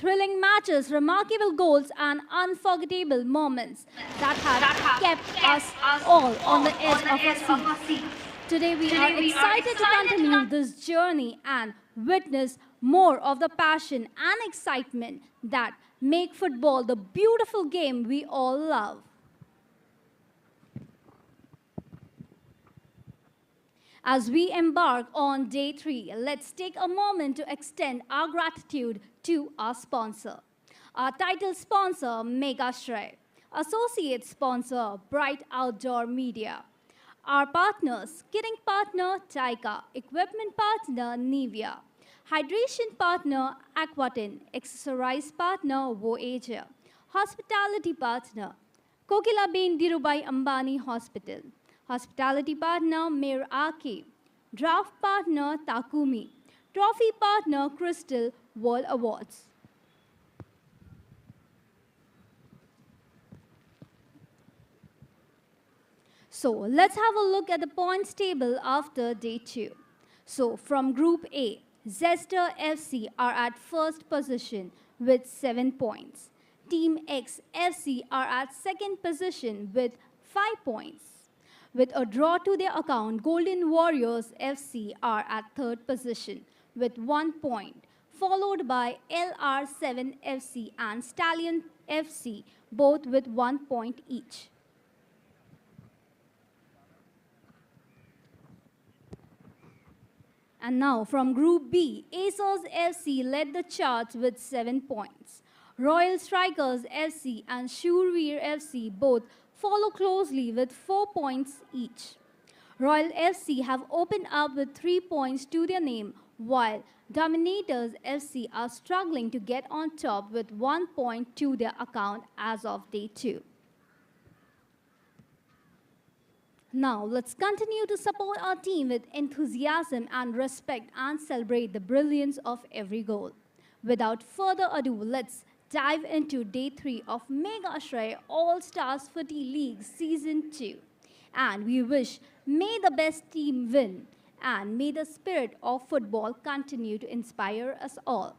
thrilling matches, remarkable goals, and unforgettable moments that have kept us all on the edge of our seat. Today we are excited to continue this journey and witness more of the passion and excitement that make football the beautiful game we all love. As we embark on day 3, let's take a moment to extend our gratitude to our sponsor. Our title sponsor, Mega Shre. Associate sponsor, Bright Outdoor Media. Our partners, kitting partner, Taika. Equipment partner, Nivea. Hydration partner, Aquatin. Accessorize partner, Voyager. Hospitality partner, Kokilaben Dhirubhai Ambani Hospital. Hospitality partner, Mir Aki. Draft partner, Takumi. Trophy partner, Crystal World Awards. So let's have a look at the points table after day 2. So from Group A, Zesters FC are at first position with 7 points. Team X FC are at second position with 5 points. With a draw to their account, Golden Warriors FC are at third position with 1 point, followed by LR7 FC and Stallion FC, both with 1 point each. And now from Group B, Acers FC led the charge with 7 points. Royal Strikers FC and Shre FC both follow closely with 4 points each. Royal FC have opened up with 3 points to their name, while Dominators FC are struggling to get on top with 1 point to their account as of day 2. Now, let's continue to support our team with enthusiasm and respect and celebrate the brilliance of every goal. Without further ado, let's dive into day 3 of Mega Shre All-Stars Footy League Season 2. And we wish may the best team win and may the spirit of football continue to inspire us all.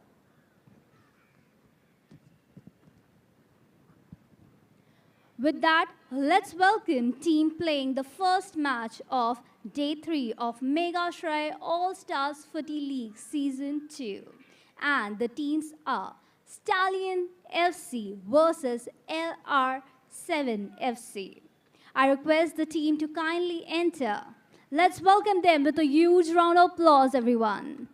With that, let's welcome team playing the first match of day 3 of Mega Shre All-Stars Footy League Season 2. And the teams are Stallion FC versus LR7 FC. I request the team to kindly enter. Let's welcome them with a huge round of applause, everyone.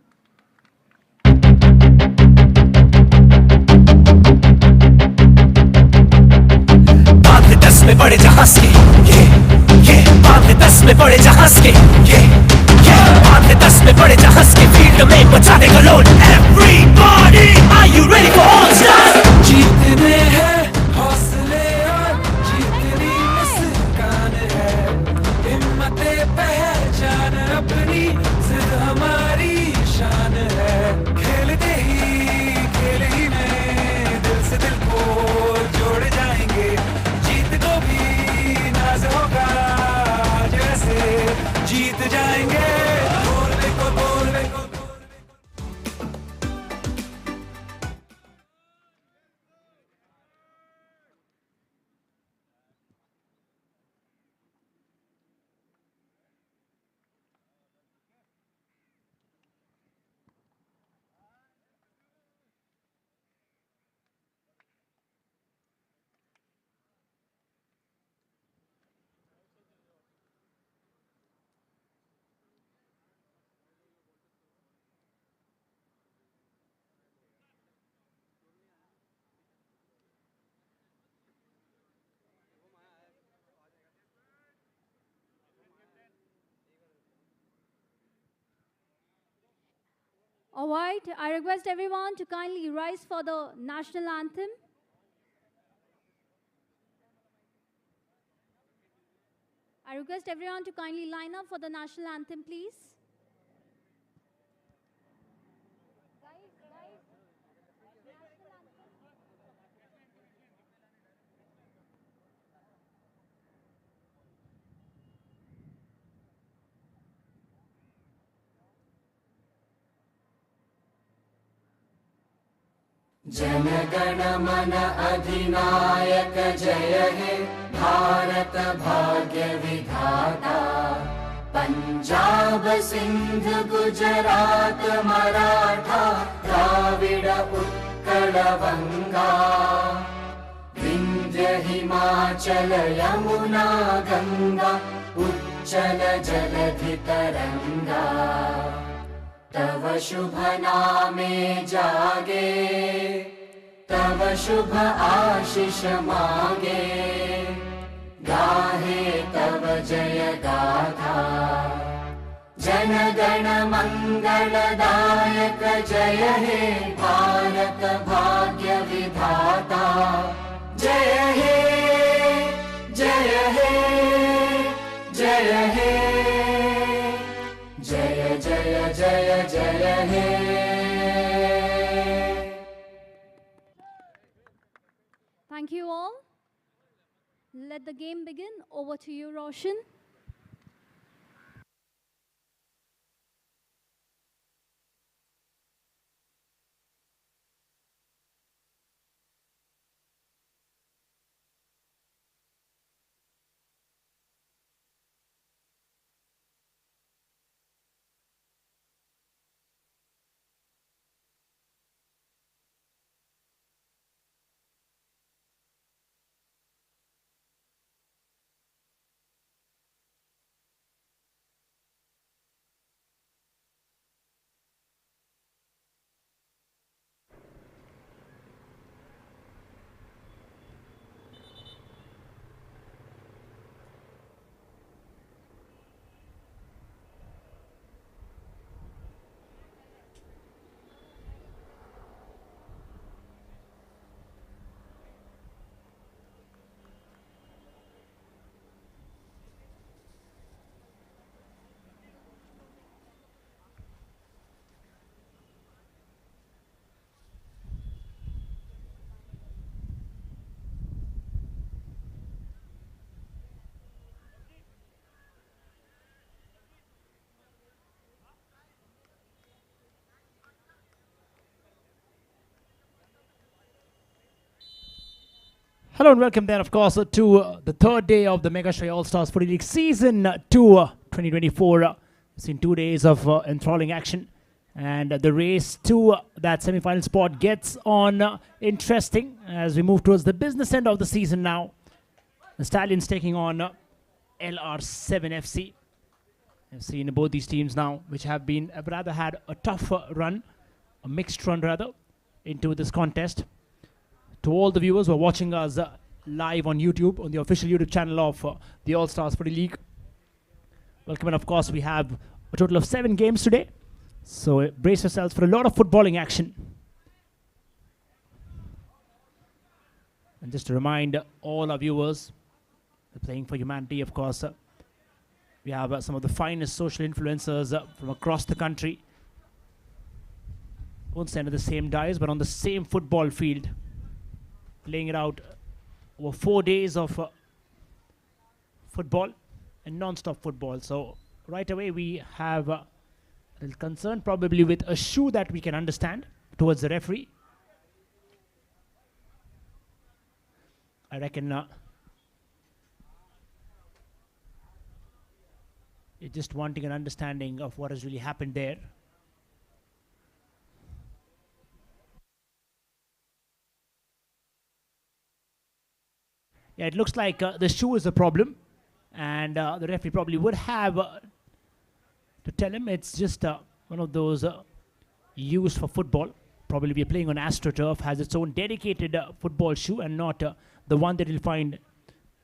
बड़े जहाज के ये बात 10 में बड़े जहाज के ये बात 10 में बड़े जहाज के फील्ड में बचाने का load Everybody, are you ready for all stars? जीतने हैं हौसले और जीतनी मुस्कान है हिम्मते पहचान अपनी जिद हमारी शान है खेलते ही में दिल से दिल को जोड़ जाएंगे होगा जैसे जीत जाएंगे बोलने को All right, I request everyone to kindly rise for the national anthem. I request everyone to kindly line up for the national anthem, please. जनगण मन अधिनायक जय हे भारत भाग्य विधाता पंजाब सिंध गुजरात मराठा द्राविड उत्कल बंगा विंध्य हिमाचल यमुना गंगा उच्चल जलधि तरंगा तव शुभ नामे जागे तव शुभ आशीष मागे गाहे तव जय गाथा जन गण मंगलदायक जय हे भारत भाग्य विधाता जय हे जय हे जय हे जय जय जय जय हे Thank you all. Let the game begin. Over to you, Roshan. Hello and welcome then, of course, to the third day of the Mega Shre All-Stars Footy League Season 2 2024. We've seen 2 days of enthralling action, and the race to that semi-final spot gets on interesting as we move towards the business end of the season now. The Stallions taking on LR7 FC. I've seen both these teams now, which have been rather had a tough run, a mixed run rather, into this contest. To all the viewers who are watching us live on YouTube, on the official YouTube channel of the All-Stars Footy League, welcome. And of course, we have a total of 7 games today. So brace yourselves for a lot of footballing action. And just to remind all our viewers, Playing for Humanity, of course, we have some of the finest social influencers from across the country. Won't stand at the same dais, but on the same football field, playing it out over 4 days of football and non-stop football. So right away we have a little concern probably with a shoe that we can understand towards the referee. I reckon you're just wanting an understanding of what has really happened there. Yeah, it looks like the shoe is a problem, and the referee probably would have to tell him it's just one of those used for football. Probably we are playing on AstroTurf, has its own dedicated football shoe and not the one that you'll find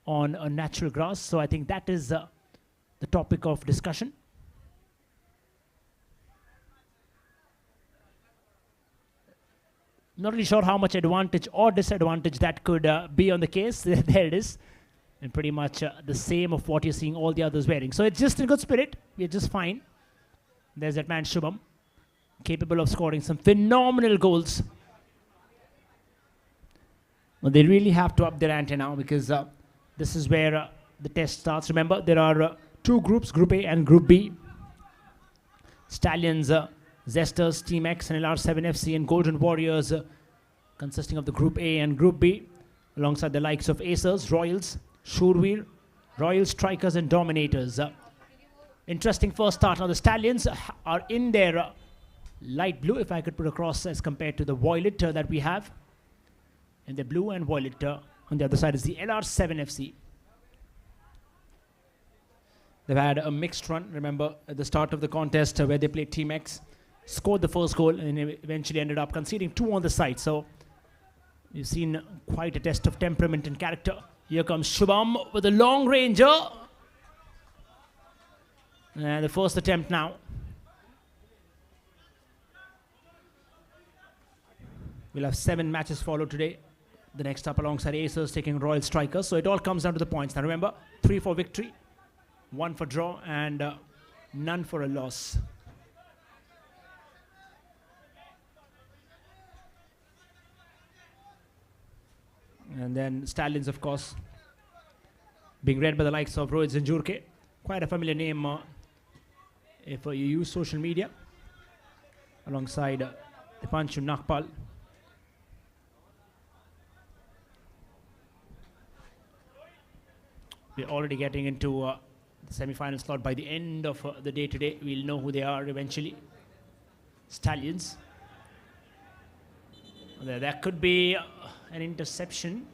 on a natural grass. So I think that is the topic of discussion. Not really sure how much advantage or disadvantage that could be on the case. There it is. And pretty much the same of what you're seeing all the others wearing. So it's just in good spirit. We're just fine. There's that man Shubham, capable of scoring some phenomenal goals. Well, they really have to up their ante now, because this is where the test starts. Remember, there are 2 groups, Group A and Group B. Stallions, Zesters, Team X and LR7 FC and Golden Warriors consisting of the Group A and Group B, alongside the likes of Acers, Royals, Shre, Royal Strikers and Dominators. Interesting first start. Now the Stallions are in their light blue, if I could put across, as compared to the violet that we have. In the blue and violet. On the other side is the LR7 FC. They've had a mixed run. Remember, at the start of the contest where they played Team X, scored the first goal and eventually ended up conceding 2 on the side. So you've seen quite a test of temperament and character. Here comes Shubham with a long ranger. And the first attempt now. We'll have 7 matches followed today. The next up alongside Acers taking Royal Strikers. So it all comes down to the points. Now remember, 3 for victory, 1 for draw, and none for a loss. And then Stallions, of course, being read by the likes of Rohit Zinjurke. Quite a familiar name if you use social media. Alongside Dipanshu Nagpal. We're already getting into the semi-final slot. By the end of the day today, we'll know who they are eventually. Stallions. There could be an interception.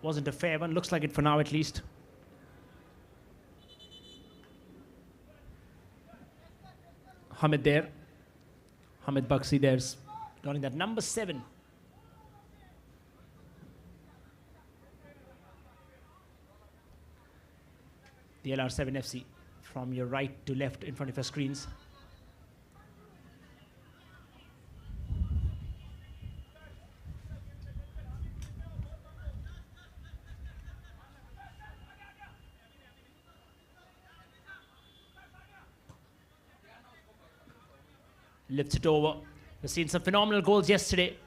Wasn't a fair one. Looks like it for now, at least. Hamid there. Hamid Bakshi there's donning that number 7. The LR7 FC from your right to left in front of your screens. Lifts it over. We've seen some phenomenal goals yesterday.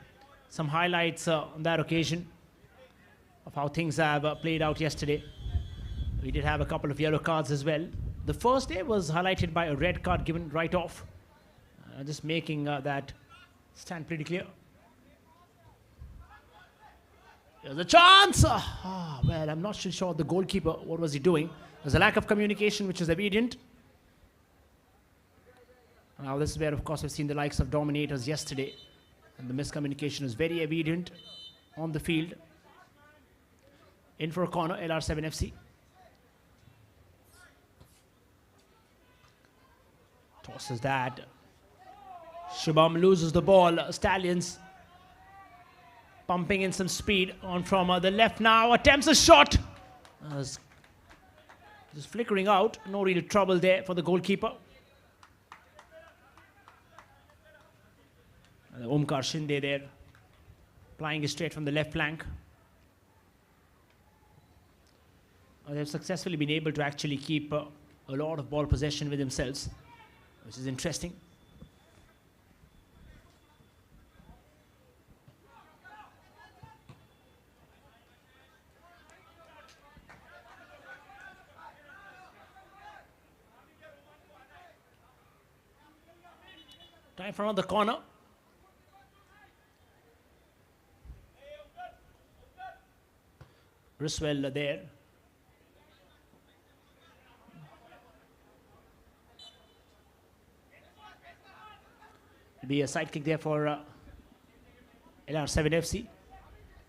Some highlights on that occasion of how things have played out yesterday. We did have a couple of yellow cards as well. The first day was highlighted by a red card given right off. Just making that stand pretty clear. There's a chance! Well, I'm not sure the goalkeeper, what was he doing? There's a lack of communication which is evident. Now this is where, of course, we've seen the likes of Dominators yesterday. And the miscommunication is very evident on the field. In for a corner, LR7 FC. Tosses that. Shubham loses the ball. Stallions pumping in some speed on from the left now. Attempts a shot. Just flickering out. No real trouble there for the goalkeeper. Omkar Shinde there, plying it straight from the left flank. They've successfully been able to actually keep a lot of ball possession with themselves, which is interesting. Time for another corner. Riswell there. It'll be a side kick there for LR7 FC.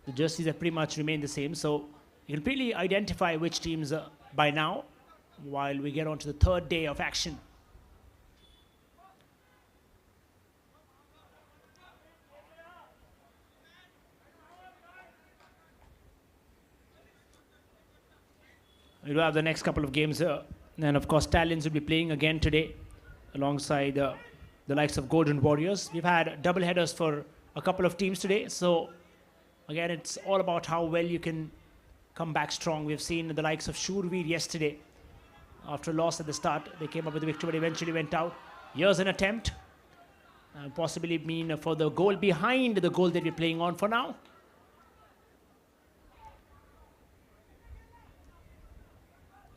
The jerseys have pretty much remained the same, so you can really identify which teams by now while we get on to the 3rd day of action. We'll have the next couple of games. And of course, Stallions will be playing again today alongside the likes of Golden Warriors. We've had double headers for a couple of teams today. So again, it's all about how well you can come back strong. We've seen the likes of Shre yesterday. After a loss at the start, they came up with a victory, but eventually went out. Here's an attempt. Possibly mean for the goal behind the goal that we're playing on for now.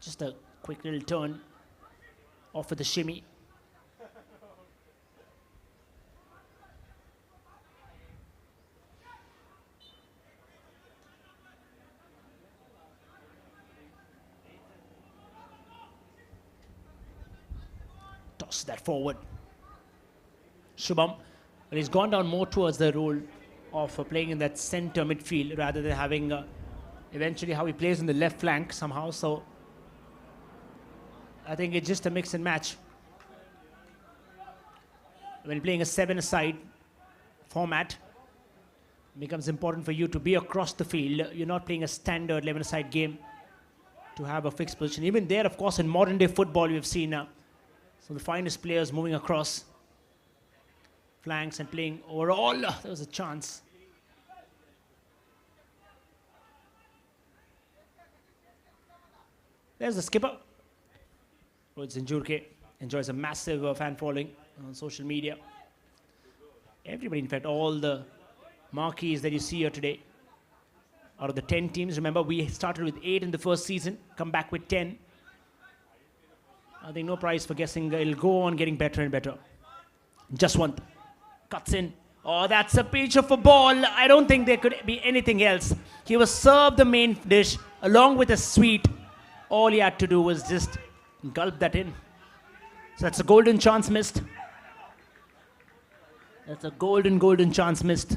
Just a quick little turn off with the shimmy. toss that forward. Shubham, well, he's gone down more towards the role of playing in that center midfield rather than having eventually how he plays in the left flank somehow. So I think it's just a mix and match. When playing a 7-a-side format, it becomes important for you to be across the field. You're not playing a standard 11-a-side game to have a fixed position. Even there, of course, in modern day football, we've seen some of the finest players moving across flanks and playing overall. There was a chance. There's the skipper. Rohit Zinjurke enjoys a massive fan following on social media. Everybody, in fact, all the marquees that you see here today, out of the 10 teams, remember we started with 8 in the first season, come back with 10. I think no prize for guessing. It'll go on getting better and better. Just one cuts in. Oh, that's a peach of a ball. I don't think there could be anything else. He was served the main dish along with a sweet. All he had to do was just gulp that in. So that's a golden chance missed. That's a golden chance missed.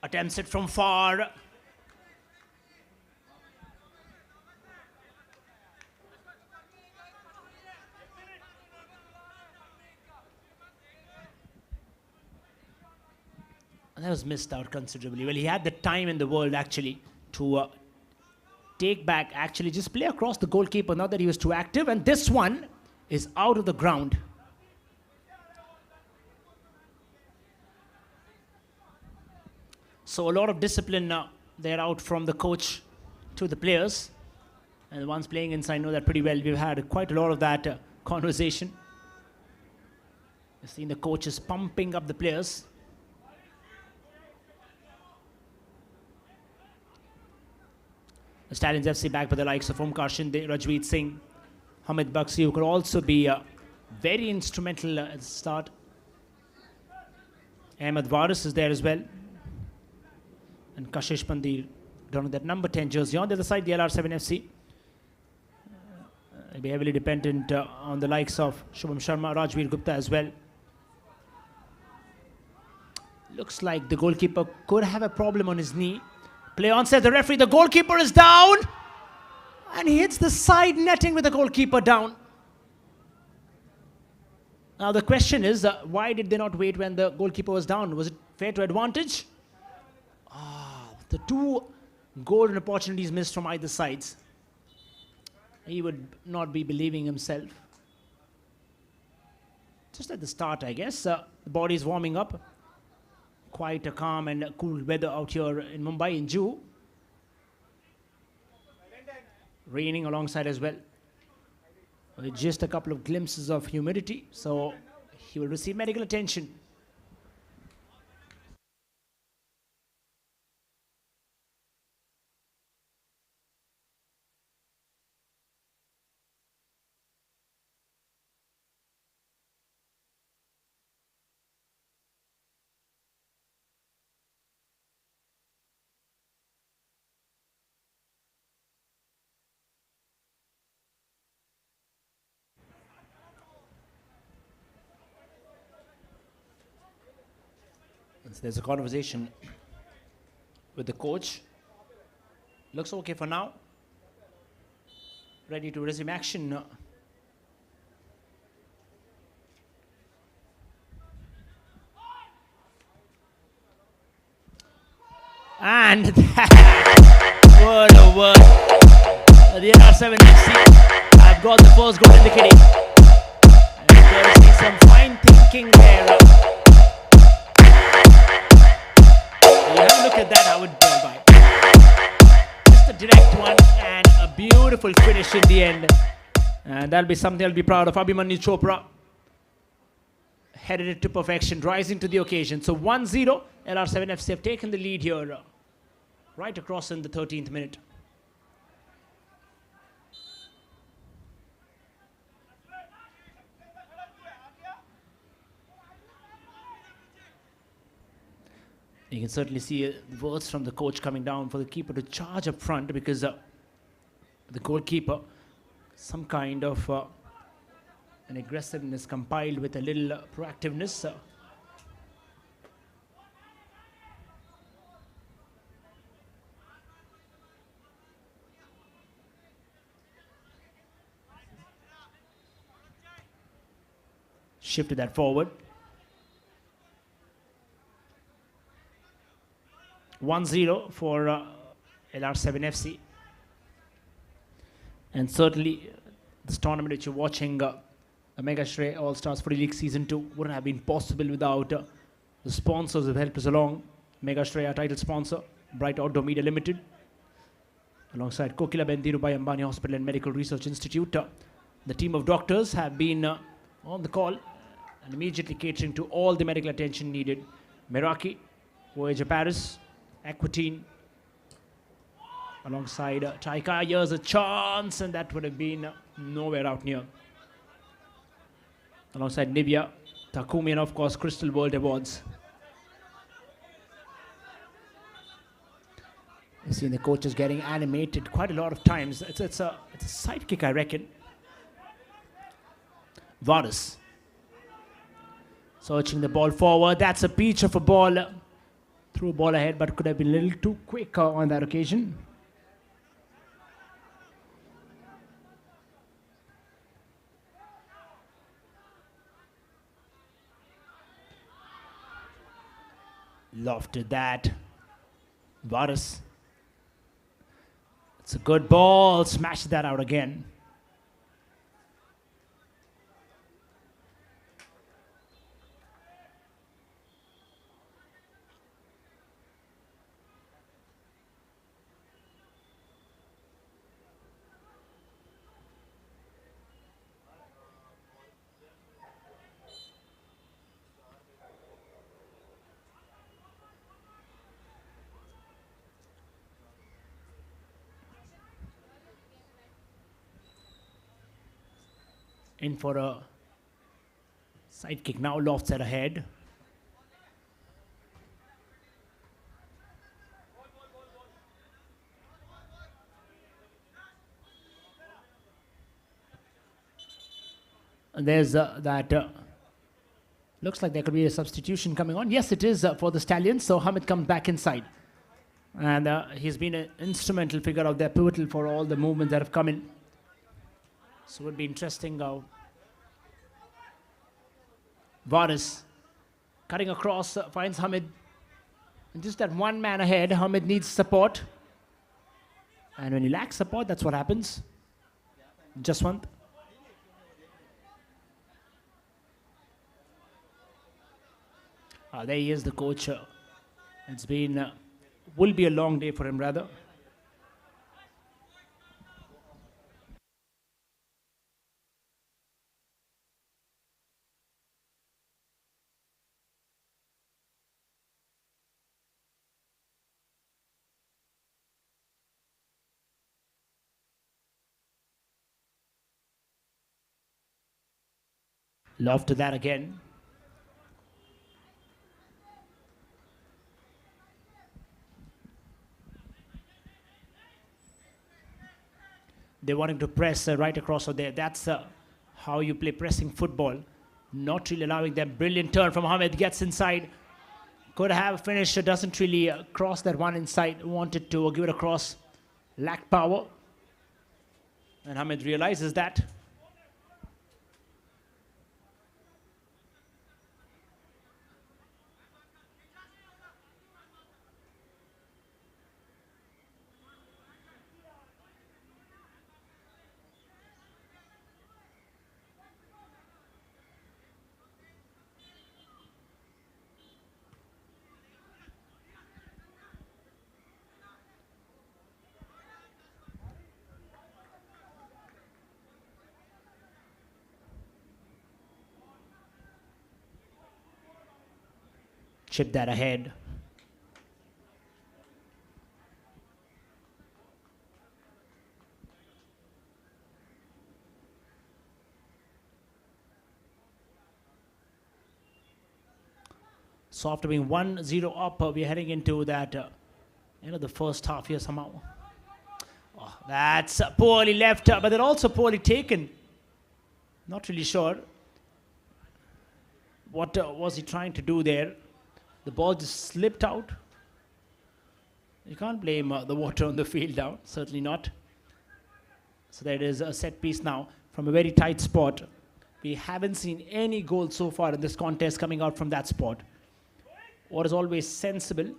Attempts it from far. That was missed out considerably. Well, he had the time in the world actually to take back, actually just play across the goalkeeper, not that he was too active. And this one is out of the ground. So a lot of discipline there out from the coach to the players. And the ones playing inside know that pretty well. We've had quite a lot of that conversation. You've seen the coaches pumping up the players. The Stallions FC back by the likes of Omkar Shinde, Rajveet Singh, Hamid Bakshi, who could also be very instrumental at the start. Ahmed Waris is there as well. And Kashish Pandir down with that number 10 jersey. On the other side, the LR7 FC. Will be heavily dependent on the likes of Shubham Sharma, Rajveer Gupta as well. Looks like the goalkeeper could have a problem on his knee. Play on, says the referee. The goalkeeper is down. And he hits the side netting with the goalkeeper down. Now the question is, why did they not wait when the goalkeeper was down? Was it fair to advantage? The two golden opportunities missed from either sides. He would not be believing himself. Just at the start, I guess. The body is warming up. Quite a calm and cool weather out here in Mumbai in June. Raining alongside as well. With just a couple of glimpses of humidity. So he will receive medical attention. So there's a conversation with the coach. Looks okay for now. Ready to resume action. And word of word. The LR7 FC have got the first goal in the kitty. And there is some fine thinking there. You have a look at that, how it ball by. Just a direct one and a beautiful finish in the end. And that'll be something I'll be proud of. Abhimanyu Chopra headed it to perfection, rising to the occasion. So 1-0, LR7 FC have taken the lead here, right across in the 13th minute. You can certainly see words from the coach coming down for the keeper to charge up front, because the goalkeeper, some kind of an aggressiveness compiled with a little proactiveness. Shifted that forward. 1-0 for LR7 FC. And certainly this tournament which you're watching, the Mega Shre All-Stars Footy League Season 2, wouldn't have been possible without the sponsors who have helped us along. Mega Shre, our title sponsor, Bright Outdoor Media Limited, alongside Kokila Bendirubai Ambani Hospital and Medical Research Institute. The team of doctors have been on the call and immediately catering to all the medical attention needed. Meraki, Voyager Paris, Aquatine, alongside Taika. Here's a chance, and that would have been nowhere out near. Alongside Nivea, Takumi, and of course Crystal World Awards. You've seen the coaches getting animated quite a lot of times. It's a sidekick, I reckon. Varus searching the ball forward. That's a peach of a ball. Threw a ball ahead, but could have been a little too quick on that occasion. Lofted that. Varus. It's a good ball. Smashed that out again. In for a side kick. Now lofts it ahead. And there's that. Looks like there could be a substitution coming on. Yes, it is for the Stallions. So Hamid comes back inside. And he's been an instrumental figure out there, pivotal for all the movements that have come in. So it would be interesting. Varus cutting across, finds Hamid. And just that one man ahead, Hamid needs support. And when he lacks support, that's what happens. Jaswant. There he is, the coach. It's been, will be a long day for him rather. Love to that again. They want him to press right across there. That's how you play pressing football. Not really allowing them. Brilliant turn from Hamid. Gets inside. Could have finished. Doesn't really cross that one inside. Wanted to give it across. Lacked power. And Hamid realizes that. Chip that ahead. So after being 1-0 up, we're heading into that, the first half here somehow. Oh, that's poorly left, but then also poorly taken. Not really sure what was he trying to do there. The ball just slipped out. You can't blame the water on the field now, certainly not. So there is a set piece now from a very tight spot. We haven't seen any goals so far in this contest coming out from that spot. What is always sensible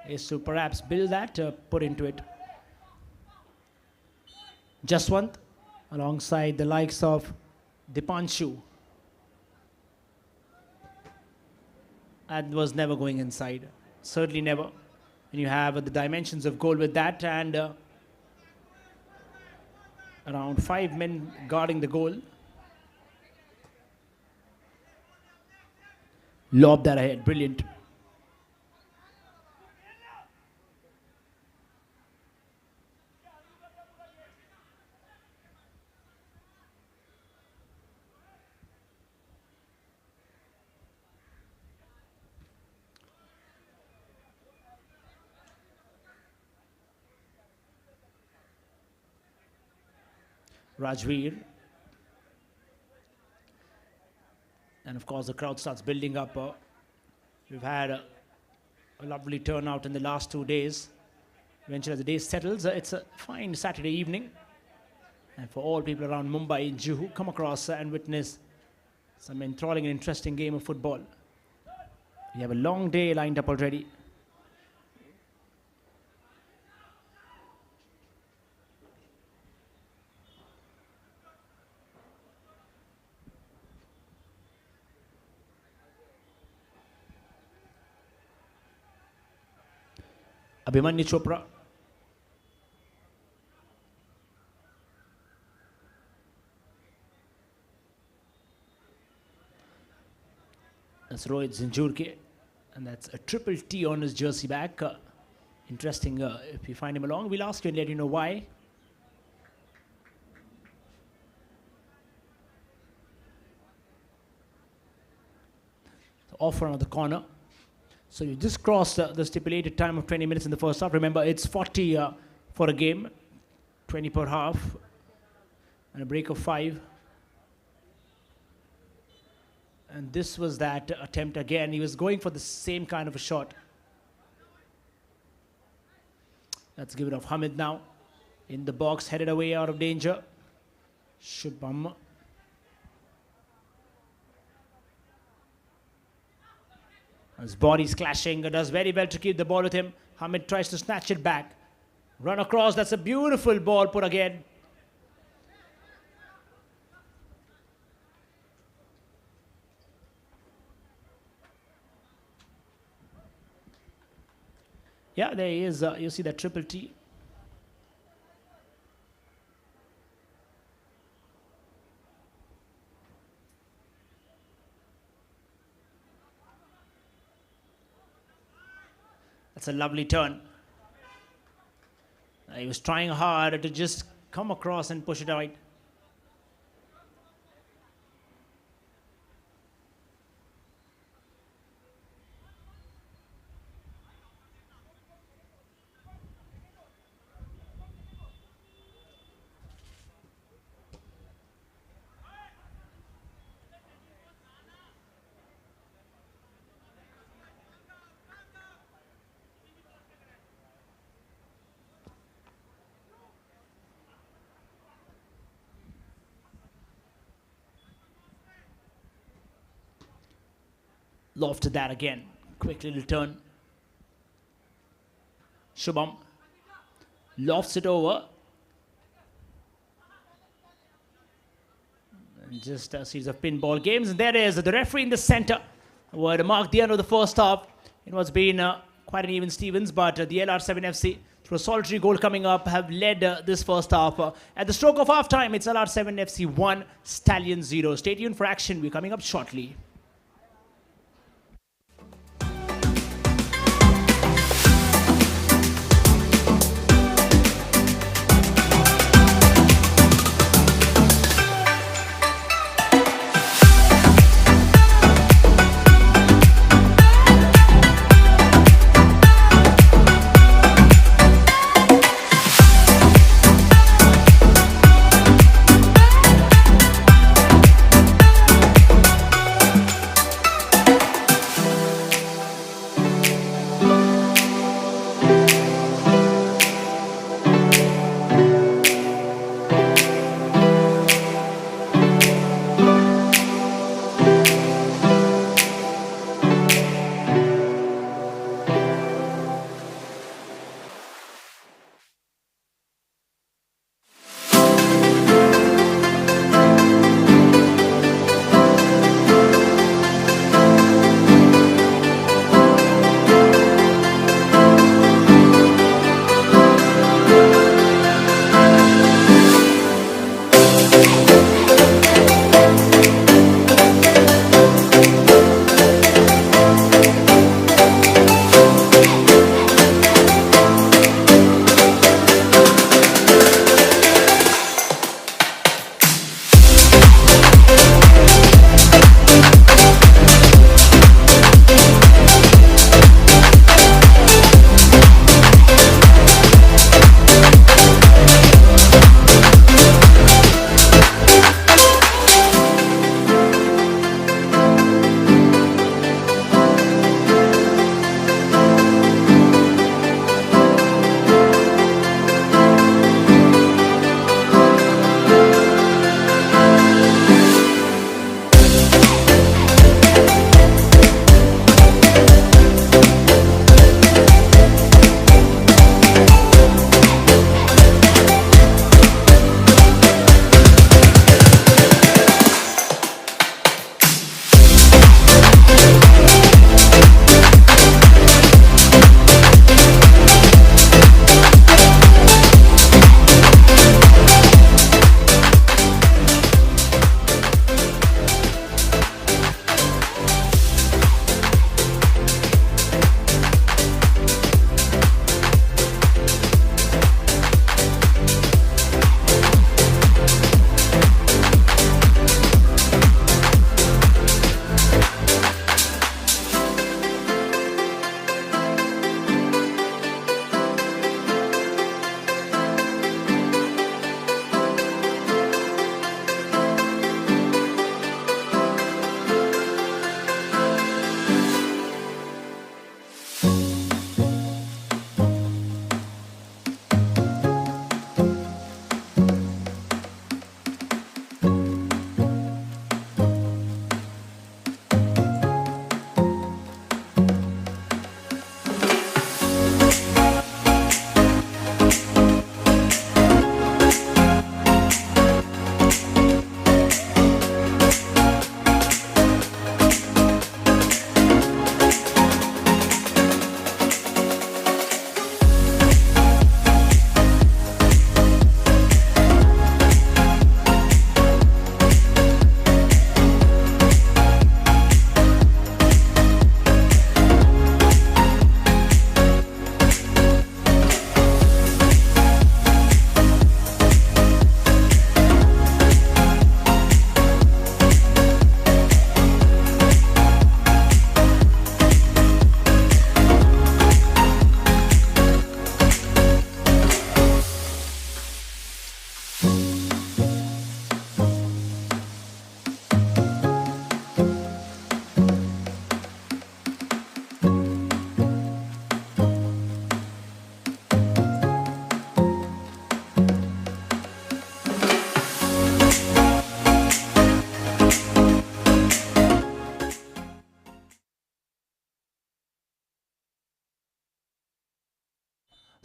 is to perhaps build that, put into it. Jaswant alongside the likes of Dipanshu. And was never going inside. Certainly never. And you have the dimensions of goal with that, and around 5 men guarding the goal. Lob that ahead. Brilliant. Rajveer. And of course the crowd starts building up. We've had a lovely turnout in the last 2 days. Eventually as the day settles, it's a fine Saturday evening. And for all people around Mumbai and Juhu, come across and witness some enthralling and interesting game of football. We have a long day lined up already. Abhimanyu Chopra. That's Rohit Zinjurke, and that's a triple T on his jersey back. Interesting, if you find him along, we'll ask you and let you know why. So off on the corner. So you just crossed the stipulated time of 20 minutes in the first half. Remember, it's 40 for a game, 20 per half, and a break of 5. And this was that attempt again. He was going for the same kind of a shot. Let's give it off. Hamid now in the box, headed away out of danger. Shubham. His body's clashing, does very well to keep the ball with him. Hamid tries to snatch it back. Run across, that's a beautiful ball put again. Yeah, there he is. You see that triple T. That's a lovely turn. He was trying hard to just come across and push it out. Lofted that again. Quick little turn. Shubham lofts it over. And just a series of pinball games. And there is the referee in the center would mark the end of the first half. It was been quite an even Stevens, but the LR7 FC, through a solitary goal coming up, have led this first half. At the stroke of half time, it's LR7 FC 1, Stallion 0. Stay tuned for action. We're coming up shortly.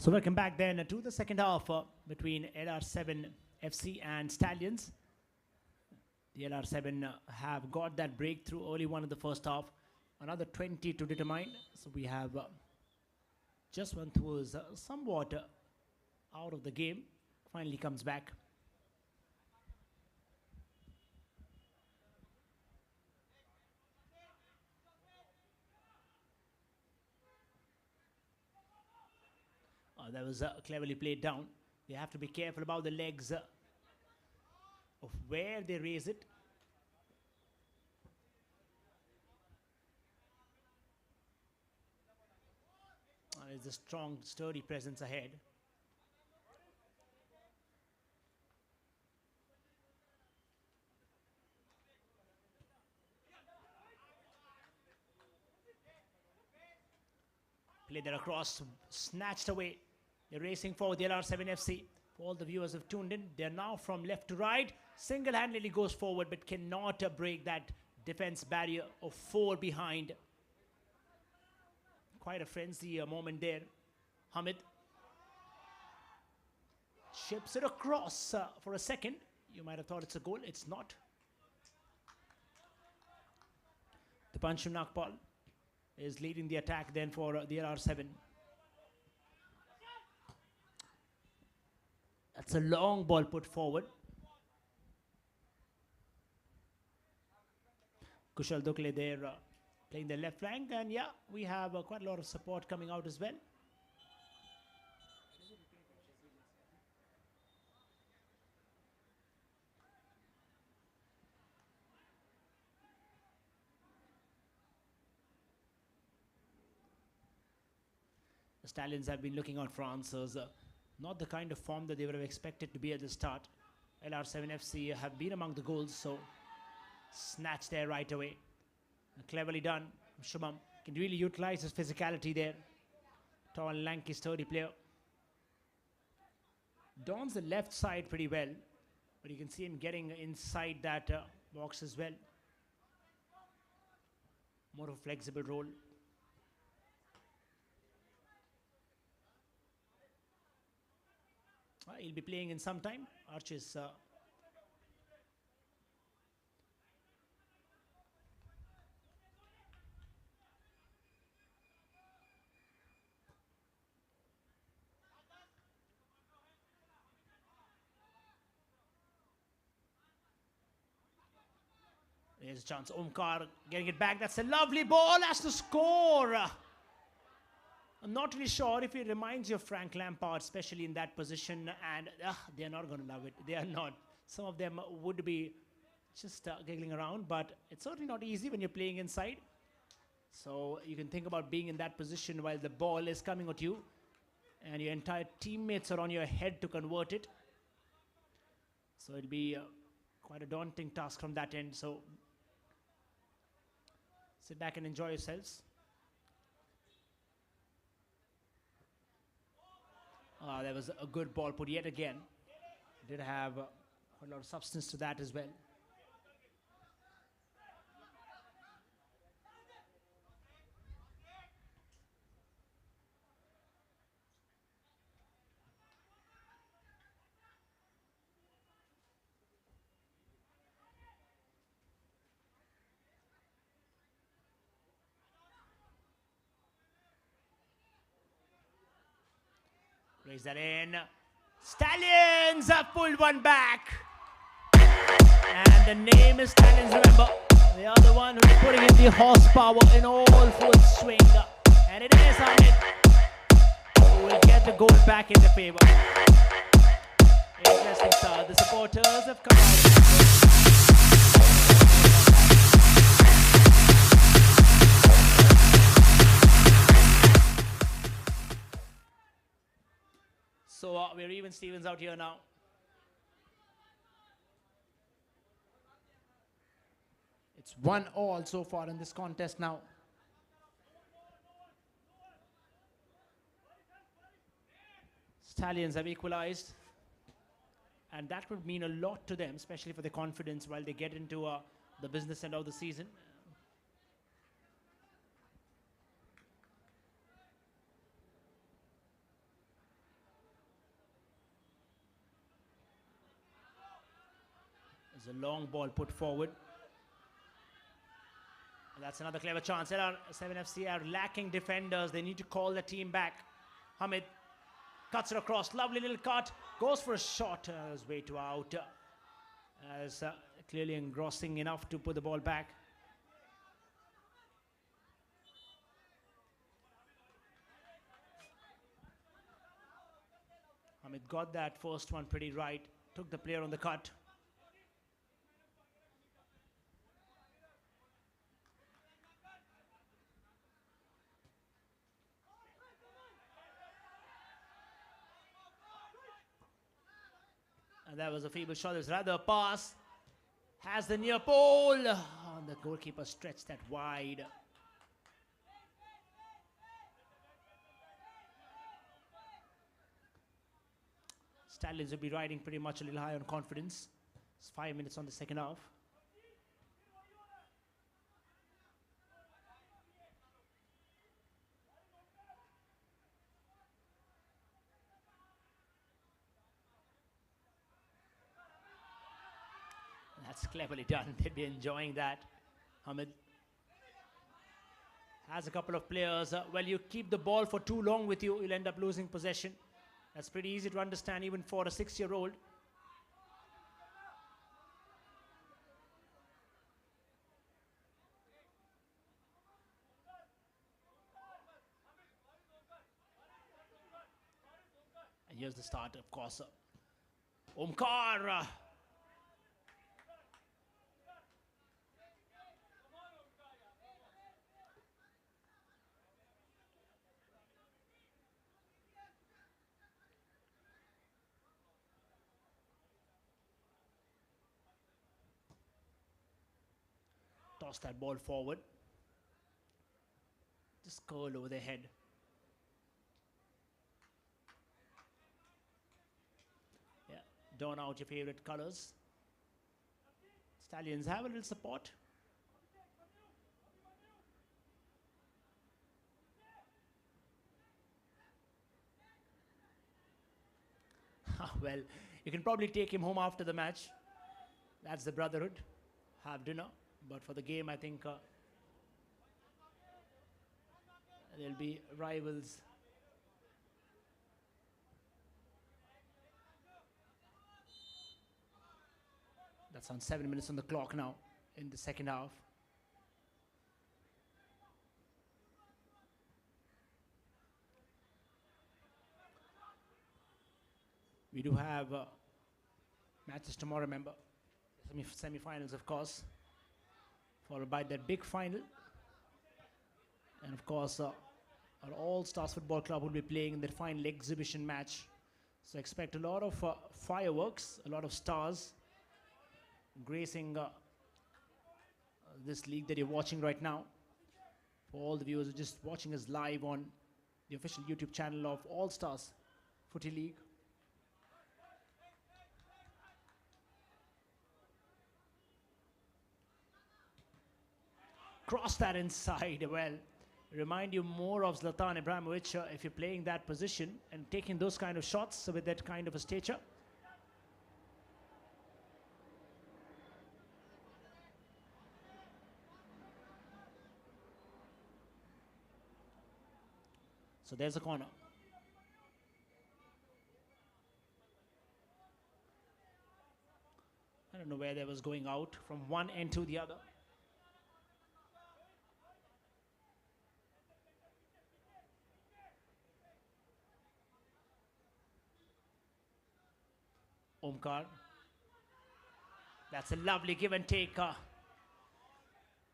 So welcome back then to the second half between LR7 FC and Stallions. The LR7 have got that breakthrough early one in the first half. Another 20 to determine. So we have just one who was somewhat out of the game. Finally comes back. That was cleverly played down. They have to be careful about the legs of where they raise it. There's a strong, sturdy presence ahead. Played that across, snatched away. They're racing for the LR7 FC. For all the viewers have tuned in, they're now from left to right. Single-handedly goes forward, but cannot break that defense barrier of 4 behind. Quite a frenzy moment there. Hamid ships it across for a second. You might have thought it's a goal. It's not. The Pancham Nagpal is leading the attack then for the LR7. That's a long ball put forward. Kushal Dukle there playing the left flank, and yeah, we have quite a lot of support coming out as well. The Stallions have been looking out for answers. Not the kind of form that they would have expected to be at the start. LR7 FC have been among the goals, so snatched there right away. Cleverly done. Shubham can really utilize his physicality there. Tall, lanky, sturdy player. Dons the left side pretty well, but you can see him getting inside that box as well. More of a flexible role. He'll be playing in some time. Arches there's a chance. Omkar getting it back. That's a lovely ball. Has to score. I'm not really sure if it reminds you of Frank Lampard, especially in that position, and they're not going to love it. They are not. Some of them would be just giggling around, but it's certainly not easy when you're playing inside. So you can think about being in that position while the ball is coming at you, and your entire teammates are on your head to convert it. So it'll be quite a daunting task from that end. So sit back and enjoy yourselves. There was a good ball put yet again. Did have a lot of substance to that as well. Raise that in. Stallions have pulled one back. And the name is Stallions, remember. They are the one who's putting in the horsepower in all full swing. And it is Hamid who will get the goal back in the favor. Interesting start. The supporters have come out. So we're even Stevens out here now. It's 1-1 so far in this contest now. Stallions have equalized, and that would mean a lot to them, especially for their confidence while they get into the business end of the season. There's a long ball put forward. And that's another clever chance. LR7 FC are lacking defenders. They need to call the team back. Hamid cuts it across. Lovely little cut. Goes for a shot. Is way too out. As clearly engrossing enough to put the ball back. Hamid got that first one pretty right. Took the player on the cut. And that was a feeble shot. There's rather a pass. Has the near pole. Oh, the goalkeeper stretched that wide. Stallions will be riding pretty much a little high on confidence. It's 5 minutes on the second half. That's cleverly done. They'd be enjoying that. Hamid has a couple of players. Well, you keep the ball for too long with you, you'll end up losing possession. That's pretty easy to understand even for a 6-year-old. And here's the start, of course. Omkar. Toss that ball forward. Just curl over their head. Yeah, don out your favorite colors. Stallions have a little support. Well, you can probably take him home after the match. That's the brotherhood. Have dinner. But for the game, I think there'll be rivals. That's on 7 minutes on the clock now in the second half. We do have matches tomorrow, remember. Semi-finals, of course. Followed by that big final. And of course, our All-Stars Football Club will be playing in their final exhibition match. So expect a lot of fireworks, a lot of stars gracing this league that you're watching right now. For all the viewers who are just watching us live on the official YouTube channel of All-Stars Footy League. Cross that inside. Well, remind you more of Zlatan Ibrahimovic if you're playing that position and taking those kind of shots with that kind of a stature. So there's a corner. I don't know where that was going out from one end to the other. Omkar. That's a lovely give and take.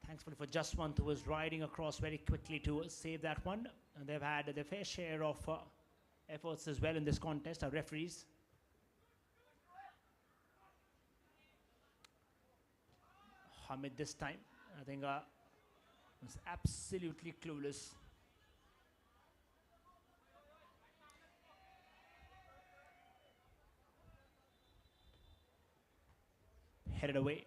Thankfully for Jaswant, who was riding across very quickly to save that one. And they've had their fair share of efforts as well in this contest, our referees. Hamid this time, I think, was absolutely clueless. Headed away.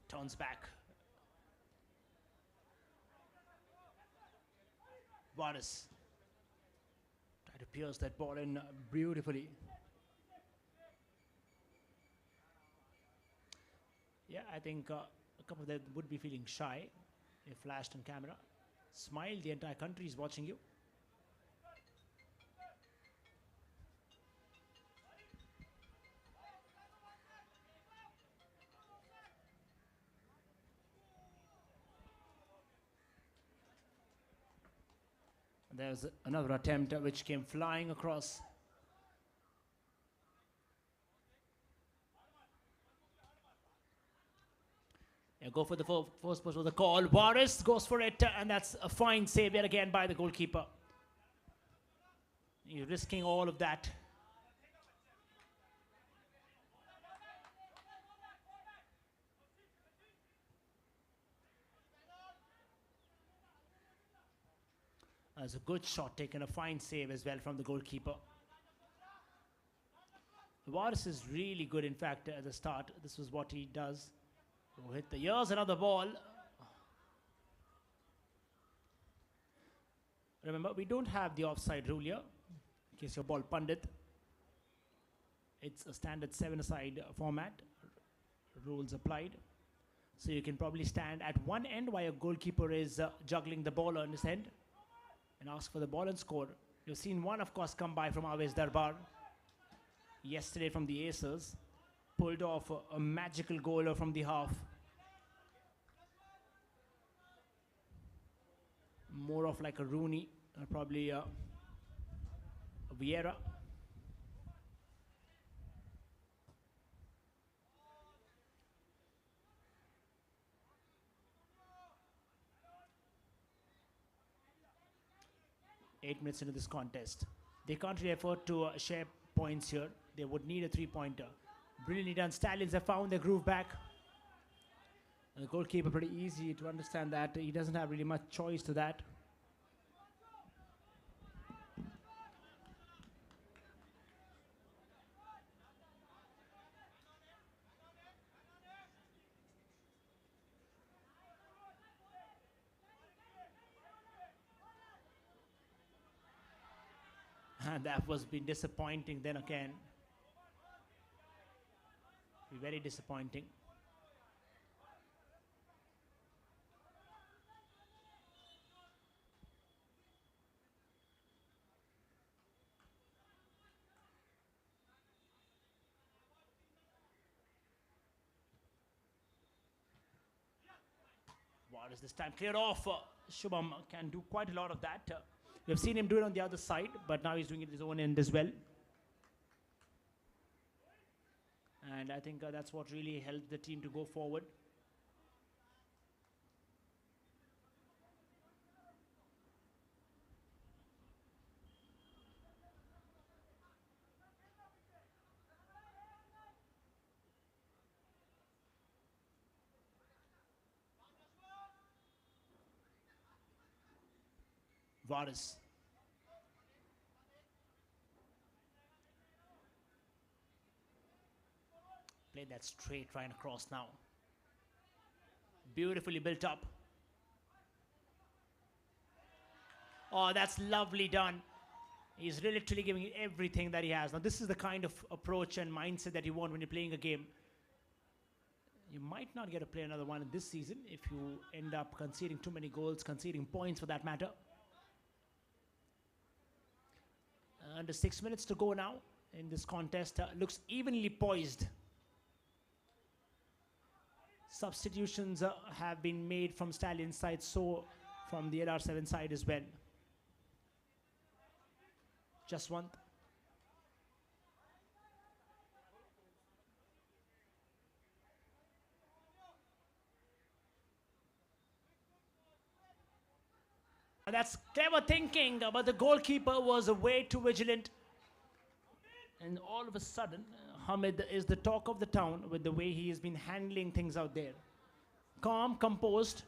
Turns back. Boris. Try to pierce that ball in beautifully. Yeah, I think a couple of them would be feeling shy if flashed on camera. Smile, the entire country is watching you. There's another attempt which came flying across. Yeah, go for the first push of the call. Boris goes for it, and that's a fine save yet again by the goalkeeper. He's risking all of that. That's a good shot taken, a fine save as well from the goalkeeper. Boris is really good, in fact, at the start. This was what he does. Hit the ears, another ball. Remember, we don't have the offside rule here, in case your ball pundit. It's a standard 7-a-side format. Rules applied. So you can probably stand at one end while your goalkeeper is juggling the ball on his end and ask for the ball and score. You've seen one, of course, come by from Aves Darbar yesterday from the Aces. Pulled off a magical goal from the half. More of like a Rooney, probably a Vieira. Eight minutes into this contest. They can't really afford to share points here. They would need a 3-pointer. Brilliantly done. Stallions have found their groove back. And the goalkeeper, pretty easy to understand that. He doesn't have really much choice to that. And that was been disappointing then again. Very disappointing. What is this time cleared off? Shubham can do quite a lot of that. We've seen him do it on the other side, but now he's doing it at his own end as well. And I think that's what really helped the team to go forward. Varis. Play that straight right across now. Beautifully built up. Oh, that's lovely done. He's literally giving it everything that he has. Now, this is the kind of approach and mindset that you want when you're playing a game. You might not get to play another one in this season if you end up conceding too many goals, conceding points for that matter. Under 6 minutes to go now in this contest. Looks evenly poised. Substitutions have been made from Stallion side, so from the LR7 side as well. Just one. That's clever thinking, but the goalkeeper was way too vigilant. And all of a sudden, Hamid is the talk of the town with the way he has been handling things out there. Calm, composed.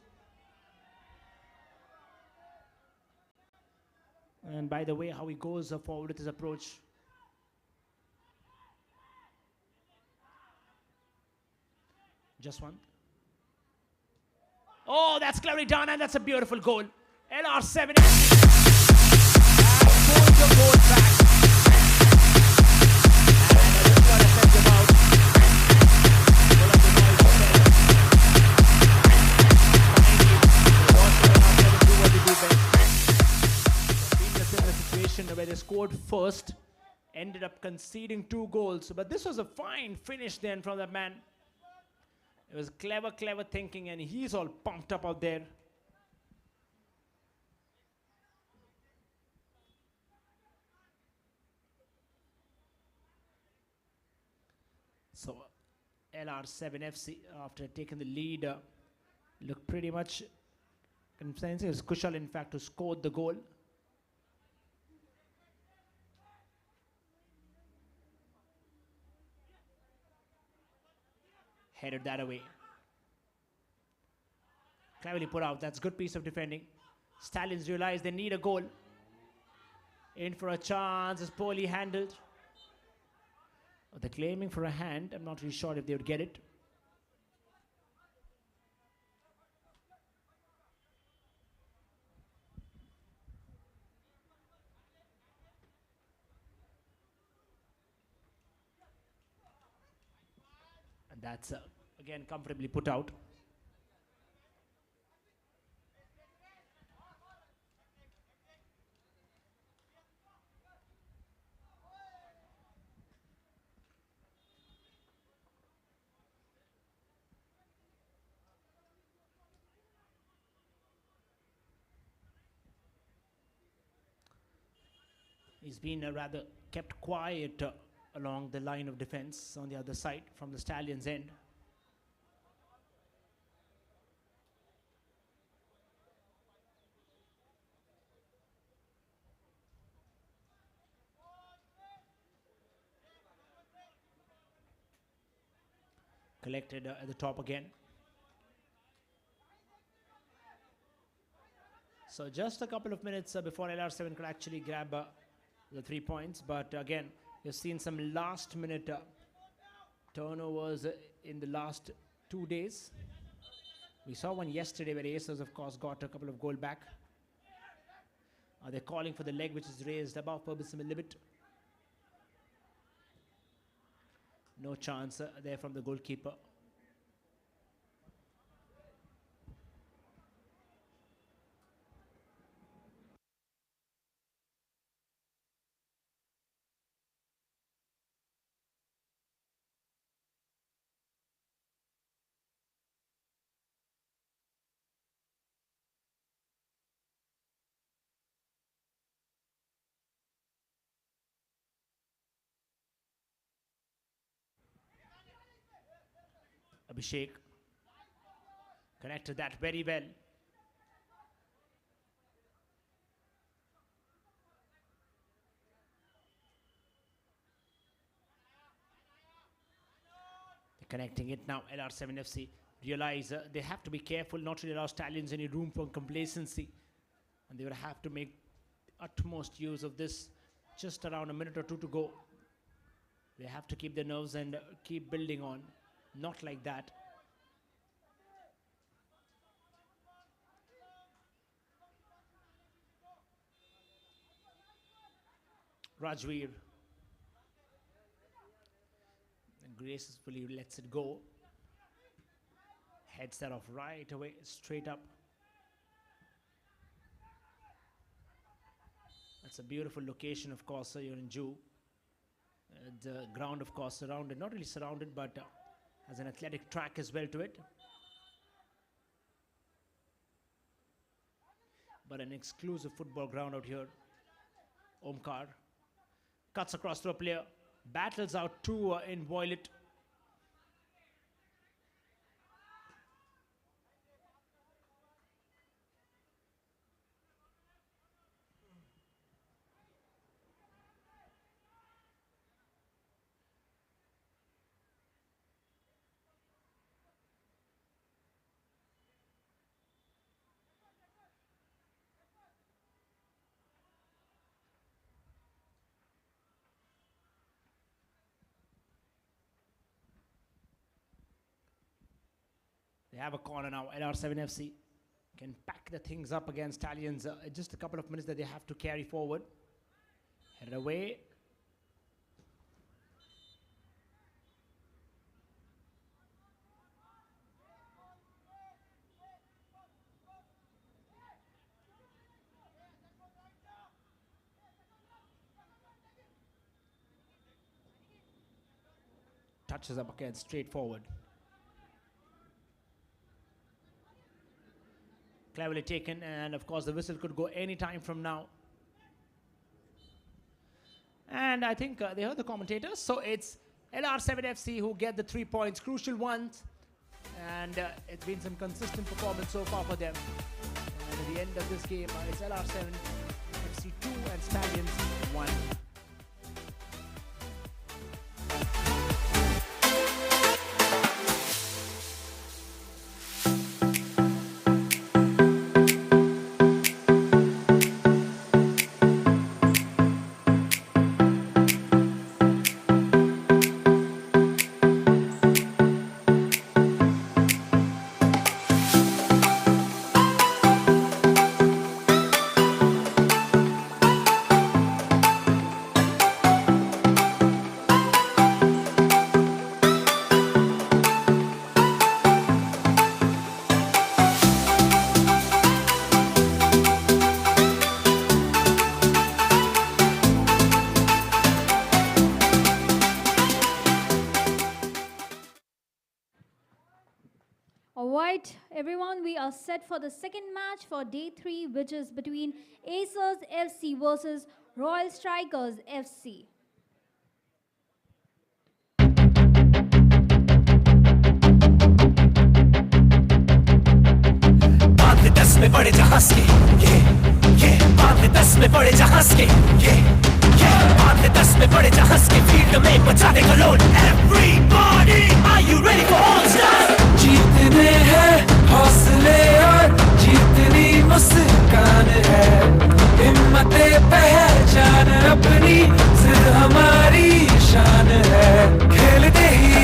And by the way, how he goes forward with his approach. Just one. Oh, that's cleverly done, and that's a beautiful goal. LR7 FC pulls the goal back. And this one has sent him out. Pull up the noise instead. Finally, they want to do what they do best. Been in a similar situation where they scored first, ended up conceding 2 goals. But this was a fine finish then from that man. It was clever thinking, and he's all pumped up out there. So, LR7 FC, after taking the lead, looked pretty much convincing. It was Kushal, in fact, who scored the goal. Headed that away. Cleverly put out. That's a good piece of defending. Stallions realize they need a goal. In for a chance. It's poorly handled. Oh, they're claiming for a hand. I'm not really sure if they would get it. And that's again comfortably put out. He's been rather kept quiet along the line of defense on the other side from the Stallions' end. Collected at the top again. So just a couple of minutes before LR7 could actually grab the 3 points, but again, you've seen some last-minute turnovers in the last 2 days. We saw one yesterday where Acers, of course, got a couple of goal back. They're calling for the leg, which is raised above permissible limit. No chance there from the goalkeeper. Abhishek connected that very well. They're connecting it now. LR7 FC realize they have to be careful not to allow Stallions any room for complacency, and they will have to make utmost use of this. Just around a minute or 2 to go. They have to keep their nerves and keep building on. Not like that. Rajveer gracefully lets it go. Heads that off right away, straight up. That's a beautiful location, of course. You're in Jew. The ground, of course, surrounded, not really surrounded, but has an athletic track as well to it. But an exclusive football ground out here. Omkar cuts across to a player, battles out 2 in Violet. have a corner now. LR7 FC can pack the things up against Stallions. Just a couple of minutes that they have to carry forward. Headed away. Touches up again, straight forward. Cleverly taken, and of course the whistle could go any time from now. And I think they heard the commentators, so it's LR7 FC who get the 3 points, crucial ones, and it's been some consistent performance so far for them. And at the end of this game, it's LR7 FC 2 and Stallions 1. Alright, everyone, we are set for the second match for day 3, which is between Zesters FC versus Royal Strikers FC. बांध 10 में बड़े जहाज के ये बांध 10 में बड़े जहाज के ये बांध 10 में बड़े जहाज के फील्ड में बचा देगा load Everybody, are you ready for all stars? जीतने हैं हौसले और जीतनी मुस्कान है हिम्मते पहचान अपनी जिद हमारी शान है खेलते ही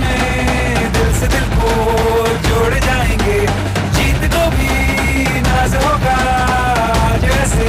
में दिल से दिल को जोड़ जाएंगे जीत को भी नाज होगा जैसे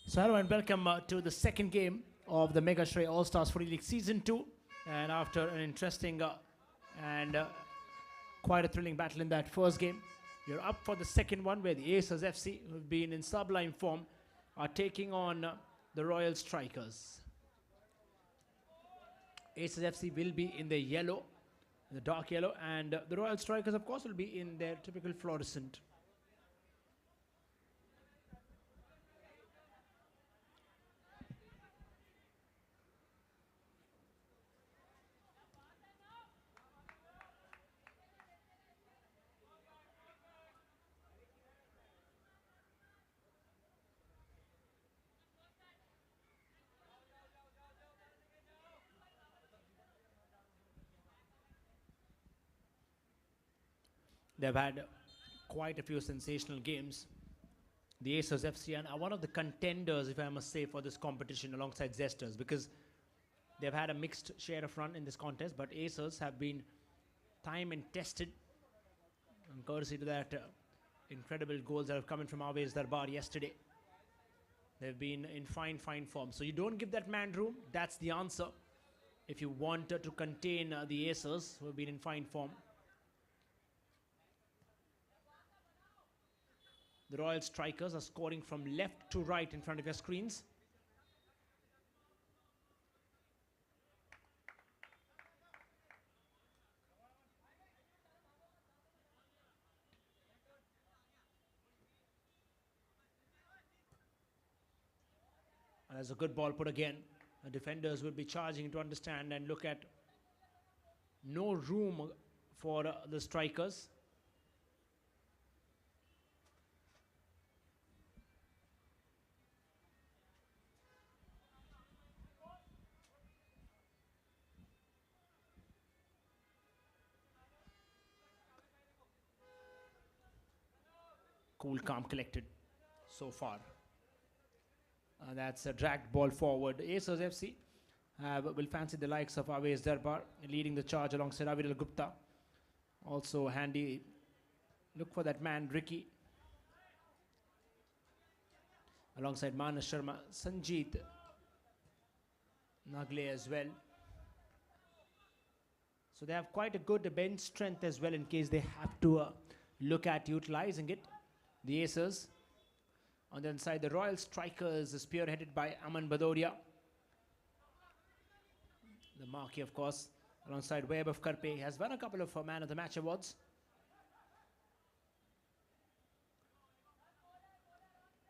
So hello and welcome to the second game of the Mega Shre All-Stars Footy League Season 2. And after an interesting and quite a thrilling battle in that first game, we're up for the second one where the Zesters FC, who've been in sublime form, are taking on the Royal Strikers. Zesters FC will be in the yellow, the dark yellow, and the Royal Strikers, of course, will be in their typical fluorescent. They've had quite a few sensational games. The Zesters FC are one of the contenders, if I must say, for this competition alongside Zesters, because they've had a mixed share of run in this contest, but Zesters have been time and tested, and courtesy to that incredible goals that have come in from Always Darbar yesterday. They've been in fine form. So you don't give that man room. That's the answer if you want to contain the Zesters, who have been in fine form. The Royal Strikers are scoring from left to right in front of your screens. And there's a good ball put again. The defenders will be charging to understand and look at no room for the strikers. Cool, calm, collected so far. That's a dragged ball forward. Zesters FC will fancy the likes of Always Darbar leading the charge alongside Aviral Gupta. Also handy. Look for that man, Ricky. Alongside Manas Sharma, Sanjeet Nagle as well. So they have quite a good bench strength as well in case they have to look at utilizing it. The Zesters. On the inside, the Royal Strikers is spearheaded by Aman Badoria. The marquee, of course, alongside Web of Karpe, has won a couple of Man of the Match awards.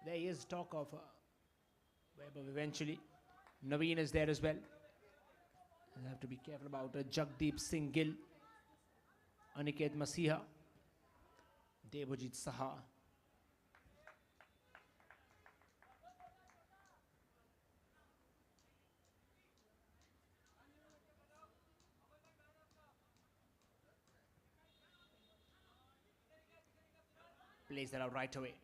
There is talk of Web of eventually. Naveen is there as well. You have to be careful about Jagdeep Singh Gill, Aniket Masiha, Devojit Saha. Plays that out right away.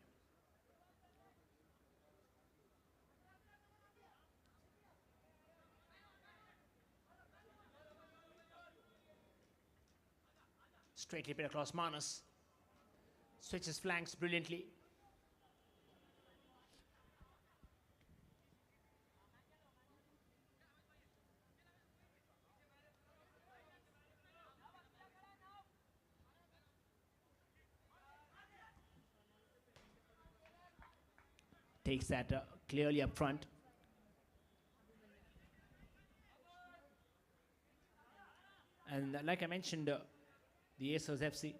Straightly played across Manas. Switches flanks brilliantly. Takes that clearly up front. And like I mentioned, the Zesters FC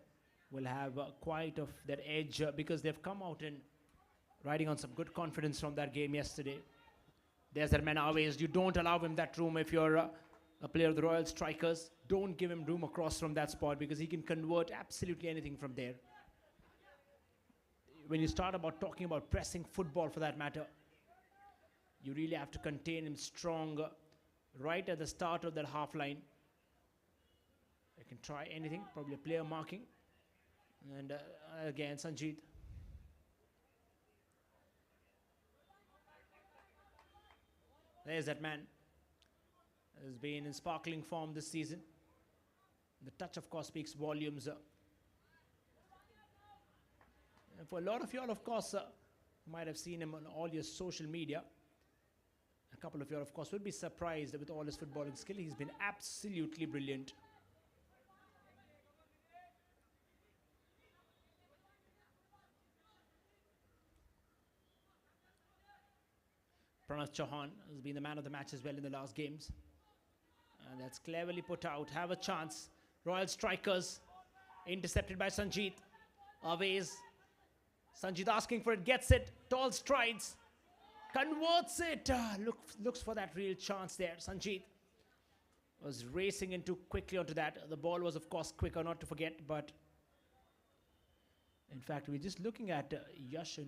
will have quite of that edge because they've come out in riding on some good confidence from that game yesterday. There's that man always. You don't allow him that room if you're a player of the Royal Strikers. Don't give him room across from that spot because he can convert absolutely anything from there. When you start about talking about pressing football for that matter, you really have to contain him strong right at the start of that half line. You can try anything, probably a player marking. And again, Sanjeet. There's that man. Has been in sparkling form this season. The touch, of course, speaks volumes. And for a lot of y'all, of course, You might have seen him on all your social media. A couple of you, of course, would be surprised with all his footballing skill. He's been absolutely brilliant. Pranav Chauhan has been the man of the match as well in the last games. And that's cleverly put out. Have a chance. Royal Strikers intercepted by Sanjeet. Aways. Sanjeet asking for it, gets it. Tall strides. Converts it. Looks for that real chance there. Sanjeet was racing in too quickly onto that. The ball was, of course, quicker, not to forget. But in fact, we're just looking at Yash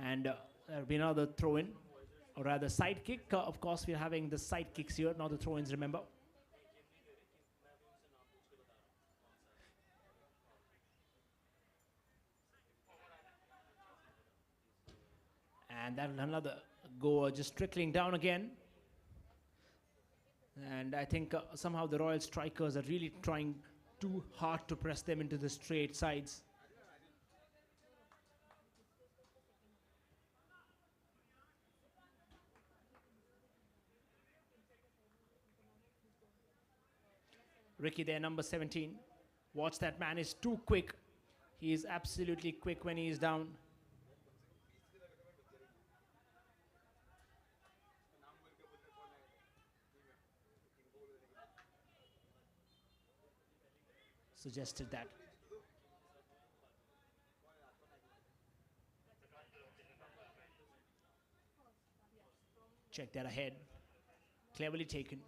and there'll be another throw-in, or rather side kick. Of course, we're having the side kicks here, not the throw-ins, remember. And that'll another go just trickling down again. And I think somehow the Royal Strikers are really trying too hard to press them into the straight sides. Ricky there, number 17. Watch that man, is too quick. He is absolutely quick when he is down. Suggested that. Check that ahead. Cleverly taken.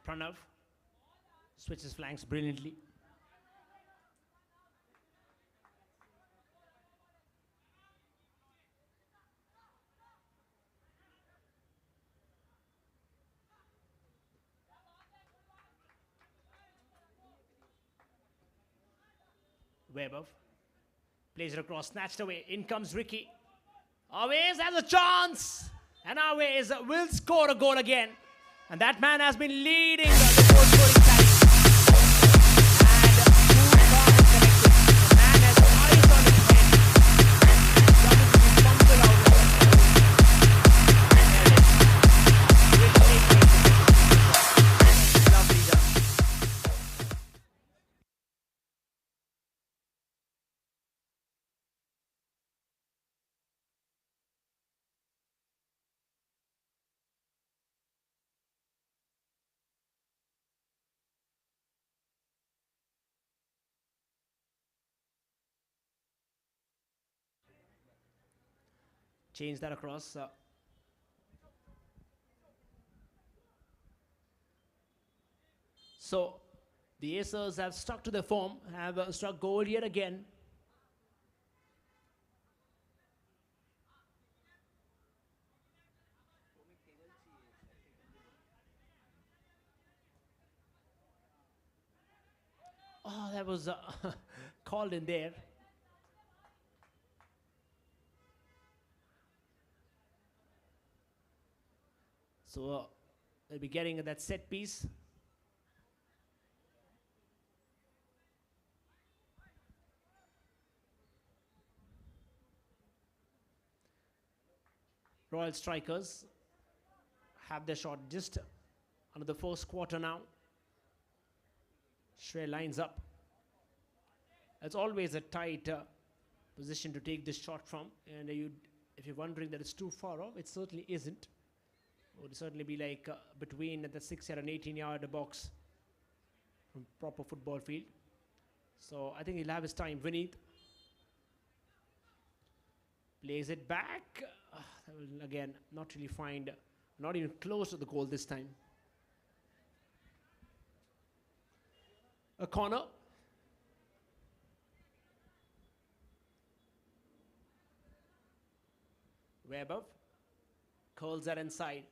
Pranav switches flanks brilliantly. Webber plays it across, snatched away. In comes Ricky. Always has a chance, and Always will score a goal again. And that man has been leading the goal scoring side. And two corners connected. The man has eyes on his head. Doesn't fumble out. And there it is. Lovely done. Change that across. So the Acers have stuck to their form, have struck gold yet again. that was called in there. So they'll be getting that set piece. Royal Strikers have their shot just under the first quarter now. Shre lines up. It's always a tight position to take this shot from, and if you're wondering that it's too far off, it certainly isn't. It would certainly be like between the 6-yard and 18-yard box from proper football field. So I think he'll have his time. Vineet plays it back. That will again not really find, not even close to the goal this time. A corner. Way above. Curls that inside.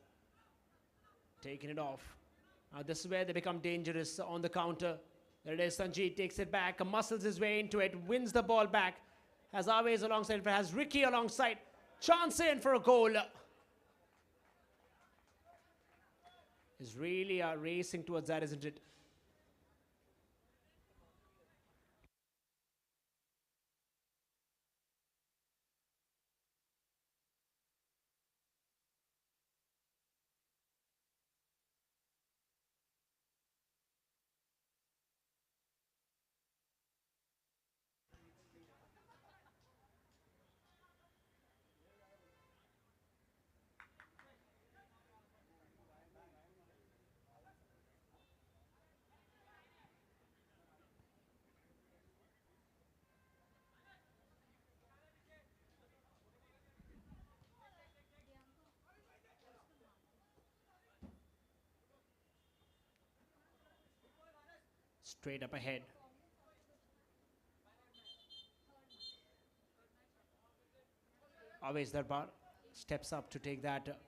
Taking it off. Now this is where they become dangerous on the counter. There it is. Sanjeet takes it back, muscles his way into it, wins the ball back. Has Aves alongside, has Ricky alongside. Chance in for a goal. Is really racing towards that, isn't it? Straight up ahead. Aves Darbar steps up to take that.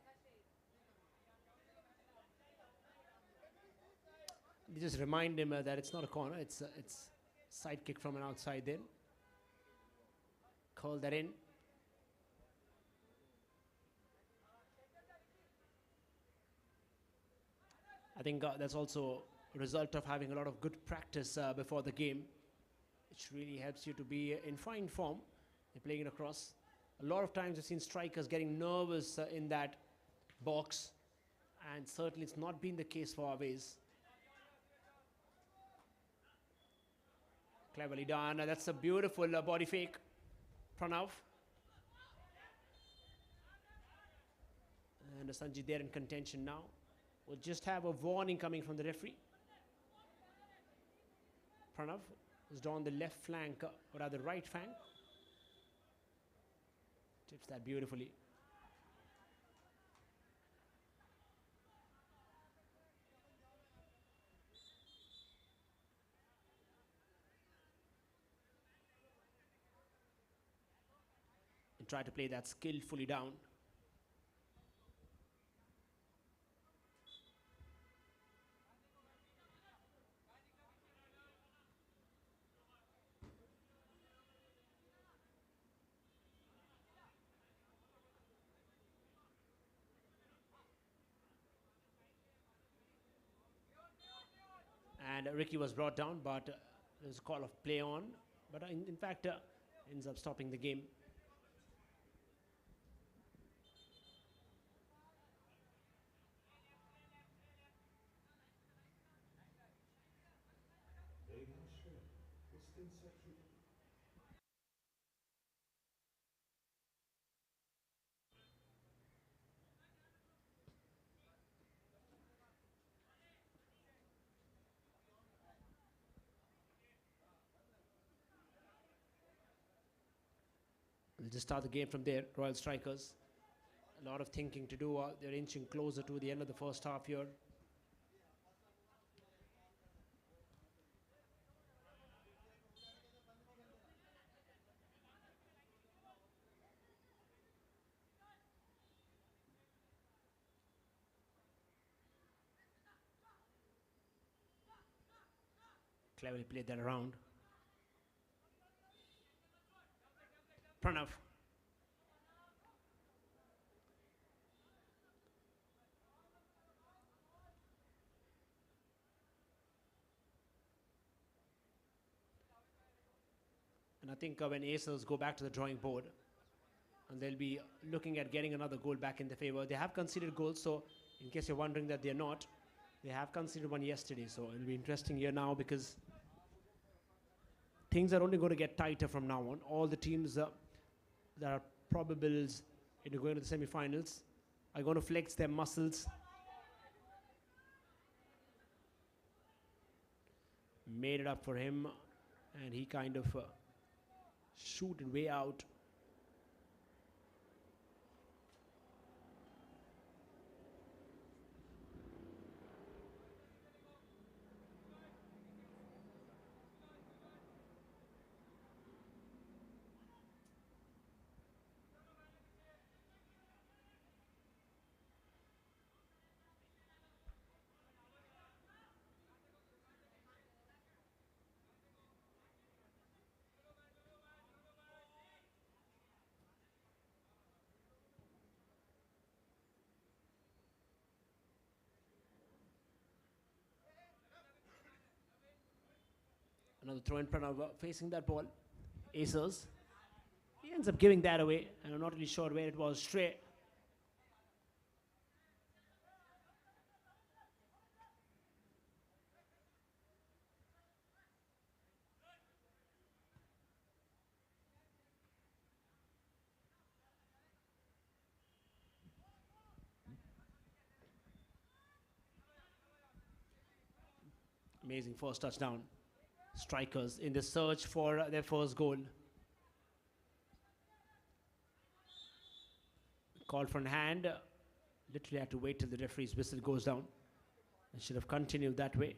We just remind him that it's not a corner, it's side kick from an outside then. Call that in. I think that's also a result of having a lot of good practice before the game, which really helps you to be in fine form. You're playing it across. A lot of times I've seen strikers getting nervous in that box, and certainly it's not been the case for Aves. Cleverly done. That's a beautiful body fake. Pranav. And Sanjit there in contention now. We'll just have a warning coming from the referee. Pranav is down the left flank, or rather right flank. Tips that beautifully. And try to play that skillfully down. And Ricky was brought down, but there's a call of play on. But in fact, ends up stopping the game. We'll just start the game from there. Royal Strikers. A lot of thinking to do. They're inching closer to the end of the first half here. Cleverly played that around. Pranav. And I think when Acers go back to the drawing board, and they'll be looking at getting another goal back in their favor. They have conceded goals, so in case you're wondering that they're not, they have conceded one yesterday. So it'll be interesting here now because things are only going to get tighter from now on. All the teams that are probables into going to the semi-finals are going to flex their muscles. Made it up for him, and he kind of shooted way out. Another throw in front of facing that ball. Acers. He ends up giving that away, and I'm not really sure where it was. Shre. Amazing first touchdown. Strikers in the search for their first goal. Call for an hand. Literally had to wait till the referee's whistle goes down. And should have continued that way.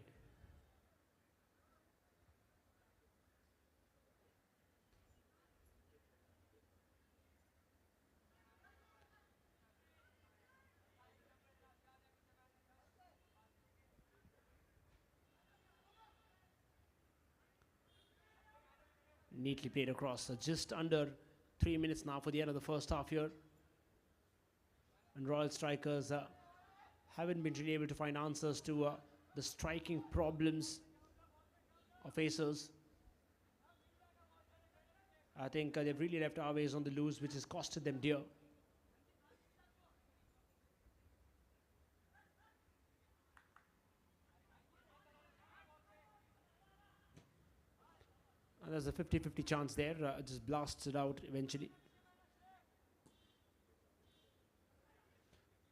Neatly played across. So just under 3 minutes now for the end of the first half here. And Royal Strikers haven't been really able to find answers to the striking problems of Acers. I think they've really left our ways on the loose, which has costed them dear. And there's a 50-50 chance there. Just blasts it out eventually.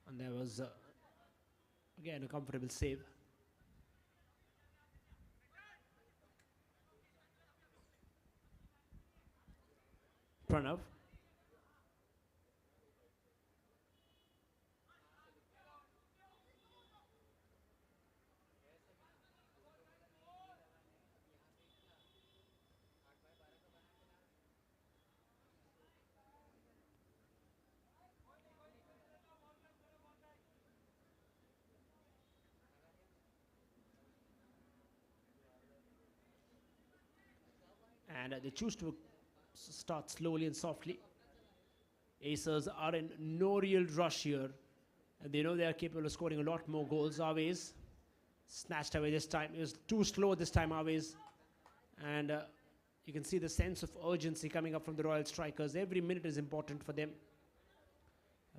And there was, again, a comfortable save. Pranav. And they choose to start slowly and softly. Acers are in no real rush here. And they know they are capable of scoring a lot more goals. Always snatched away this time. It was too slow this time, always. And you can see the sense of urgency coming up from the Royal Strikers. Every minute is important for them.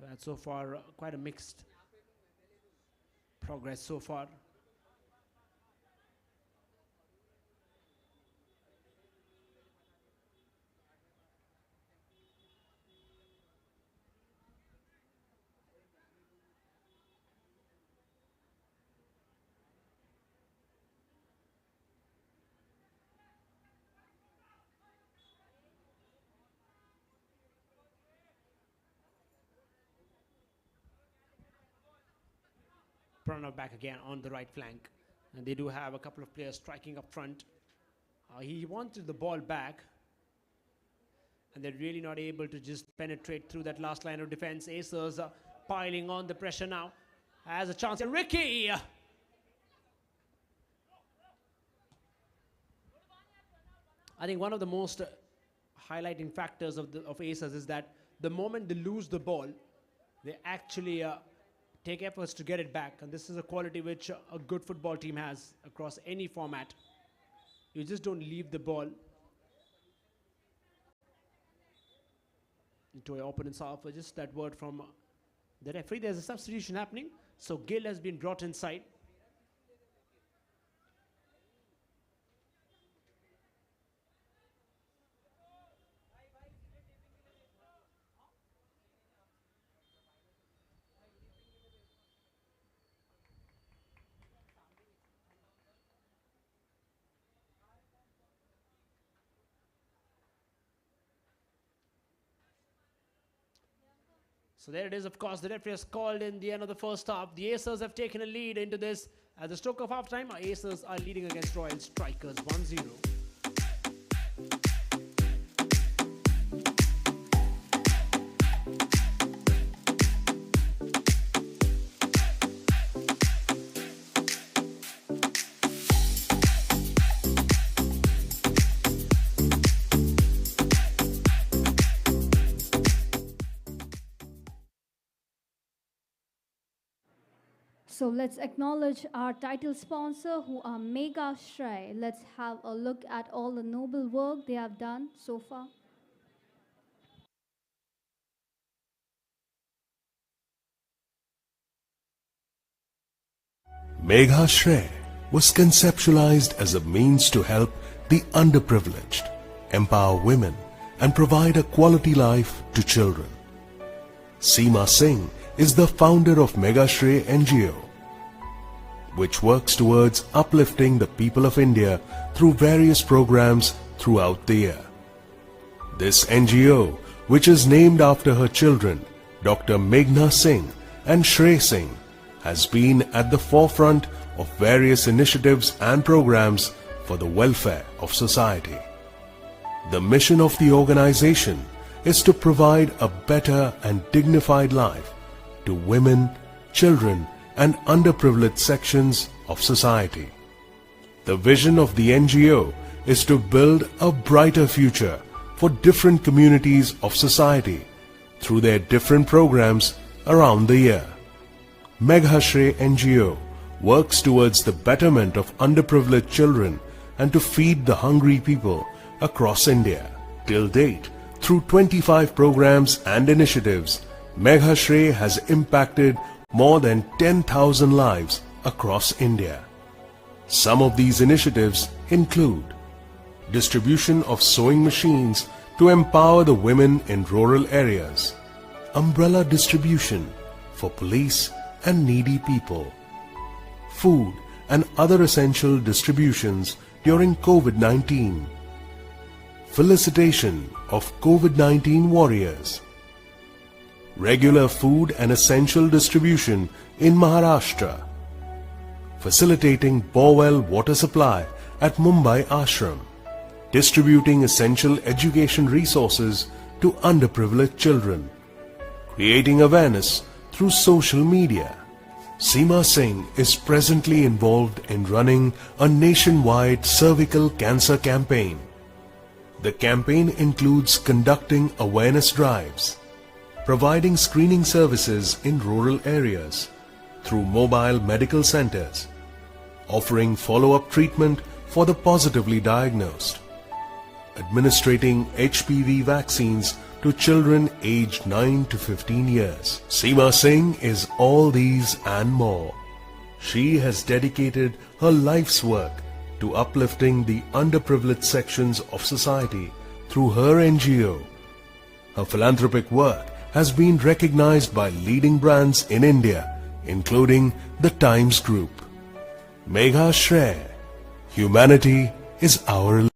And so far, quite a mixed progress so far. Pranav back again on the right flank. And they do have a couple of players striking up front. He wanted the ball back. And they're really not able to just penetrate through that last line of defense. Acers piling on the pressure now. Has a chance. Ricky! I think one of the most highlighting factors of Aces is that the moment they lose the ball, they actually take efforts to get it back. And this is a quality which a good football team has across any format. You just don't leave the ball into your opponent's half. Just that word from the referee. There's a substitution happening. So Gill has been brought inside. So there it is, of course, the referee has called in the end of the first half. The Acers have taken a lead into this. At the stroke of halftime, our Acers are leading against Royal Strikers 1-0. So let's acknowledge our title sponsor who are Mega Shre. Let's have a look at all the noble work they have done so far. Megha Shre was conceptualized as a means to help the underprivileged, empower women, and provide a quality life to children. Seema Singh is the founder of Megha Shre NGO, which works towards uplifting the people of India through various programs throughout the year. This NGO, which is named after her children, Dr. Meghna Singh and Shre Singh, has been at the forefront of various initiatives and programs for the welfare of society. The mission of the organization is to provide a better and dignified life to women, children, and underprivileged sections of society. The vision of the NGO is to build a brighter future for different communities of society through their different programs around the year. Megha Shre NGO works towards the betterment of underprivileged children and to feed the hungry people across India. Till date, through 25 programs and initiatives, Megha Shre has impacted more than 10,000 lives across India. Some of these initiatives include distribution of sewing machines to empower the women in rural areas, umbrella distribution for police and needy people, food and other essential distributions during COVID-19, felicitation of COVID-19 warriors, regular food and essential distribution in Maharashtra, facilitating borewell water supply at Mumbai Ashram, distributing essential education resources to underprivileged children, creating awareness through social media. Seema Singh is presently involved in running a nationwide cervical cancer campaign. The campaign includes conducting awareness drives, providing screening services in rural areas through mobile medical centers, offering follow-up treatment for the positively diagnosed, administering HPV vaccines to children aged 9 to 15 years. Seema Singh is all these and more. She has dedicated her life's work to uplifting the underprivileged sections of society through her NGO. Her philanthropic work has been recognized by leading brands in India, including the Times Group. Megha Shre, humanity is our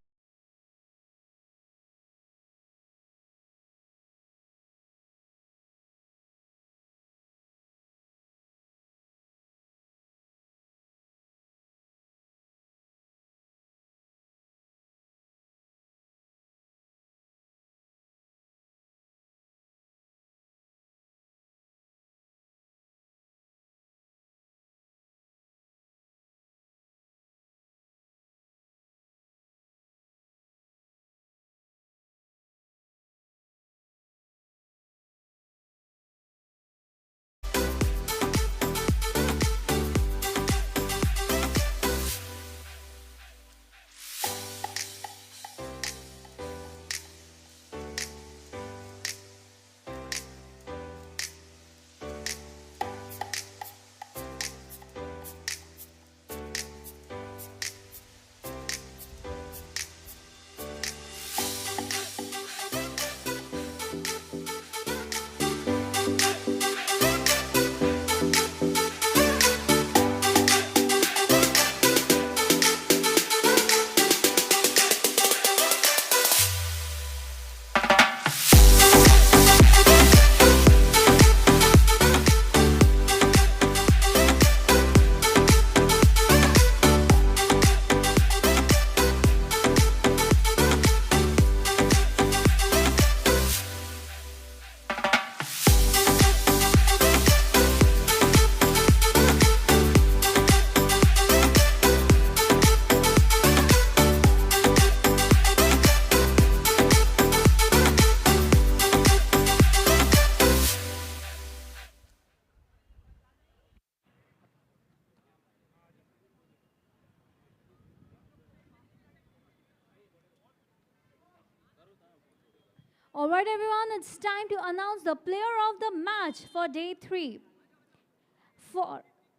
All right, everyone, it's time to announce the player of the match for day 3.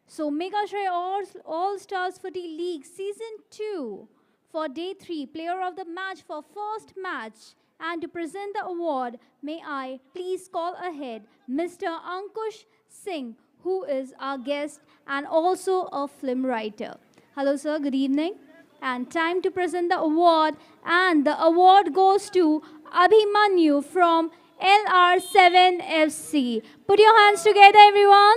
So, Mega Shre All-Stars Footy League Season 2 for day 3, player of the match for first match. And to present the award, may I please call ahead Mr. Ankush Singh, who is our guest and also a film writer. Hello, sir. Good evening. And time to present the award. And the award goes to Abhimanyu from LR7 FC. Put your hands together, everyone.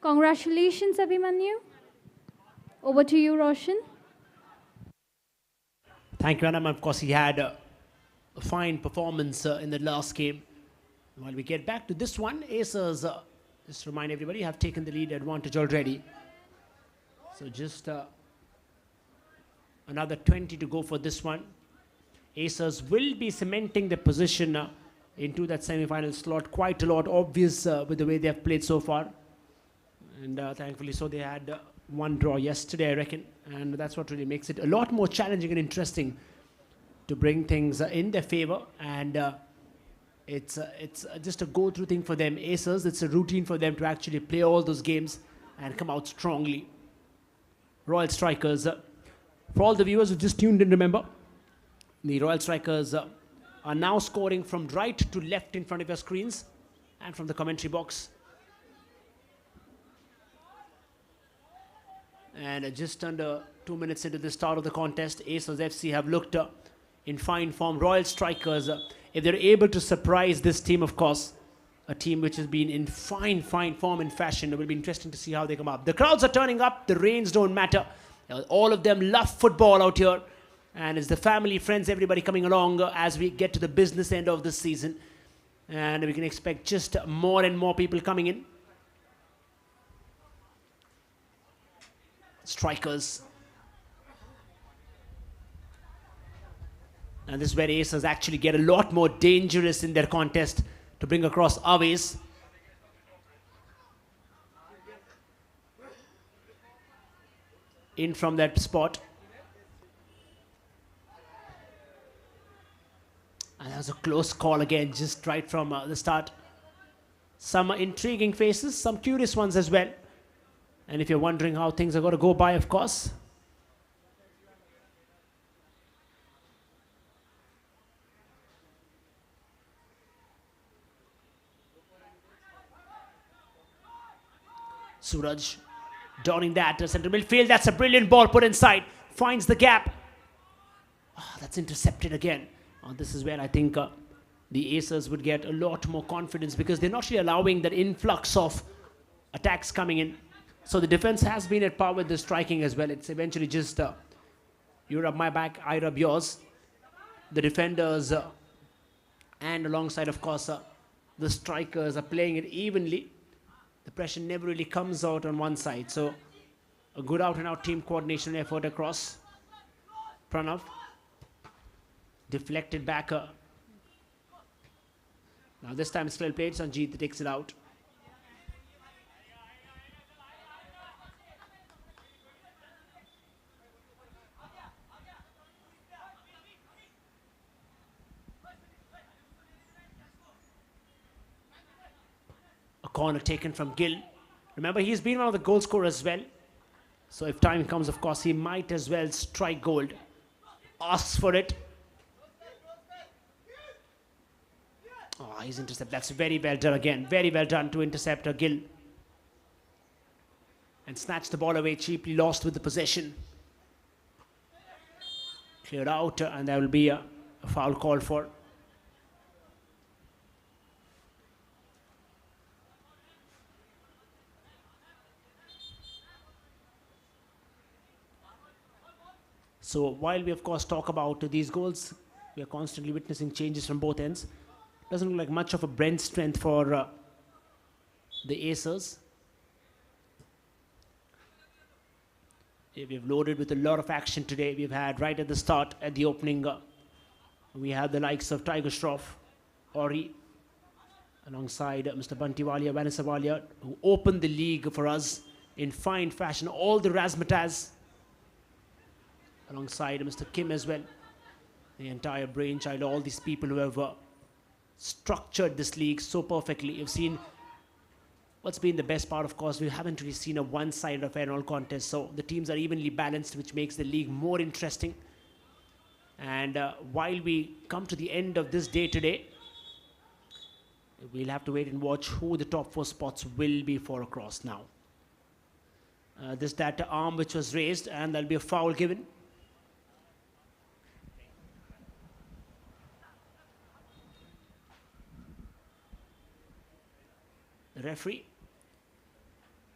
Congratulations, Abhimanyu. Over to you, Roshan. Thank you, Anam. Of course, he had a fine performance in the last game. While we get back to this one, Acers, just to remind everybody, have taken the lead advantage already. So just another 20 to go for this one. Acers will be cementing their position into that semi-final slot quite a lot, obvious with the way they have played so far. And thankfully so, they had one draw yesterday, I reckon. And that's what really makes it a lot more challenging and interesting to bring things in their favor. And it's just a go-through thing for them. Acers, it's a routine for them to actually play all those games and come out strongly. Royal Strikers, for all the viewers who just tuned in, remember, the Royal Strikers are now scoring from right to left in front of your screens and from the commentary box. And just under 2 minutes into the start of the contest, Acers FC have looked in fine form. Royal Strikers, if they're able to surprise this team, of course, a team which has been in fine form and fashion, it will be interesting to see how they come up. The crowds are turning up, the rains don't matter. All of them love football out here. And it's the family, friends, everybody coming along as we get to the business end of this season. And we can expect just more and more people coming in. Strikers. And this is where Acers actually get a lot more dangerous in their contest to bring across our ways. In from that spot. And that was a close call again, just right from the start. Some intriguing faces, some curious ones as well. And if you're wondering how things are going to go by, of course, Suraj donning that to centre midfield. That's a brilliant ball put inside. Finds the gap. Oh, that's intercepted again. This is where I think the Acers would get a lot more confidence because they're not really allowing that influx of attacks coming in. So the defense has been at par with the striking as well. It's eventually just you rub my back, I rub yours. The defenders and alongside, of course, the strikers are playing it evenly. The pressure never really comes out on one side. So a good out-and-out team coordination effort across. Pranav. Deflected back. Now this time it's well played. Sanjeet takes it out. A corner taken from Gill. Remember, he's been one of the goal scorers as well. So if time comes, of course, he might as well strike gold. Asks for it. Oh, he's intercepted. That's very well done again. Very well done to intercept a Gill. And snatch the ball away cheaply, lost with the possession. Cleared out, and there will be a foul call for. So while we, of course, talk about these goals, we are constantly witnessing changes from both ends. Doesn't look like much of a bench strength for the Acers. We've loaded with a lot of action today. We've had right at the start, at the opening, we had the likes of Tiger Shroff, Ori, alongside Mr. Bunty Walia, Vanessa Walia, who opened the league for us in fine fashion. All the razzmatazz. alongside Mr. Kim as well. The entire brainchild, all these people who have structured this league so perfectly. You've seen what's been the best part, of course, we haven't really seen a one-sided affair in all contests, so the teams are evenly balanced, which makes the league more interesting. And while we come to the end of this day today, we'll have to wait and watch who the top 4 spots will be for across now. That arm which was raised, and there'll be a foul given. The referee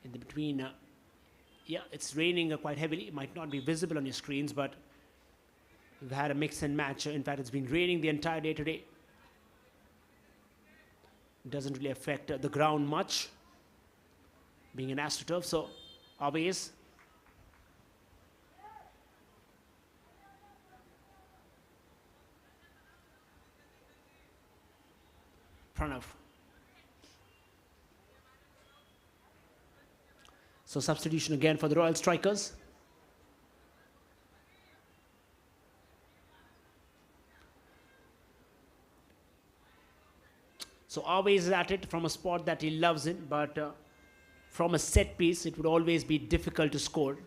in the between, yeah, it's raining quite heavily. It might not be visible on your screens, but we've had a mix and match. In fact, it's been raining the entire day today. It doesn't really affect the ground much, being an AstroTurf, so always. Pranav. So substitution again for the Royal Strikers. So always at it from a spot that he loves it, but from a set piece, it would always be difficult to score.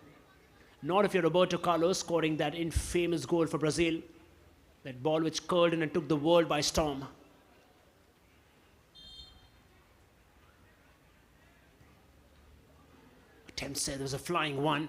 Not if you're Roberto Carlos scoring that infamous goal for Brazil. That ball which curled in and took the world by storm. Attempt said there was a flying one.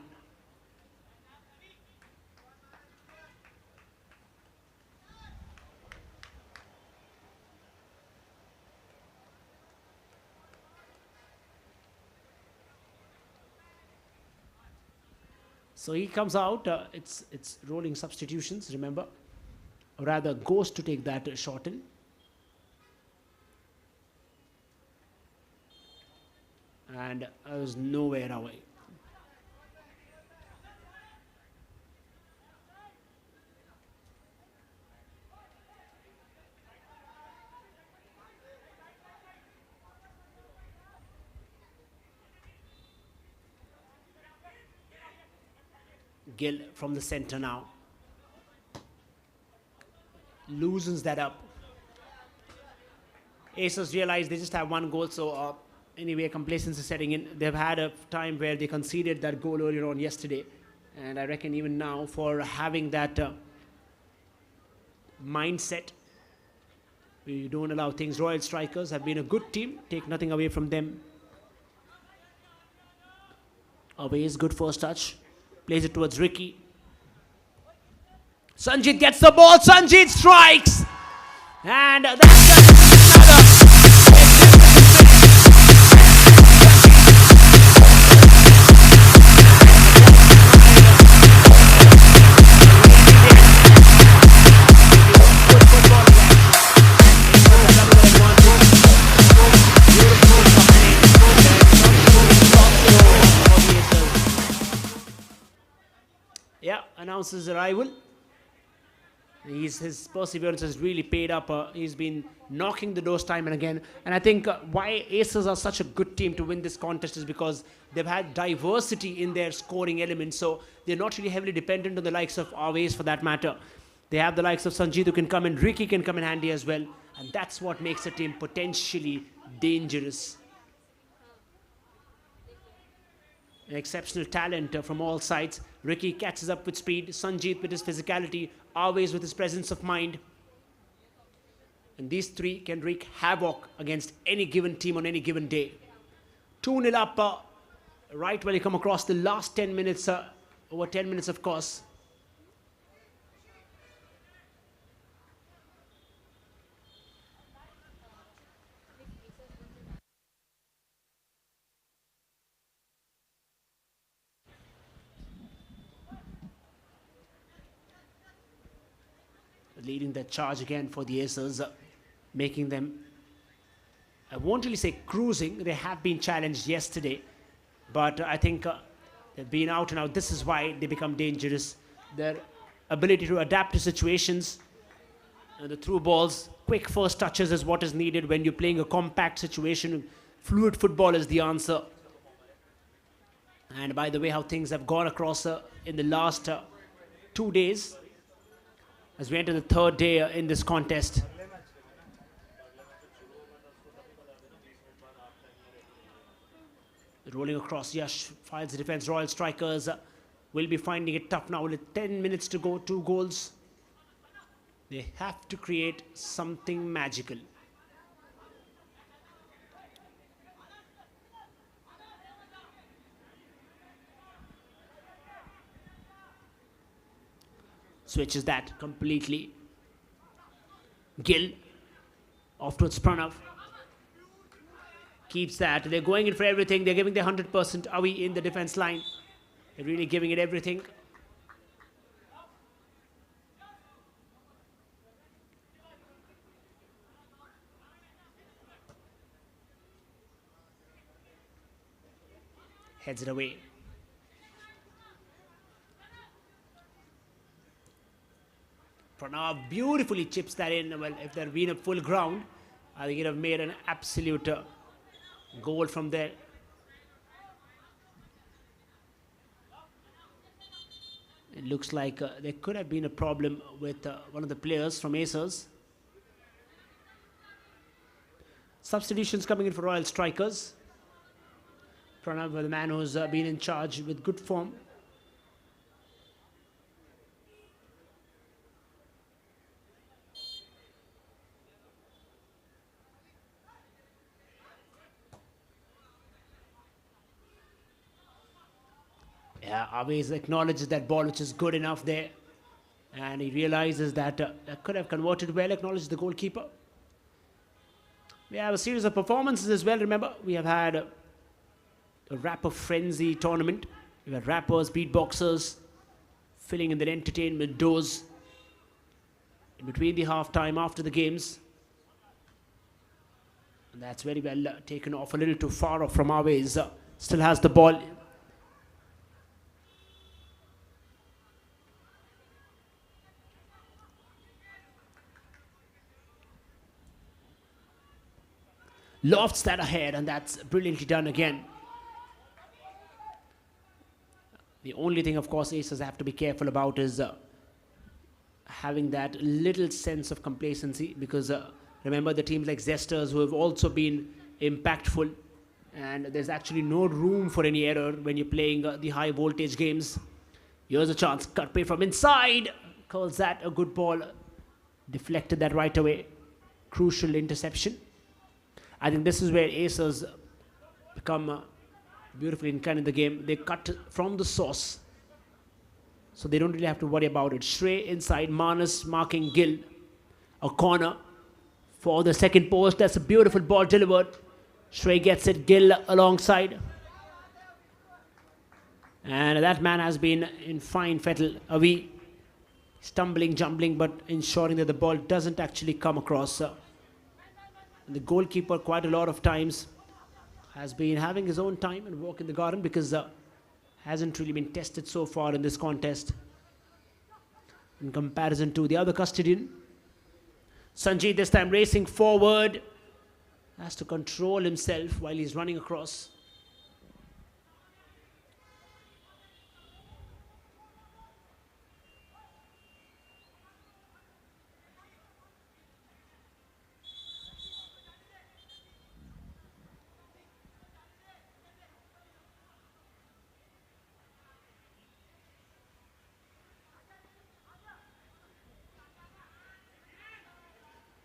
So he comes out, it's rolling substitutions, remember? Or rather goes to take that shot in. And I was nowhere away. Gill from the center now. Loosens that up. Aces realize they just have one goal, so anyway, complacency setting in. They've had a time where they conceded that goal earlier on yesterday. And I reckon even now, for having that mindset, we don't allow things. Royal Strikers have been a good team. Take nothing away from them. Always good first touch. Plays it towards Ricky. Sanjit gets the ball. Sanjit strikes. And that's another. Yeah, announces arrival. His perseverance has really paid up. He's been knocking the doors time and again. And I think why Aces are such a good team to win this contest is because they've had diversity in their scoring elements. So they're not really heavily dependent on the likes of Aves for that matter. They have the likes of Sanjit who can come in. Ricky can come in handy as well. And that's what makes a team potentially dangerous. An exceptional talent from all sides. Ricky catches up with speed. Sanjit with his physicality. Aves with his presence of mind. And these three can wreak havoc against any given team on any given day. 2-0 up right when you come across the last 10 minutes. Over 10 minutes, of course. Leading that charge again for the Aces, making them, I won't really say cruising. They have been challenged yesterday, but I think they've been out and out. This is why they become dangerous. Their ability to adapt to situations, and the through balls, quick first touches is what is needed when you're playing a compact situation. Fluid football is the answer. And by the way, how things have gone across in the last 2 days as we enter the 3rd day in this contest. Rolling across, Yash files the defense. Royal Strikers will be finding it tough now with 10 minutes to go, 2 goals. They have to create something magical. Switches that completely. Gill off towards Pranav. Keeps that. They're going in for everything. They're giving their 100%. Are we in the defense line? They're really giving it everything. Heads it away. Pranav beautifully chips that in. Well, if there had been a full ground, I think he'd have made an absolute goal from there. It looks like there could have been a problem with one of the players from Acers. Substitutions coming in for Royal Strikers. Pranav, the man who's been in charge with good form. Yeah, Aves acknowledges that ball, which is good enough there. And he realizes that that could have converted well, acknowledges the goalkeeper. We have a series of performances as well. Remember, we have had a rapper frenzy tournament. We've had rappers, beatboxers, filling in their entertainment doors in between the half-time after the games. And that's very well taken off, a little too far off from Aves. Still has the ball. Lofts that ahead, and that's brilliantly done again. The only thing, of course, Acers have to be careful about is having that little sense of complacency, because remember the teams like Zesters who have also been impactful, and there's actually no room for any error when you're playing the high voltage games. Here's a chance, cut play from inside, calls that a good ball, deflected that right away, crucial interception. I think this is where Acers become beautifully inclined in the game. They cut from the source, so they don't really have to worry about it. Shre inside, Manas marking Gill. A corner for the second post. That's a beautiful ball delivered. Shre gets it, Gill alongside. And that man has been in fine fettle. Avi stumbling, jumbling, but ensuring that the ball doesn't actually come across. The goalkeeper quite a lot of times has been having his own time and walk in the garden, because hasn't really been tested so far in this contest in comparison to the other custodian. Sanjeev this time racing forward, has to control himself while he's running across.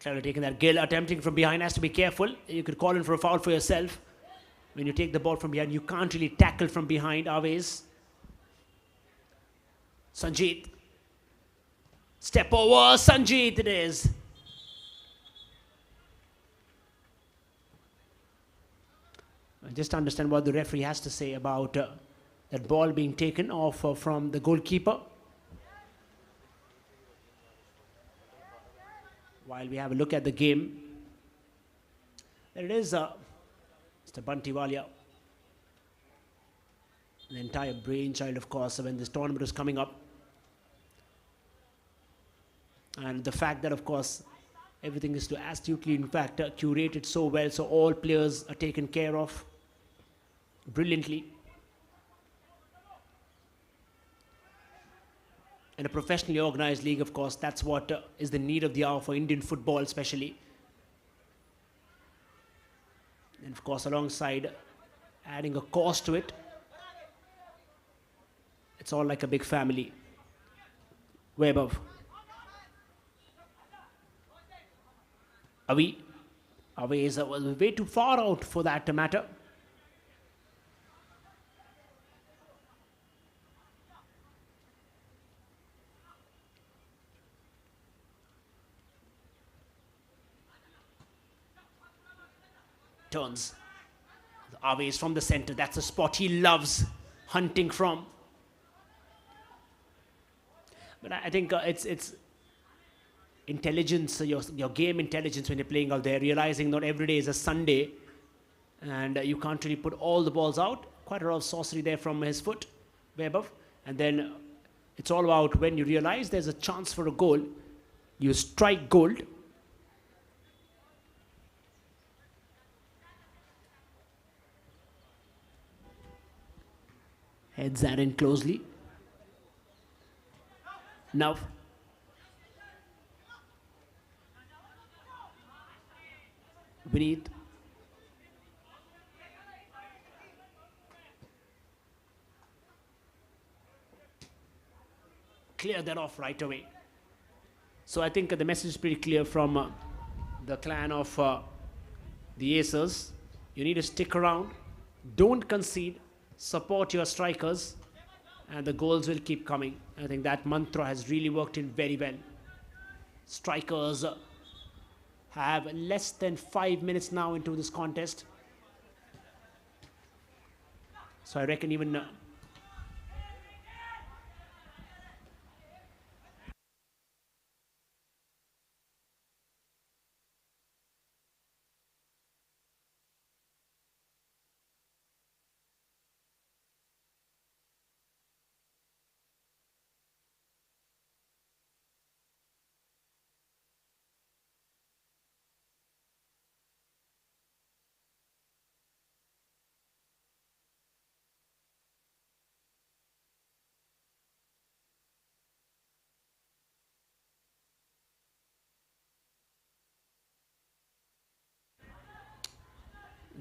Clearly taking that. Gill attempting from behind, has to be careful. You could call in for a foul for yourself. When you take the ball from behind, you can't really tackle from behind, always. Sanjeev. Step over, Sanjeev it is. Just understand what the referee has to say about that ball being taken off from the goalkeeper. While we have a look at the game, there it is, Mr. Bantiwalia. An entire brainchild, of course, when this tournament was coming up. And the fact that, of course, everything is to astutely, in fact, curated so well, so all players are taken care of brilliantly. and a professionally organized league, of course, that's what is the need of the hour for Indian football especially. And of course, alongside adding a cost to it, it's all like a big family. Way above. Away is way too far out for that matter. Turns. Away is from the center. That's a spot he loves hunting from. But I think it's intelligence, your game intelligence when you're playing out there, realizing not every day is a Sunday and you can't really put all the balls out. Quite a lot of sorcery there from his foot, way above. And then it's all about when you realize there's a chance for a goal, you strike gold. Heads that in closely. Now, beneath. Clear that off right away. So I think the message is pretty clear from the clan of the Acers. You need to stick around. Don't concede. Support your strikers. And the goals will keep coming. I think that mantra has really worked in very well. Strikers have less than 5 minutes now into this contest. So I reckon even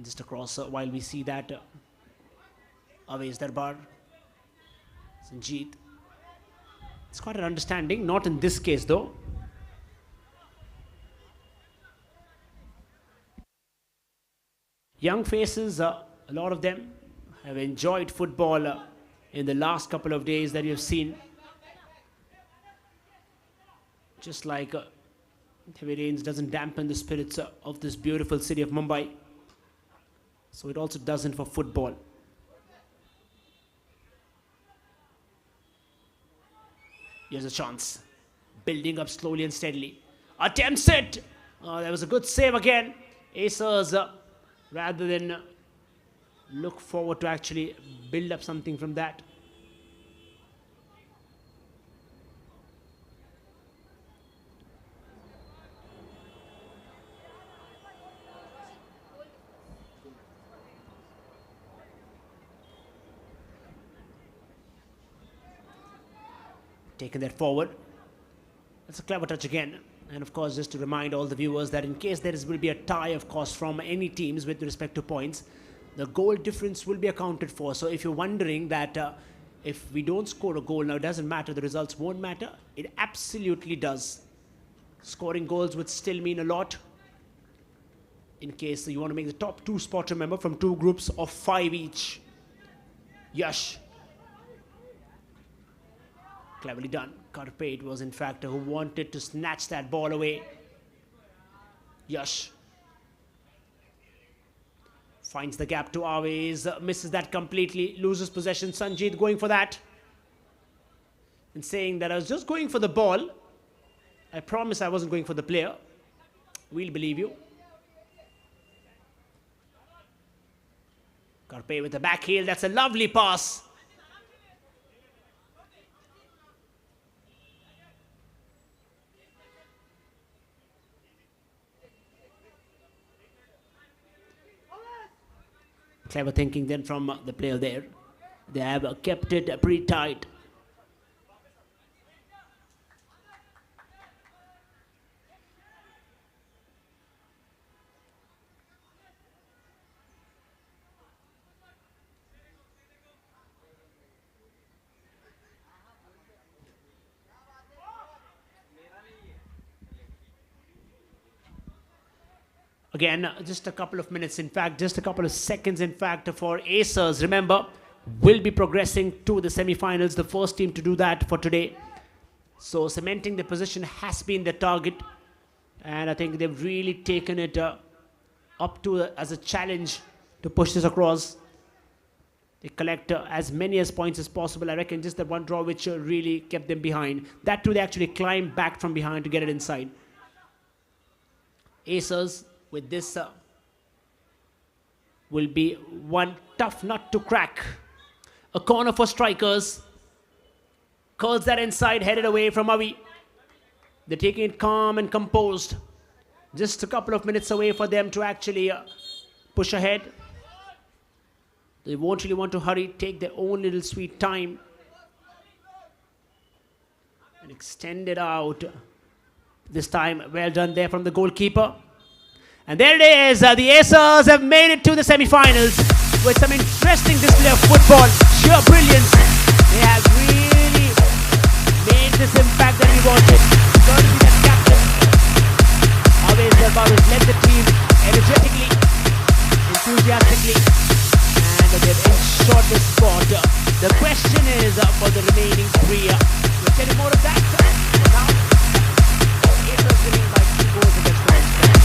just across while we see that Awais Darbar, Sanjeet. It's quite an understanding, not in this case though. Young faces, a lot of them have enjoyed football in the last couple of days that you have seen. Just like heavy rains doesn't dampen the spirits of this beautiful city of Mumbai. So it also doesn't for football. Here's a chance. Building up slowly and steadily. Attempts it! There was a good save again. Acers, rather than look forward to actually build up something from that. Taken that forward. That's a clever touch again. And of course, just to remind all the viewers that in case there will be a tie, of course, from any teams with respect to points, the goal difference will be accounted for. So if you're wondering that if we don't score a goal, now it doesn't matter, the results won't matter, it absolutely does. Scoring goals would still mean a lot. In case you want to make the top 2 spot, remember, from 2 groups of 5 each. Yash. Cleverly done. Karpate was in fact who wanted to snatch that ball away. Yash finds the gap to Awais, misses that completely, loses possession. Sanjeet going for that and saying that I was just going for the ball. I promise I wasn't going for the player. We'll believe you. Karpate with the back heel. That's a lovely pass. Clever thinking then from the player there. They have kept it pretty tight. Again, just a couple of minutes, in fact, just a couple of seconds, in fact, for Acers. Remember, will be progressing to the semi-finals, the first team to do that for today. So cementing the position has been the target. And I think they've really taken it up to as a challenge to push this across. They collect as many as points as possible. I reckon just that one draw which really kept them behind. That too, they actually climbed back from behind to get it inside. Acers with this will be one tough nut to crack. A corner for strikers. Curls that inside, headed away from Avi. They're taking it calm and composed. Just a couple of minutes away for them to actually push ahead. They won't really want to hurry, take their own little sweet time. And extend it out. This time, well done there from the goalkeeper. And there it is. The Acers have made it to the semi-finals with some interesting display of football. Sheer brilliance. They have really made this impact that we wanted. Certainly that captain. Always led the team energetically, enthusiastically. And they've ensured the spot. The question is for the remaining three. We'll tell you more of that. Now, Acers winning by 2 goals against the All-Stars.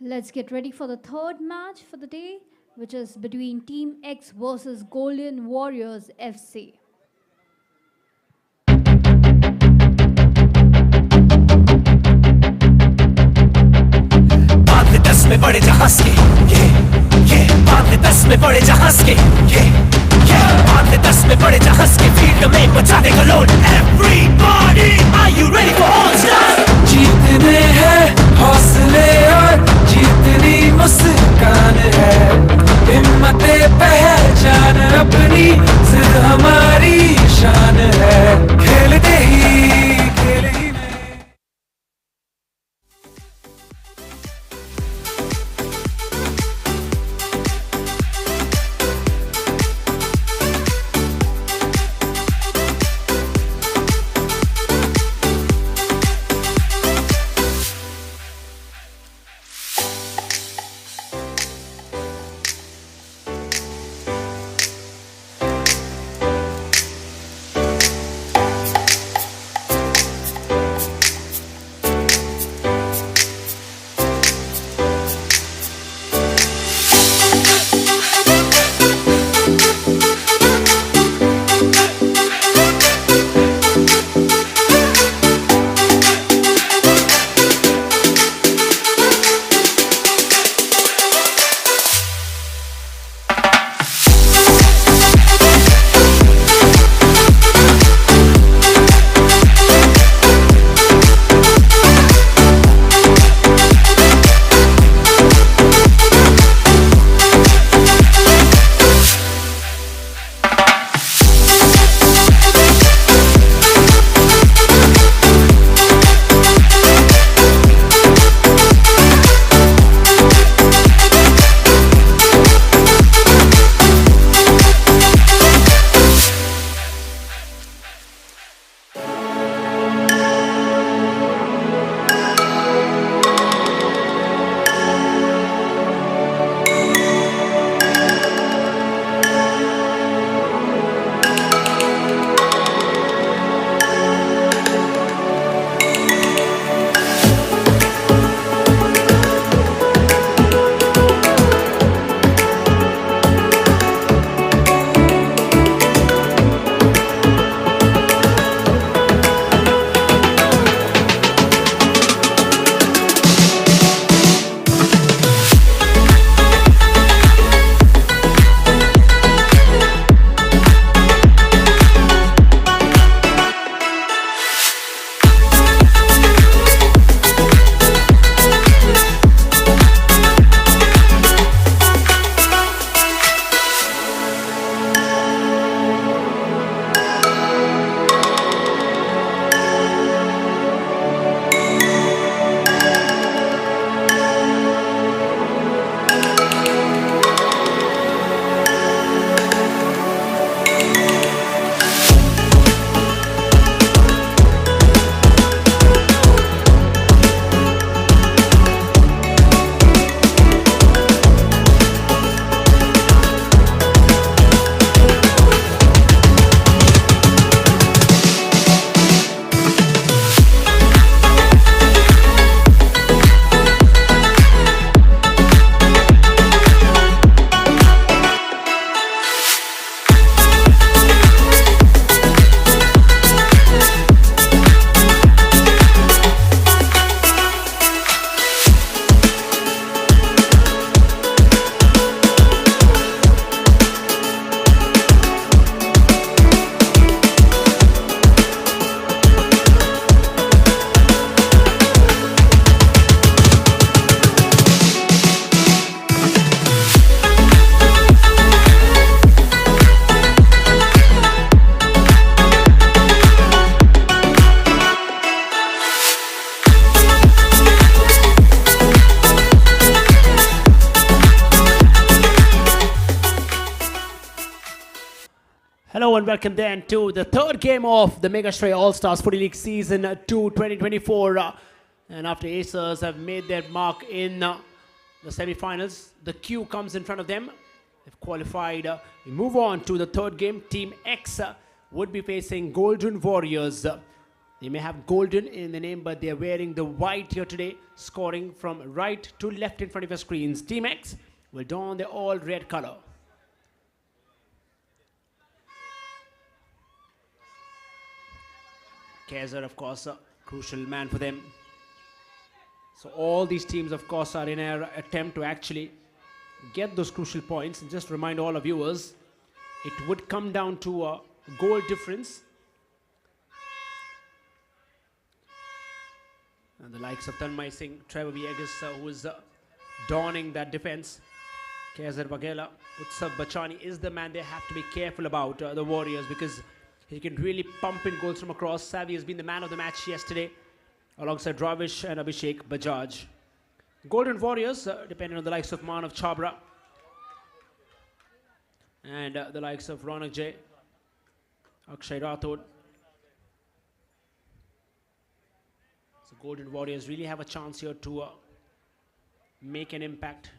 Let's get ready for the third match for the day, which is between Team X versus Golden Warriors FC. बांध 10 में बड़े जहाज के ये बांध 10 में बड़े जहाज के ये बांध 10 में बड़े जहाज के फील्ड में बचा देगा load Everybody, are you ready for all stars? जीतने हैं हौसले और जीतनी मुस्कान है हिम्मते पहचान अपनी जिद हमारी शान है खेलते ही में Hello and welcome then to the third game of the Mega Shre All-Stars Footy League Season 2 2024. And after Acers have made their mark in the semi-finals, the Q comes in front of them. They've qualified. We move on to the third game. Team X would be facing Golden Warriors. They may have golden in the name, but they're wearing the white here today, scoring from right to left in front of your screens. Team X will don the all red color. Kaiser, of course, a crucial man for them. So all these teams, of course, are in an attempt to actually get those crucial points. And just remind all of viewers, it would come down to a goal difference. And the likes of Tanmay Singh, Trevor Viegas, who is donning that defense. Kaiser Bagela, Utsav Bachani is the man they have to be careful about, the Warriors, because he can really pump in goals from across. Savi has been the man of the match yesterday, alongside Dravish and Abhishek Bajaj. Golden Warriors, depending on the likes of Manav Chabra and the likes of Ronak J, Akshay Rathod. So Golden Warriors really have a chance here to make an impact.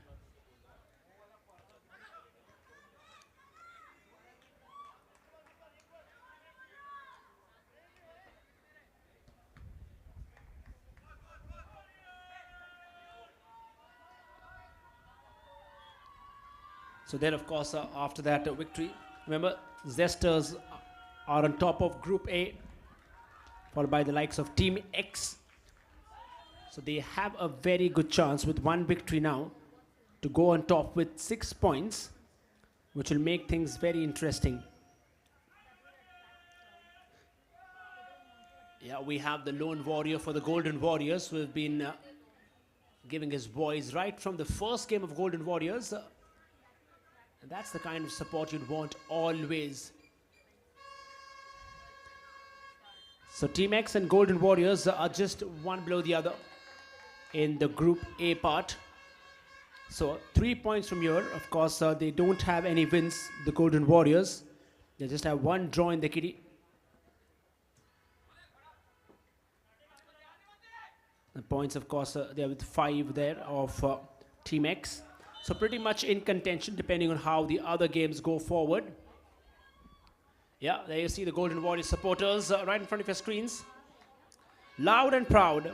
So then, of course, after that victory, remember, Zesters are on top of Group A, followed by the likes of Team X. So they have a very good chance with one victory now to go on top with 6 points, which will make things very interesting. Yeah, we have the lone warrior for the Golden Warriors, who have been giving his voice right from the first game of Golden Warriors. And that's the kind of support you'd want always. So Team X and Golden Warriors are just one below the other in the Group A part. So 3 points from here. Of course, they don't have any wins, the Golden Warriors. They just have one draw in the kitty. The points, of course, they are with 5 there of Team X. So pretty much in contention, depending on how the other games go forward. Yeah, there you see the Golden Warriors supporters right in front of your screens. Loud and proud.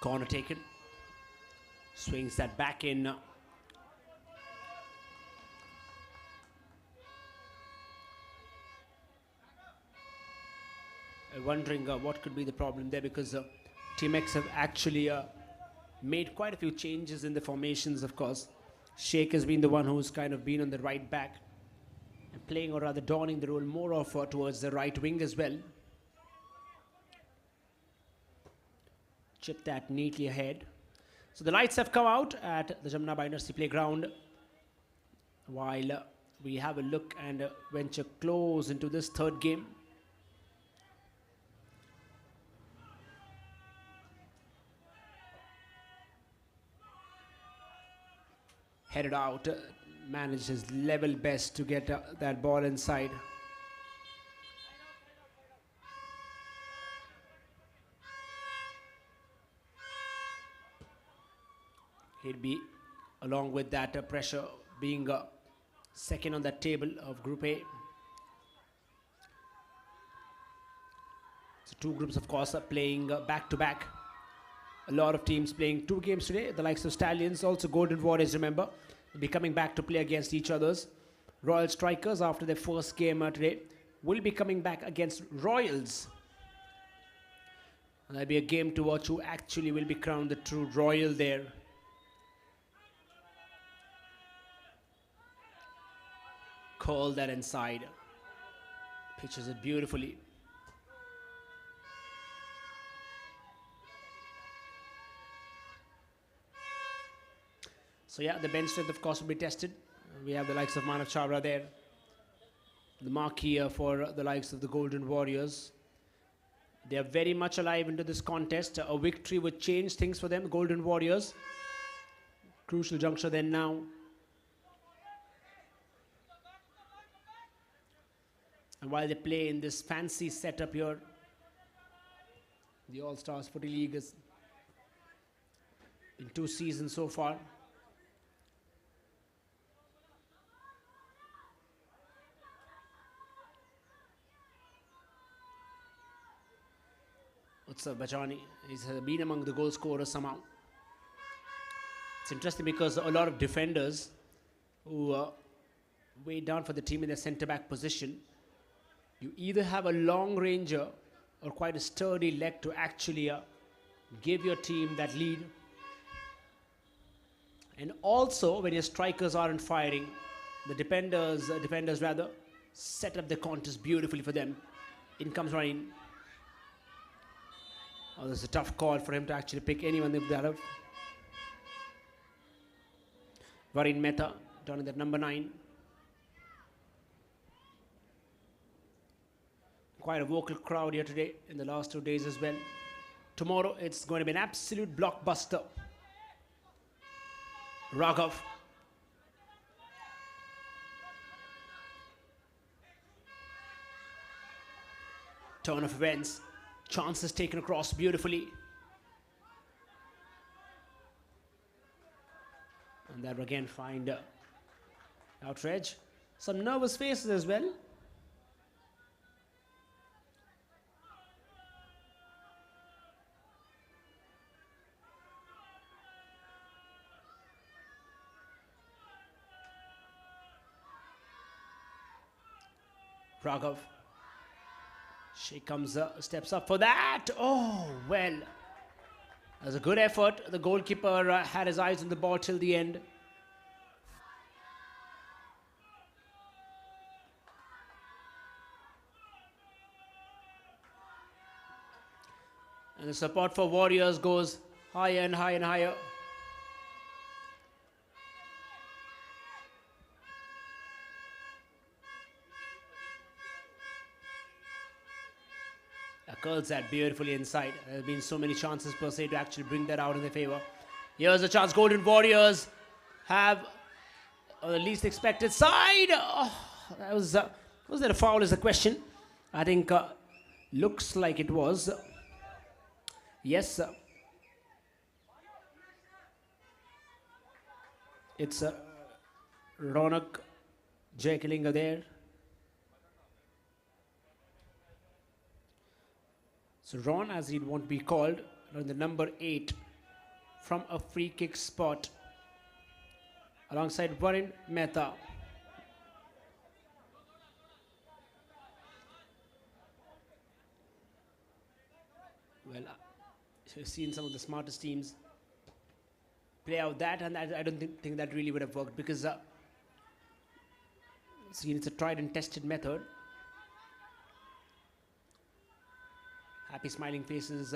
Corner taken. Swings that back in. Wondering what could be the problem there, because Team X have actually made quite a few changes in the formations, of course. Sheikh has been the one who's kind of been on the right back and playing, or rather donning the role more of towards the right wing as well. Chip that neatly ahead. So the lights have come out at the Jamna Nursery Playground, while we have a look and venture close into this third game. Headed out, managed his level best to get that ball inside. He'd be, along with that pressure, being second on that table of Group A. So two groups, of course, are playing back-to-back. A lot of teams playing 2 games today. The likes of Stallions, also Golden Warriors, remember, will be coming back to play against each others. Royal Strikers, after their first game today, will be coming back against Royals. And that'll be a game to watch who actually will be crowned the true Royal there. Call that inside. Pitches it beautifully. So yeah, the bench strength, of course, will be tested. We have the likes of Manav Chabra there. The marquee for the likes of the Golden Warriors. They are very much alive into this contest. A victory would change things for them, Golden Warriors. Crucial juncture then now. And while they play in this fancy setup here, the All-Stars Footy League is in 2 seasons so far. Utsav Bachani has been among the goal scorers somehow. It's interesting because a lot of defenders who way down for the team in their centre-back position, you either have a long ranger or quite a sturdy leg to actually give your team that lead. And also, when your strikers aren't firing, the defenders rather, set up the contest beautifully for them. In comes Ryan. Oh, there's a tough call for him to actually pick anyone of that up. Varun Mehta, down in that number 9. Quite a vocal crowd here today in the last 2 days as well. Tomorrow it's going to be an absolute blockbuster. Raghav. Turn of events. Chances taken across beautifully. And that again find outrage. Some nervous faces as well. Raghav. She comes, steps up for that. Oh, well. That was a good effort. The goalkeeper had his eyes on the ball till the end. And the support for Warriors goes higher and higher and higher. Curls that beautifully inside. There have been so many chances per se to actually bring that out in their favor. Here's a chance. Golden Warriors have the least expected side. Oh, that was that a foul is the question. I think looks like it was. Yes. It's Ronak Jayakalinga there. So Ron, as he won't be called, on the number 8 from a free kick spot alongside Varun Mehta. Well, you've seen some of the smartest teams play out that, and I don't think that really would have worked because it's a tried and tested method. Happy smiling faces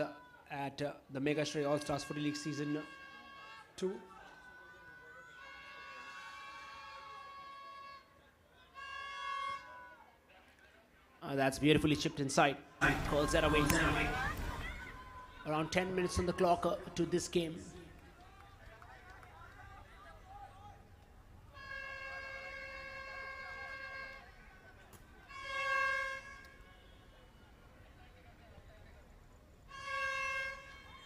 at the Mega Shre All-Stars Footy League Season 2. That's beautifully chipped inside. Calls that away. Around 10 minutes on the clock to this game.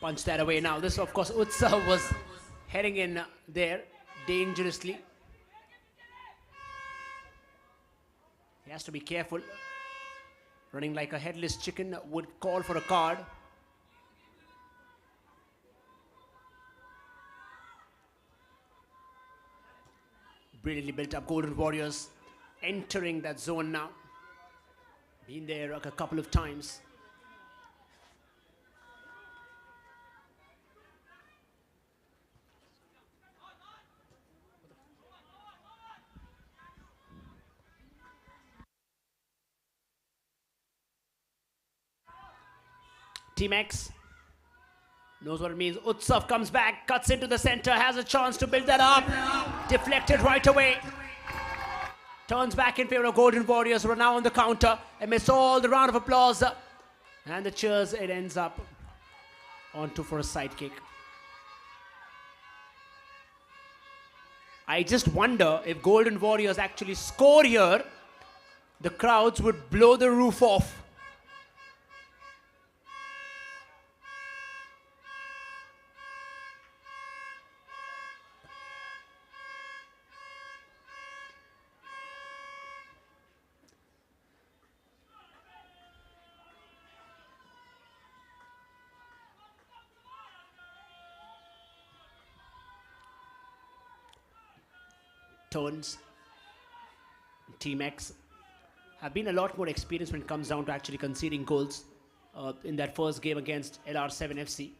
Punch that away now. This, of course, Utsav was heading in there dangerously. He has to be careful. Running like a headless chicken would call for a card. Brilliantly built up Golden Warriors entering that zone now. Been there a couple of times. Team X knows what it means. Utsav comes back, cuts into the center, has a chance to build that up. Deflected right away. Turns back in favor of Golden Warriors, who are now on the counter amidst all the round of applause. And the cheers, it ends up onto for a side kick. I just wonder if Golden Warriors actually score here, the crowds would blow the roof off. Tones, Team X have been a lot more experienced when it comes down to actually conceding goals. In that first game against LR7 FC,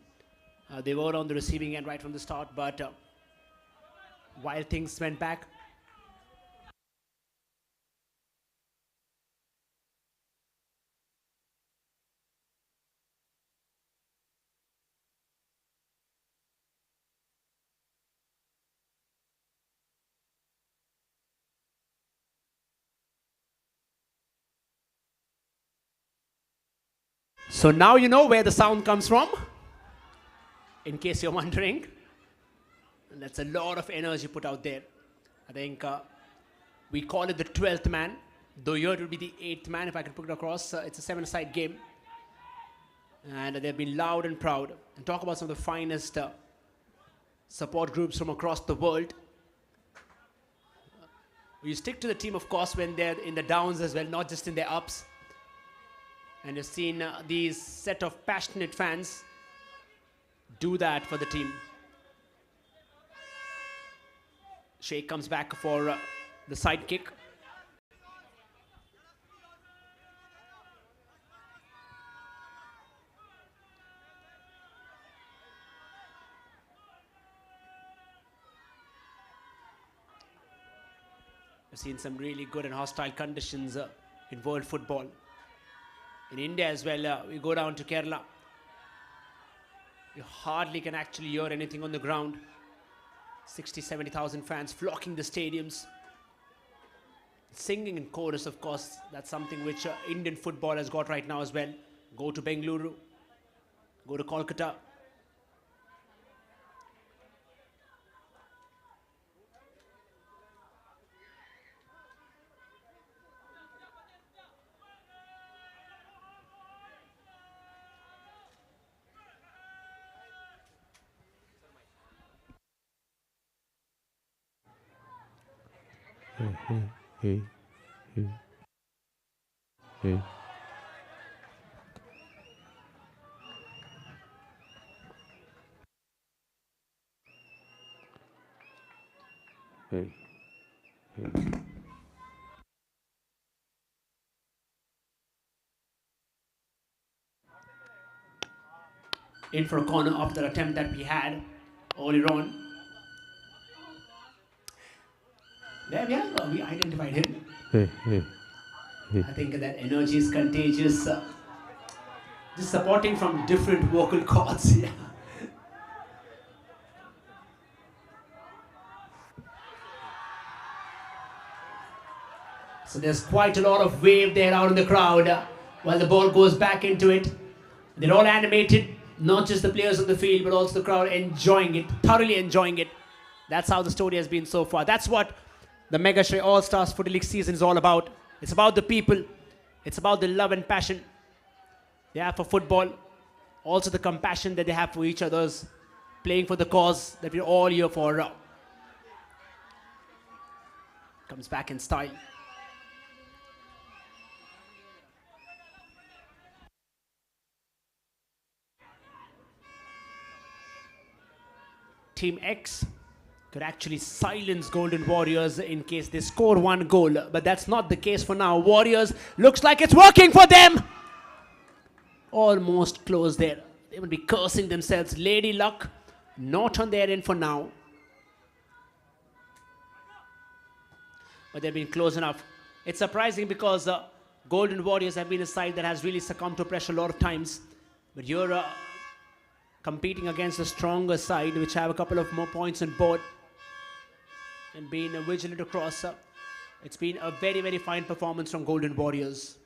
they were on the receiving end right from the start, but while things went back, so now you know where the sound comes from, in case you're wondering. And that's a lot of energy put out there. I think we call it the 12th man, though here it will be the 8th man if I can put it across. It's a 7-a-side game. And they've been loud and proud. And talk about some of the finest support groups from across the world. We stick to the team, of course, when they're in the downs as well, not just in their ups. And you've seen these set of passionate fans do that for the team. Shre comes back for the side kick. I've seen some really good and hostile conditions in world football. In India as well, we go down to Kerala. You hardly can actually hear anything on the ground. 60, 70,000 fans flocking the stadiums. Singing in chorus, of course. That's something which Indian football has got right now as well. Go to Bengaluru. Go to Kolkata. Hey. Hey. In for a corner after the attempt that we had earlier on. There we are, we identified him. I think that energy is contagious. Just supporting from different vocal cords. Yeah. So there's quite a lot of wave there out in the crowd while the ball goes back into it. They're all animated, not just the players on the field, but also the crowd enjoying it, thoroughly enjoying it. That's how the story has been so far. That's what the Mega Shre All-Stars Footy League season is all about. It's about the people. It's about the love and passion they have for football. Also the compassion that they have for each other's, playing for the cause that we're all here for. Comes back in style. Team X could actually silence Golden Warriors in case they score one goal. But that's not the case for now. Warriors, looks like it's working for them. Almost close there. They will be cursing themselves. Lady luck, not on their end for now. But they've been close enough. It's surprising because Golden Warriors have been a side that has really succumbed to pressure a lot of times. But you're competing against the stronger side, which have a couple of more points on board. And being vigilant across. It's been a very, very fine performance from Golden Warriors.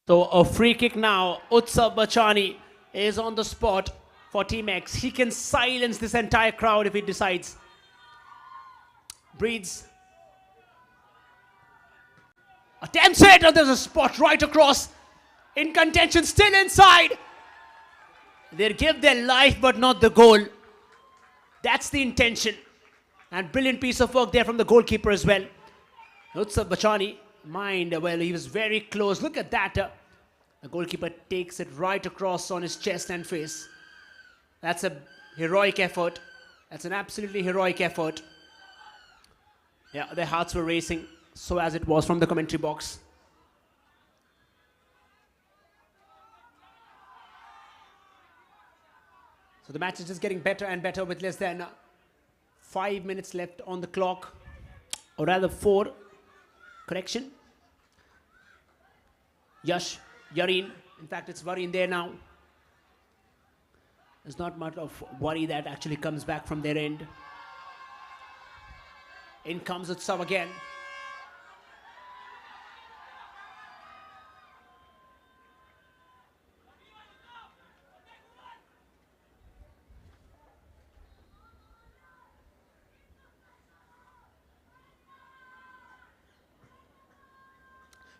So a free kick now. Utsav Bachani is on the spot for Team X. He can silence this entire crowd if he decides. Breeds. Attempts it. Oh, there's a spot right across. In contention, still inside. They'll give their life but not the goal. That's the intention. And brilliant piece of work there from the goalkeeper as well. Utsav Bachani. Well, he was very close. Look at that. The goalkeeper takes it right across on his chest and face. That's a heroic effort. That's an absolutely heroic effort. Yeah, their hearts were racing, so as it was from the commentary box. So the match is just getting better and better with less than 5 minutes left on the clock. Or rather 4. Correction. Yash, Yareen. In fact, it's Vareen there now. There's not much of worry that actually comes back from their end. In comes Utsav again.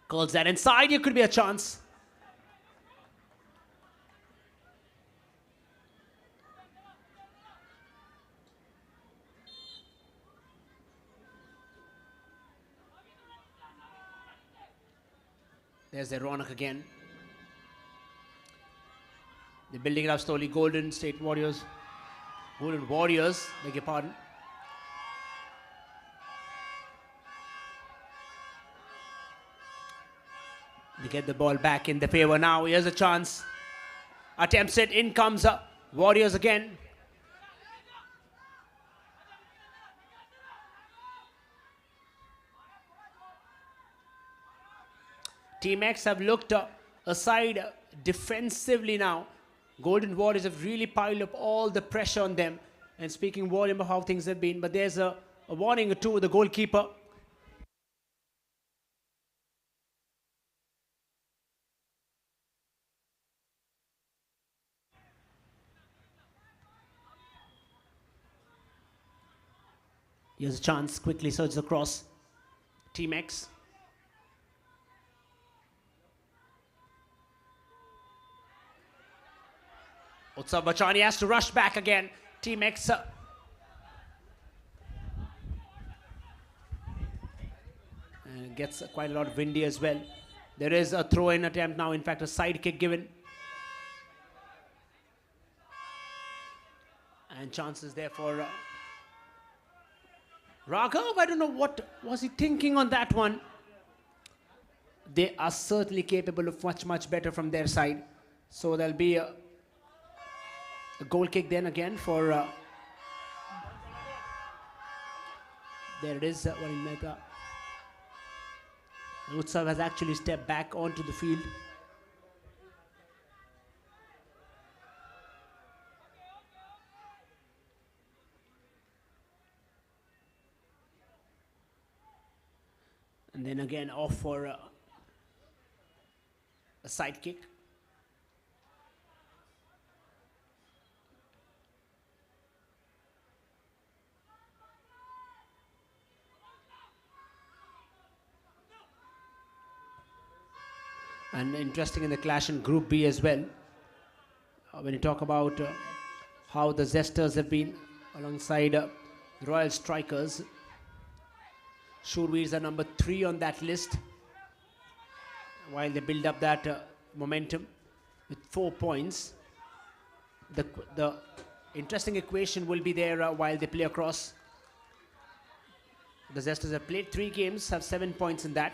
Calls that inside. Here could be a chance. There's their Ronak again. They're building it up slowly. Golden Warriors, beg your pardon. They get the ball back in their favor now. Here's a chance. Attempts it. In comes Warriors again. Team X have looked aside defensively now. Golden Warriors have really piled up all the pressure on them. And speaking volume of how things have been. But there's a warning or two with the goalkeeper. Here's a chance. Quickly surges across. Team X. Utsav Bachani has to rush back again. Team X. And gets quite a lot of windy as well. There is a throw-in attempt now. In fact, a side kick given. And chances there for Raghav. I don't know what was he thinking on that one. They are certainly capable of much, much better from their side. So there'll be a goal kick then again for there it is. Varun Mehta. Utsav has actually stepped back onto the field. And then again off for a side kick. And interesting in the clash in Group B as well. When you talk about how the Zesters have been alongside the Royal Strikers. Shurveers are number 3 on that list. While they build up that momentum with 4 points. The interesting equation will be there while they play across. The Zesters have played 3 games, have 7 points in that.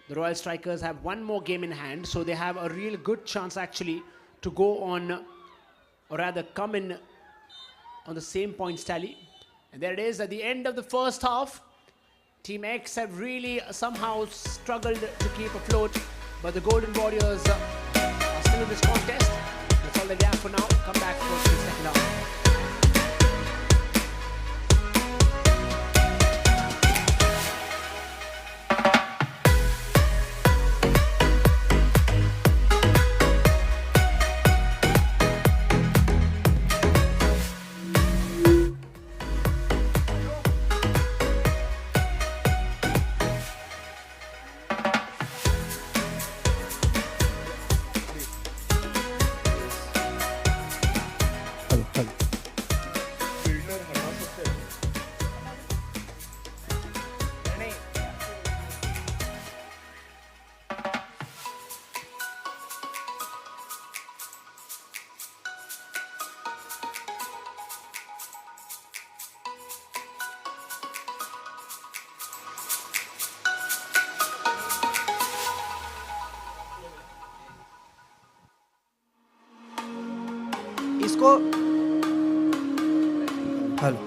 The Royal Strikers have 1 more game in hand, so they have a real good chance actually to go on, or rather come in on the same points tally. And there it is at the end of the first half. Team X have really somehow struggled to keep afloat, but the Golden Warriors are still in this contest. That's all they have for now. Come back for the second half. इसको hello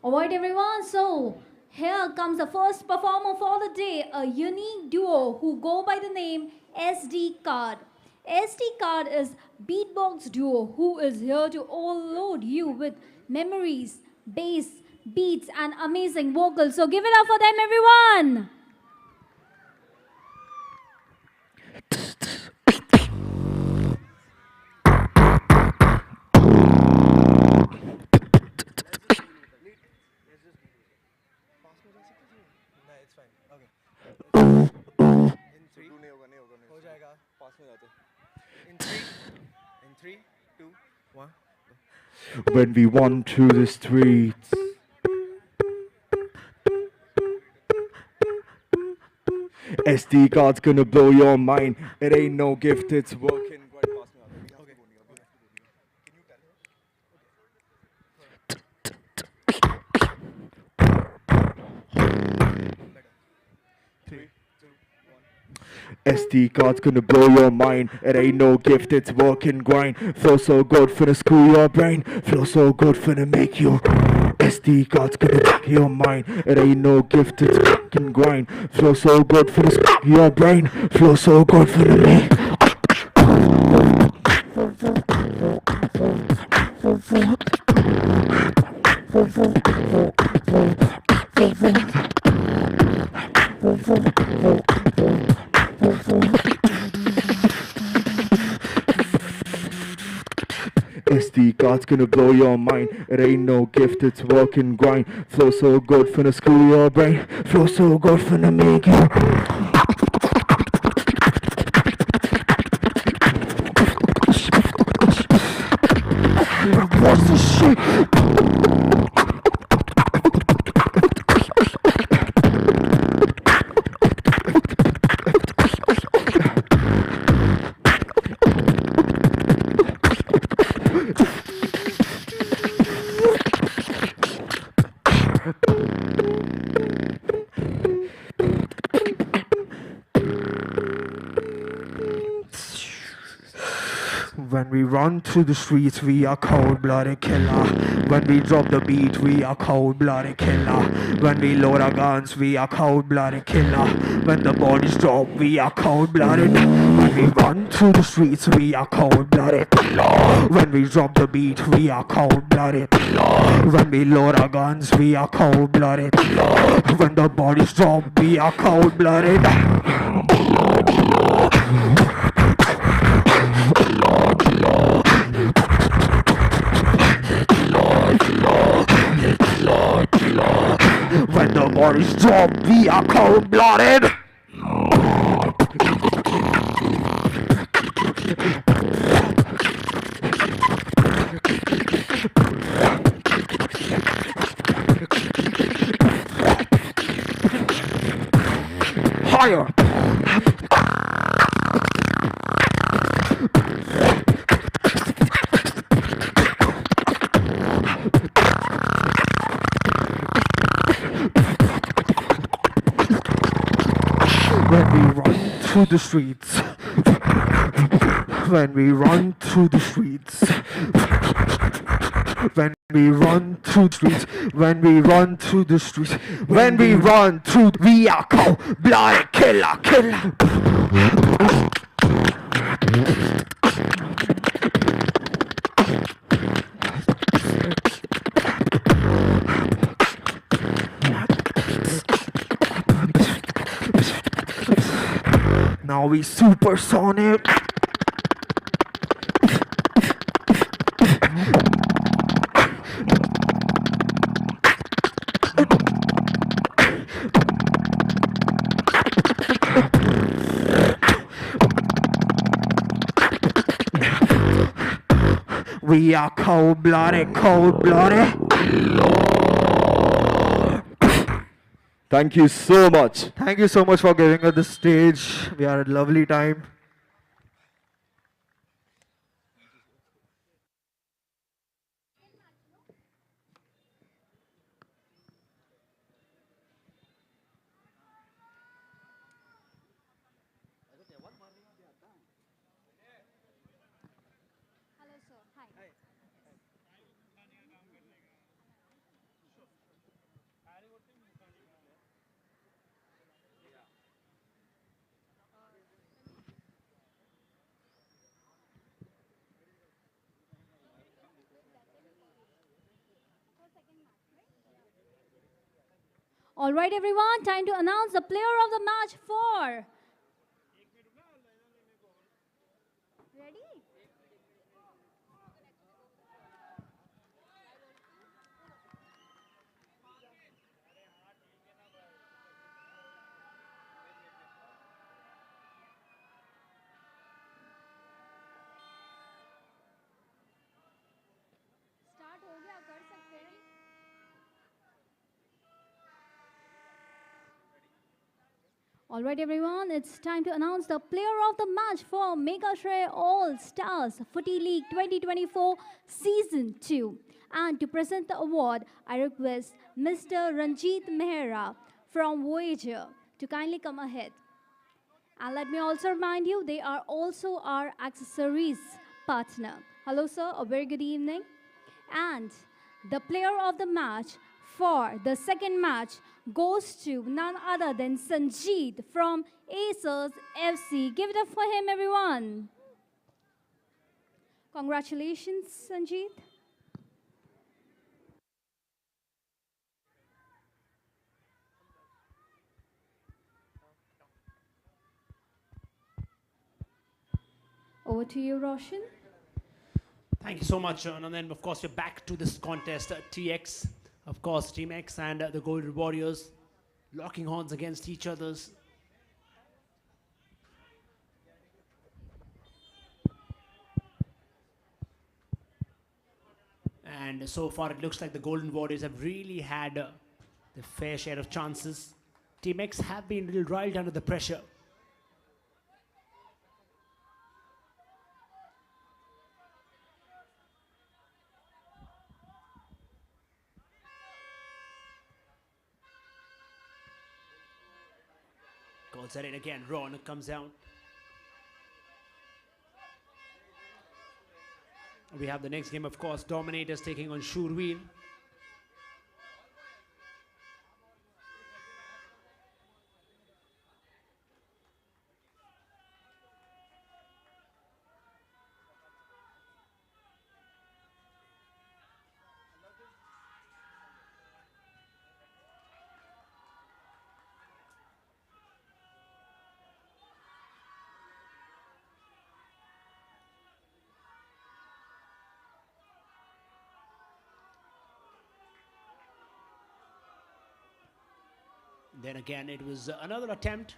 Alright everyone, so here comes the first performer for the day, a unique duo who go by the name SD Card. SD Card is beatbox duo who is here to overload you with memories, bass, beats and amazing vocals. So give it up for them everyone! When we run through the streets, SD card's gonna blow your mind. It ain't no gift, it's working. SD card's gonna blow your mind. It ain't no gift, it's work and grind. Feel so good finna screw your brain. Feel so good finna make you. SD card's gonna blow your mind. It ain't no gift, it's work and grind. Feel so good finna screw your brain. Feel so good finna make. SD card's gonna blow your mind. It ain't no gift, it's work and grind. Flow so good finna screw your brain. Flow so good finna make you. What's the shit? When we run through the streets, we are cold-blooded killer. When we drop the beat, we are cold-blooded killer. When we load our guns, we are cold-blooded killer. When the bodies drop, we are cold-blooded. When we run through the streets, we are cold-blooded killer. When we drop the beat, we are cold-blooded killer. When we load our guns, we are cold-blooded killer. When the bodies drop, we are cold-blooded. bodies drop, we are cold-blooded. Higher. When we run through the streets, when we run through the streets, when we run through the streets, when we run through the streets, when we run through, we are cold-blooded killer. Now we supersonic. We are cold-blooded. Thank you so much. Thank you so much for giving us the stage. We had a lovely time. All right, everyone, time to announce the player of the match for. Ready? Start हो गया, कर सकते हैं. All right, everyone, it's time to announce the player of the match for Mega Shre All Stars Footy League 2024 Season 2. And to present the award, I request Mr. Ranjit Mehra from Voyager to kindly come ahead. And let me also remind you, they are also our accessories partner. Hello, sir, a very good evening. And the player of the match for the second match goes to none other than Sanjeet from Acers FC. Give it up for him, everyone. Congratulations, Sanjeet. Over to you, Roshan. Thank you so much. And then, of course, we're back to this contest. TX, of course, Team X and the Golden Warriors locking horns against each other's. And so far, it looks like the Golden Warriors have really had the fair share of chances. Team X have been a little riled under the pressure. Goal set in again. Ron comes down. We have the next game, of course, Dominators taking on Shre. Then again, it was another attempt.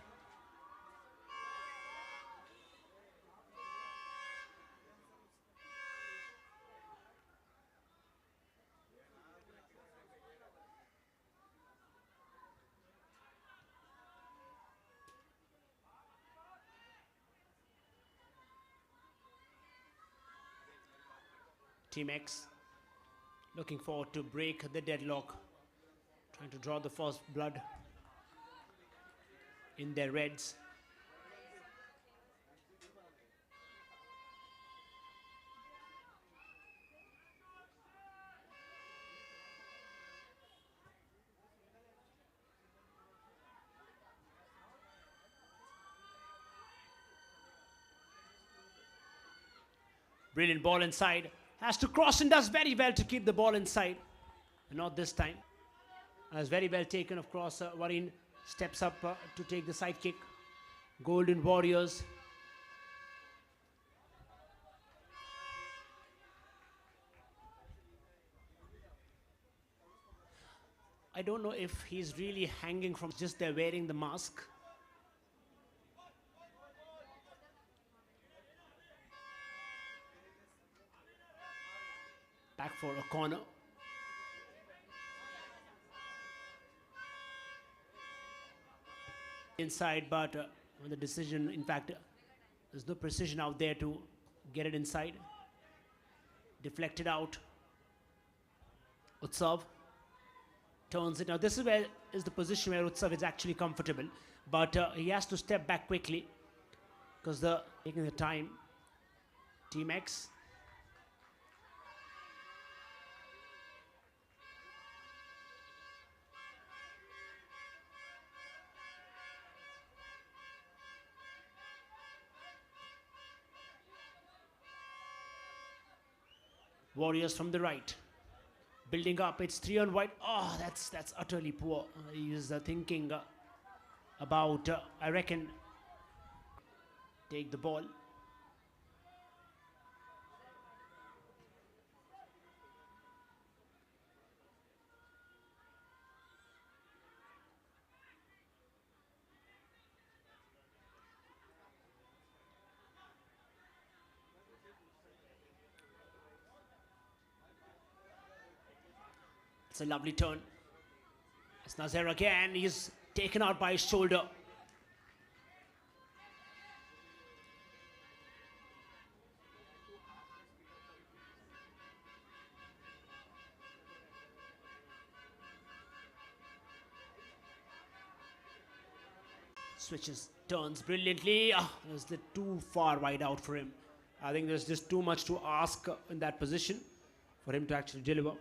Team X looking forward to break the deadlock, trying to draw the first blood in their reds. Brilliant ball inside. Has to cross and does very well to keep the ball inside. Not this time. As very well taken, of course. Warren steps up to take the side kick. Golden Warriors. I don't know if he's really hanging from just there wearing the mask. Back for a corner. Inside, but on the decision, in fact, there's no precision out there to get it inside. Deflected out. Utsav turns it. Now this is where is the position where Utsav is actually comfortable, but he has to step back quickly because the taking the time. Team X. Warriors from the right, building up. It's 3 on white. Oh, that's utterly poor. He's thinking about, I reckon, take the ball. It's a lovely turn. It's Nazir again. He's taken out by his shoulder. Switches, turns brilliantly. Ah, it was too far wide out for him. I think there's just too much to ask in that position for him to actually deliver.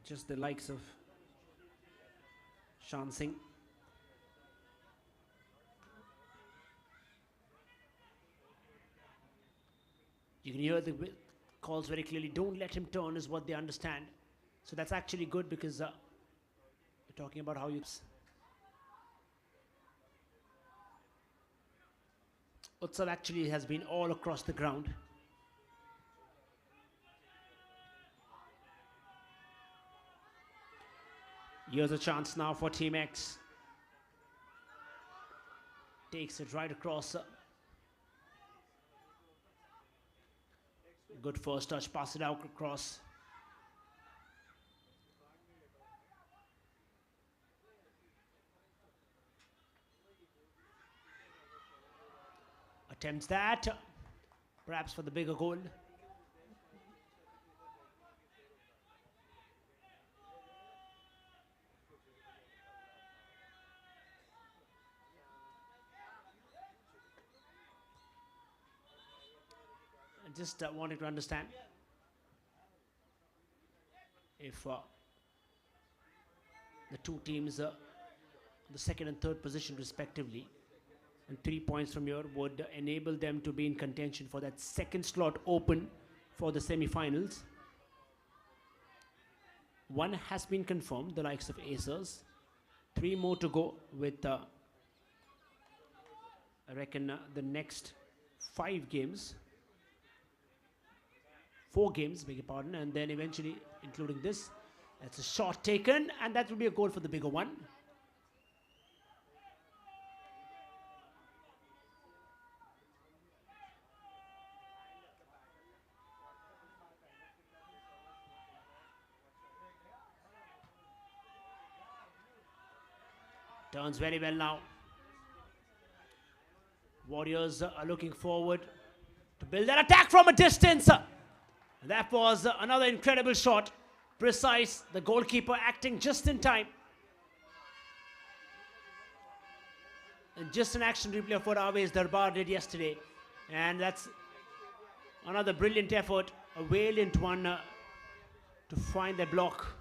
Just the likes of Shan Singh. You can hear the calls very clearly. Don't let him turn is what they understand. So that's actually good because we're talking about how you... Utsav actually has been all across the ground. Here's a chance now for Team X. Takes it right across. Good first touch, pass it out across. Attempts that, perhaps for the bigger goal. Just wanted to understand if the two teams, the second and third position respectively, and 3 points from here would enable them to be in contention for that second slot open for the semi-finals. One has been confirmed, the likes of Acers. 3 more to go with, I reckon, the next 5 games. 4 games, beg your pardon, and then eventually, including this, That's a shot taken, and that will be a goal for the bigger one. Turns very well now. Warriors are looking forward to build an attack from a distance. That was another incredible shot. Precise, the goalkeeper acting just in time. And just an action replay of what Aves Darbar did yesterday. And that's another brilliant effort, a valiant one to find that block.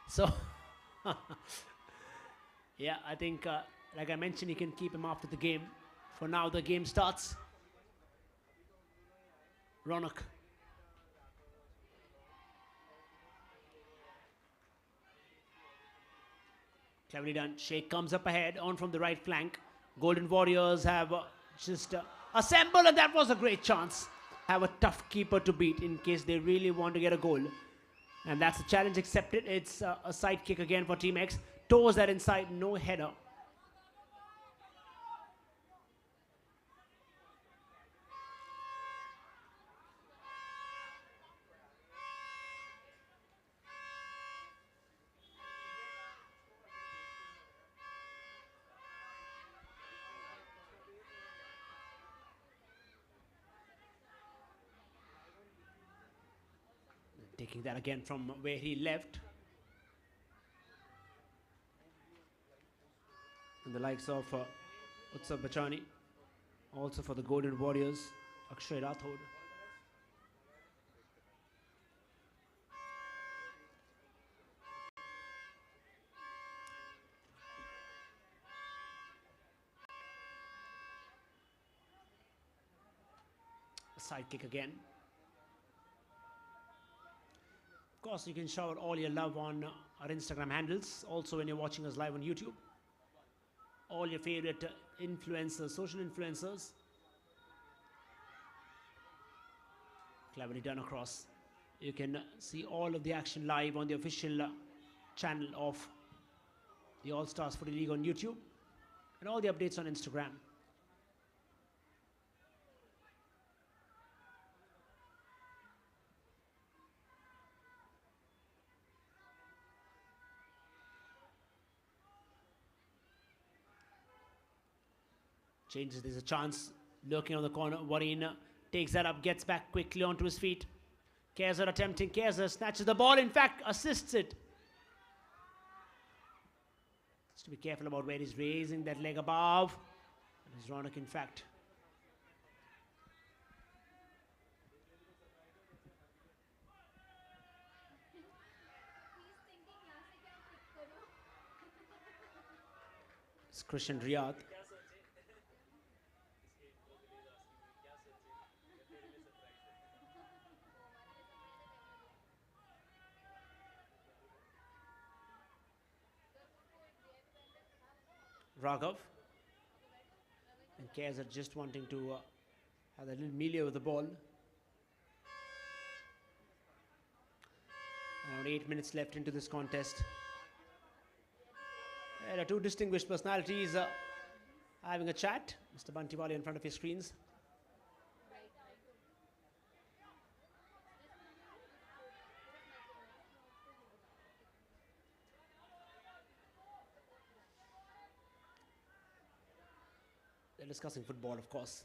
So, yeah, I think, like I mentioned, you can keep him after the game. For now, the game starts. Ronak. Cleverly done. Sheikh comes up ahead, on from the right flank. Golden Warriors have just assembled, and that was a great chance. Have a tough keeper to beat in case they really want to get a goal. And that's the challenge accepted. It's a side kick again for Team X. Toes that inside, no header. Taking that again from where he left. And the likes of Utsav Bachani. Also for the Golden Warriors, Akshay Rathod. A side kick again. Of course, you can shower all your love on our Instagram handles. Also, when you're watching us live on YouTube. All your favorite influencers, social influencers. Cleverly done across. You can see all of the action live on the official channel of the All Stars Footy League on YouTube. And all the updates on Instagram. Changes, there's a chance lurking on the corner. Wareen takes that up, gets back quickly onto his feet. Kaiser attempting, Kaiser snatches the ball, in fact assists it. Has to be careful about where he's raising that leg above. And his Ronak, in fact. It's Christian Riyadh. Raghav and Kaiser just wanting to have a little melee with the ball. Around 8 minutes left into this contest. There are two distinguished personalities having a chat. Mr. Bantiwali in front of your screens. They're discussing football, of course.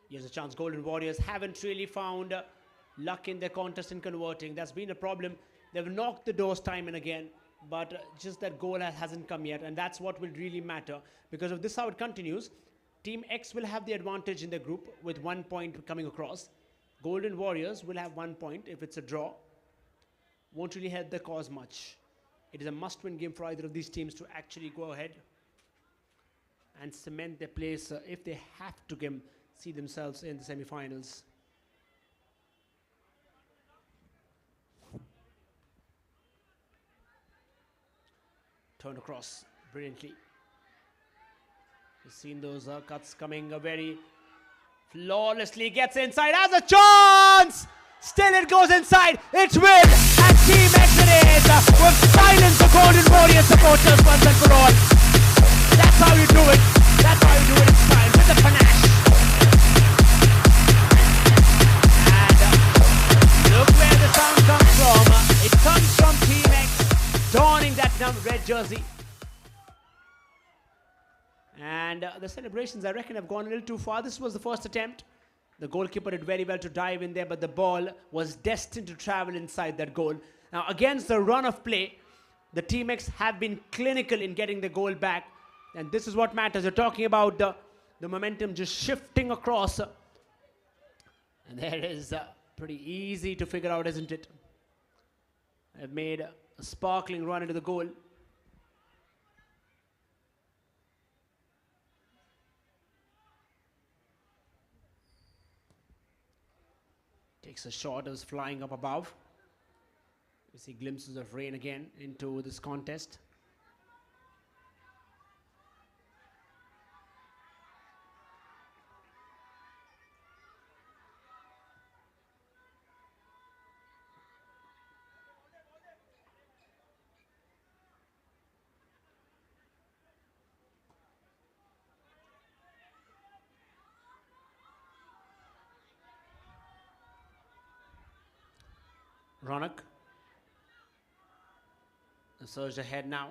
Here's a chance. Golden Warriors haven't really found luck in their contest in converting. That's been a problem. They've knocked the doors time and again, but just that goal hasn't come yet, and that's what will really matter. Because if this how it continues, Team X will have the advantage in the group with 1 point coming across. Golden Warriors will have 1 point if it's a draw. won't really help the cause much. It is a must-win game for either of these teams to actually go ahead and cement their place if they have to see themselves in the semi-finals. Turned across brilliantly. You've seen those cuts coming very flawlessly. Gets inside, has a chance! Still it goes inside. It's win and Team X it is. With silence the Golden Warriors supporters once and for all. That's how you do it. That's how you do it in style with the panache. And look where the sound comes from. It comes from Team X donning that red jersey. And the celebrations, I reckon, have gone a little too far. This was the first attempt. The goalkeeper did very well to dive in there, but the ball was destined to travel inside that goal. Now, against the run of play, the Team X have been clinical in getting the goal back. And this is what matters. You're talking about the momentum just shifting across. And there it is pretty easy to figure out, isn't it? I've made a sparkling run into the goal. Takes a shot as flying up above. We see glimpses of rain again into this contest. Ronak. Surged ahead now.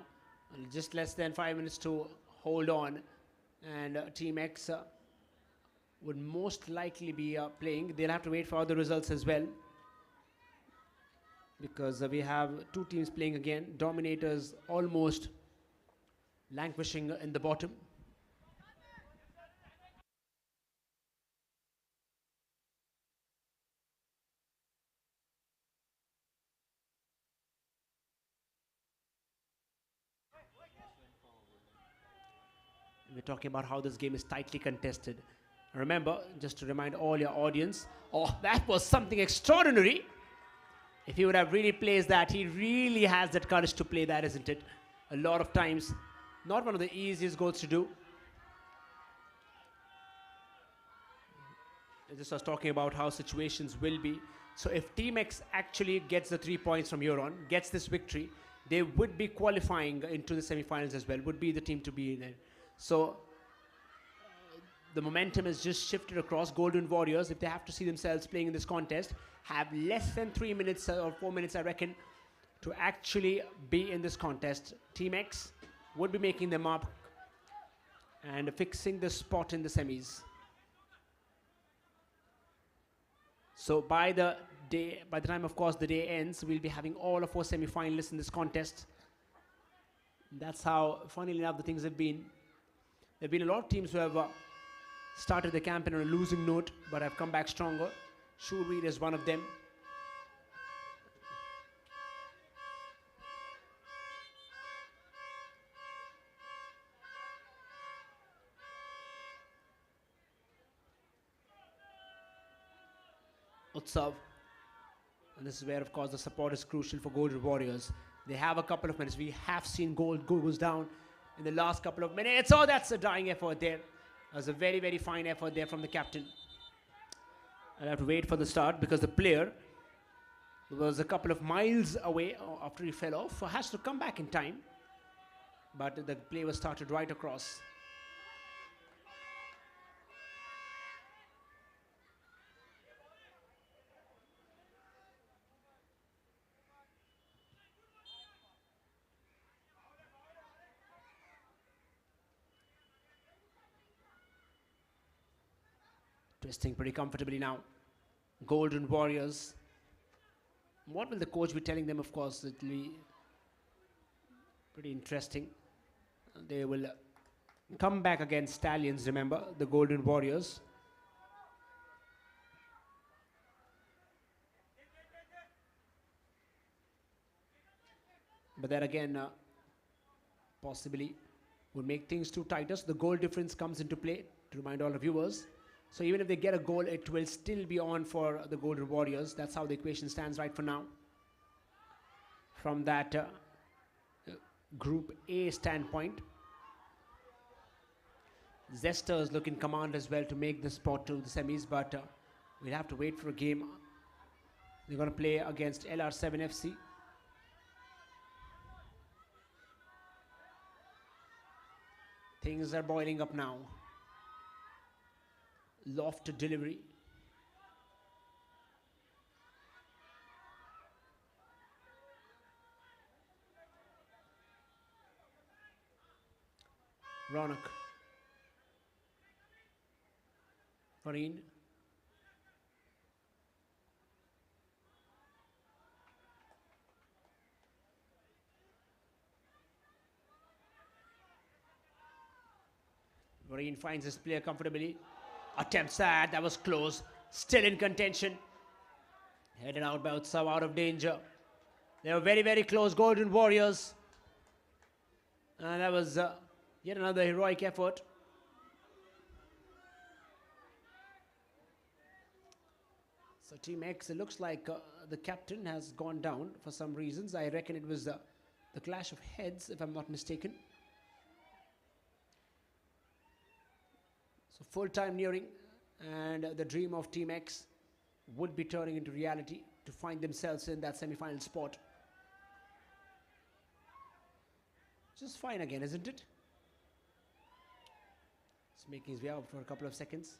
Just less than 5 minutes to hold on. And Team X would most likely be playing. They'll have to wait for other results as well. Because we have two teams playing again. Dominators almost languishing in the bottom. We're talking about how this game is tightly contested. Remember, just to remind all your audience, oh, that was something extraordinary. If he would have really placed that, he really has that courage to play that, isn't it? A lot of times, not one of the easiest goals to do. I just was talking about how situations will be. So if Team X actually gets the 3 points from here on, gets this victory, they would be qualifying into the semi-finals as well, would be the team to be in there. So the momentum has just shifted across. Golden Warriors, if they have to see themselves playing in this contest, have less than 3 minutes or 4 minutes, I reckon, to actually be in this contest. Team X would be making them up and fixing the spot in the semis. So by the time, of course, the day ends, we'll be having all of our semi-finalists in this contest. That's how, funnily enough, the things have been. There have been a lot of teams who have started the campaign on a losing note, but have come back stronger. Shre is one of them. Utsav. And this is where, of course, the support is crucial for Golden Warriors. They have a couple of minutes. We have seen gold goes down in the last couple of minutes. Oh, that's a dying effort there. That was a very, very fine effort there from the captain. I'll have to wait for the start because the player was a couple of miles away after he fell off. So has to come back in time. But the play was started right across. Twisting pretty comfortably now. Golden Warriors. What will the coach be telling them? Of course, it will be pretty interesting. They will come back against Stallions, remember, the Golden Warriors. But then again, possibly would make things too tighter. So the goal difference comes into play, to remind all the viewers. So even if they get a goal, it will still be on for the Golden Warriors. That's how the equation stands right for now. From that Group A standpoint, Zesters look in command as well to make the spot to the semis, but we'll have to wait for a game. They're going to play against LR7 FC. Things are boiling up now. Loft delivery. Ronak. Fareen. Fareen finds his player comfortably. Attempts that was close. Still in contention. Headed out by Utsav, out of danger. They were very, very close, Golden Warriors. And that was yet another heroic effort. So Team X, it looks like the captain has gone down for some reasons. I reckon it was the clash of heads, if I'm not mistaken. So full time nearing, and the dream of Team X would be turning into reality to find themselves in that semi-final spot. Just fine again, isn't it? It's making his way out for a couple of seconds.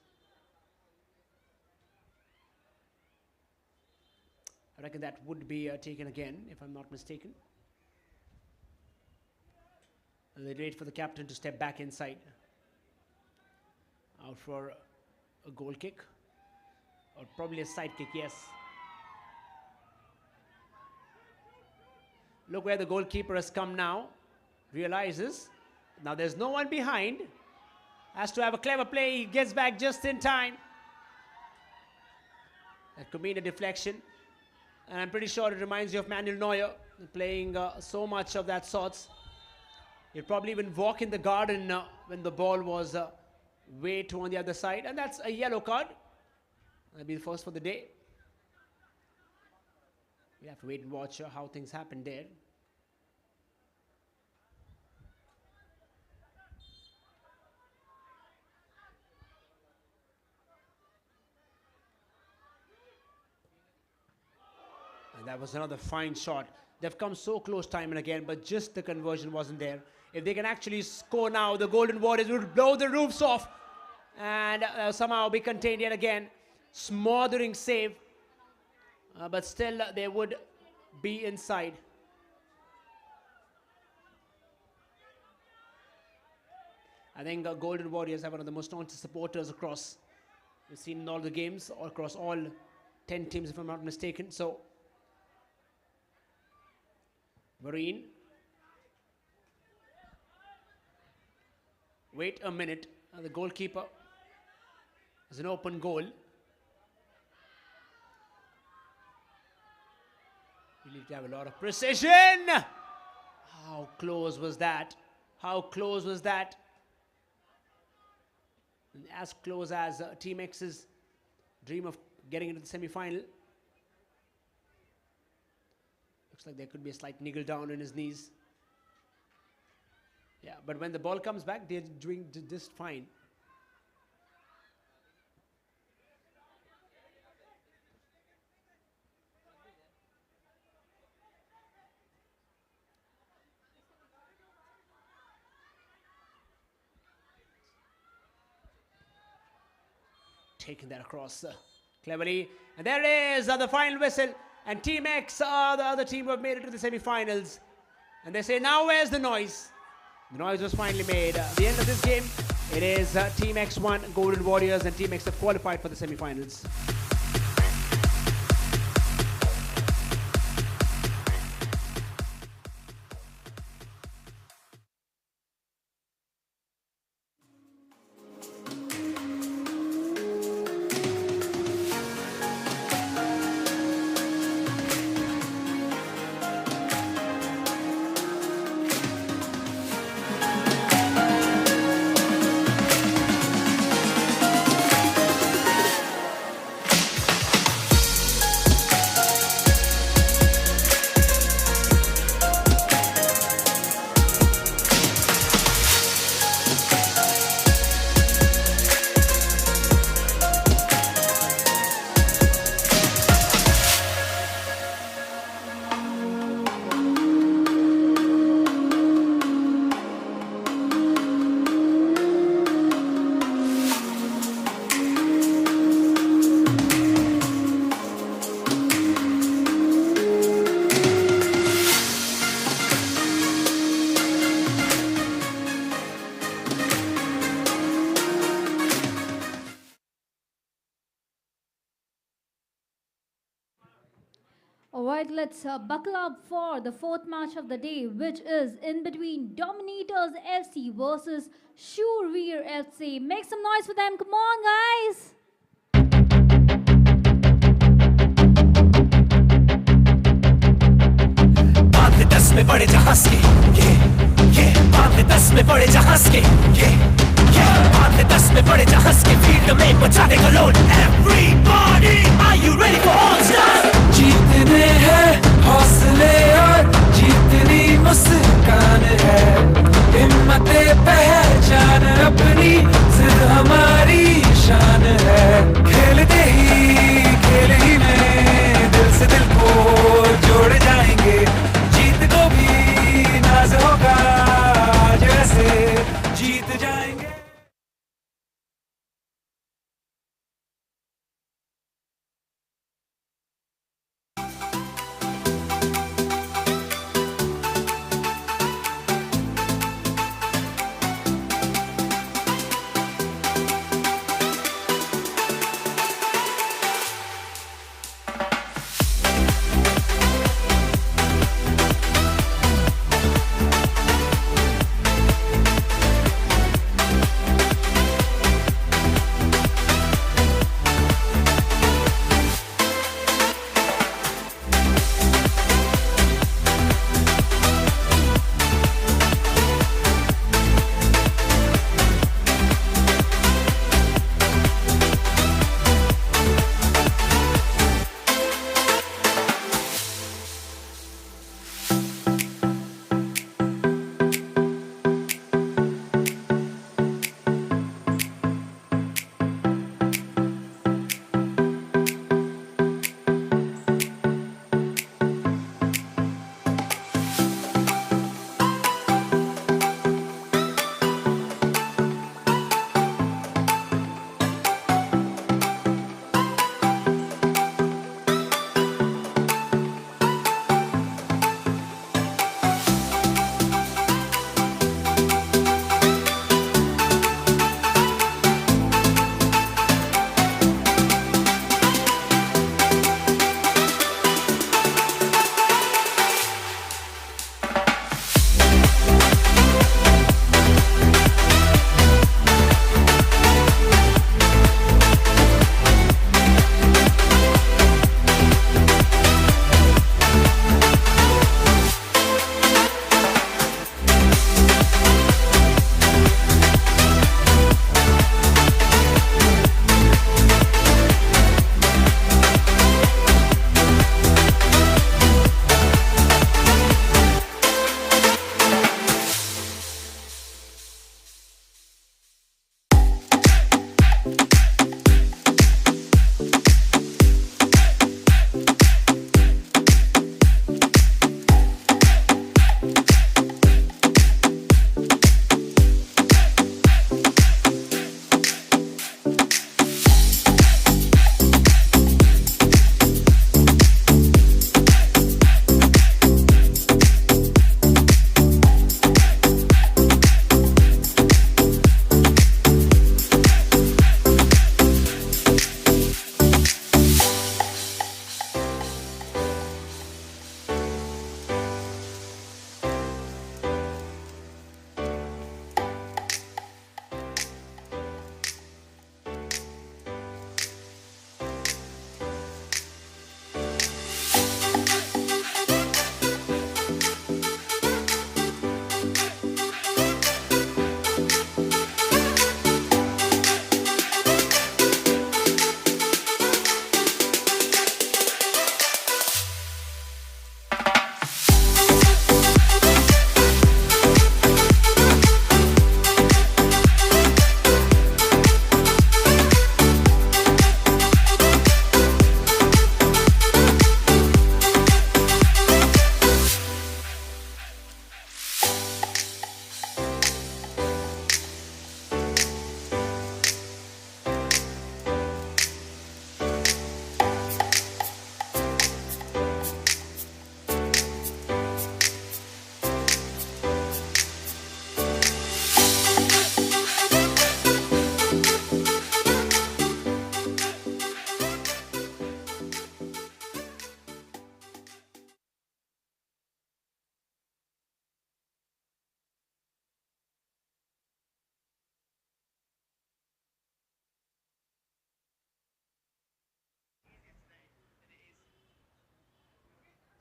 I reckon that would be taken again, if I'm not mistaken. And they wait for the captain to step back inside. Out for a goal kick, or probably a side kick, yes. Look where the goalkeeper has come now. Realizes, now there's no one behind. Has to have a clever play, he gets back just in time. That could mean a deflection. And I'm pretty sure it reminds you of Manuel Neuer, playing so much of that sorts. He'd probably even walk in the garden when the ball was way too on the other side, and that's a yellow card. That'll be the first for the day. We have to wait and watch how things happen there. And that was another fine shot. They've come so close time and again, but just the conversion wasn't there. If they can actually score now, the Golden Warriors would blow the roofs off and somehow be contained yet again. Smothering save, but still they would be inside. I think Golden Warriors have one of the most staunch supporters across. We've seen in all the games, or across all 10 teams if I'm not mistaken. So, Marine. Wait a minute, the goalkeeper has an open goal. You need to have a lot of precision. How close was that? How close was that? And as close as Team X's dream of getting into the semi-final. Looks like there could be a slight niggle down in his knees. Yeah, but when the ball comes back, they're doing just fine. Taking that across cleverly. And there it is, the final whistle. And Team X are the other team who have made it to the semi-finals. And they say, now where's the noise? The noise was finally made. At the end of this game, it is Team X 1, Golden Warriors, and Team X have qualified for the semi-finals. All right, let's buckle up for the fourth match of the day, which is in between Dominators FC versus Shre FC. Make some noise for them. Come on, guys. बांध 10 में बड़े जहाज के ये बांध 10 में बड़े जहाज के ये बांध 10 में बड़े जहाज के फील्ड में मचा देगा load Everybody, are you ready for all stars? जीतने हैं हौसले और जीतनी मुस्कान है हिम्मते पहचान अपनी जिद हमारी शान है खेलते ही में दिल से दिल को जोड़ जाएंगे जीत को भी नाज होगा जैसे जीत जाएंगे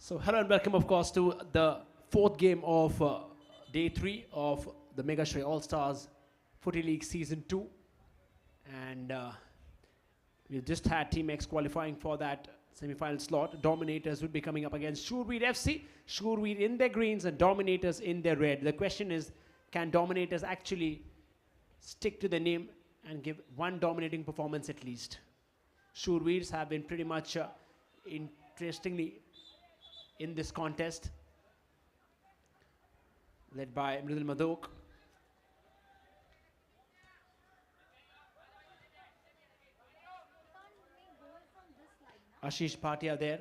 So hello and welcome, of course, to the fourth game of day 3 of the Mega Shre All-Stars Footy League Season 2. And we've just had Team X qualifying for that semi-final slot. Dominators will be coming up against Shre FC. Shre in their greens and Dominators in their red. The question is, can Dominators actually stick to the name and give one dominating performance at least? Shre have been pretty much interestingly in this contest, led by Mridul Madok. Ashish Bhatia there.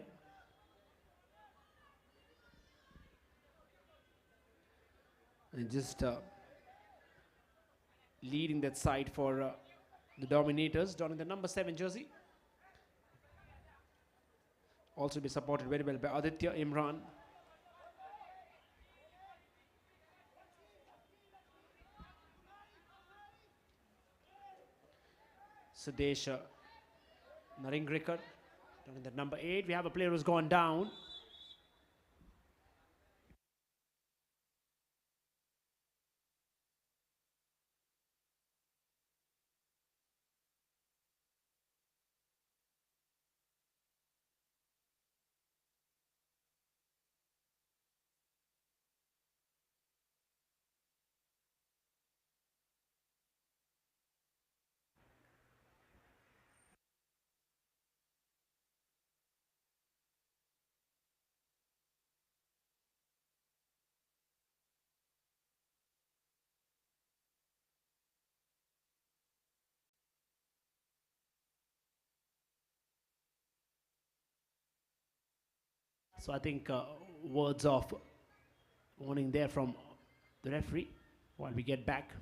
And just leading that side for the Dominators, donning the number 7 jersey. Also be supported very well by Aditya Imran. Sudesh Naringrikar, down in the number 8. We have a player who's gone down. So I think words of warning there from the referee while we get back.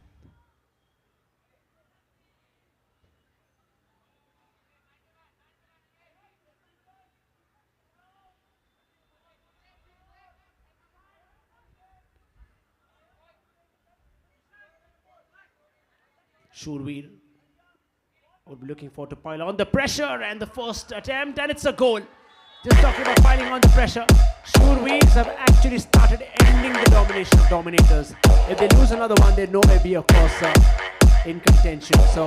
Shurveer would be looking forward to pile on the pressure, and the first attempt, and it's a goal. Just talking about piling on the pressure. Shurveers have actually started ending the domination of Dominators. If they lose another one, they'd nowhere be, of course, in contention. So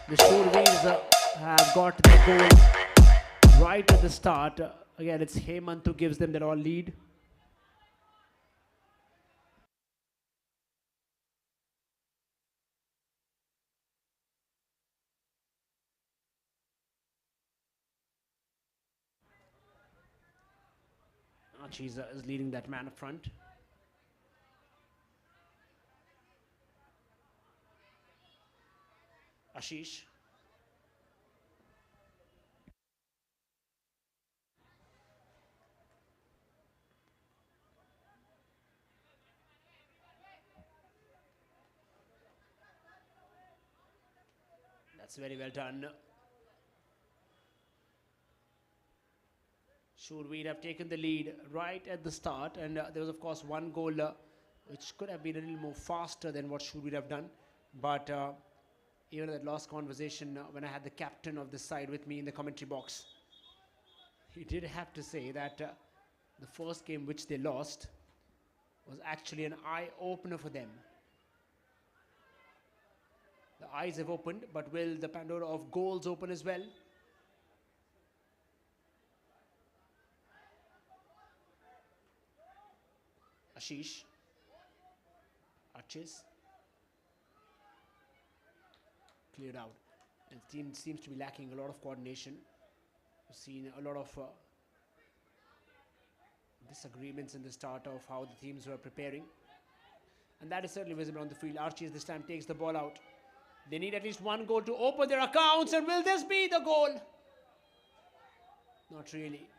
the Shurveers have got their goal right at the start. Again, it's Hemant who gives them that all lead. Archie is leading that man up front. Ashish. That's very well done. Shurveer have taken the lead right at the start, and there was of course one goal which could have been a little more faster than what Shurveer have done, but even that last conversation when I had the captain of this side with me in the commentary box, he did have to say that the first game which they lost was actually an eye-opener for them. The eyes have opened, but will the Pandora of goals open as well? Ashish, Arches, cleared out. And the team seems to be lacking a lot of coordination. We've seen a lot of disagreements in the start of how the teams were preparing. And that is certainly visible on the field. Arches this time takes the ball out. They need at least one goal to open their accounts, and will this be the goal? Not really.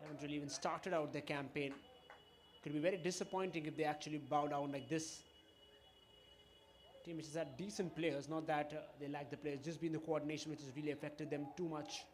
Haven't really even started out their campaign. Could be very disappointing if they actually bow down like this. Team which has had decent players, not that they lack the players, just been the coordination which has really affected them too much.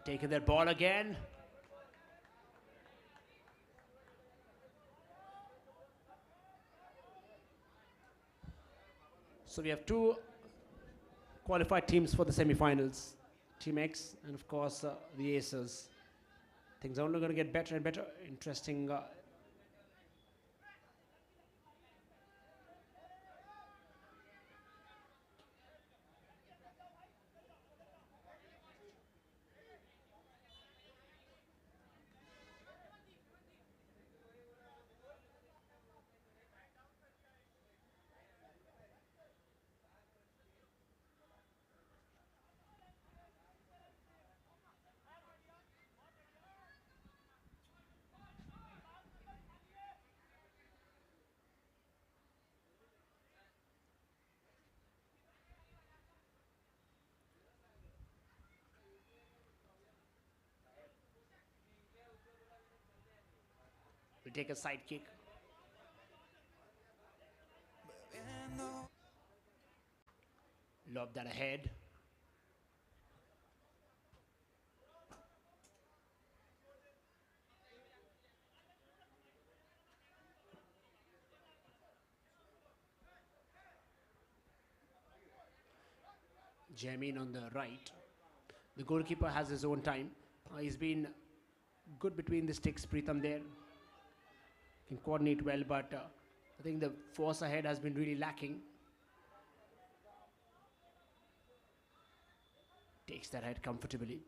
Taking their ball again. So we have two qualified teams for the semi-finals. Team X and of course the Aces. Things are only going to get better and better. Interesting. We'll take a side kick. Lob that ahead. Jamin on the right. The goalkeeper has his own time. He's been good between the sticks, Pritham there. Can coordinate well, but I think the force ahead has been really lacking. Takes that head comfortably.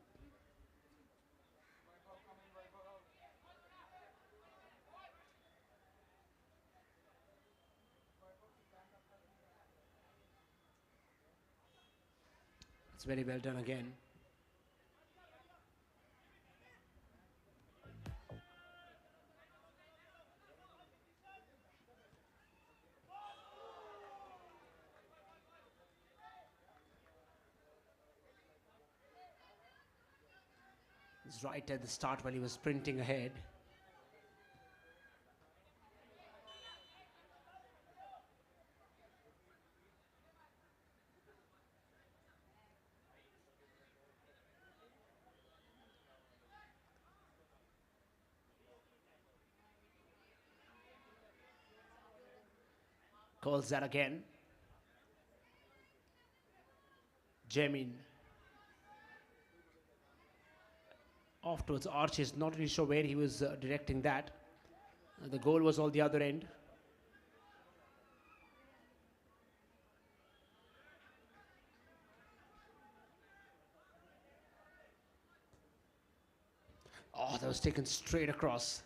It's very well done again. It's right at the start while he was sprinting ahead. Calls that again. Jamin. Off towards Arches, not really sure where he was directing that. The goal was all the other end. Oh, that was taken straight across.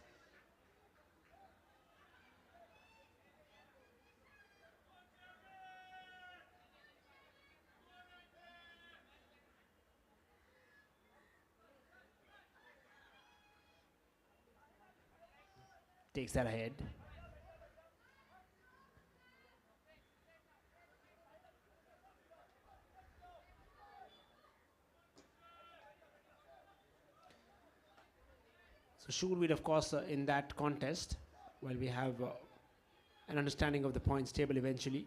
Takes that ahead. So Shurweed, of course, in that contest, while we have an understanding of the points table eventually.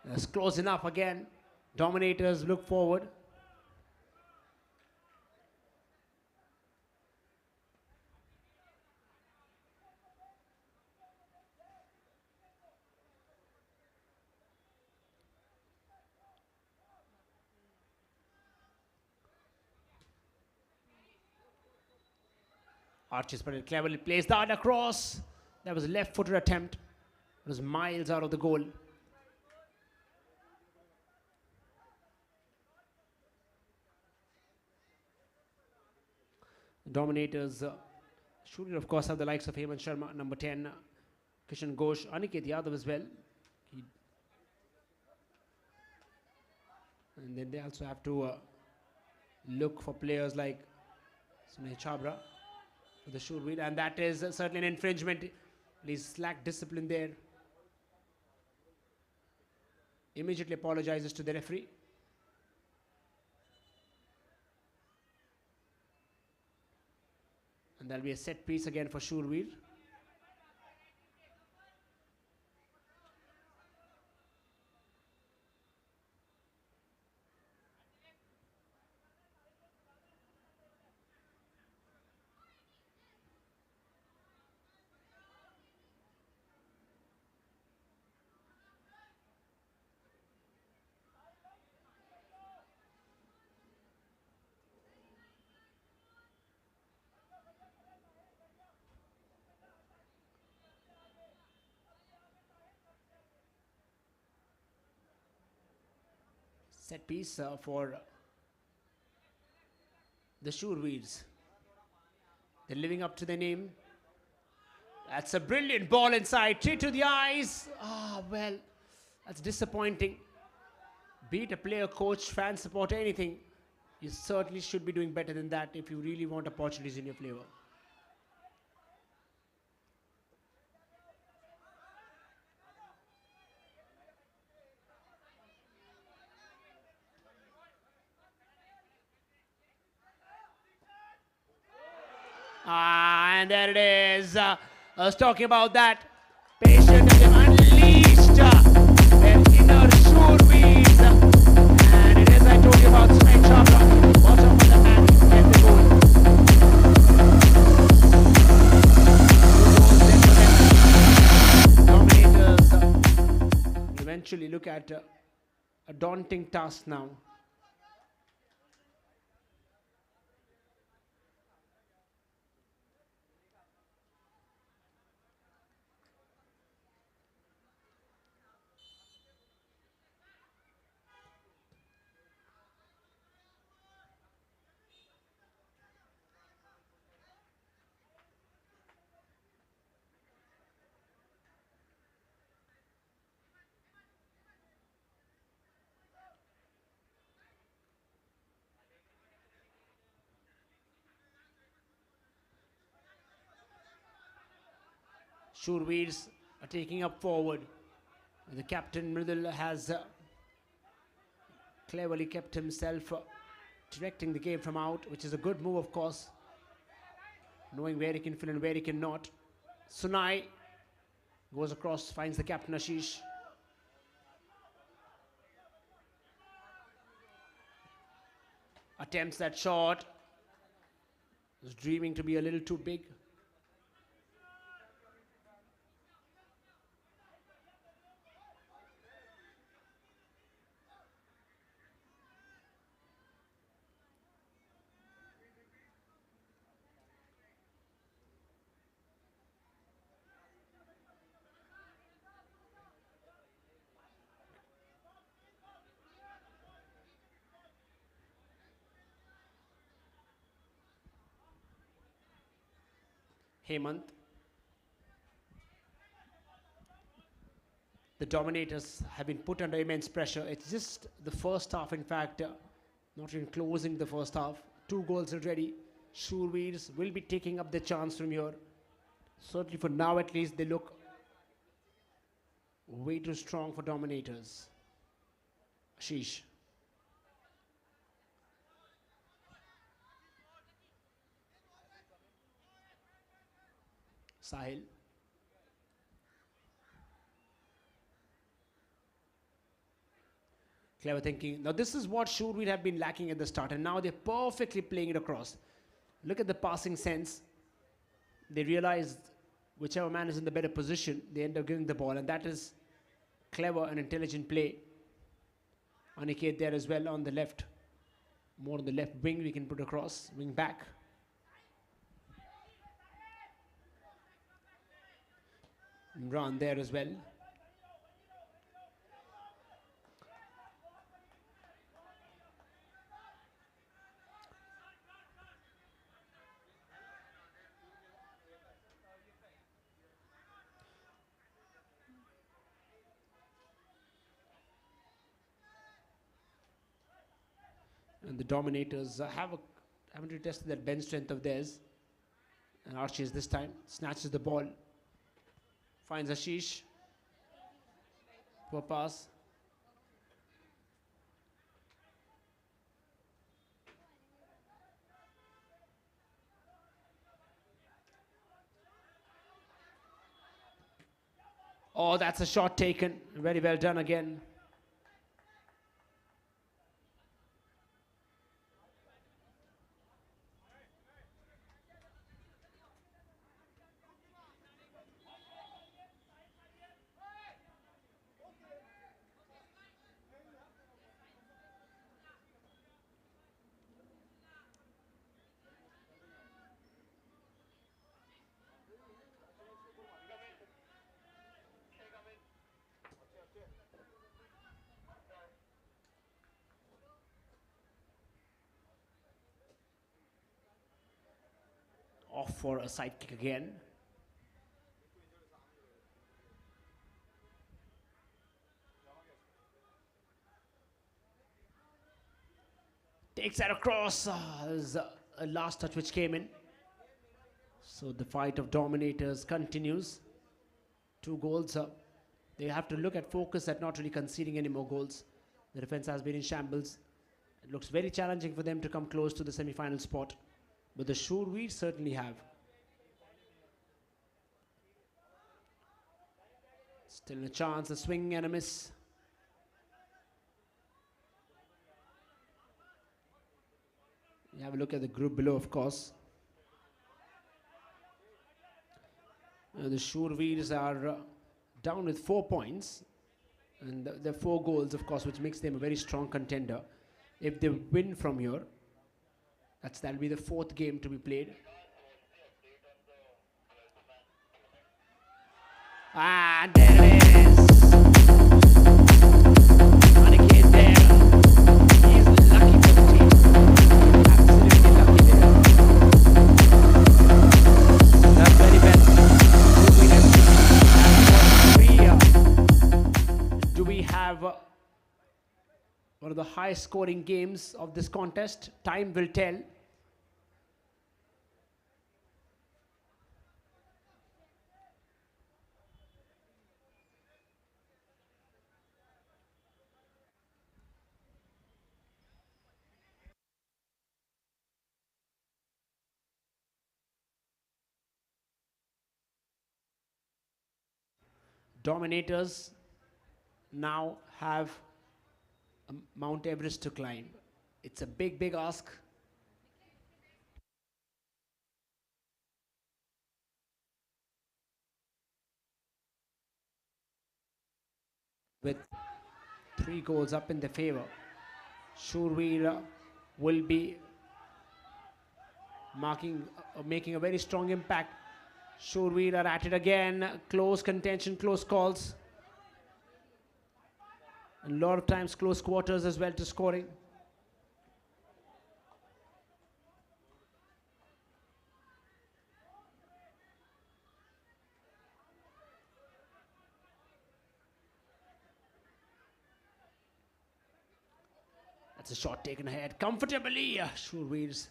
That's close enough again. Dominators look forward. Arches cleverly placed that across. That was a left-footed attempt. It was miles out of the goal. Dominators should, of course, have the likes of Hemant Sharma, number 10, Kishan Ghosh, Aniket Yadav as well. And then they also have to look for players like Sunay Chabra for the Shurweed, and that is certainly an infringement. Please lack discipline there. immediately apologizes to the referee. And there'll be a set piece again for Shurveer. Set piece for the Shurveers. They're living up to their name. That's a brilliant ball inside. Straight to the eyes. Ah, well, that's disappointing. Be it a player, coach, fan support, anything, you certainly should be doing better than that if you really want opportunities in your flavor. And there it is. I was talking about that. Patient and unleashed their inner Shurveers. And it is, I told you about Shrek Chhabra. Watch out for the man. Get the goal. Dominators eventually look at a daunting task now. Shurveers are taking up forward. The captain Mridul has cleverly kept himself directing the game from out, which is a good move, of course, knowing where he can fill and where he cannot. Sunai goes across, finds the captain Ashish. Attempts that shot. Was dreaming to be a little too big. Hemant. The Dominators have been put under immense pressure. It's just the first half, in fact, not even closing the first half. 2 goals already. Shurveers will be taking up the chance from here. Certainly for now at least, they look way too strong for Dominators. Ashish. Sahil. Clever thinking. Now this is what Shurveer have been lacking at the start, and now they're perfectly playing it across. Look at the passing sense. They realize whichever man is in the better position, they end up giving the ball, and that is clever and intelligent play. Aniket there as well on the left. More on the left wing we can put across, wing back. Imran there as well. And the Dominators haven't retested that bench strength of theirs. And Archie this time snatches the ball. Finds Ashish. Poor pass. Oh, that's a shot taken. Very well done again. Off for a side kick again. Takes that across. There's a last touch which came in. So the fight of Dominators continues. 2 goals. They have to look at focus at not really conceding any more goals. The defense has been in shambles. It looks very challenging for them to come close to the semi-final spot. But the Shre certainly have. Still a chance, a swing and a miss. You have a look at the group below, of course. The Shre are down with 4 points. And the 4 goals, of course, which makes them a very strong contender. If they win from here, that'll be the 4th game to be played. And there it is. Aniket there. He's lucky for the team. Absolutely lucky there. That's very bad. Do we have one of the highest scoring games of this contest? Time will tell. Dominators now have a Mount Everest to climb. It's a big, big ask. With 3 goals up in their favor, Shre will be making a very strong impact. Shre are at it again. Close contention, close calls. A lot of times close quarters as well to scoring. That's a shot taken ahead comfortably. Shre's.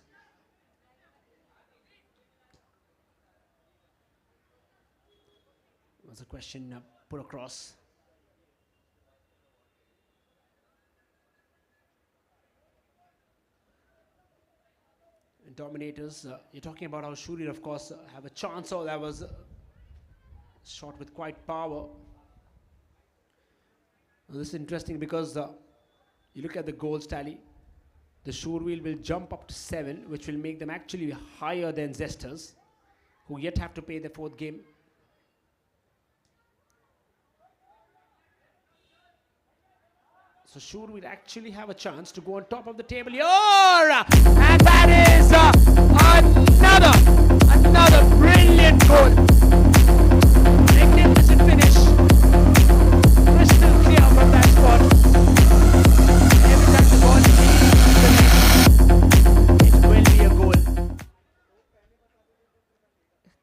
Was a question put across. And Dominators, you're talking about how Shre, of course, have a chance. Oh, that was a shot with quite power. Now, this is interesting because you look at the goals tally. The Shre will jump up to 7, which will make them actually higher than Zesters, who yet have to play their 4th game. So Shre will actually have a chance to go on top of the table here. And that is another brilliant goal. Magnificent finish. Crystal clear from that spot. Every time the ball leaves the net, it will be a goal.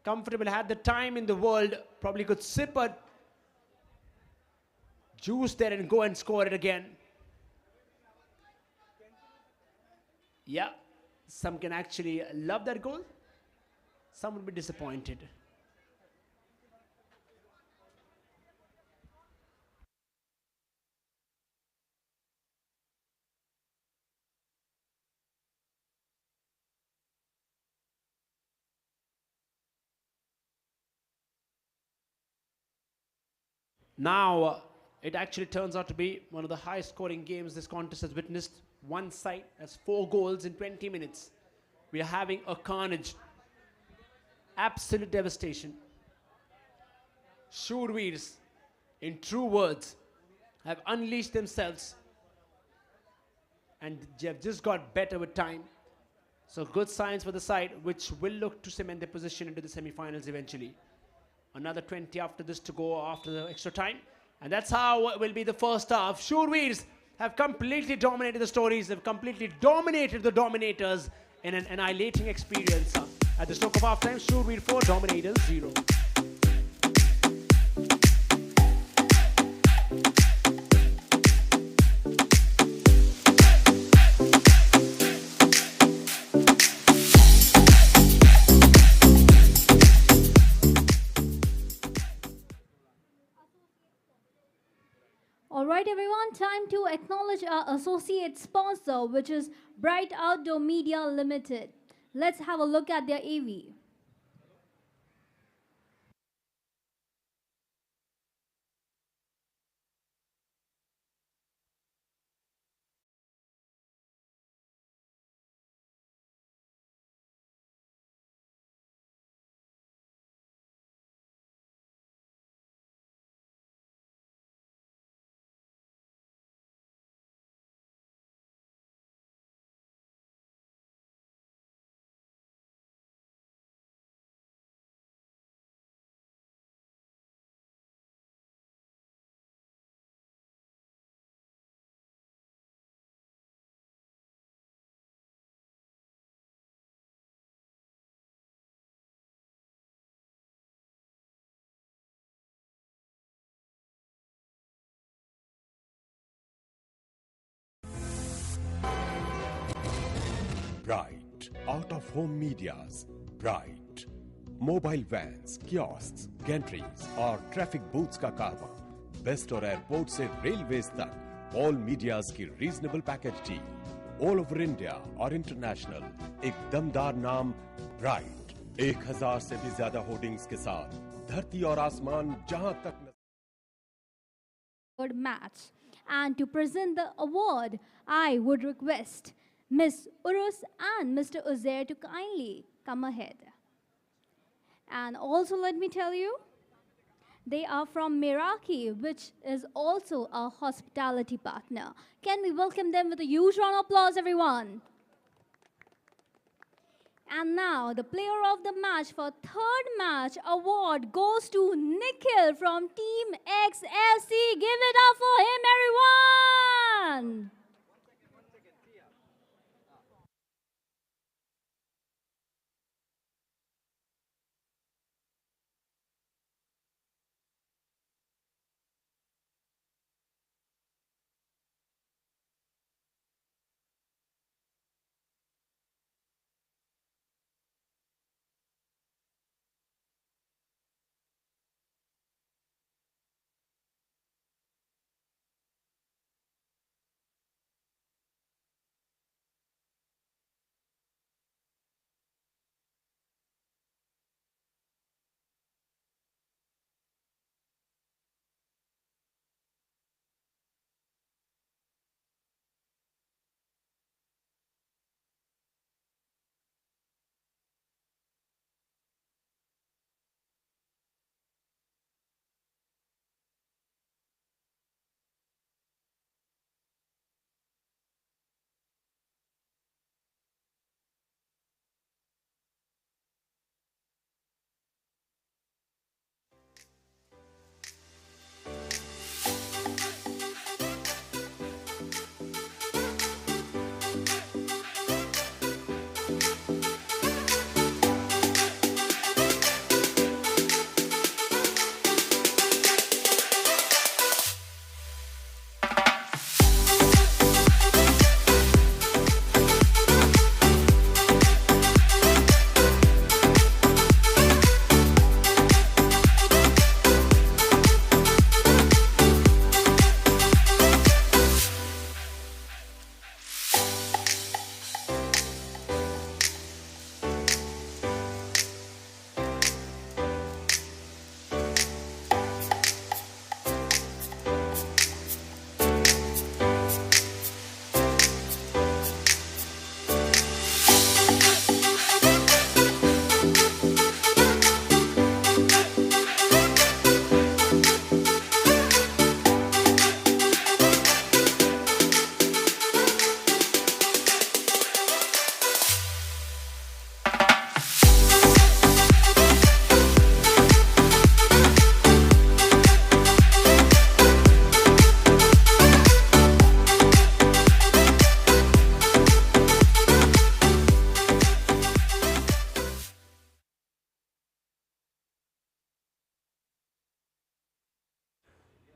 Comfortable, had the time in the world, probably could sip a juice there and go and score it again. Yeah, some can actually love that goal. Some will be disappointed. Now, it actually turns out to be one of the highest scoring games this contest has witnessed. One side has 4 goals in 20 minutes. We are having a carnage. Absolute devastation. Shurveers, in true words, have unleashed themselves and they have just got better with time. So good signs for the side which will look to cement their position into the semi-finals eventually. Another 20 after this to go after the extra time. And that's how it will be the first half. Shurveers have completely dominated the stories. They've completely dominated the Dominators in an annihilating experience. At the stroke of half-time, Shurveer 4, Dominators 0. All right, everyone, time to acknowledge our associate sponsor, which is Bright Outdoor Media Limited. Let's have a look at their AV. Bright, out-of-home medias, Bright, mobile vans, kiosks, gantries और traffic booths का कारवा, best और airport से railways तक all medias की reasonable package deal, all over India और international, एक दमदार नाम ब्राइट, 1000 से भी ज्यादा होर्डिंग्स के साथ धरती और आसमान जहां तक Match. And to present the award, I would request Miss Urus and Mr. Uzair to kindly come ahead. And also let me tell you, they are from Meraki, which is also a hospitality partner. Can we welcome them with a huge round of applause, everyone? And now, the player of the match for third match award goes to Nikhil from Team XFC. Give it up for him, everyone!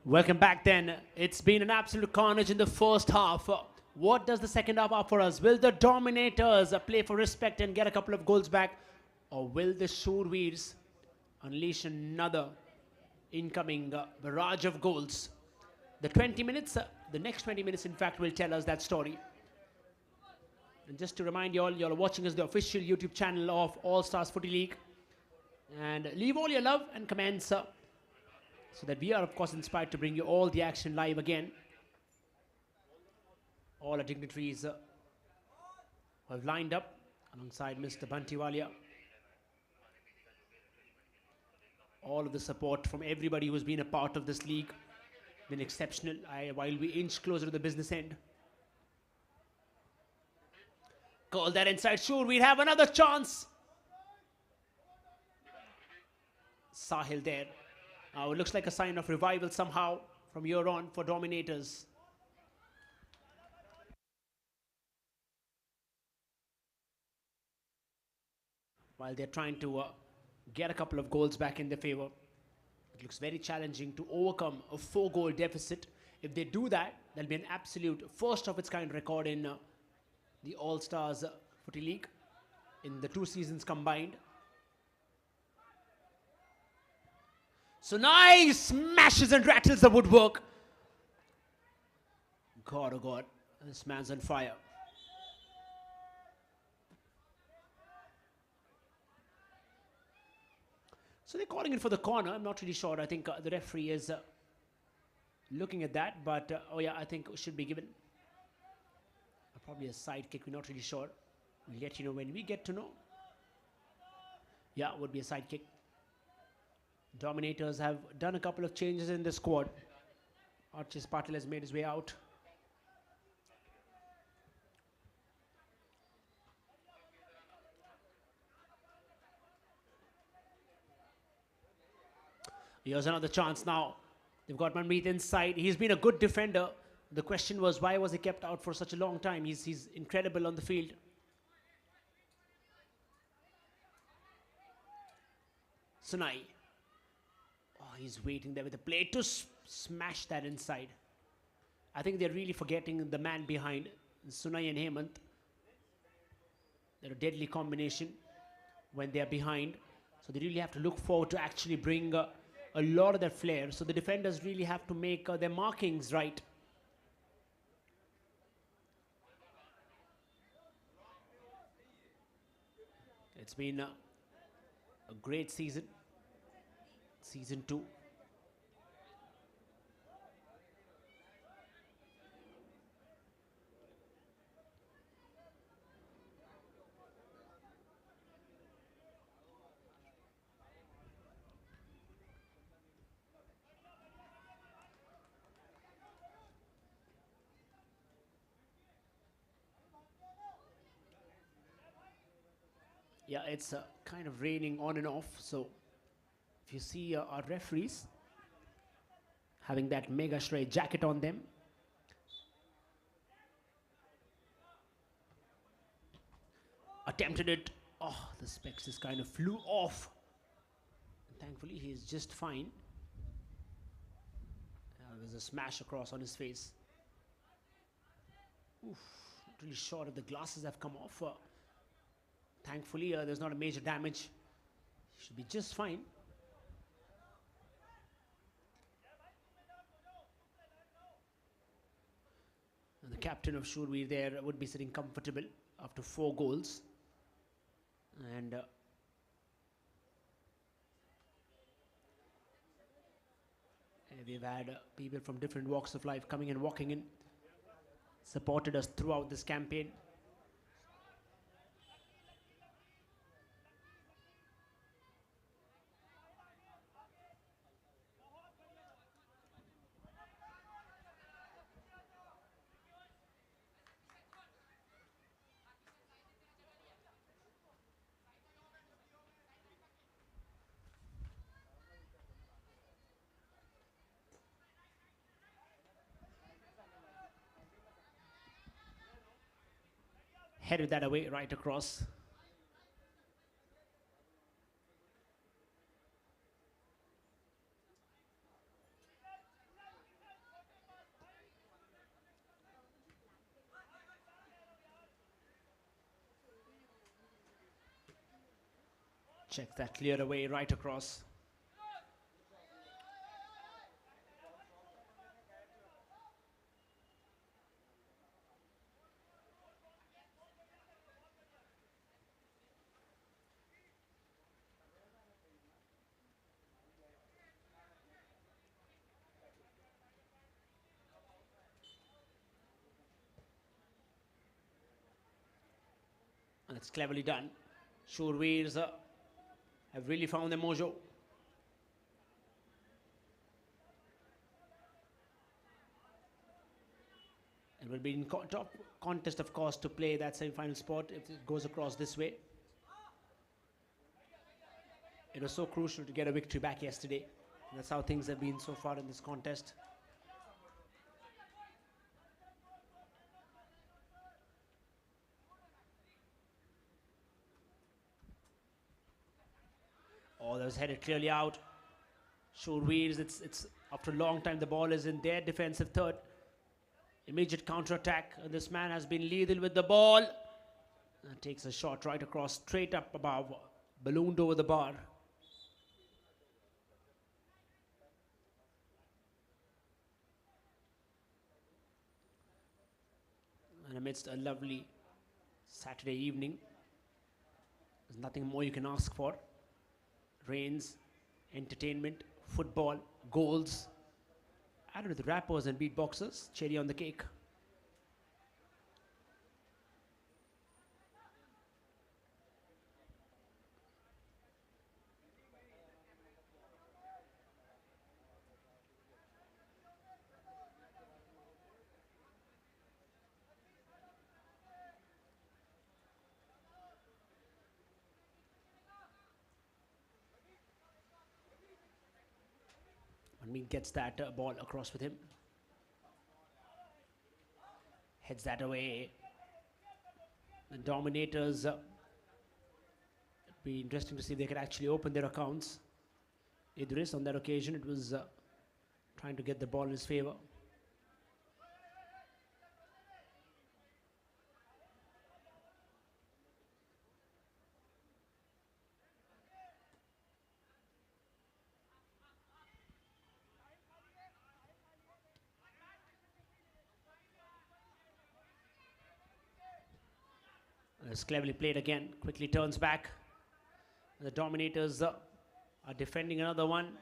Welcome back then. It's been an absolute carnage in the first half. What does the second half offer us? Will the Dominators play for respect and get a couple of goals back? Or will the Shurveers unleash another incoming barrage of goals? The 20 minutes, the next 20 minutes in fact will tell us that story. And just to remind you all, you're watching us the official YouTube channel of All Stars Footy League. And leave all your love and comments so that we are of course inspired to bring you all the action live again. All our dignitaries have lined up alongside Mr. Bantiwalia. All of the support from everybody who's been a part of this league been exceptional while we inch closer to the business end. Call that inside. Sure, we have another chance. Sahil there. Now it looks like a sign of revival somehow from here on for Dominators. While they're trying to get a couple of goals back in their favor. It looks very challenging to overcome a 4-goal deficit. If they do that, that'll be an absolute first of its kind record in the All Stars Footy League in the 2 seasons combined. So nice smashes and rattles the woodwork. God, oh God, this man's on fire. So they're calling in for the corner. I'm not really sure. I think the referee is looking at that, but oh yeah, I think it should be given. Probably a side kick. We're not really sure. We'll let you know when we get to know. Yeah, would be a side kick. Dominators have done a couple of changes in the squad. Archis Patil has made his way out. Here's another chance now. They've got Manmeet inside. He's been a good defender. The question was, why was he kept out for such a long time? He's incredible on the field. Sunai. Oh, he's waiting there with the play to smash that inside. I think they're really forgetting the man behind, Sunai and Hemant. They're a deadly combination when they're behind. So they really have to look forward to actually bring a lot of their flair. So the defenders really have to make their markings right. It's been a great season. Season 2. Yeah, it's kind of raining on and off. So if you see our referees having that mega Shre jacket on them. Attempted it. Oh, the specs just kind of flew off. And thankfully, he's just fine. There's a smash across on his face. Oof, not really sure if the glasses have come off. Thankfully, there's not a major damage. Should be just fine. And the captain of Shurveer there would be sitting comfortable after 4 goals. And we've had people from different walks of life coming and walking in, supported us throughout this campaign. Headed that away right across. Checks that clear away right across. And it's cleverly done. Shurweers have really found their mojo. And will be in top contest, of course, to play that semi-final spot if it goes across this way. It was so crucial to get a victory back yesterday. And that's how things have been so far in this contest. Oh, that was headed clearly out. Shurweers, it's after a long time the ball is in their defensive third. Immediate counter-attack, and this man has been lethal with the ball. And takes a shot right across, straight up above, ballooned over the bar. And amidst a lovely Saturday evening, there's nothing more you can ask for. Rains, entertainment, football, goals, added with rappers and beatboxers, cherry on the cake. Gets that ball across with him. Heads that away. The Dominators, it'd be interesting to see if they could actually open their accounts. Idris, on that occasion, it was trying to get the ball in his favor. It's cleverly played again, quickly turns back. The Dominators are defending another one.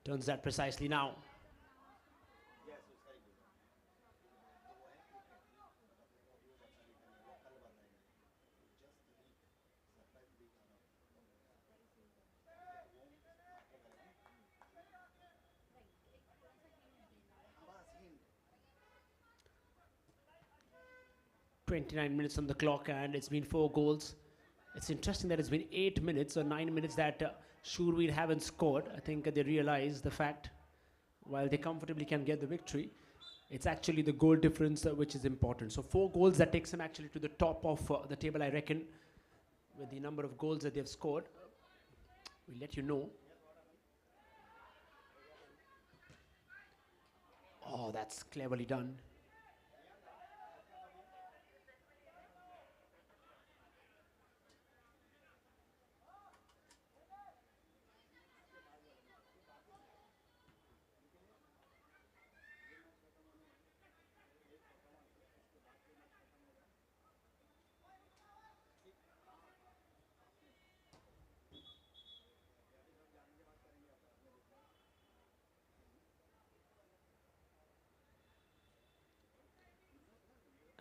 Turns that precisely now. .29 minutes on the clock, and it's been 4 goals. It's interesting that it's been 8 minutes or 9 minutes that Shurweer haven't scored. I think they realize the fact, while they comfortably can get the victory, it's actually the goal difference which is important. So 4 goals, that takes them actually to the top of the table, I reckon, with the number of goals that they've scored. We'll let you know. Oh, that's cleverly done.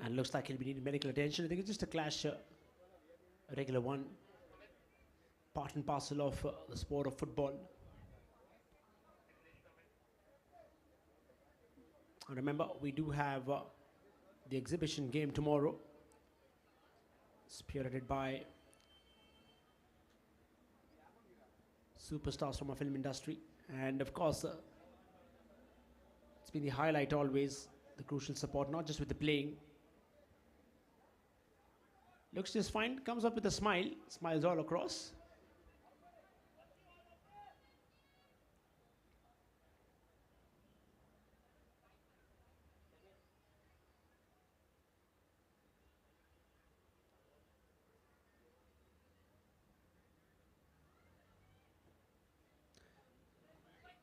And looks like he'll be needing medical attention. I think it's just a clash, a regular one. Part and parcel of the sport of football. And remember, we do have the exhibition game tomorrow, spearheaded by superstars from our film industry. And of course, it's been the highlight always the crucial support, not just with the playing. Looks just fine, comes up with a smile, smiles all across.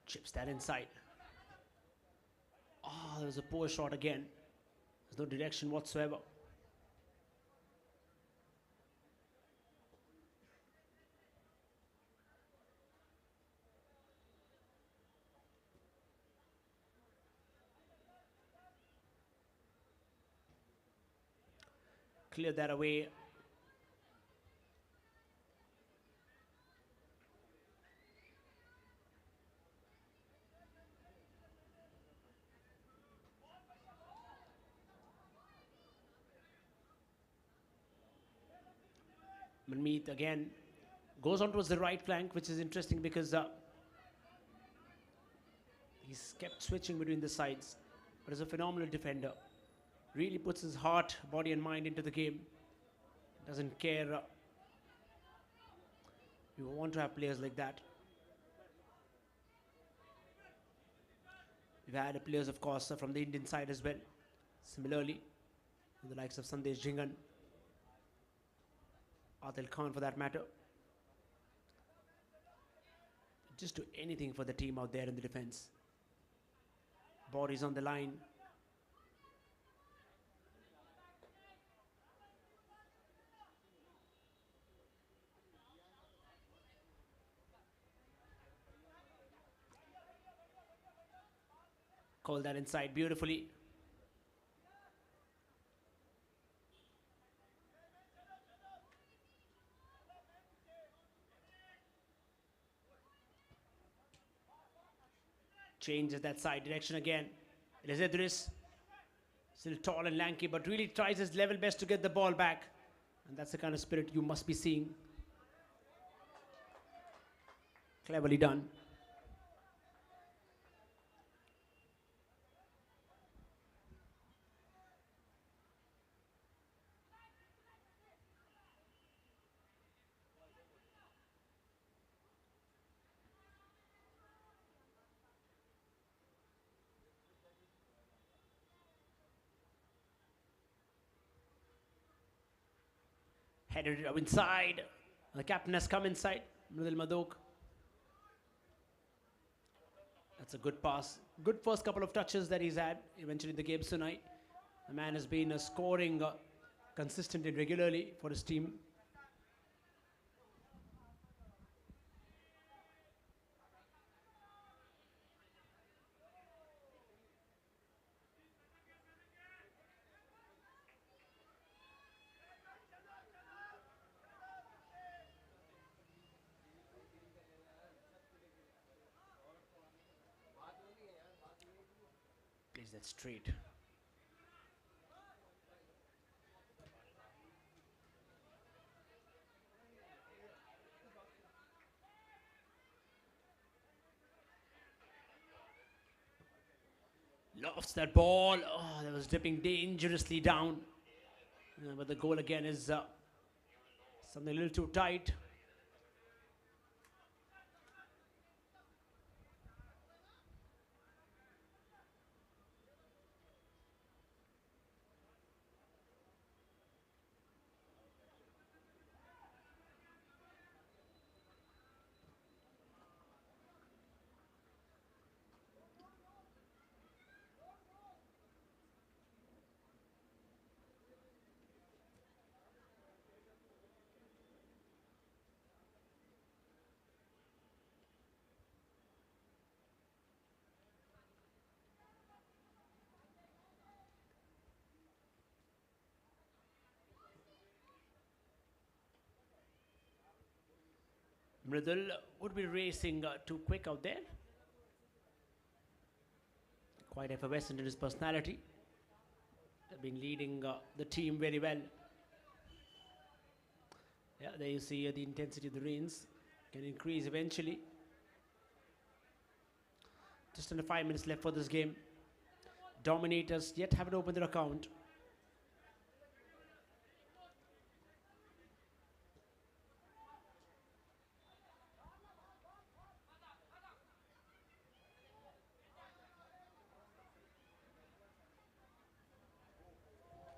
Chips that inside. Oh, there was a poor shot again. There's no direction whatsoever. Clear that away. Manmeet again goes on towards the right flank, which is interesting because he's kept switching between the sides, but is a phenomenal defender. Really puts his heart, body and mind into the game. Doesn't care. You want to have players like that. We've had players, of course, from the Indian side as well. Similarly, the likes of Sandesh Jingan, Adil Khan for that matter. Just do anything for the team out there in the defense. Bodies on the line. Call that inside beautifully. Changes that side direction again. It is Idris. Still tall and lanky, but really tries his level best to get the ball back. And that's the kind of spirit you must be seeing. Cleverly done. Headed it up inside. The captain has come inside. Mridul Madok. That's a good pass. Good first couple of touches that he's had eventually in the games tonight. The man has been scoring consistently, regularly for his team. Plays that straight. Lofts that ball. Oh, that was dipping dangerously down. But the goal again is something a little too tight. Mridul would be racing too quick out there. Quite effervescent in his personality. They've been leading the team very well. Yeah, there you see the intensity of the rains can increase eventually. Just under 5 minutes left for this game. Dominators yet haven't opened their account.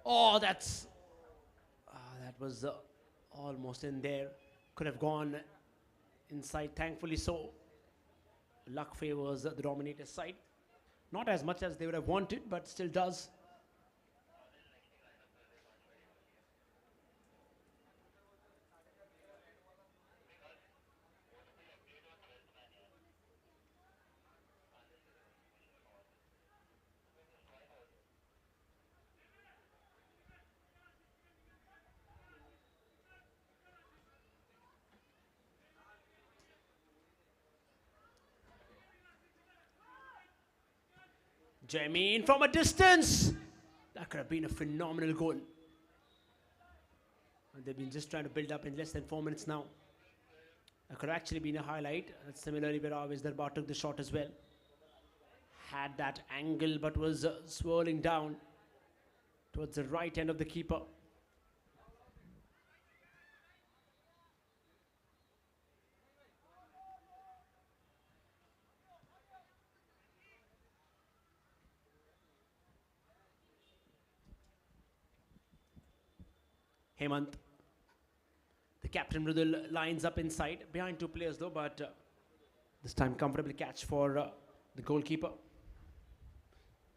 Oh, that was almost in there. Could have gone inside, thankfully so. Luck favors the Dominators side. Not as much as they would have wanted, but still does. Jameen from a distance. That could have been a phenomenal goal. And they've been just trying to build up in less than 4 minutes now. That could have actually been a highlight. And similarly, Veravis Darbar took the shot as well. Had that angle, but was swirling down towards the right end of the keeper. Hemant, the captain, Mridul lines up inside, behind two players though, but this time comfortably catch for the goalkeeper.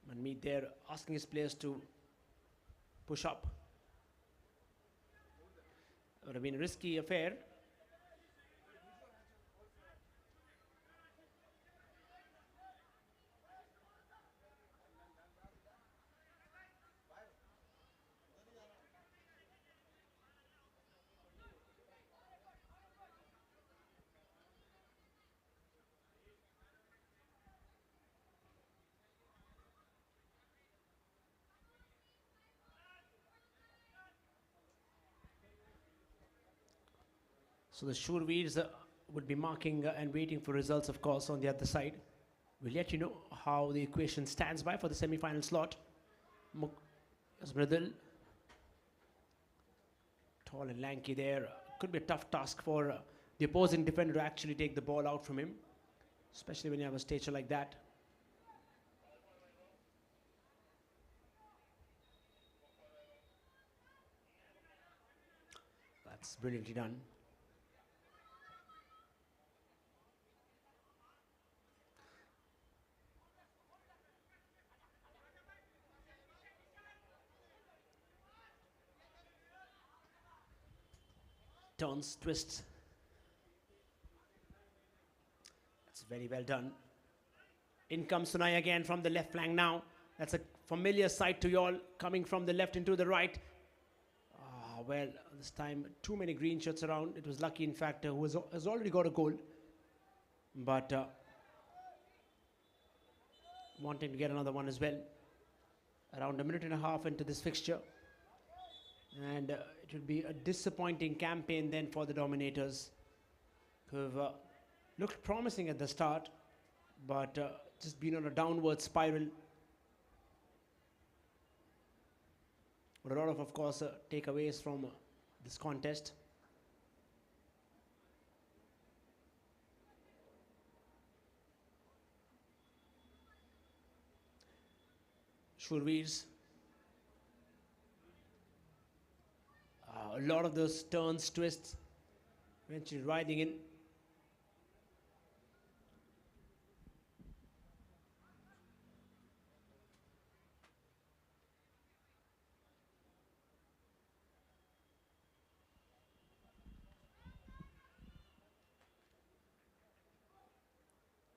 Manmeet there asking his players to push up. It would have been a risky affair. So the Shurveers would be marking and waiting for results, of course, on the other side. We'll let you know how the equation stands by for the semi-final slot. Mridul, tall and lanky there. Could be a tough task for the opposing defender to actually take the ball out from him, especially when you have a stature like that. That's brilliantly done. Turns, twists. That's very well done. In comes Sunai again from the left flank now. That's a familiar sight to you all, coming from the left into the right. Well, this time too many green shirts around. It was lucky, in fact, who has already got a goal. But wanting to get another one as well. Around a minute and a half into this fixture. And it would be a disappointing campaign then for the Dominators, who've looked promising at the start, but just been on a downward spiral. But a lot of course, takeaways from this contest. Shurveers. A lot of those turns, twists, eventually riding in.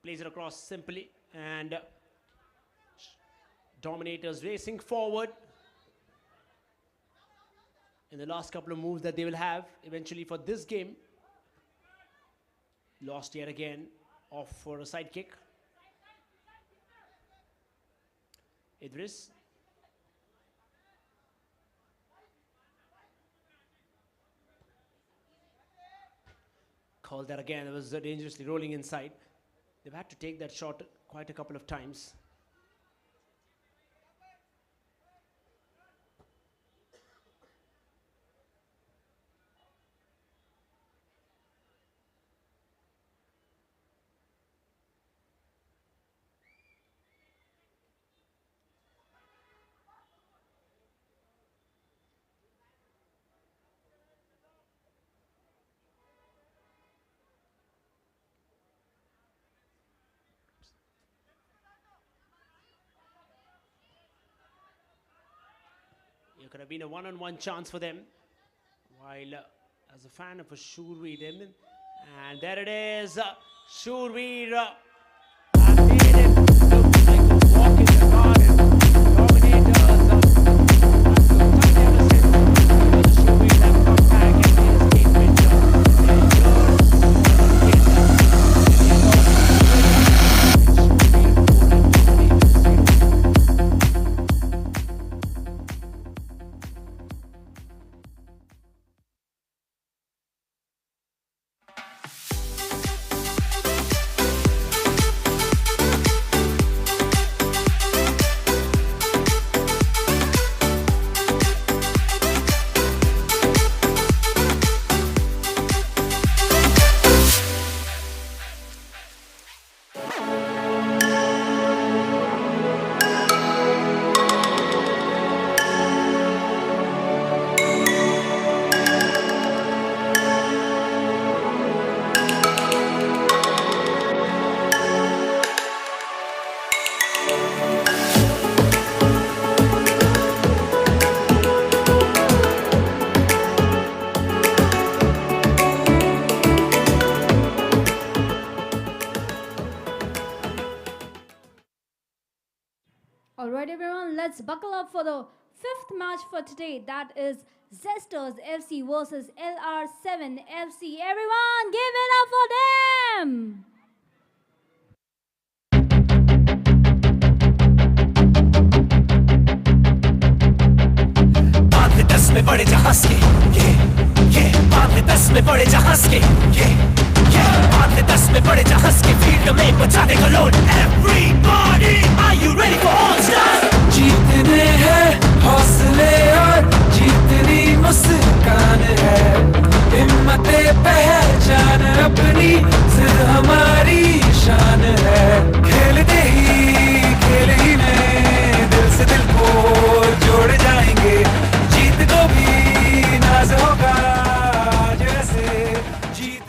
Plays it across simply, and Dominators racing forward in the last couple of moves that they will have eventually for this game. Lost yet again, off for a side kick. Idris. Called that again. It was dangerously rolling inside. They've had to take that shot quite a couple of times. It could have been a one-on-one chance for them. While as a fan of a Shurveer, and there it is, Shurveer have made it look like a walk in the garden. Dominators have looked uninterested, because the Shurveer have come back and made a statement. Alright everyone, let's buckle up for the fifth match for today. That is Zesters FC versus LR7 FC. Everyone, give it up for them! बांध 10 में बड़े जहाज के ये बांध 10 में बड़े जहाज के ये बांध 10 में बड़े जहाज के फील्ड में बचाने का load Everybody, are you ready for all stars? जीतने हैं हौसले और जीतनी मुस्कान है हिम्मते पहचान अपनी जिद हमारी शान है खेलते ही में दिल से दिल को जोड़ जाएंगे जीत को भी नाज होगा जैसे जीत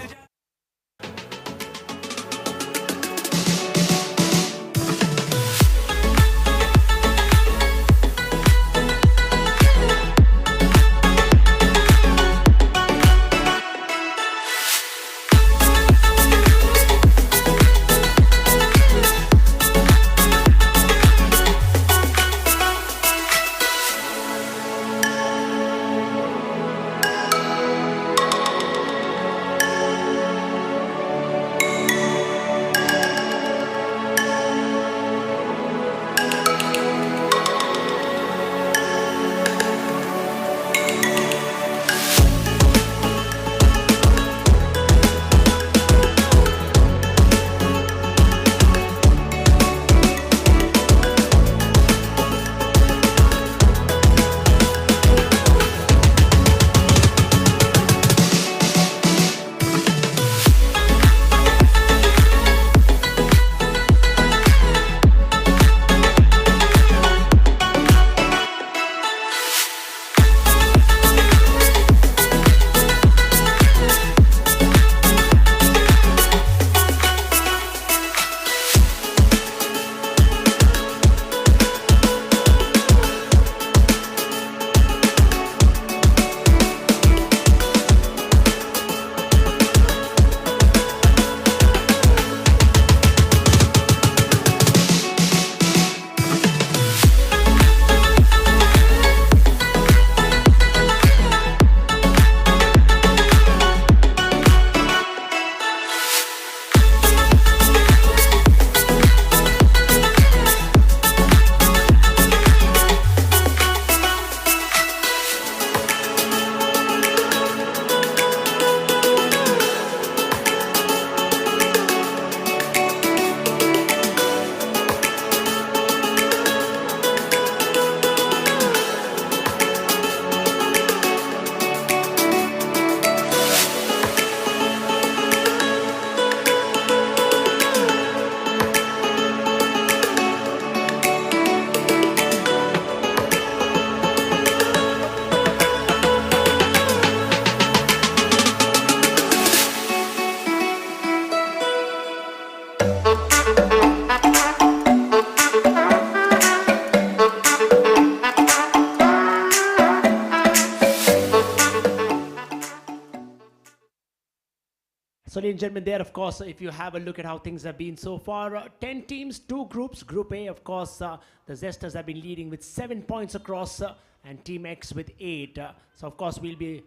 So, ladies and gentlemen, there, of course, if you have a look at how things have been so far, 10 teams, 2 groups. Group A, of course, the Zesters have been leading with 7 points across, and Team X with 8. So, of course, we'll be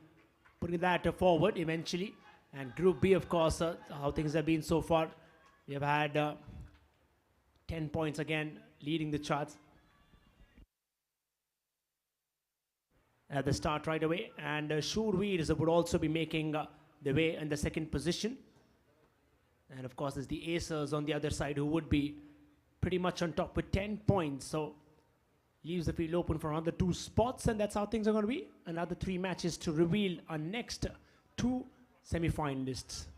putting that forward eventually. And Group B, of course, how things have been so far. We have had 10 points again, leading the charts at the start right away. And Shre would also be making the way in the second position. And of course, there's the Acers on the other side who would be pretty much on top with 10 points. So leaves the field open for another 2 spots, and that's how things are going to be. Another 3 matches to reveal our next 2 semi-finalists.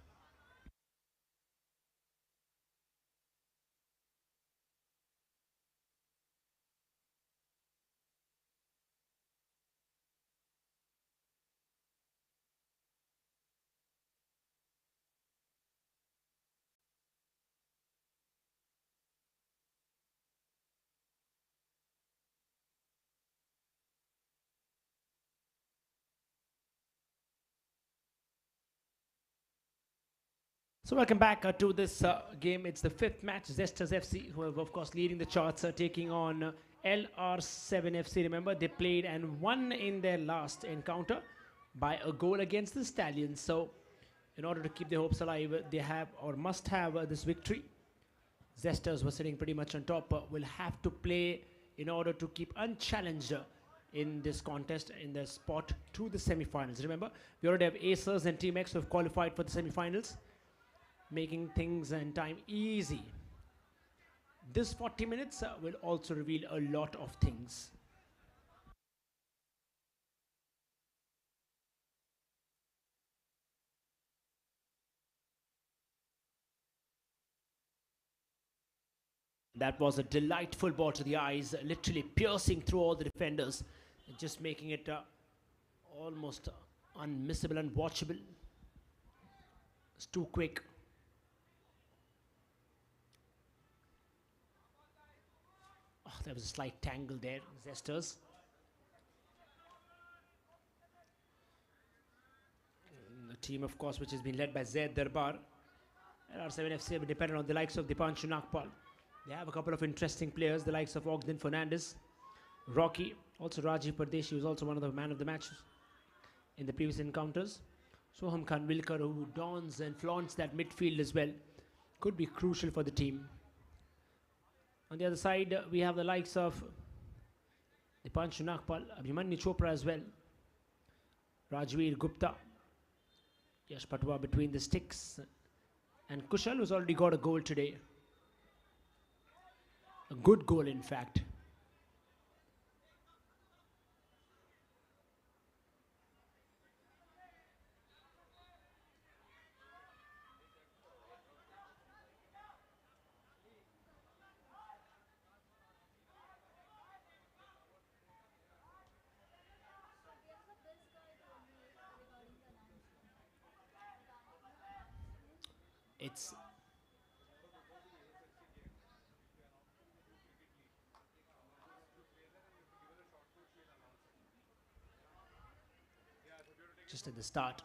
So welcome back to this game. It's the 5th match. Zesters FC, who are of course leading the charts, taking on LR7 FC. Remember, they played and won in their last encounter by a goal against the Stallions. So in order to keep their hopes alive, they have or must have this victory. Zesters were sitting pretty much on top. Will have to play in order to keep unchallenged in this contest in the spot to the semi-finals. Remember, we already have Acers and Team X who have qualified for the semi-finals, making things and time easy. This 40 minutes will also reveal a lot of things. That was a delightful ball to the eyes, literally piercing through all the defenders, and just making it almost unmissable and watchable. It's too quick. Oh, there was a slight tangle there, Zesters. The team, of course, which has been led by Zaid Darbar. LR7 FC have been dependent on the likes of Dipanshu Nagpal. They have a couple of interesting players, the likes of Ogden Fernandez, Rocky, also Rajiv Pardeshi, who's also one of the man of the match in the previous encounters. Soham Khan Wilkar, who dons and flaunts that midfield as well, could be crucial for the team. On the other side, we have the likes of Dipanshu Nagpal, Abhimanyu Chopra as well, Rajveer Gupta, Yash Patwa between the sticks, and Kushal, who's already got a goal today. A good goal, in fact. It's just at the start.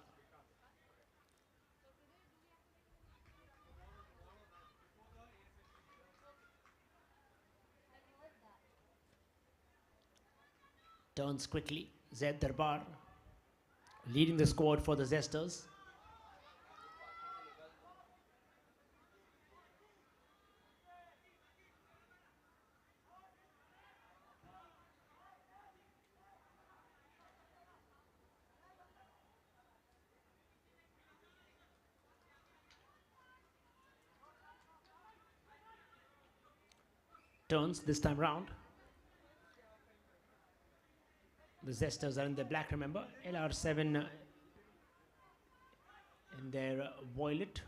Turns quickly. Zaid Darbar leading the squad for the Zesters. Turns this time round. The Zesters are in the black, remember. LR7 in their violet.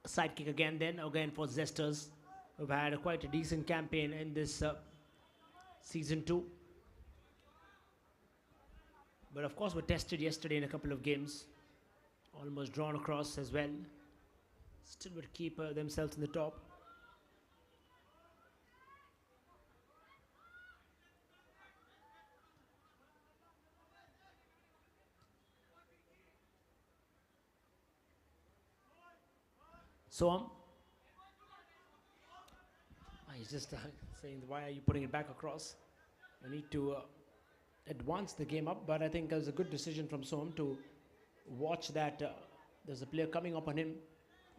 Side kick again for Zesters, who've had quite a decent campaign in this season 2. But of course, were tested yesterday in a couple of games. Almost drawn across as well. Still would keep themselves in the top. So he's just saying, why are you putting it back across? We need to advance the game up, but I think it was a good decision from Soam to watch that there's a player coming up on him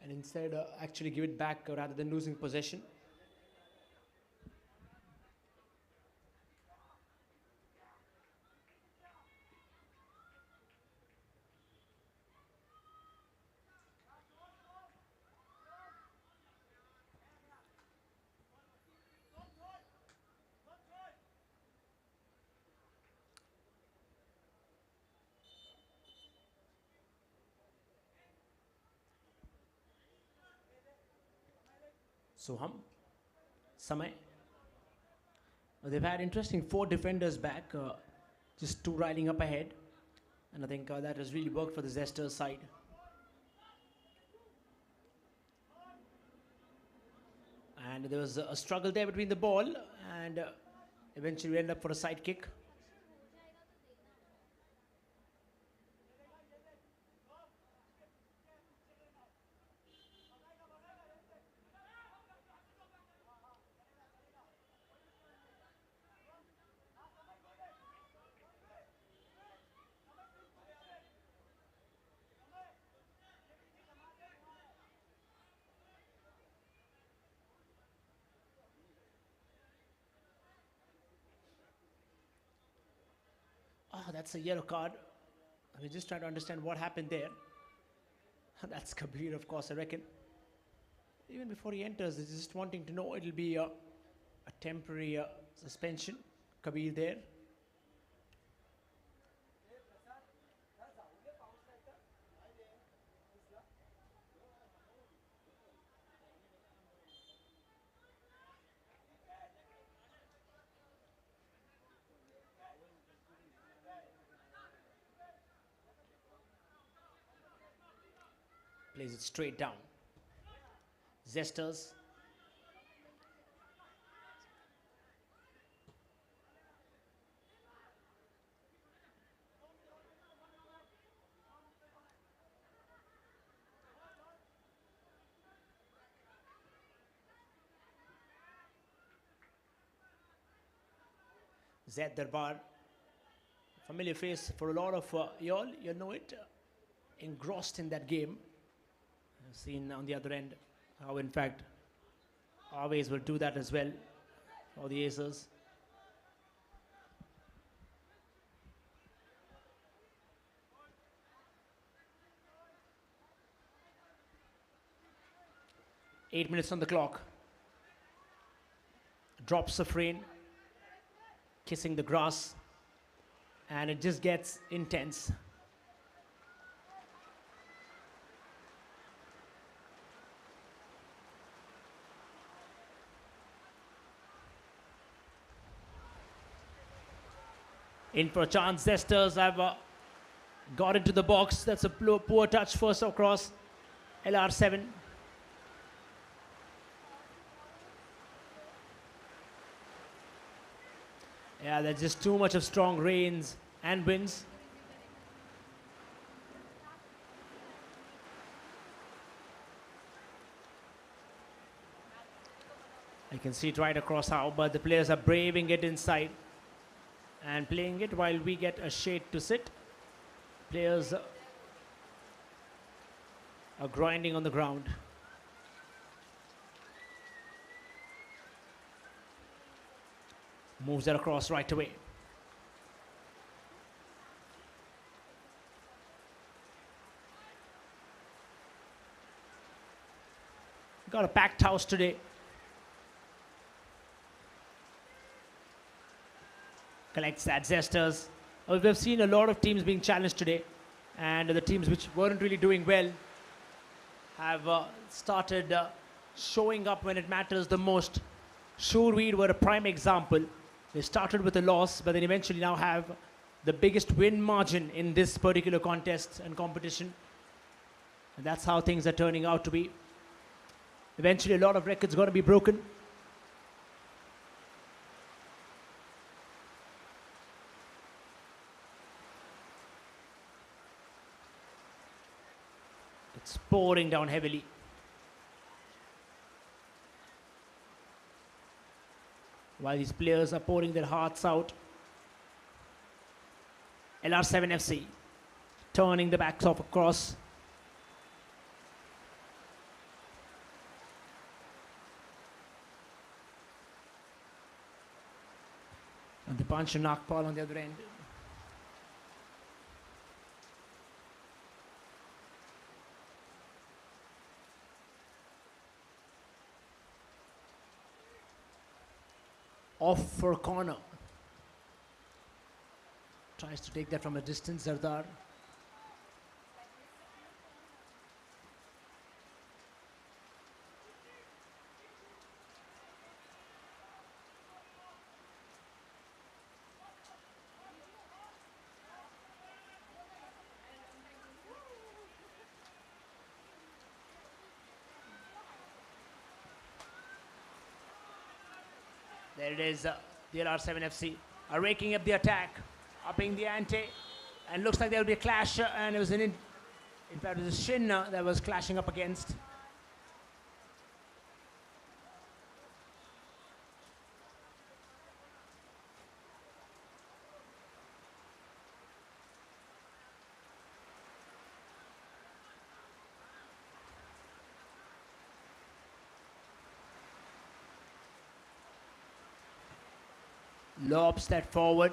and instead actually give it back rather than losing possession. Soham, Samay. They've had interesting 4 defenders back, just 2 riding up ahead. And I think that has really worked for the Zesters side. And there was a struggle there between the ball and eventually we end up for a side kick. Oh, that's a yellow card. We're just trying to understand what happened there. That's Kabir, of course, I reckon. Even before he enters, he's just wanting to know it'll be a temporary suspension. Kabir there. Plays it straight down. Zesters. Zed Darbar, familiar face for a lot of y'all, you know it, engrossed in that game. I've seen on the other end how in fact Always will do that as well for the Acers. Eight minutes on the clock. Drops of rain, kissing the grass, and it just gets intense. In for a chance, Zesters have got into the box. That's a poor touch first across. LR7. Yeah, there's just too much of strong rains and winds. I can see it right across how, but the players are braving it inside and playing it while we get a shade to sit. Players are grinding on the ground. Moves it across right away. Got a packed house today. Collects that Zesters. We've seen a lot of teams being challenged today, and the teams which weren't really doing well have started showing up when it matters the most. Shreweed were a prime example. They started with a loss, but then eventually now have the biggest win margin in this particular contest and competition. And that's how things are turning out to be. Eventually, a lot of records going to be broken. It's pouring down heavily. While these players are pouring their hearts out. LR7 FC turning the backs off across. And the punch and knock ball on the other end. Off for a corner. Tries to take that from a distance, Zardar. There it is, the LR7 FC are raking up the attack, upping the ante, and looks like there will be a clash, and it was in fact it was a shin that was clashing up against. Lobs that forward.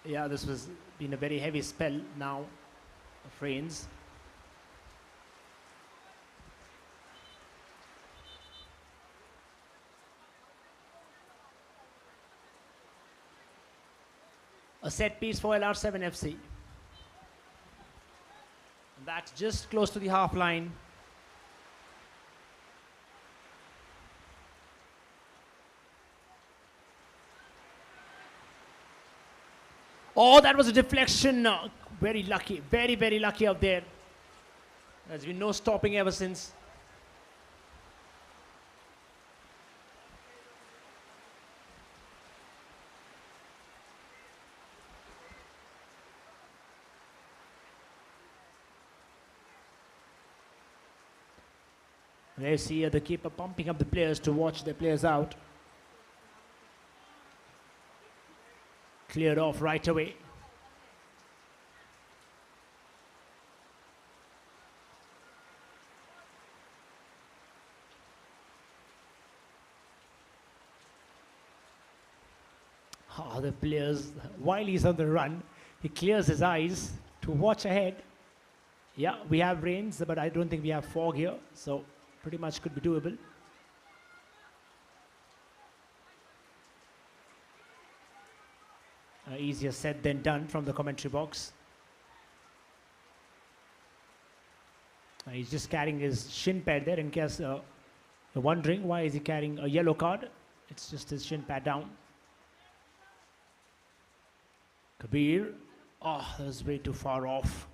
Yeah, this was been a very heavy spell now of rains. A set piece for LR7 FC. And that's just close to the half line. Oh, that was a deflection. Very lucky, very, very lucky out there. There's been no stopping ever since. There you see the keeper pumping up the players to watch the players out. Cleared off right away. The players, while he's on the run, he clears his eyes to watch ahead. Yeah, we have rains, but I don't think we have fog here, so pretty much could be doable. Easier said than done from the commentary box. He's just carrying his shin pad there in case you're wondering why is he carrying a yellow card. It's just his shin pad down. Kabir. Oh, that was way too far off.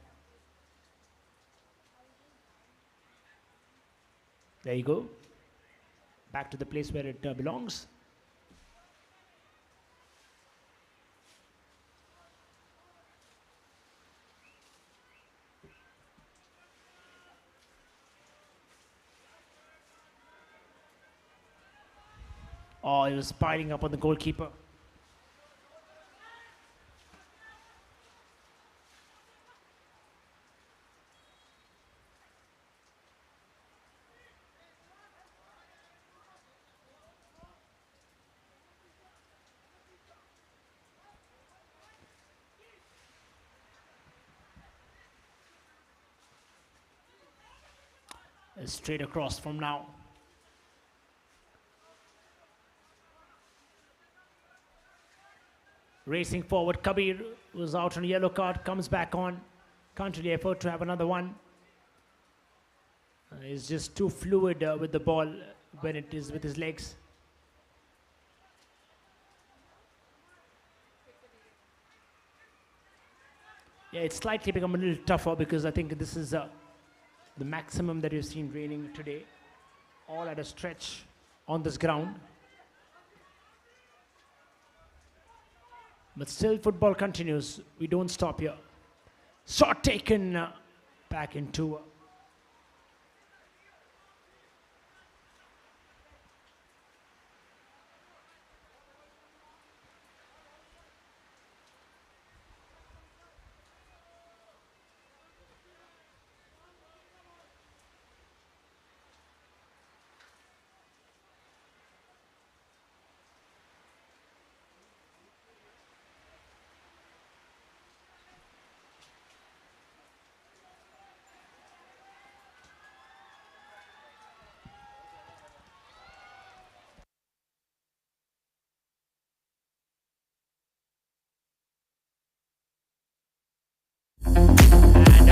There you go. Back to the place where it belongs. Oh, he was piling up on the goalkeeper. Straight across from now. Racing forward, Kabir, who's out on a yellow card, comes back on. Can't really afford to have another one. He's just too fluid with the ball when it is with his legs. Yeah, it's slightly become a little tougher because I think this is the maximum that we've seen raining today. All at a stretch on this ground. But still football continues. We don't stop here. Shot taken back into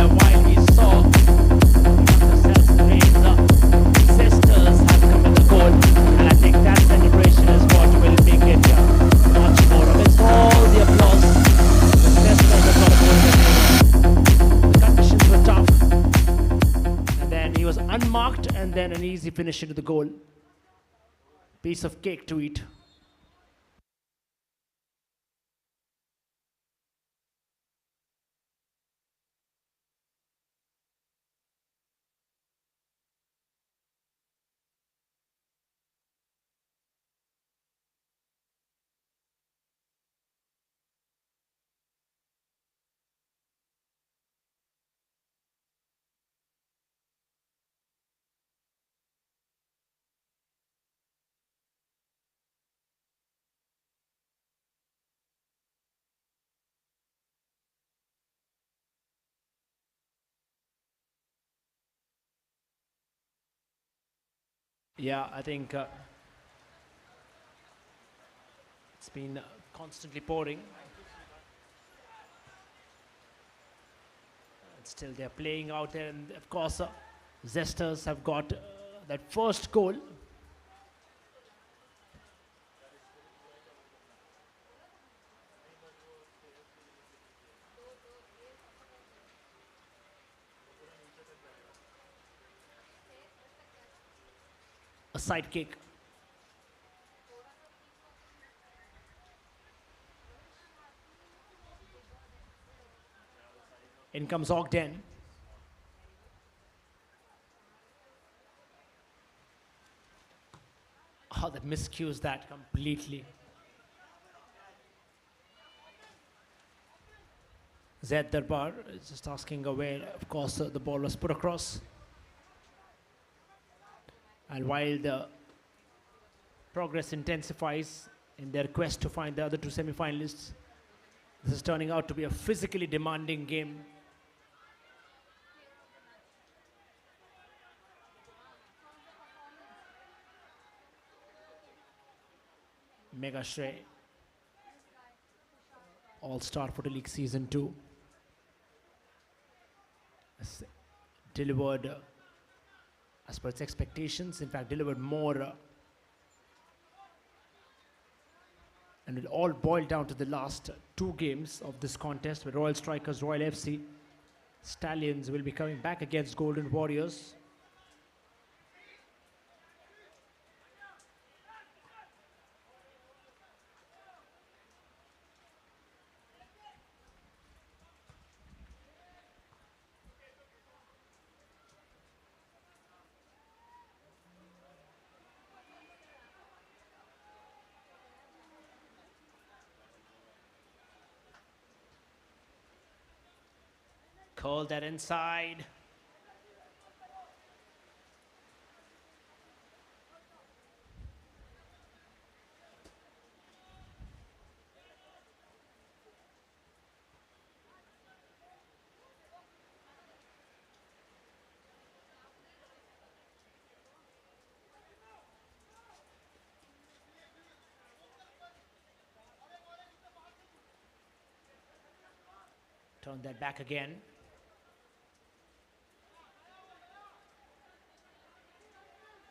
while we saw the self-praise, Zesters have come with the goal, and I think that celebration is what will make it much more. Amidst all the applause, the Zesters have got a goal. The conditions were tough, and then he was unmarked, and then an easy finish into the goal. Piece of cake to eat. Yeah, I think it's been constantly pouring. And still they're playing out there, and of course Zesters have got that first goal. A side kick. In comes Ogden. Oh, that miscues that completely. Zaid Darbar is just asking where, of course, the ball was put across. And while the progress intensifies in their quest to find the other two semi-finalists, this is turning out to be a physically demanding game. Mega Shre, All-Star Footy League Season 2, has delivered as per its expectations, in fact delivered more, and it all boiled down to the last two games of this contest, where Royal Strikers, Royal FC, Stallions will be coming back against Golden Warriors. Call that inside. Turn that back again.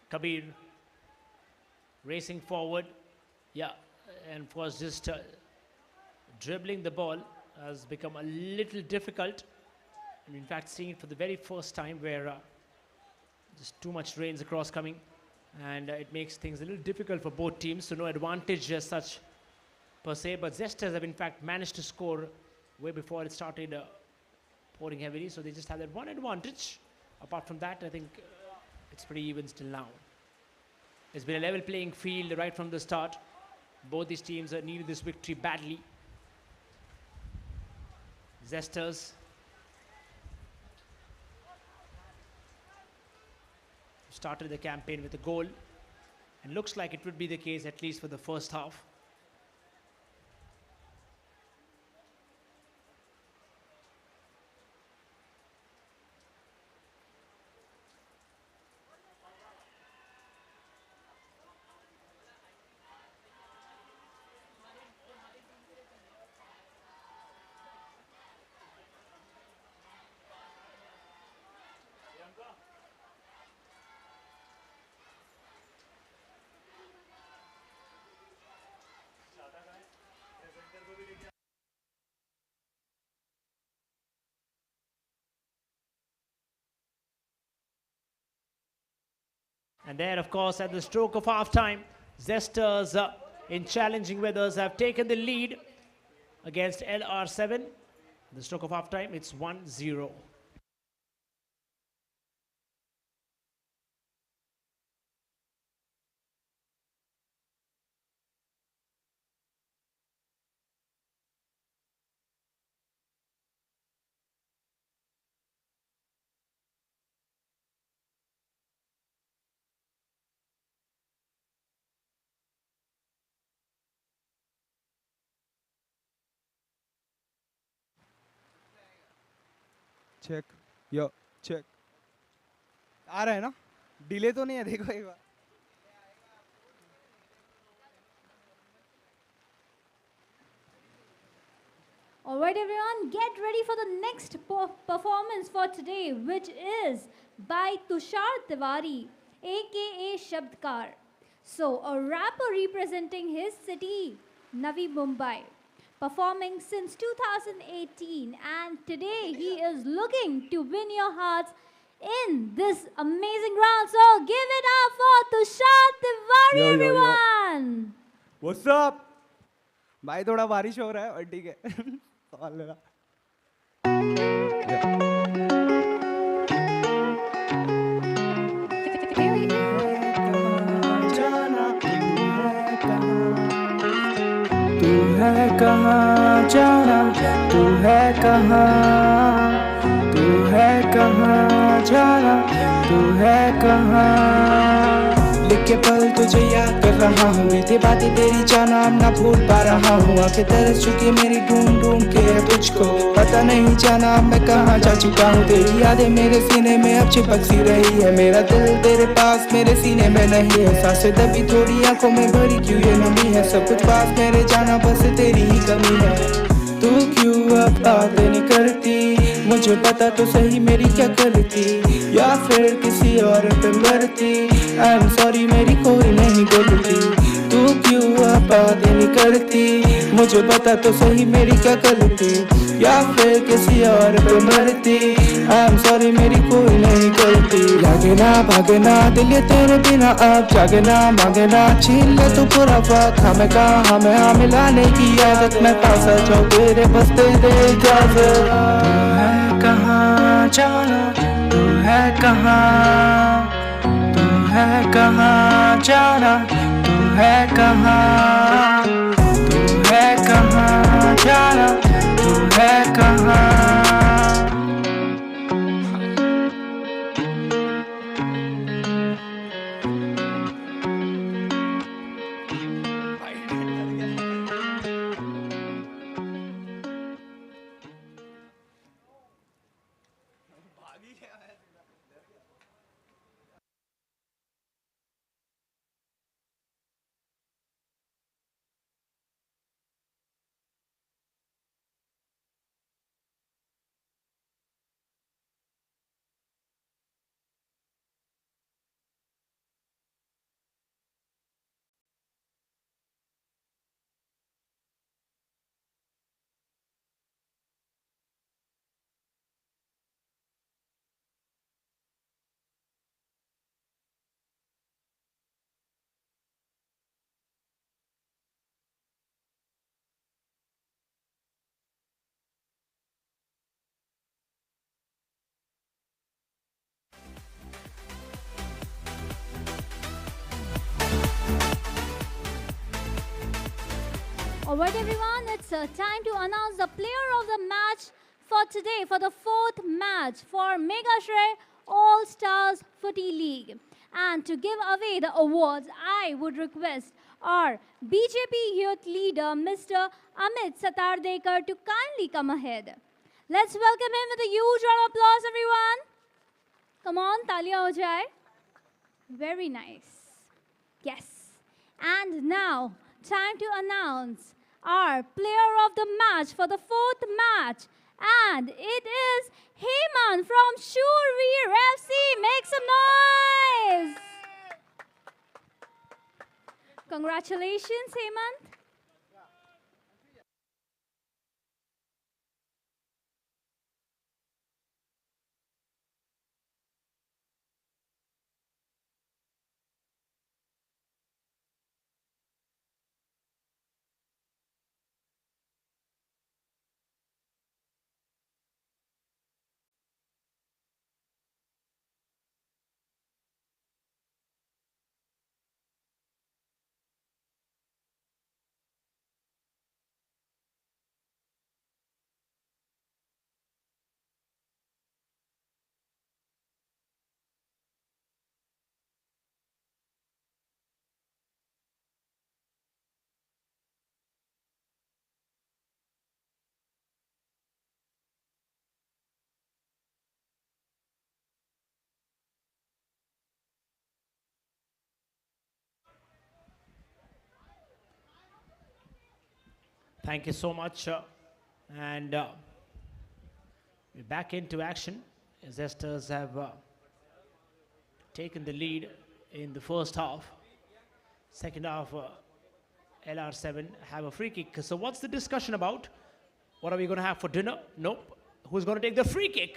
Kabir racing forward. Yeah, and was just dribbling the ball has become a little difficult. And in fact, seeing it for the very first time where just too much rains across coming, and it makes things a little difficult for both teams. So no advantage as such per se, but Zesters have in fact managed to score way before it started pouring heavily, so they just have that one advantage. Apart from that, I think it's pretty even still now. It's been a level playing field right from the start. Both these teams needed this victory badly. Zesters started the campaign with a goal, and looks like it would be the case at least for the first half. And then, of course, at the stroke of half-time, Zesters in challenging weathers have taken the lead against LR7. At the stroke of half-time, it's 1-0. Check यो check आ रहा है ना delay तो नहीं है देखो एक बार Alright everyone, get ready for the next performance for today, which is by Tushar Tiwari, aka Shabdkar. So, a rapper representing his city, Navi Mumbai, performing since 2018, and today he is looking to win your hearts in this amazing round. So, give it up for Tushar Tiwari, everyone! What's up? भाई थोड़ा बारिश हो रहा है और ठीक है सवाल लेना तू है कहाँ जाना तू है कहाँ तू है कहाँ जाना तू है कहाँ लिख के पल तुझे याद कर रहा हूँ मीठी बातें तेरी जाना ना भूल पा रहा हूँ आंखें तरस चुकी मेरी ढूंढ ढूंढ के तुझको पता नहीं जाना मैं कहाँ जा चुका हूँ तेरी यादें मेरे सीने में अब चिपक सी रही है मेरा दिल तेरे पास मेरे सीने में नहीं है सांसें दबी थोड़ी आंखों में भरी क्यों ये नमी है सब कुछ पास मेरे जाना बस तेरी ही कमी है तू क्यों अब बात नहीं करती मुझे पता तो सही मेरी क्या गलती या फिर किसी और पे मरती आई एम सॉरी मेरी कोई नहीं गलती तू क्यों अब बात नहीं करती मुझे पता तो सही मेरी क्या गलती या फिर किसी और पे मरती आई एम सॉरी मेरी कोई नहीं गलती लगना भागना दिल ये तेरे बिना अब जागना मांगना छीन ले तू पूरा वक्त हमें कहा हमें हाँ मिलाने की आदत मैं पास आ जाऊँ तेरे बस दे इजाजत तू है कहाँ जाना तू है कहाँ तू है कहाँ जाना तू है कहाँ तू है कहाँ जाना तू है कहाँ Alright everyone, it's time to announce the player of the match for today, for the fourth match for Mega Shre All-Stars Footy League. And to give away the awards, I would request our BJP Youth Leader, Mr. Amit Satardekar, to kindly come ahead. Let's welcome him with a huge round of applause, everyone. Come on, talia ho jaye. Very nice. Yes. And now, time to announce our player of the match for the fourth match. And it is Heyman from Shre FC. Make some noise. Congratulations, Heyman. Thank you so much. And we're back into action. Zesters have taken the lead in the first half. Second half, LR7 have a free kick. So what's the discussion about? What are we going to have for dinner? Nope. Who's going to take the free kick?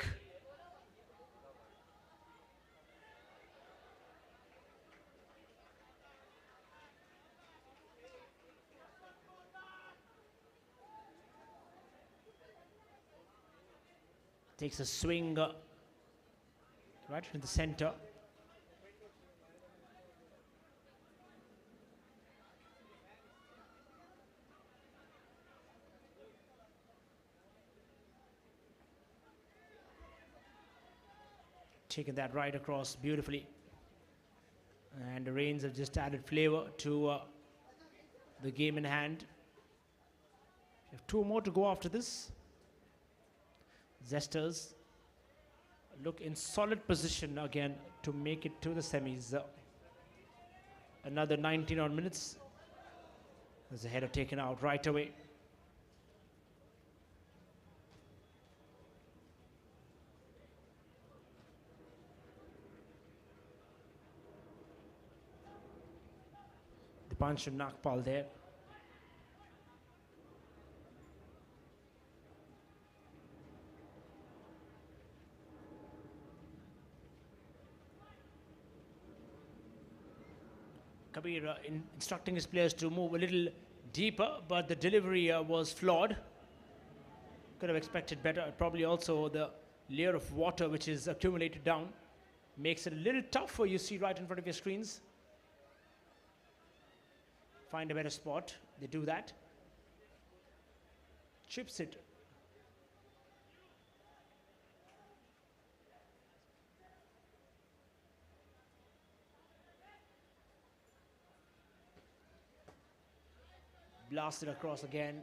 Takes a swing right in the center. Taken that right across beautifully. And the rains have just added flavor to the game in hand. We have two more to go after this. Zesters look in solid position again to make it to the semis. Another 19 odd minutes. There's a header taken out right away. The punch of Nakpal there. Kabir instructing his players to move a little deeper, but the delivery was flawed. Could have expected better. Probably also the layer of water which is accumulated down makes it a little tougher. You see right in front of your screens. Find a better spot. They do that. Chips it. Blasted across again.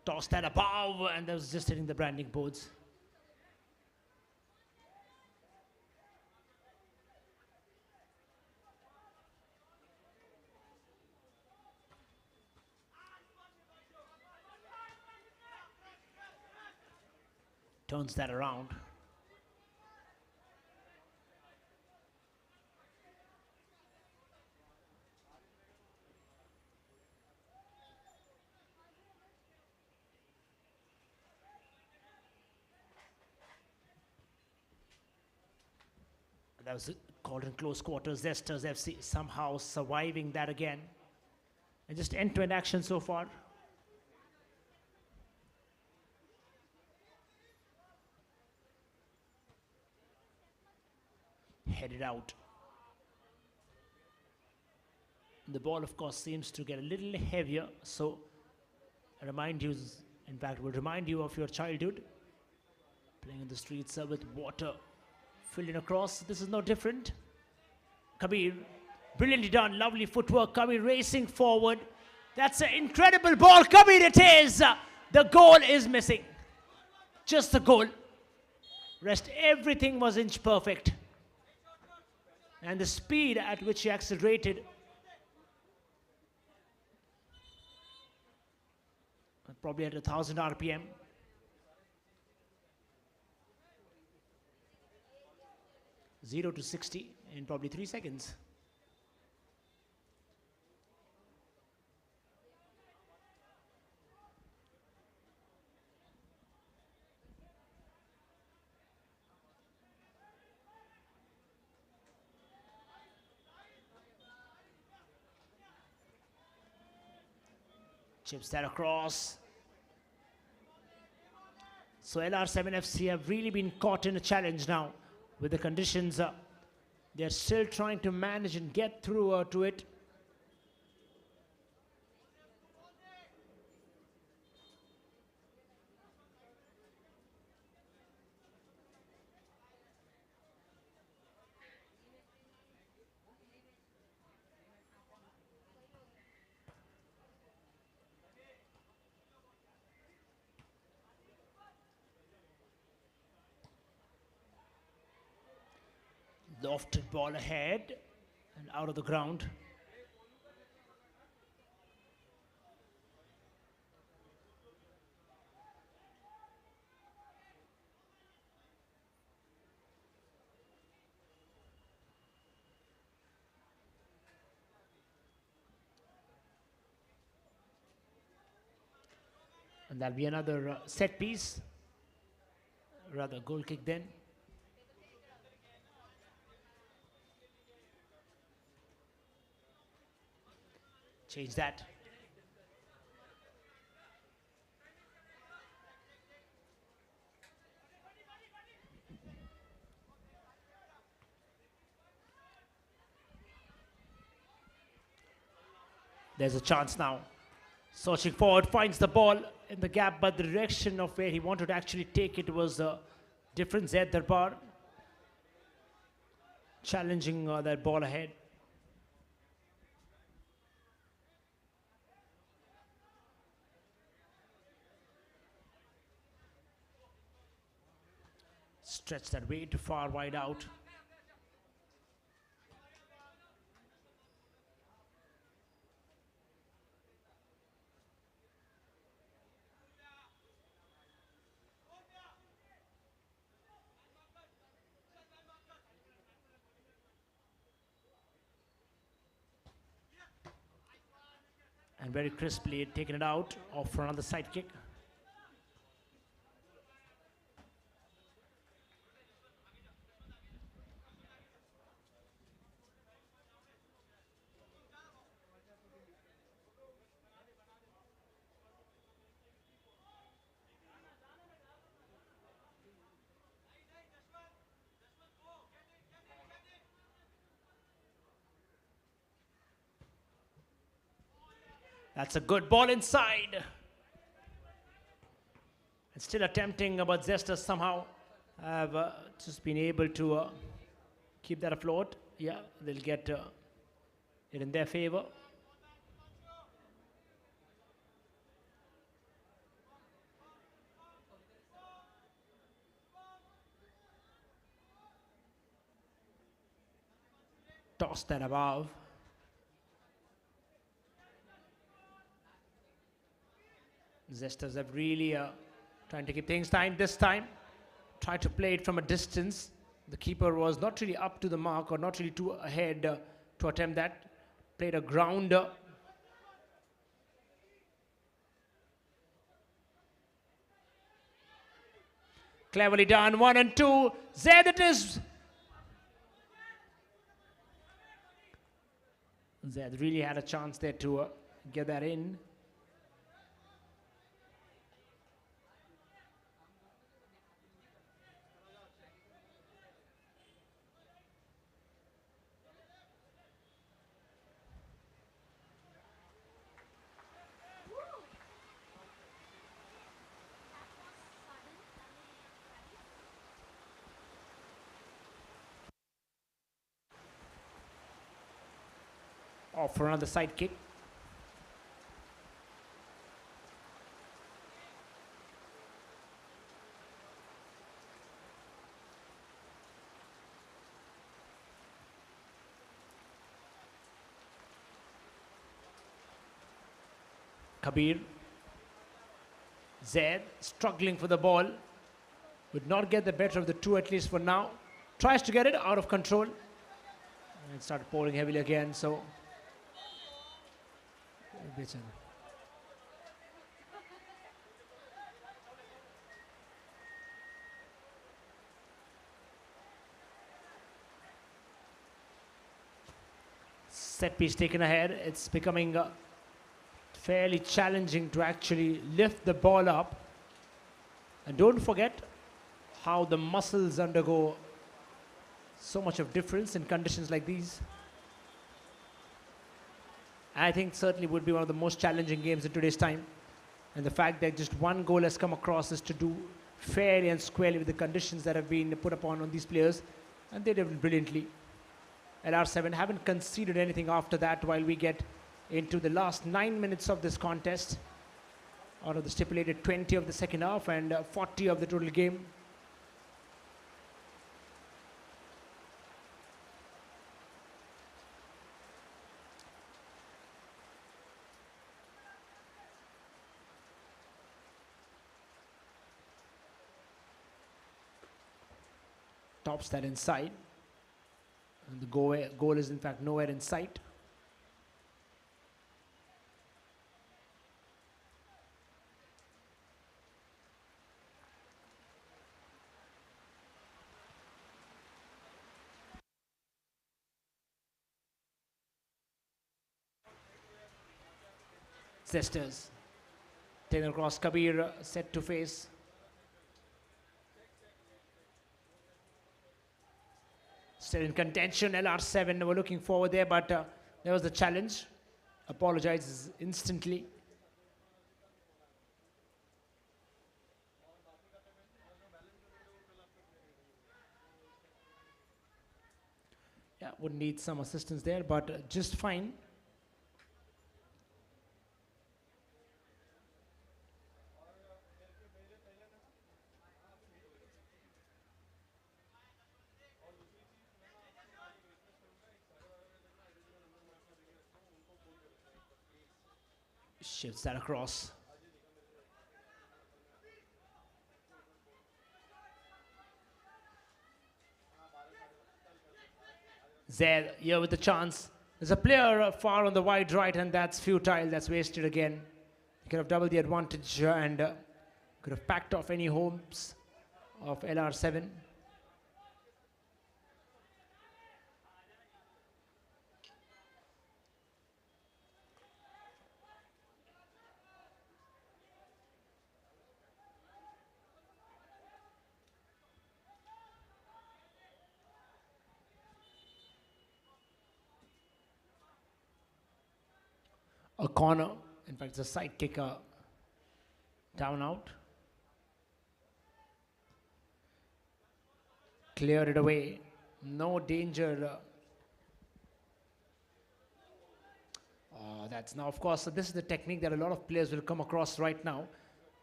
Tossed that above, and that was just hitting the branding boards. Turns that around. That was called in close quarters. Zesters FC somehow surviving that again. And just end-to-end action so far. Headed out. The ball, of course, seems to get a little heavier. So, I remind you, in fact, will remind you of your childhood. Playing in the streets with water filled in across. This is no different. Kabir, brilliantly done. Lovely footwork. Kabir racing forward. That's an incredible ball. Kabir, it is. The goal is missing. Just the goal. Rest, everything was inch perfect. And the speed at which he accelerated. Probably at 1,000 RPM. Zero to 60 in probably 3 seconds. Chips that across. So LR7 FC have really been caught in a challenge now with the conditions. They're still trying to manage and get through to it. Lofted ball ahead and out of the ground. And that'll be another set piece, rather goal kick then. Change that. There's a chance now. Searching forward, finds the ball in the gap, but the direction of where he wanted to actually take it was different. Zaid Darbar challenging that ball ahead. Stretch that way too far wide out. And very crisply taken it out, off for another side kick. That's a good ball inside. And still attempting, but Zesters somehow have just been able to keep that afloat. Yeah, they'll get it in their favor. Toss that above. Zesters have really trying to keep things tight this time. Tried to play it from a distance. The keeper was not really up to the mark or not really too ahead to attempt that. Played a grounder. Cleverly done, 1 and 2. Zaid it is. Zed really had a chance there to get that in. Off for another side kick. Kabir. Zed struggling for the ball. Would not get the better of the two, at least for now. Tries to get it out of control. And started pouring heavily again, so. Set piece taken ahead. It's becoming fairly challenging to actually lift the ball up. And don't forget how the muscles undergo so much of difference in conditions like these. I think certainly would be one of the most challenging games in today's time. And the fact that just one goal has come across is to do fairly and squarely with the conditions that have been put upon on these players. And they did brilliantly. LR7 haven't conceded anything after that while we get into the last 9 minutes of this contest. Out of the stipulated 20 of the second half and 40 of the total game. Tops that inside, and the goal is in fact nowhere in sight. Zesters taken across. Kabir set to face. Still in contention, LR7 were looking forward there, but there was the challenge. Apologizes instantly. Yeah, would need some assistance there, but just fine. Shifts that across. Zed here with the chance. There's a player far on the wide right, and that's futile. That's wasted again. He could have doubled the advantage and could have packed off any hopes of LR7. A corner, in fact it's a side kicker, down out. Clear it away, no danger. That's now, of course, so this is the technique that a lot of players will come across right now,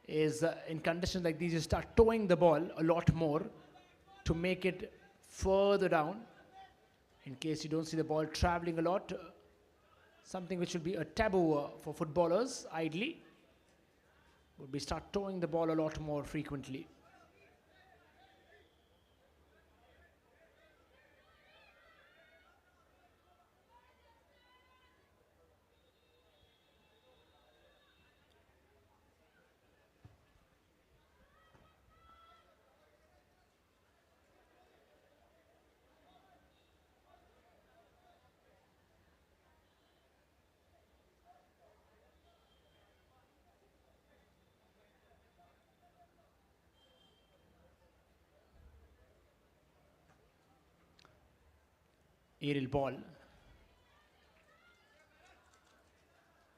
is in conditions like these you start towing the ball a lot more to make it further down in case you don't see the ball traveling a lot. Something which would be a taboo for footballers, ideally, would be start towing the ball a lot more frequently. Aerial ball.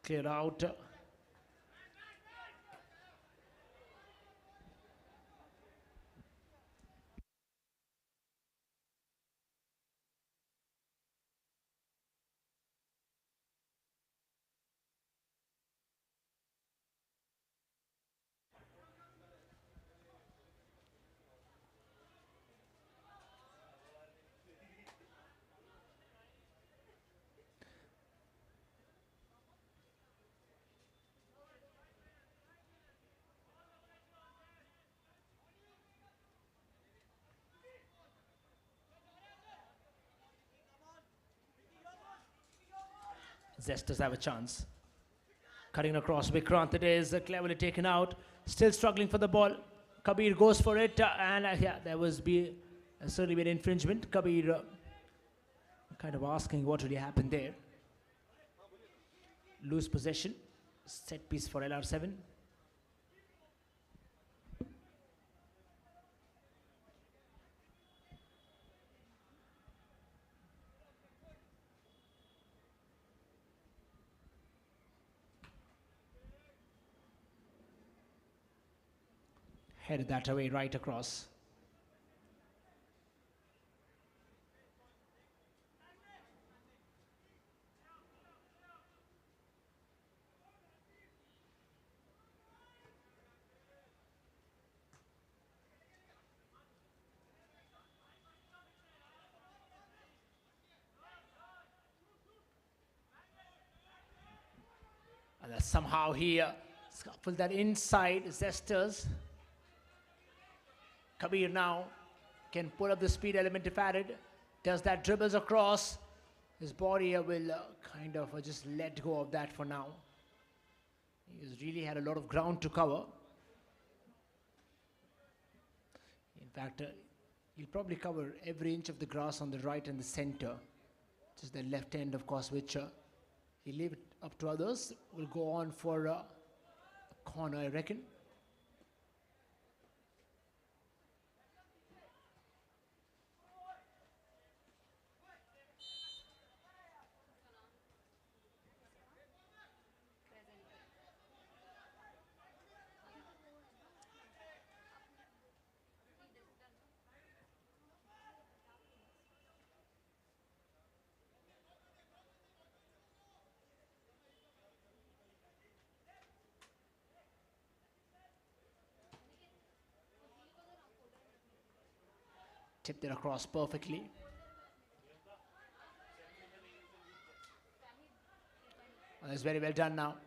Clear out. Zesters have a chance. Cutting across Vikrant, it is cleverly taken out. Still struggling for the ball. Kabir goes for it, and yeah, there was certainly an infringement. Kabir kind of asking what really happened there. Loose possession. Set piece for LR7. Headed that away right across. And somehow he scuffled that inside. Zesters. Kabir now can pull up the speed element if added. Does that, dribbles across. His body will kind of just let go of that for now. He's really had a lot of ground to cover. In fact, he'll probably cover every inch of the grass on the right and the center. Just the left end, of course, which he'll leave it up to others. Will go on for a corner, I reckon. Tipped it across perfectly. Well, that's very well done now.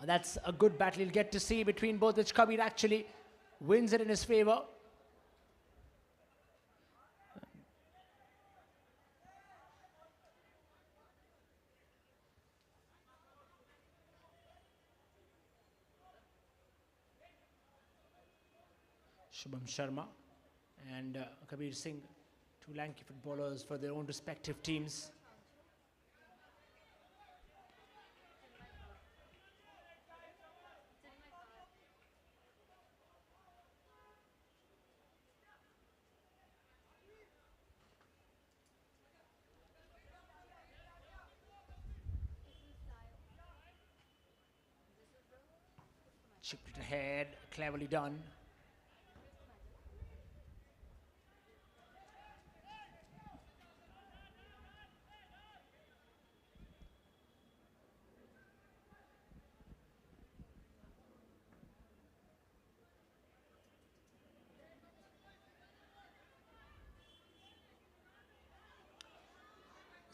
That's a good battle you'll get to see between both, which Kabir actually wins it in his favor. Shubham Sharma and Kabir Singh, two lanky footballers for their own respective teams. Chipped it ahead, cleverly done.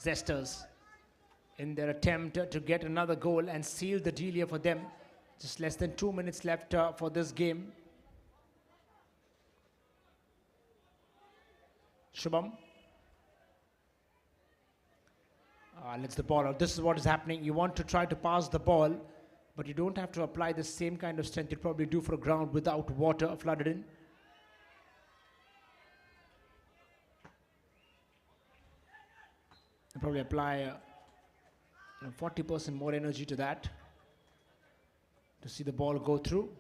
Zesters in their attempt to get another goal and seal the deal here for them. Just less than 2 minutes left for this game. Shubham. Lets the ball out. This is what is happening. You want to try to pass the ball, but you don't have to apply the same kind of strength you'd probably do for a ground without water flooded in. And probably apply 40% more energy to that to see the ball go through.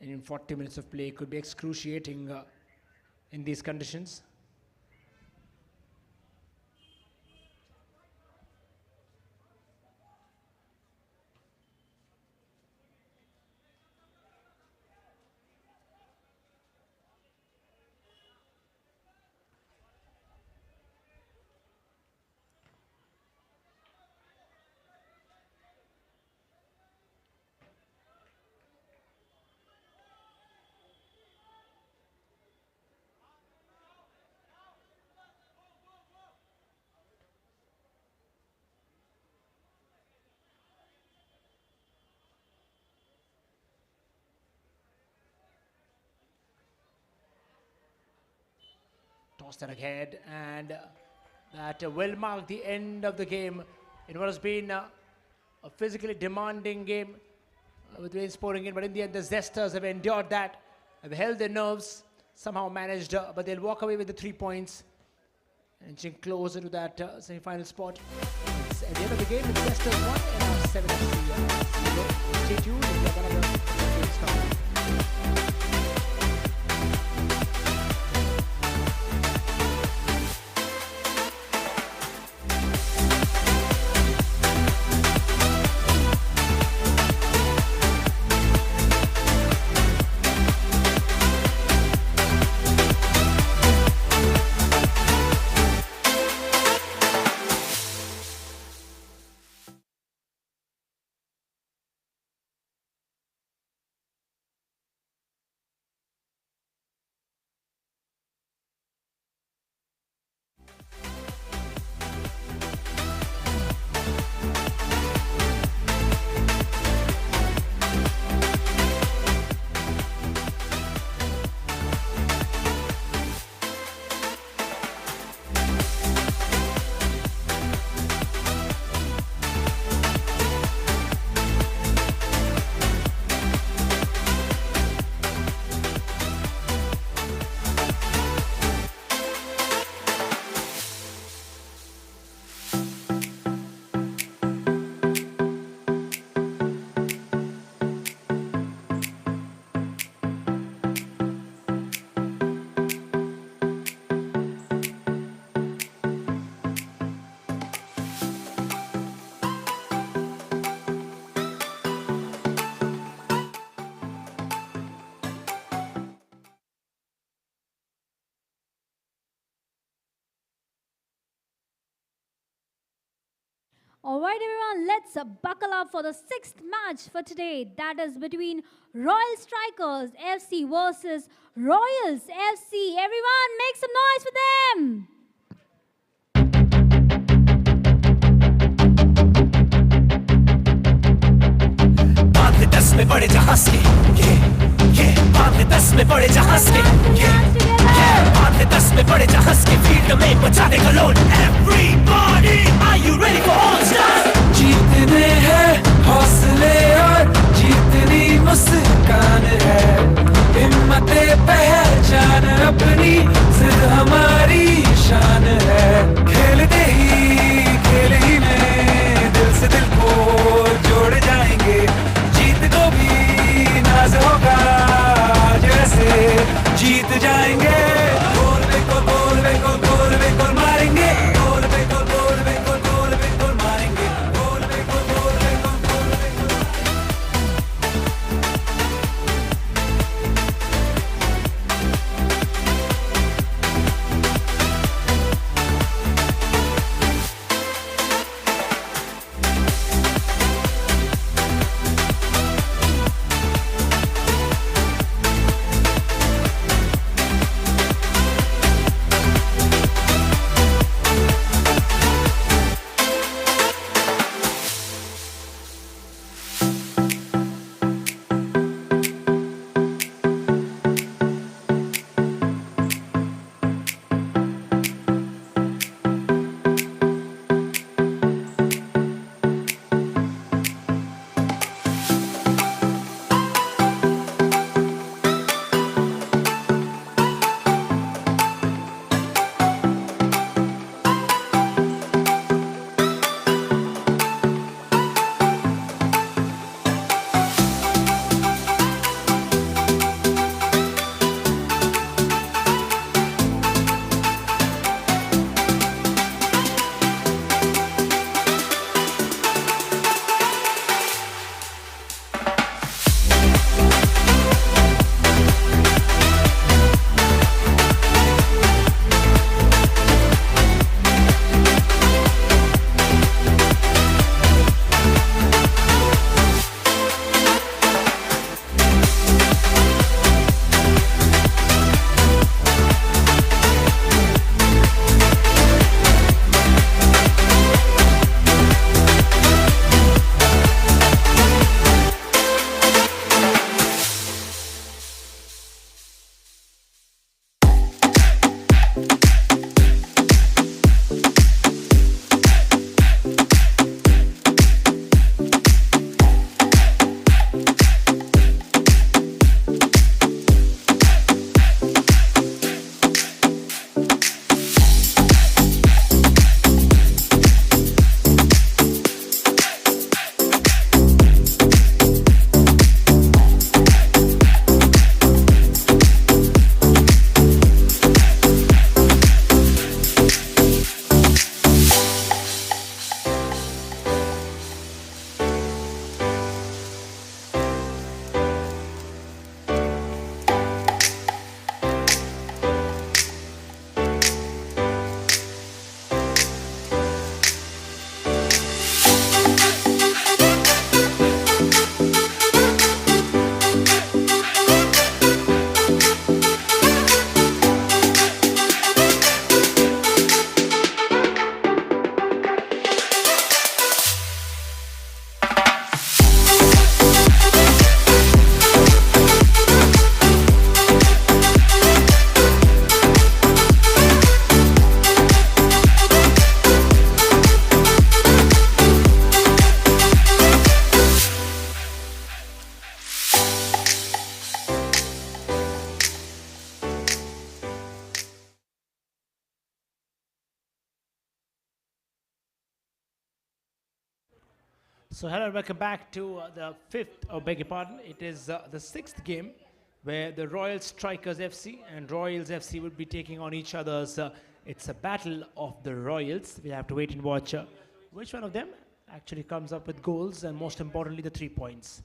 And in 40 minutes of play, it could be excruciating in these conditions. Toss that ahead, and that will mark the end of the game in what has been a physically demanding game with rain pouring in, but in the end the Zesters have endured that, have held their nerves, somehow managed, but they'll walk away with the 3 points, inching closer to that semi-final spot. It's at the end of the game, the Zesters won and LR7 FC. Stay tuned, we have another game starting. All right, everyone, let's buckle up for the 6th match for today. That is between Royal Strikers FC versus Royals FC. Everyone, make some noise for them. में बड़े जहाज के ये बात 10 में बड़े जहाज के ये बात 10 में बड़े जहाज के फील्ड में बचा देगा load Everybody, are you ready for all stars? जीतने हैं हौसले और जीतनी मुस्कान है हिम्मते पहचान अपनी जिद हमारी शान है खेलते ही में दिल से दिल को जोड़ जाएंगे जीत को भी नाज होगा जैसे जीत जाएंगे गोल पे गोल मारेंगे गोल पे गोल So hello and welcome back to the fifth, or beg your pardon, it is the sixth game where the Royal Strikers FC and Royals FC would be taking on each other's. It's a battle of the Royals. We have to wait and watch which one of them actually comes up with goals and most importantly the 3 points.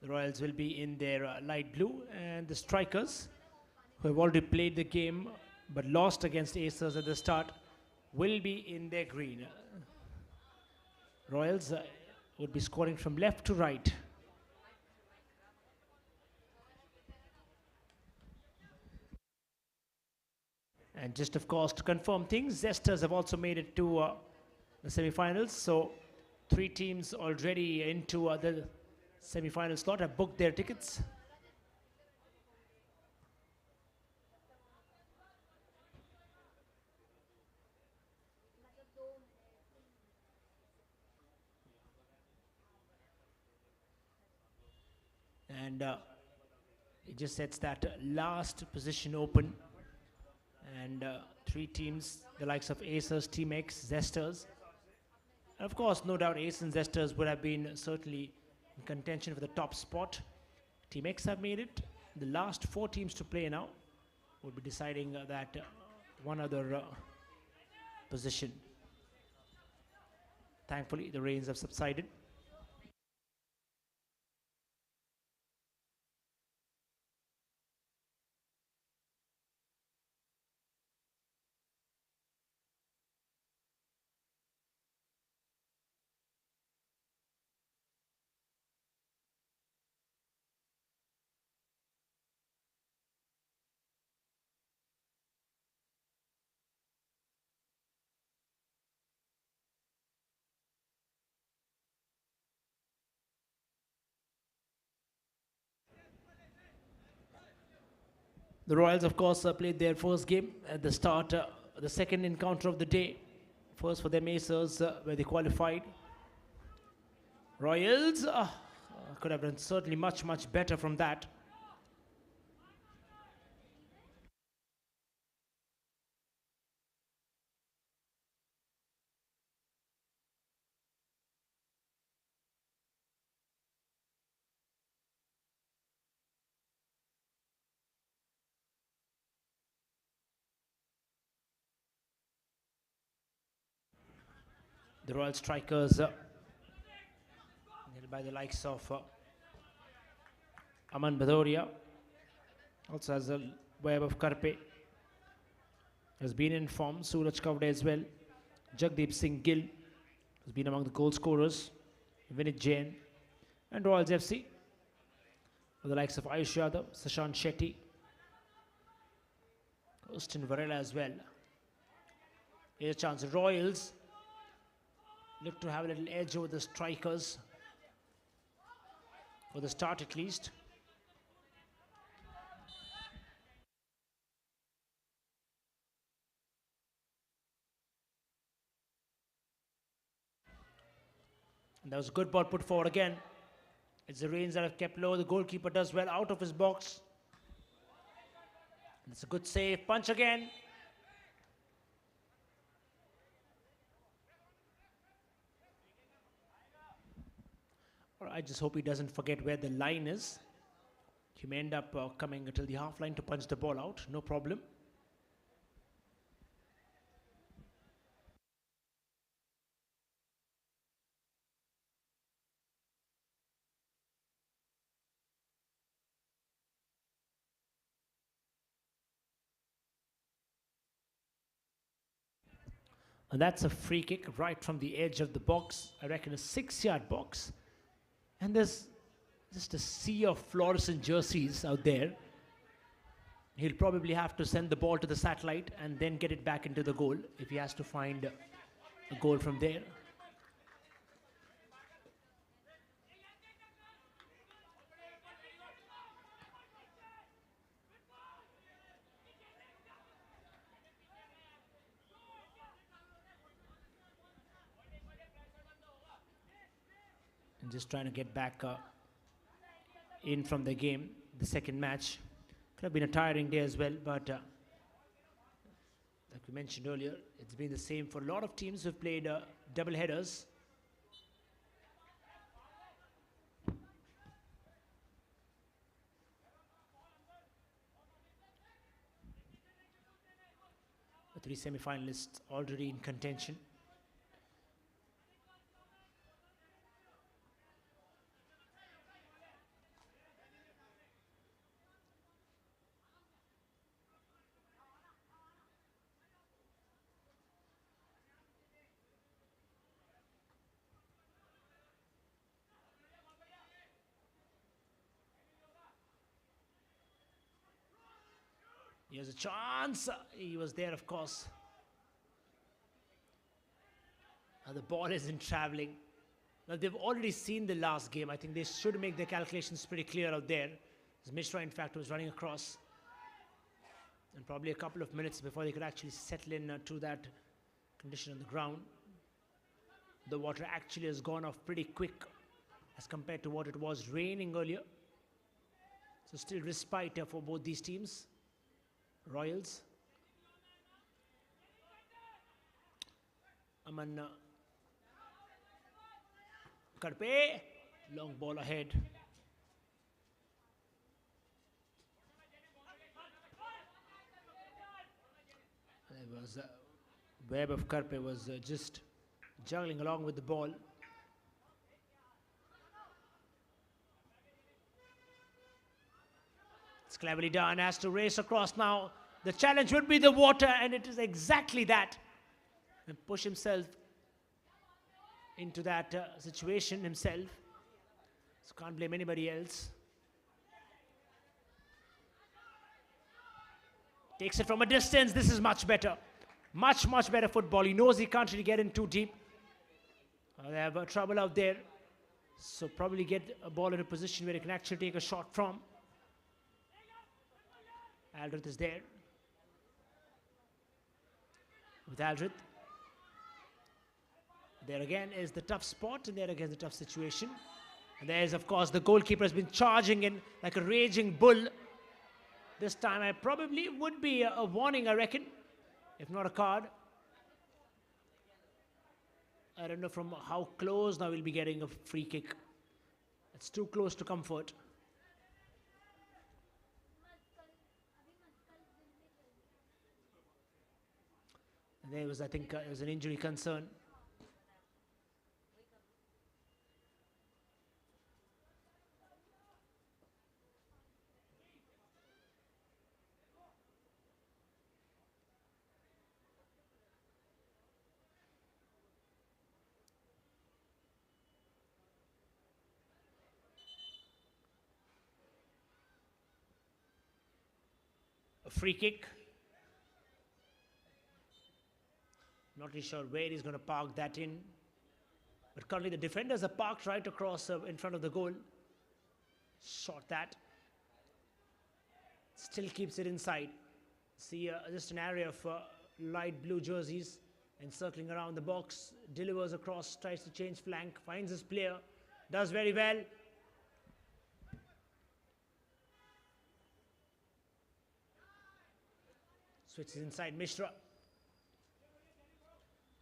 The Royals will be in their light blue, and the Strikers, who have already played the game but lost against Acers at the start, will be in their green. Royals would be scoring from left to right. And just of course to confirm things, Zesters have also made it to the semi-finals. So 3 teams already into the semi-final slot have booked their tickets. And it just sets that last position open. And 3 teams, the likes of Acers, Team X, Zesters. And of course, no doubt Ace and Zesters would have been certainly in contention for the top spot. Team X have made it. The last 4 teams to play now will be deciding that one other position. Thankfully, the rains have subsided. The Royals, of course, played their first game at the start, the second encounter of the day. First for them, Acers, where they qualified. Royals could have done certainly much, much better from that. The Royal Strikers, led by the likes of Aman Bhadoria, also has a web of Karpe, has been in form. Suraj Kavde as well. Jagdeep Singh Gill has been among the goal scorers. Vinit Jain. And Royals FC, with the likes of Ayush Yadav, Sashant Shetty, Austin Varela as well. Here's a chance. Royals look to have a little edge over the Strikers, for the start at least. And that was a good ball put forward again. It's the reins that have kept low. The goalkeeper does well out of his box. And it's a good save. Punch again. I just hope he doesn't forget where the line is. He may end up coming until the half line to punch the ball out. No problem. And that's a free kick right from the edge of the box. I reckon a 6-yard box. And there's just a sea of fluorescent jerseys out there. He'll probably have to send the ball to the satellite and then get it back into the goal if he has to find a goal from there. And just trying to get back in from the game, the second match. Could have been a tiring day as well, but like we mentioned earlier, it's been the same for a lot of teams who've played double headers. The 3 semi-finalists already in contention. Here's a chance. He was there, of course. And the ball isn't traveling. Now, they've already seen the last game. I think they should make their calculations pretty clear out there. As Shre, in fact, was running across. And probably a couple of minutes before they could actually settle in to that condition on the ground. The water actually has gone off pretty quick as compared to what it was raining earlier. So still respite for both these teams. Royals. Aman Karpe, long ball ahead. There was Webb of Karpe was just juggling along with the ball. It's cleverly done, has to race across now. The challenge would be the water, and it is exactly that. And push himself into that situation himself. So can't blame anybody else. Takes it from a distance. This is much better. Much, much better football. He knows he can't really get in too deep. They have trouble out there. So probably get a ball in a position where he can actually take a shot from. Aldrich is there. With Aldrich. There again is the tough spot, and there again the tough situation. And there's, of course, the goalkeeper has been charging in like a raging bull. This time I probably would be a warning, I reckon, if not a card. I don't know from how close now we'll be getting a free kick. It's too close to comfort. And there was, I think, there was an injury concern. A free kick. Not really sure where he's going to park that in. But currently the defenders are parked right across in front of the goal. Shot that. Still keeps it inside. See just an area of light blue jerseys encircling around the box. Delivers across, tries to change flank, finds his player. Does very well. Switches inside Shre.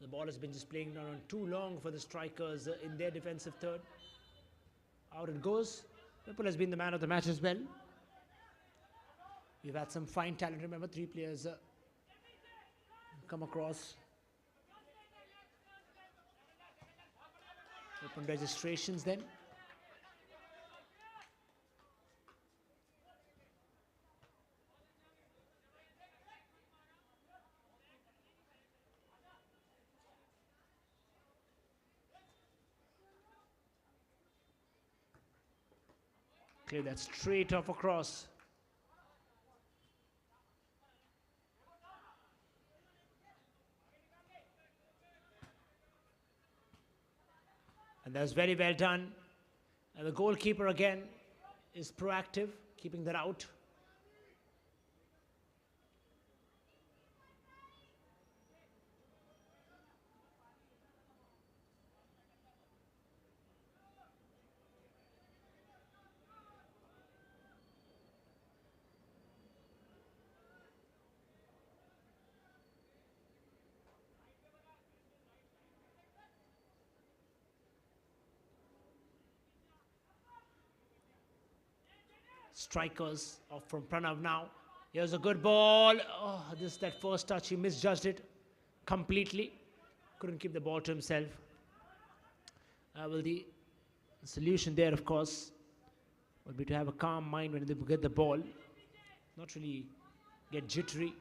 The ball has been just playing around too long for the strikers in their defensive third. Out it goes. Whipple has been the man of the match as well. We've had some fine talent. Remember, 3 players come across. Open registrations then. Clear that straight off across. And that's very well done. And the goalkeeper again is proactive, keeping that out. strikers from Pranav now. Here's a good ball. Oh, that first touch, he misjudged it completely. Couldn't keep the ball to himself. Well, the solution there, of course, would be to have a calm mind when they get the ball. Not really get jittery.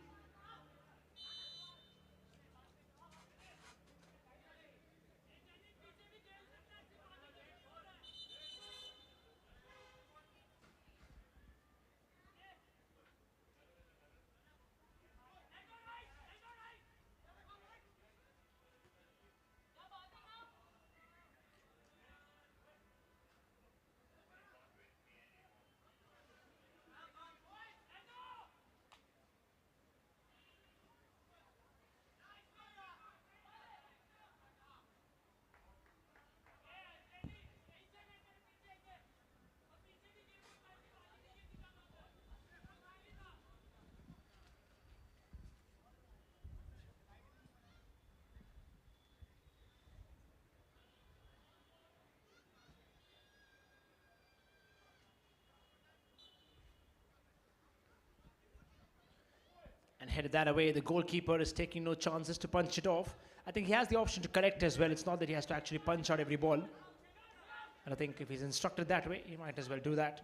And headed that away. The goalkeeper is taking no chances to punch it off. I think he has the option to collect as well. It's not that he has to actually punch out every ball. And I think if he's instructed that way, he might as well do that.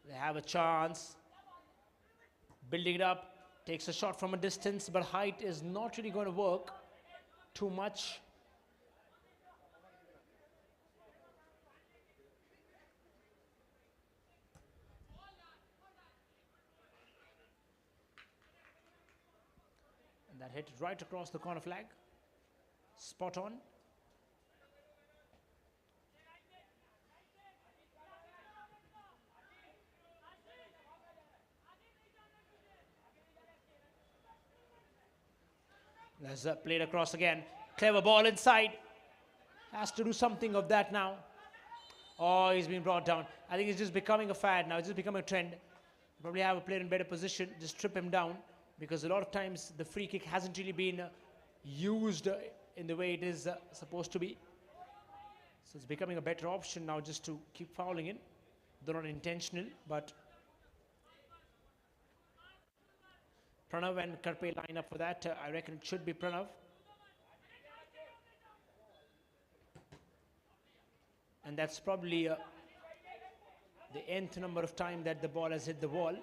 They have a chance. Building it up. Takes a shot from a distance, but height is not really going to work too much. That hit right across the corner flag. Spot on. There's played across again. Clever ball inside. Has to do something of that now. Oh, he's been brought down. I think it's just becoming a fad now. It's just becoming a trend. Probably have a player in better position. Just trip him down. Because a lot of times the free kick hasn't really been used in the way it is supposed to be. So it's becoming a better option now just to keep fouling in. Though not intentional, but Pranav and Karpe line up for that. I reckon it should be Pranav. And that's probably the nth number of time that the ball has hit the wall.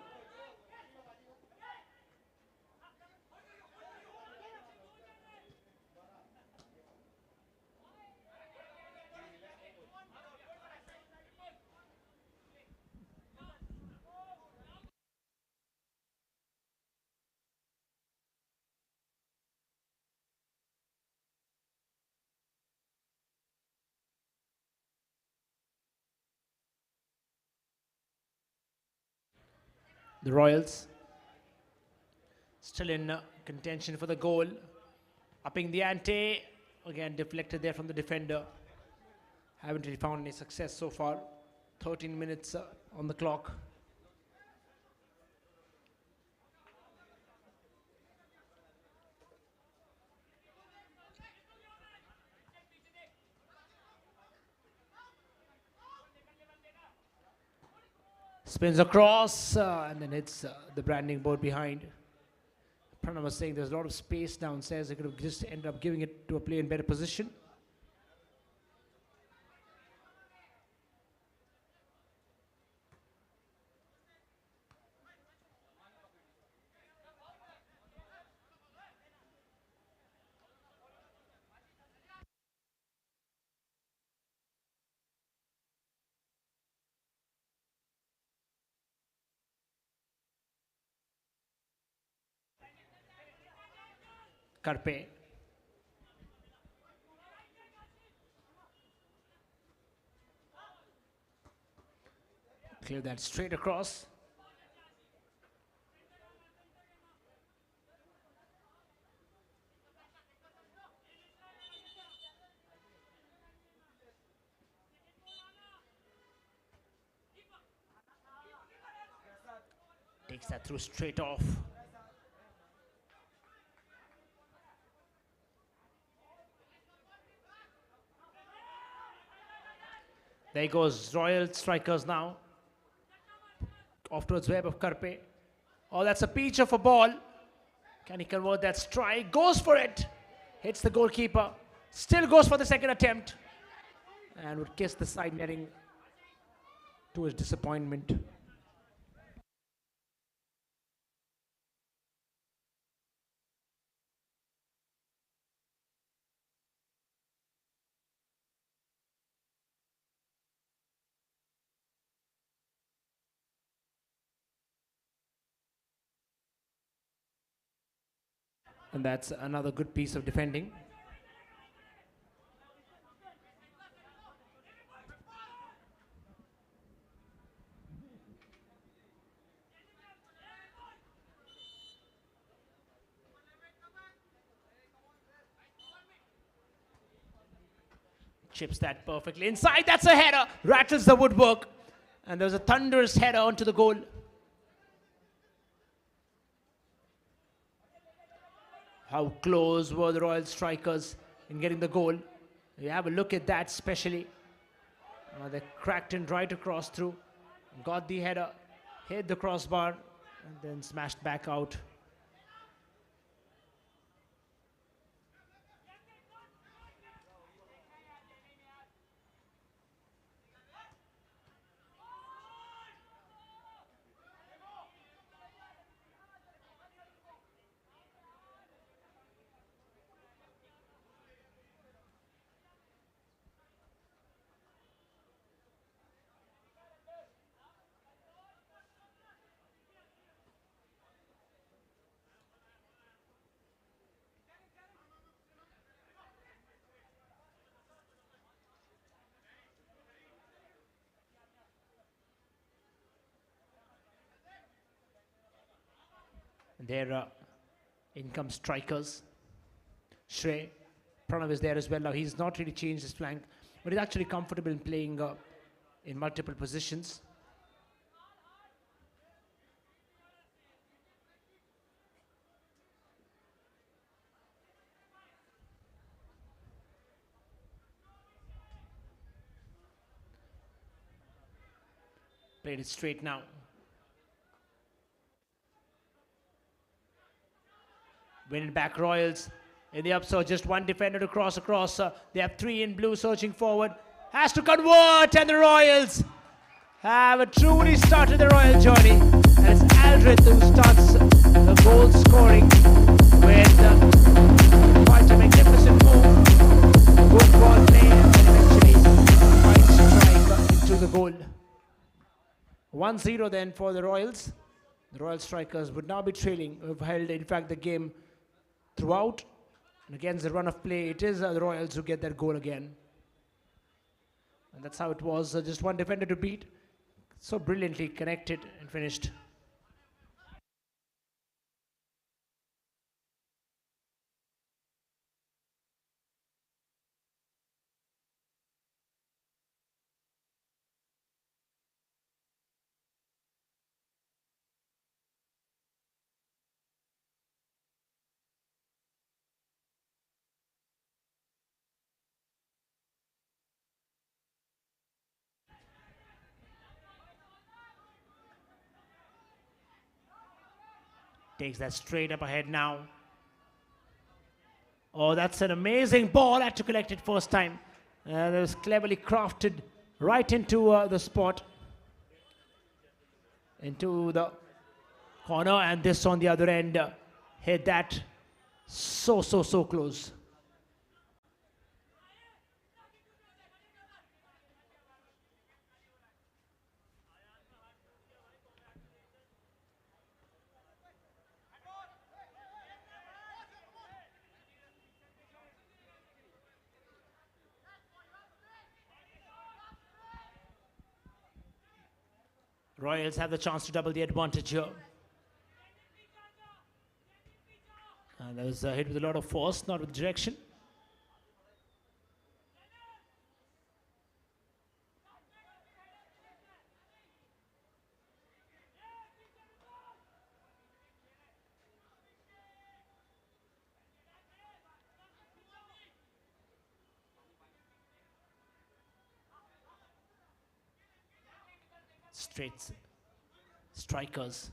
The Royals still in contention for the goal. Upping the ante. Again, deflected there from the defender. Haven't really found any success so far. 13 minutes on the clock. Spins across and then hits the branding board behind. Pranav was saying there's a lot of space downstairs. They could have just ended up giving it to a player in better position. Karpe. Clear that straight across. Takes that through straight off. There goes Royal Strikers now. Off towards web of Karpe. Oh, that's a peach of a ball. Can he convert that strike? Goes for it. Hits the goalkeeper. Still goes for the second attempt. And would kiss the side netting to his disappointment. And that's another good piece of defending. Chips that perfectly inside. That's a header. Rattles the woodwork. And there's a thunderous header onto the goal. How close were the Royal Strikers in getting the goal? You have a look at that especially. They cracked in right across through. Got the header. Hit the crossbar. And then smashed back out. There in comes strikers. Shre. Pranav is there as well. Now he's not really changed his flank, but he's actually comfortable in playing in multiple positions. Played it straight now. Winning back Royals in the upsurge, just one defender to cross across. They have three in blue searching forward. Has to convert, and the Royals have truly started the Royal journey. And it's Aldred who starts the goal scoring with quite a magnificent move. Good ball play, and then eventually quite strike into the goal. 1-0 then for the Royals. The Royal Strikers would now be trailing. We've held, in fact, the game throughout. And against the run of play, it is the Royals who get that goal again. And that's how it was. Just one defender to beat. So brilliantly connected and finished. Takes that straight up ahead now. Oh, that's an amazing ball. Had to collect it first time. That was cleverly crafted right into the spot. Into the corner, and this on the other end hit that so close. Royals have the chance to double the advantage here. And that was hit with a lot of force, not with direction. straight strikers.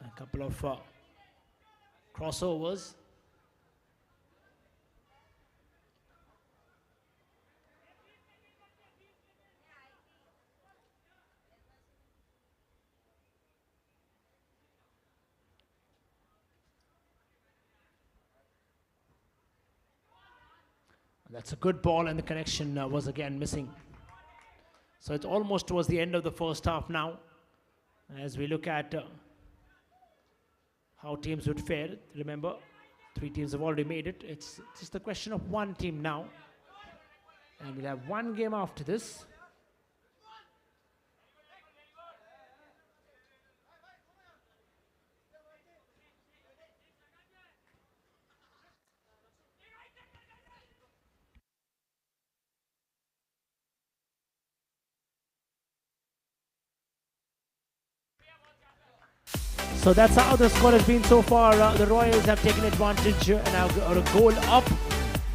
A couple of crossovers. That's a good ball, and the connection was again missing. So it's almost towards the end of the first half now. As we look at how teams would fare, remember, 3 teams have already made it. It's just a question of one team now. And we'll have one game after this. So that's how the score has been so far. The Royals have taken advantage and now got a goal up.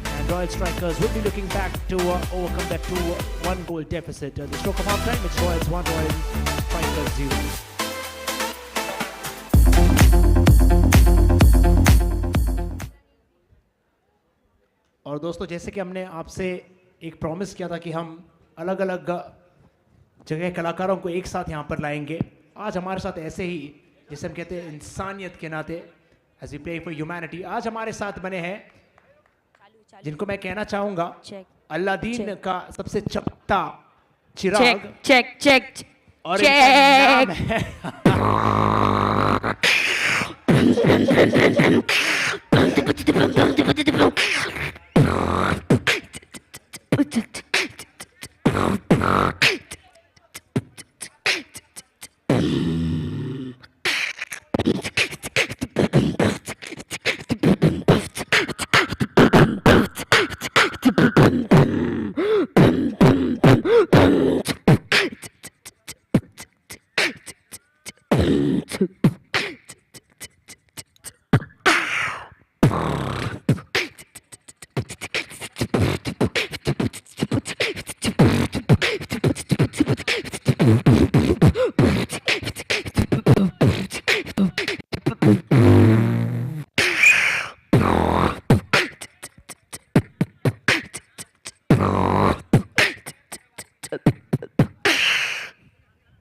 And Royal strikers will be looking back to overcome that 2-1 goal deficit. The stroke of half time, it's Royals 1, Royal strikers 0. और दोस्तों, जैसे कि हमने आपसे एक promise किया था कि हम अलग अलग जगह कलाकारों को एक साथ यहाँ पर लाएंगे, आज हमारे साथ ऐसे ही जिसे हम कहते हैं इंसानियत के नाते, as we play for humanity, आज हमारे साथ बने हैं जिनको मैं कहना चाहूंगा अल्लादीन का सबसे चमकता चिराग। चेक और इनका नाम है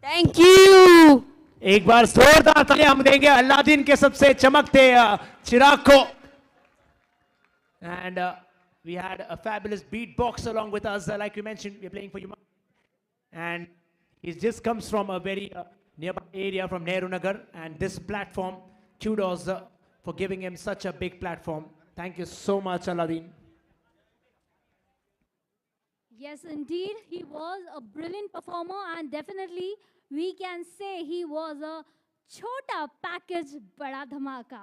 थैंक यू। एक बार जोरदार तालियां हम देंगे अल्लादीन के सबसे चमकते चिराग को। And we had a fabulous beatbox along with us. Like we mentioned, we're playing for you. And he just comes from a very nearby area from Nehru Nagar. And this platform, kudos for giving him such a big platform. Thank you so much, Alladin. Yes, indeed, he was a brilliant performer, and definitely we can say he was a chota package bada dhamaka.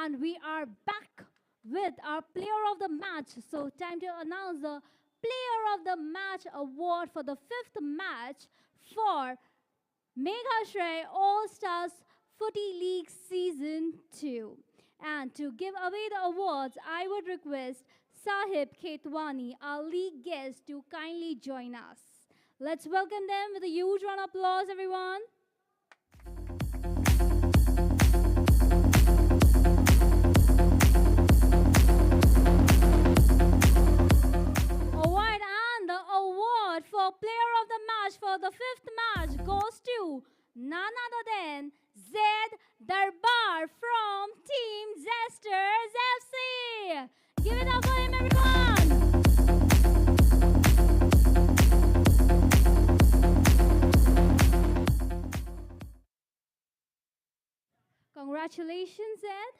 And we are back with our player of the match. So time to announce the player of the match award for the 5th match for Mega Shre All-Stars Footy League Season 2. And to give away the awards, I would request Sahib Khetwani, our league guest, to kindly join us. Let's welcome them with a huge round of applause, everyone. Alright, and the award for player of the match for the 5th match goes to none other than Zed Darbar from Team Zesters FC. Give it up for him, everyone. Congratulations, Zed.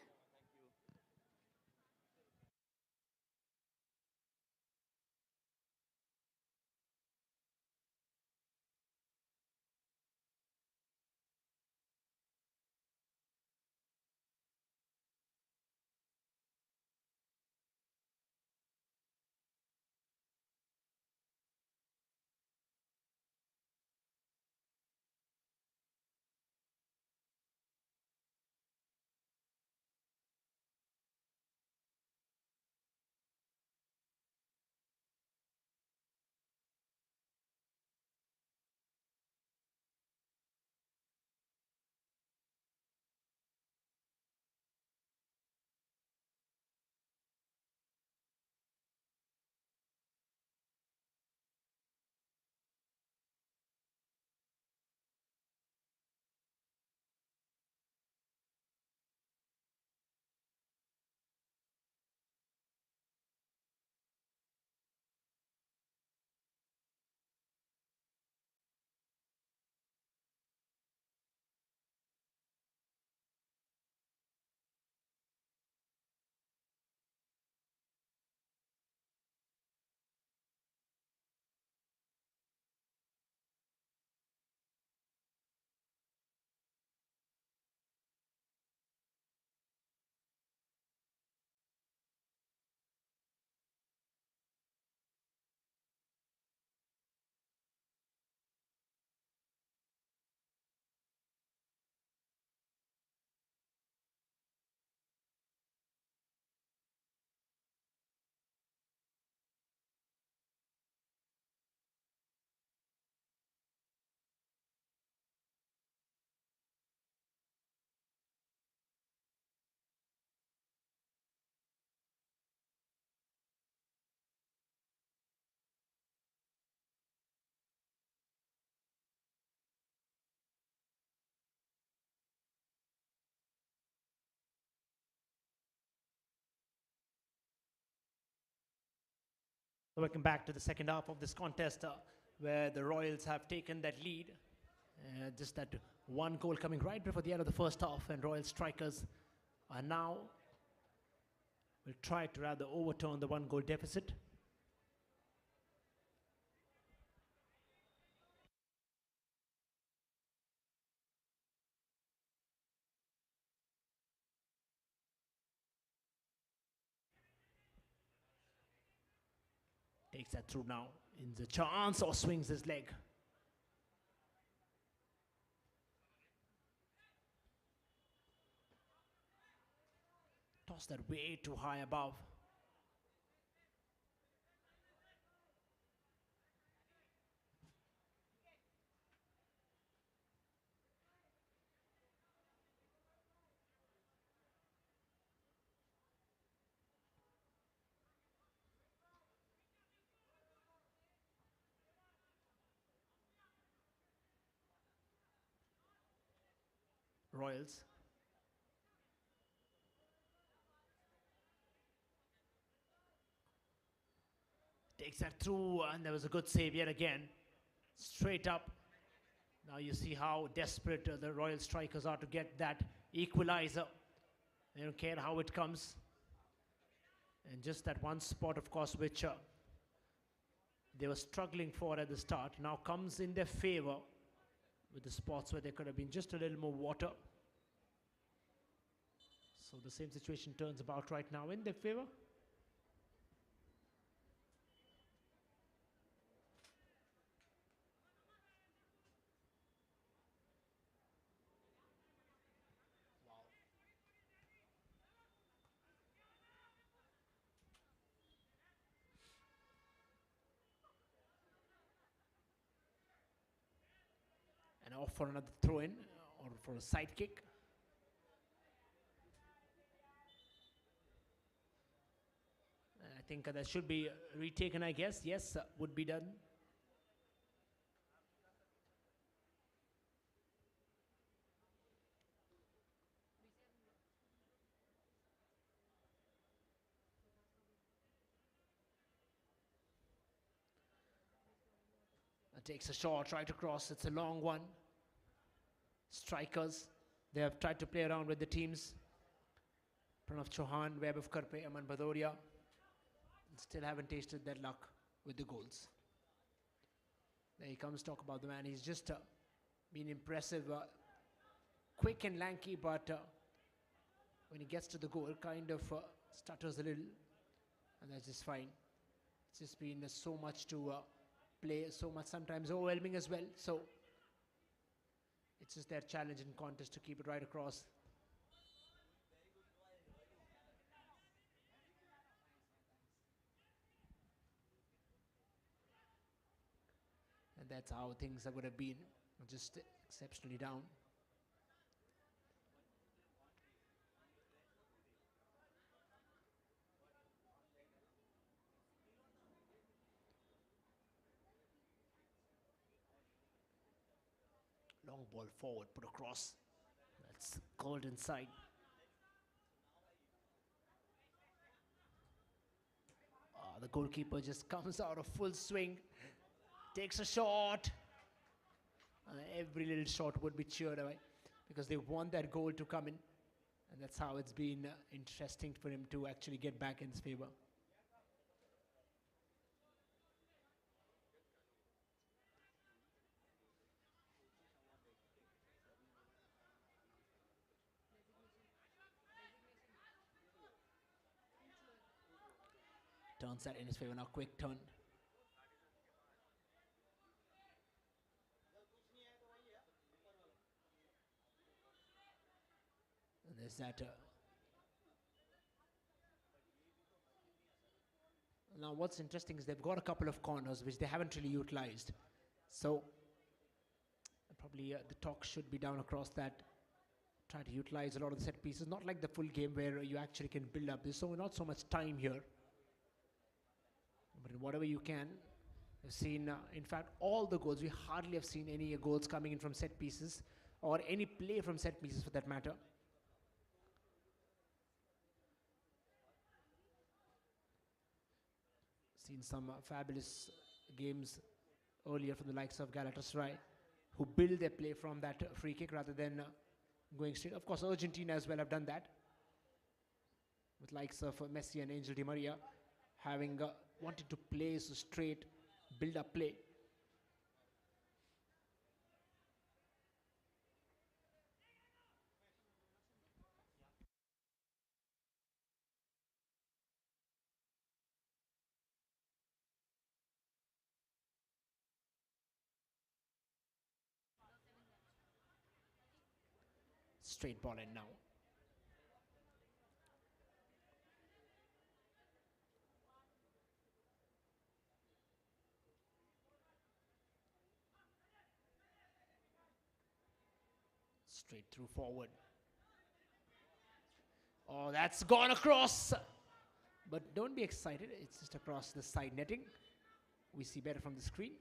Welcome back to the second half of this contest, where the Royals have taken that lead. Just that one goal coming right before the end of the first half, and Royal strikers are now will try to rather overturn the one goal deficit. Takes that through now. In the chance or swings his leg. Toss that way too high above. Royals. Takes that through, and there was a good save yet again. Straight up. Now you see how desperate the Royal strikers are to get that equalizer. They don't care how it comes. And just that one spot, of course, which they were struggling for at the start, now comes in their favor with the spots where there could have been just a little more water. So the same situation turns about right now in their favor. And off for another throw-in or for a side kick. I think that should be retaken, I guess. Yes, would be done. Takes a shot right across. It's a long one. Strikers, they have tried to play around with the teams. Pranav Chauhan, Webb of Karpe, Aman Bhadoria. Still haven't tasted their luck with the goals. There he comes, talk about the man. He's just been impressive. Quick and lanky, but when he gets to the goal, kind of stutters a little. And that's just fine. It's just been so much to play, so much sometimes overwhelming as well. So it's just their challenge in contest to keep it right across. And that's how things would have been, just exceptionally down. Long ball forward, put across. That's called inside. The goalkeeper just comes out of full swing, takes a shot. Every little shot would be cheered away because they want that goal to come in. And that's how it's been interesting for him to actually get back in his favor. Turns that in his favor now, quick turn. And there's that. Now what's interesting is they've got a couple of corners which they haven't really utilized. So probably the talk should be down across that. Try to utilize a lot of the set pieces. Not like the full game where you actually can build up. There's not so much time here. But in whatever you can, we've seen, in fact, all the goals. We hardly have seen any goals coming in from set pieces or any play from set pieces for that matter. Seen some fabulous games earlier from the likes of Galatasaray, who build their play from that free kick rather than going straight. Of course, Argentina as well have done that, with likes of Messi and Angel Di Maria having wanted to play so straight, build up play. Straight ball in now. Straight through forward. Oh, that's gone across. But don't be excited. It's just across the side netting. We see better from the screen.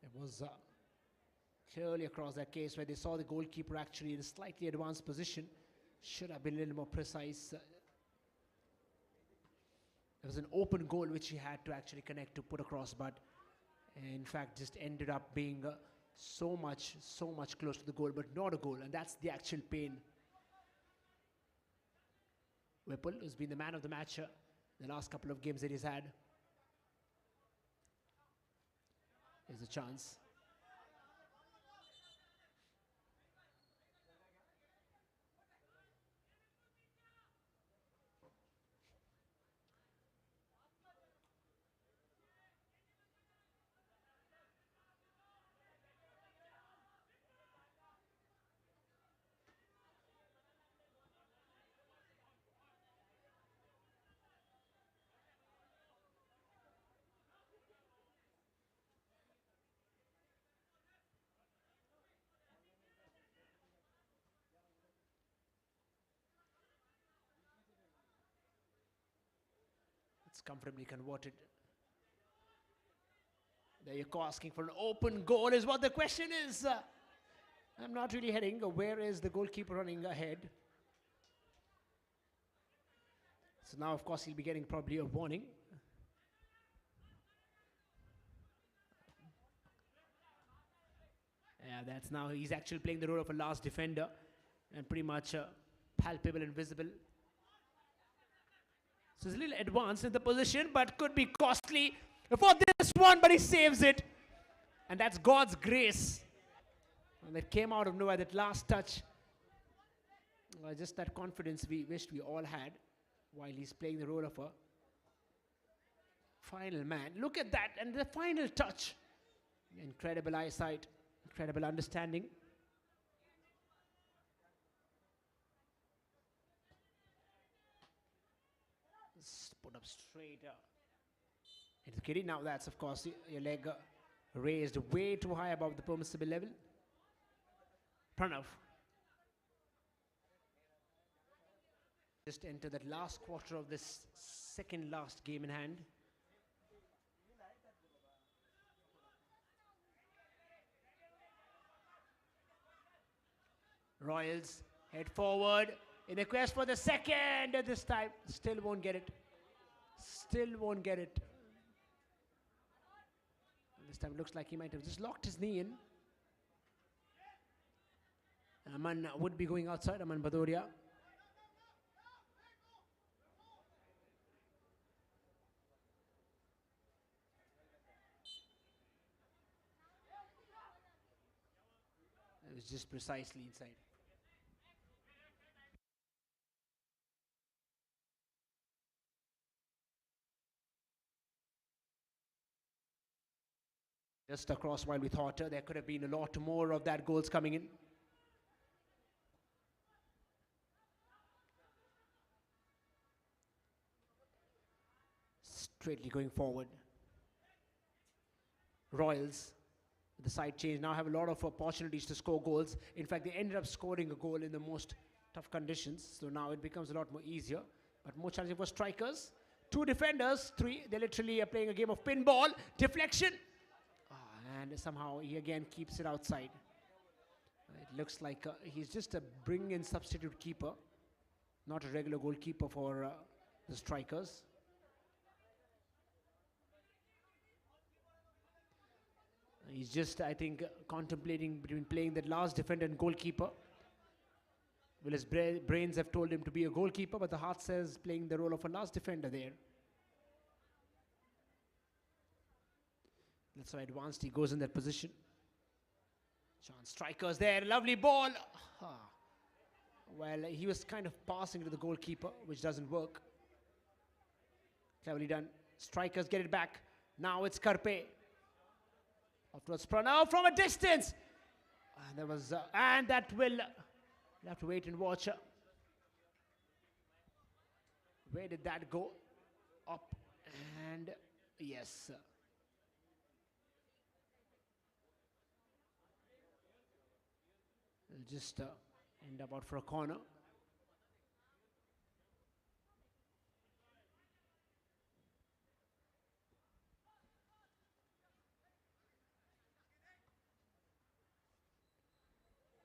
It was clearly across that case where they saw the goalkeeper actually in a slightly advanced position. Should have been a little more precise. It was an open goal which he had to actually connect to put across, but in fact just ended up being so much close to the goal, but not a goal, and that's the actual pain. Whipple has been the man of the match the last couple of games that he's had. Here's a chance. It's comfortably converted. There you're asking for an open goal is what the question is. I'm not really heading. Where is the goalkeeper running ahead? So now, of course, he'll be getting probably a warning. Yeah, that's now, he's actually playing the role of a last defender and pretty much palpable and visible. So it's a little advanced in the position, but could be costly for this one, but he saves it. And that's God's grace. And that came out of nowhere, that last touch. Just that confidence we wished we all had while he's playing the role of a final man. Look at that, and the final touch. Incredible eyesight, incredible understanding. Put up straight into Kitty. Now that's, of course, your leg raised way too high above the permissible level. Pranav. Just enter that last quarter of this second last game in hand. Royals head forward in a quest for the second at this time. Still won't get it. Still won't get it. This time it looks like he might have just locked his knee in. Aman would be going outside, Aman Badoria. It was just precisely inside. Just across while we thought there could have been a lot more of that goals coming in. Straightly going forward. Royals, the side change, now have a lot of opportunities to score goals. In fact, they ended up scoring a goal in the most tough conditions. So now it becomes a lot more easier, but more challenging for strikers. Two defenders, three. They literally are playing a game of pinball. Deflection. And somehow he again keeps it outside. It looks like he's just a bring-in substitute keeper, not a regular goalkeeper for the strikers. He's just, I think, contemplating between playing that last defender and goalkeeper. Well, his brains have told him to be a goalkeeper, but the heart says playing the role of a last defender there. That's why advanced he goes in that position. Chance, strikers there, lovely ball. Well, he was kind of passing to the goalkeeper, which doesn't work. Cleverly done. Strikers get it back. Now it's Karpe. Afterwards, Pranav from a distance. And there was, and that will, you'll have to wait and watch. Where did that go? Up and yes. It'll just end up out for a corner.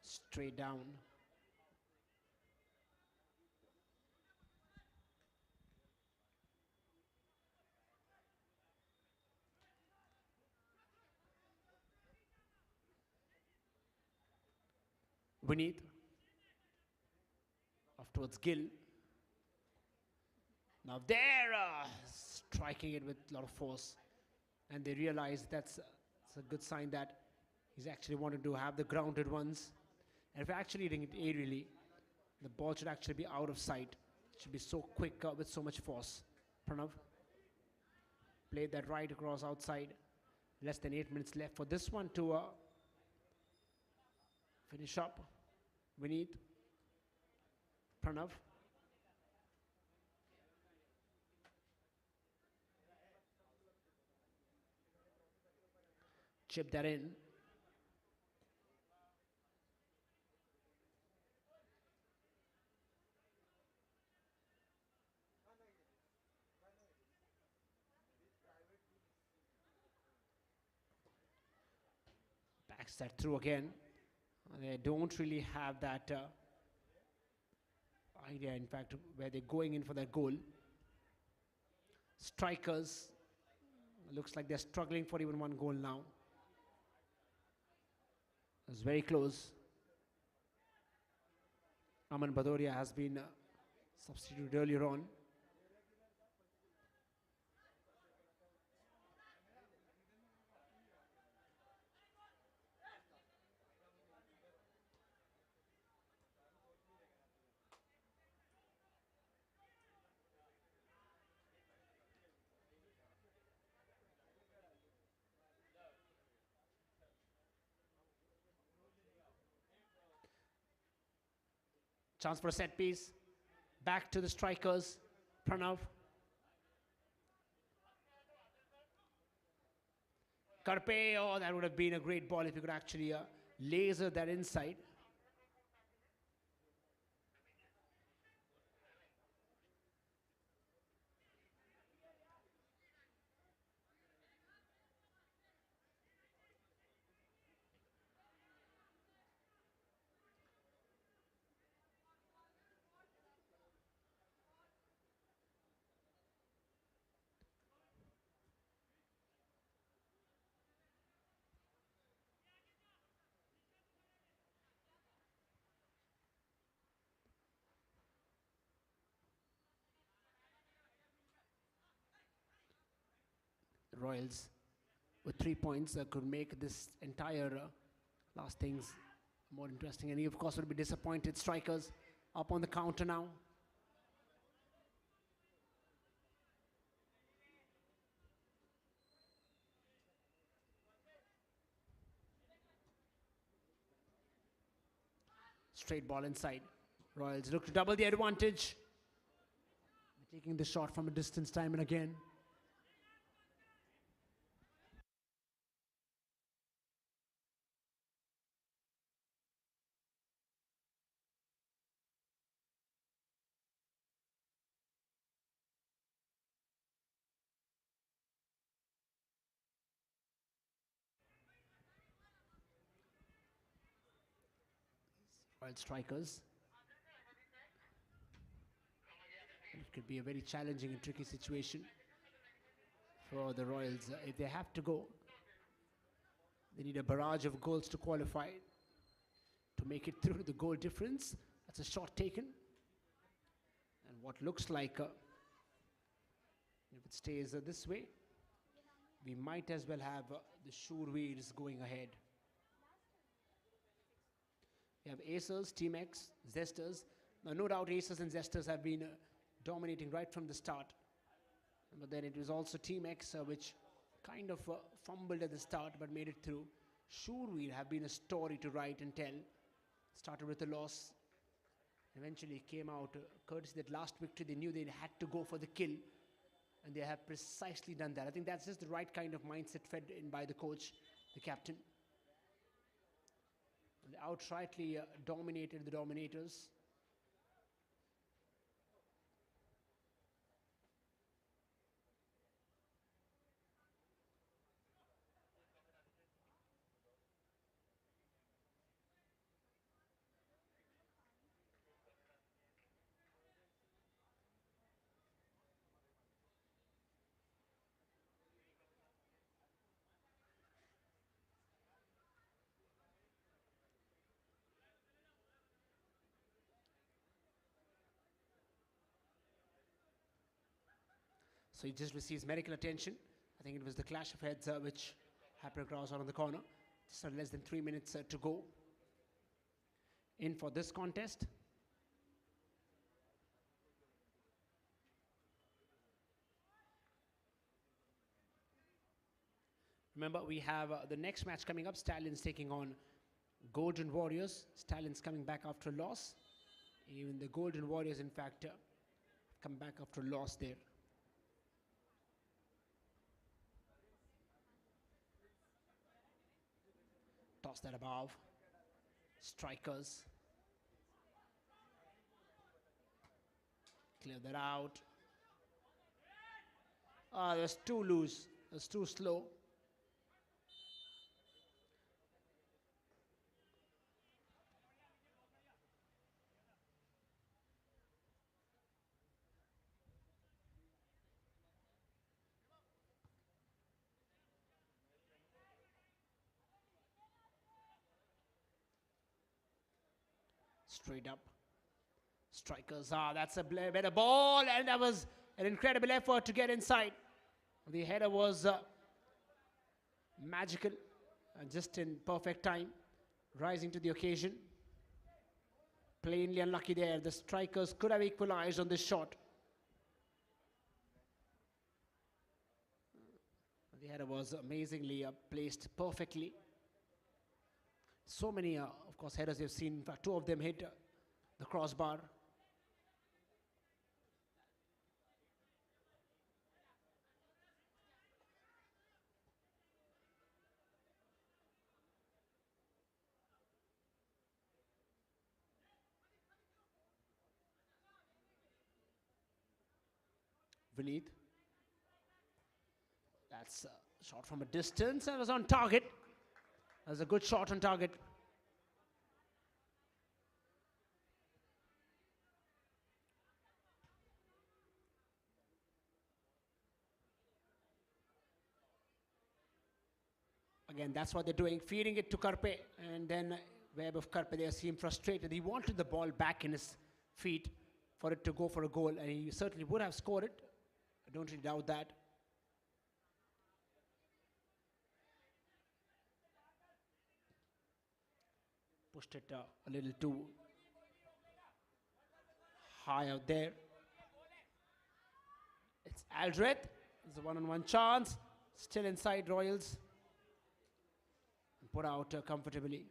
Straight down. Vineet. Afterwards, Gill. Now they're striking it with a lot of force. And they realize that's a good sign that he's actually wanted to have the grounded ones. And if actually hitting it aerially, the ball should actually be out of sight. It should be so quick with so much force. Pranav played that right across outside. Less than 8 minutes left for this one to finish up. Vineet. Pranav. Chip that in. Backs that through again. They don't really have that idea, in fact, where they're going in for that goal. Strikers, looks like they're struggling for even one goal now. It was very close. Aman Bhadoria has been substituted earlier on. Chance for a set piece. Back to the strikers. Pranav. Karpe, oh, that would have been a great ball if you could actually laser that inside. Royals with 3 points could make this entire last things more interesting. And he, of course, would be disappointed. Strikers up on the counter now. Straight ball inside. Royals look to double the advantage. Taking the shot from a distance time and again. Strikers could be a very challenging and tricky situation for the Royals. If they have to go, they need a barrage of goals to qualify to make it through the goal difference. That's a shot taken. And what looks like, if it stays this way, we might as well have the Shreweers going ahead. We have Acers, Team X, Zesters. Now, no doubt Acers and Zesters have been dominating right from the start. But then it was also Team X which kind of fumbled at the start but made it through. Shreweers have been a story to write and tell. Started with a loss. Eventually came out courtesy that last victory. They knew they had to go for the kill. And they have precisely done that. I think that's just the right kind of mindset fed in by the coach, the captain. They outrightly dominated the Dominators. So he just receives medical attention. I think it was the clash of heads which happened across on the corner. Just less than 3 minutes to go. In for this contest. Remember, we have the next match coming up. Stallions taking on Golden Warriors. Stallions coming back after a loss. Even the Golden Warriors, in fact, come back after a loss there. Toss that above. Strikers. Clear that out. That's too loose. That's too slow. Straight up. Strikers. That's a better ball, and that was an incredible effort to get inside. The header was magical and just in perfect time, rising to the occasion. Plainly unlucky there. The strikers could have equalized on this shot. The header was amazingly placed perfectly. So many, of course, headers you've seen. In fact, 2 of them hit the crossbar. Vineet. That's a shot from a distance and was on target. That's a good shot on target. Again, that's what they're doing, feeding it to Karpe, and then web of Karpe, they seem frustrated. He wanted the ball back in his feet for it to go for a goal, and he certainly would have scored it. I don't really doubt that. Pushed it a little too high out there. It's Aldred. It's a one-on-one chance. Still inside Royals. And put out comfortably.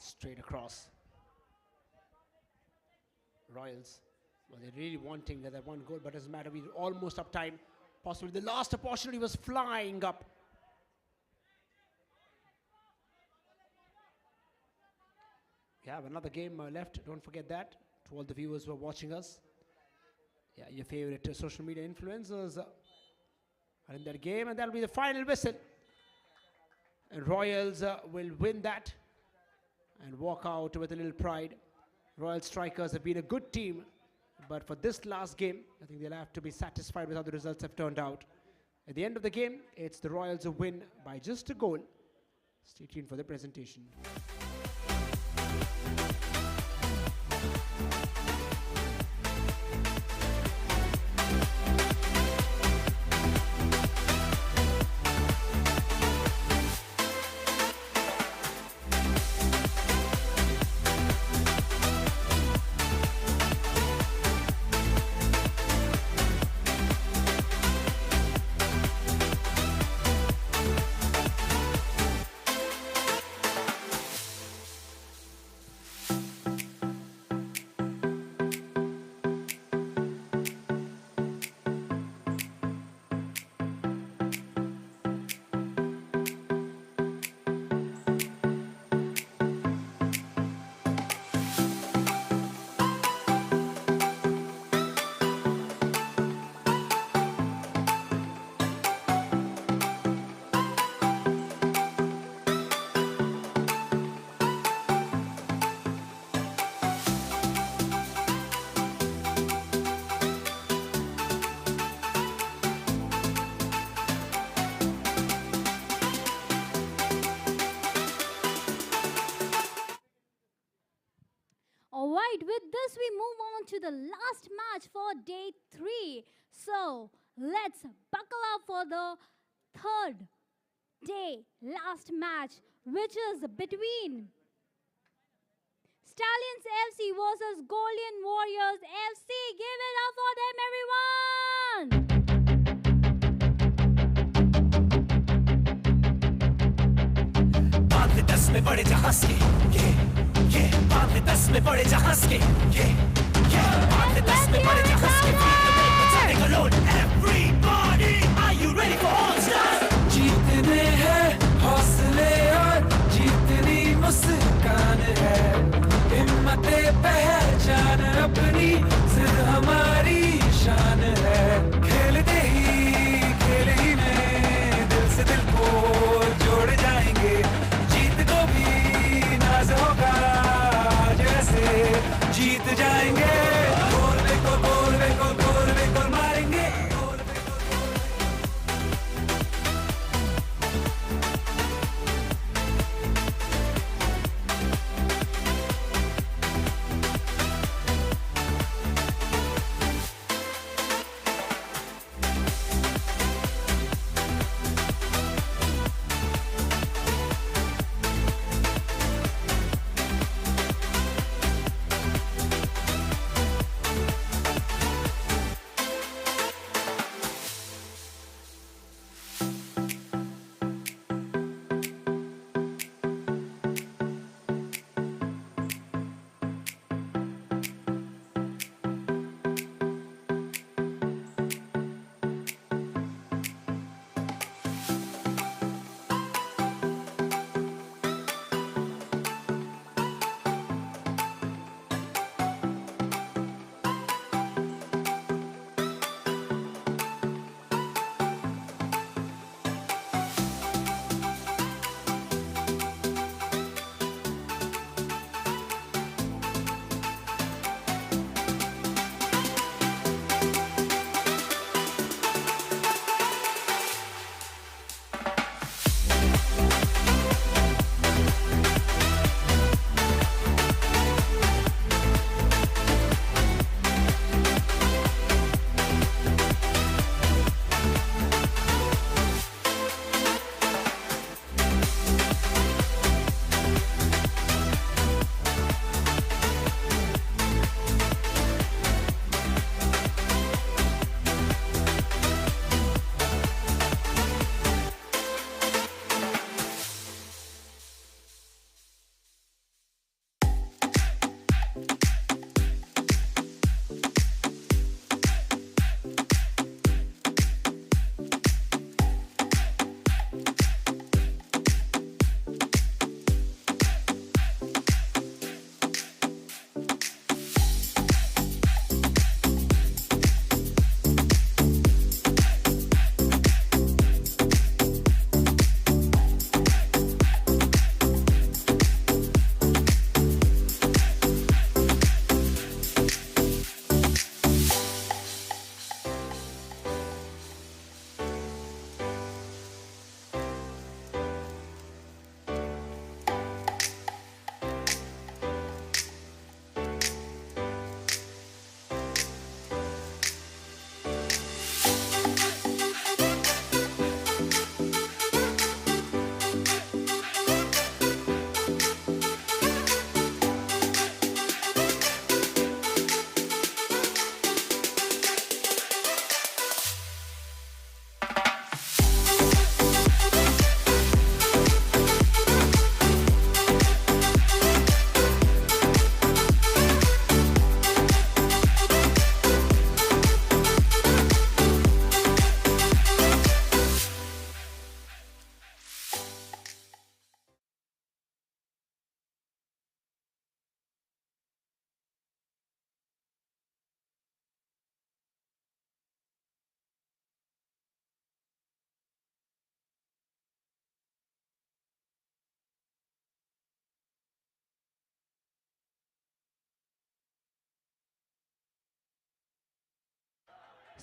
Straight across. Royals, well, they're really wanting that one goal, but doesn't matter. We're almost up time. Possibly the last opportunity was flying up. We have another game left. Don't forget that. To all the viewers who are watching us. Yeah, your favorite social media influencers are in that game, and that'll be the final whistle. And Royals will win that and walk out with a little pride. Royal Strikers have been a good team, but for this last game, I think they'll have to be satisfied with how the results have turned out. At the end of the game, it's the Royals who win by just a goal. Stay tuned for the presentation. Alright, with this we move on to the last match for day 3. So, let's buckle up for the third day last match, which is between Stallions FC versus Golden Warriors FC. Give it up for them, everyone! बांध 10 में बड़े जहाज के ये बांध 10 में बड़े जहाज के ये बांध 10 में बड़े जहाज के फील्ड में बचाने का load Everybody, are you ready for all stars? जीतने हैं हौसले और जीतनी मुस्कान है हिम्मते पहचान अपनी जिद हमारी शान है खेलते ही में दिल से दिल को जोड़ जाएंगे जीत को भी नाज होगा जैसे जीत जाएंगे बोलने को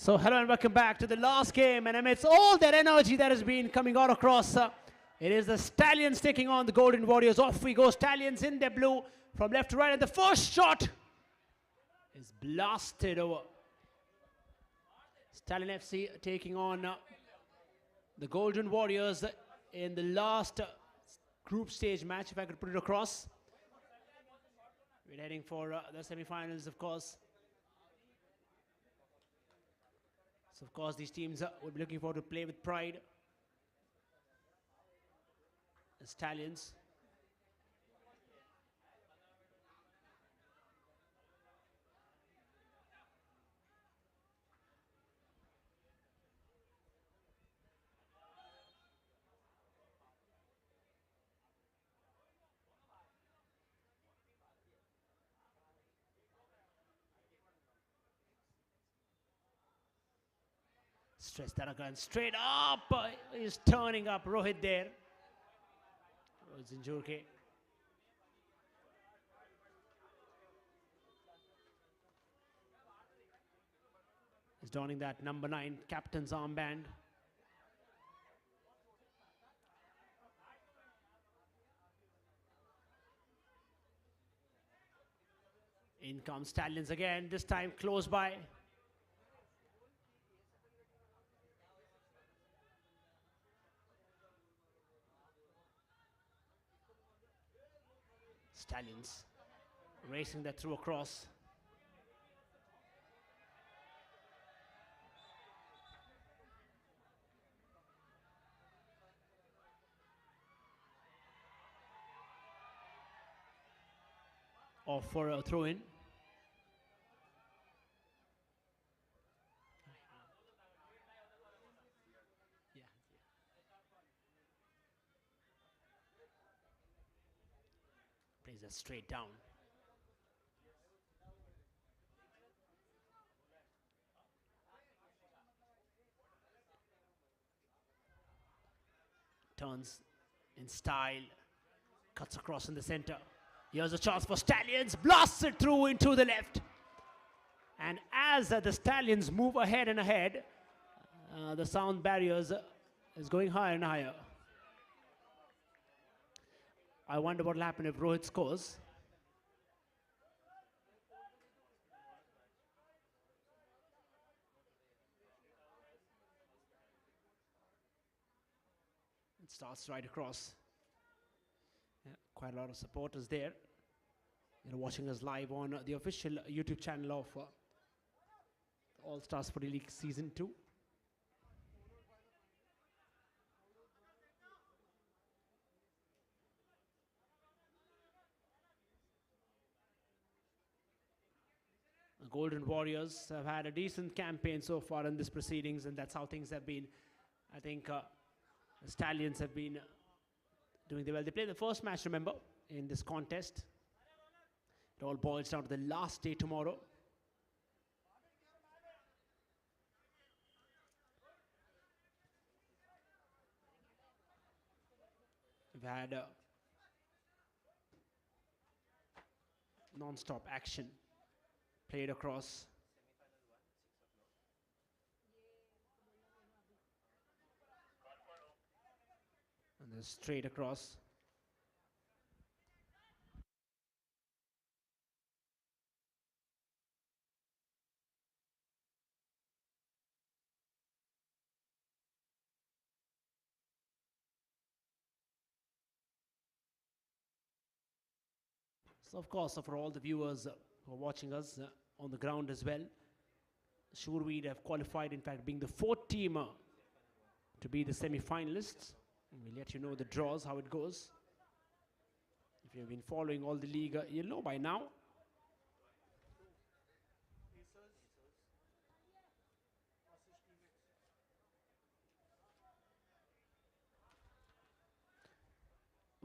So hello and welcome back to the last game, and amidst all that energy that has been coming out across, it is the Stallions taking on the Golden Warriors. Off we go, Stallions in their blue from left to right, and the first shot is blasted over. Stallion FC taking on the Golden Warriors in the last group stage match, if I could put it across. We're heading for the semi-finals, of course. So, of course, these teams will be looking forward to play with pride. The Stallions. Stress that again, straight up, he's turning up Rohit there. Zinjurke. He's donning that number 9 captain's armband. In comes Stallions again, this time close by. Stallions racing that through across. Off for a throw in. Plays that straight down. Turns in style, cuts across in the center. Here's a chance for Stallions, blasts it through into the left. And as the Stallions move ahead and ahead, the sound barriers is going higher and higher. I wonder what will happen if Rohit scores. It starts right across. Yeah, quite a lot of supporters there. You're watching us live on the official YouTube channel of All Stars Footy League Season 2. The Golden Warriors have had a decent campaign so far in this proceedings, and that's how things have been. I think the Stallions have been doing well. They played the first match, remember, in this contest. It all boils down to the last day tomorrow. We've had non-stop action played across. And then straight across. So of course, for all the viewers who are watching us on the ground as well, sure we'd have qualified, in fact, being the 4th team to be the semi-finalists. We'll let you know the draws, how it goes. If you've been following all the league, you'll know by now.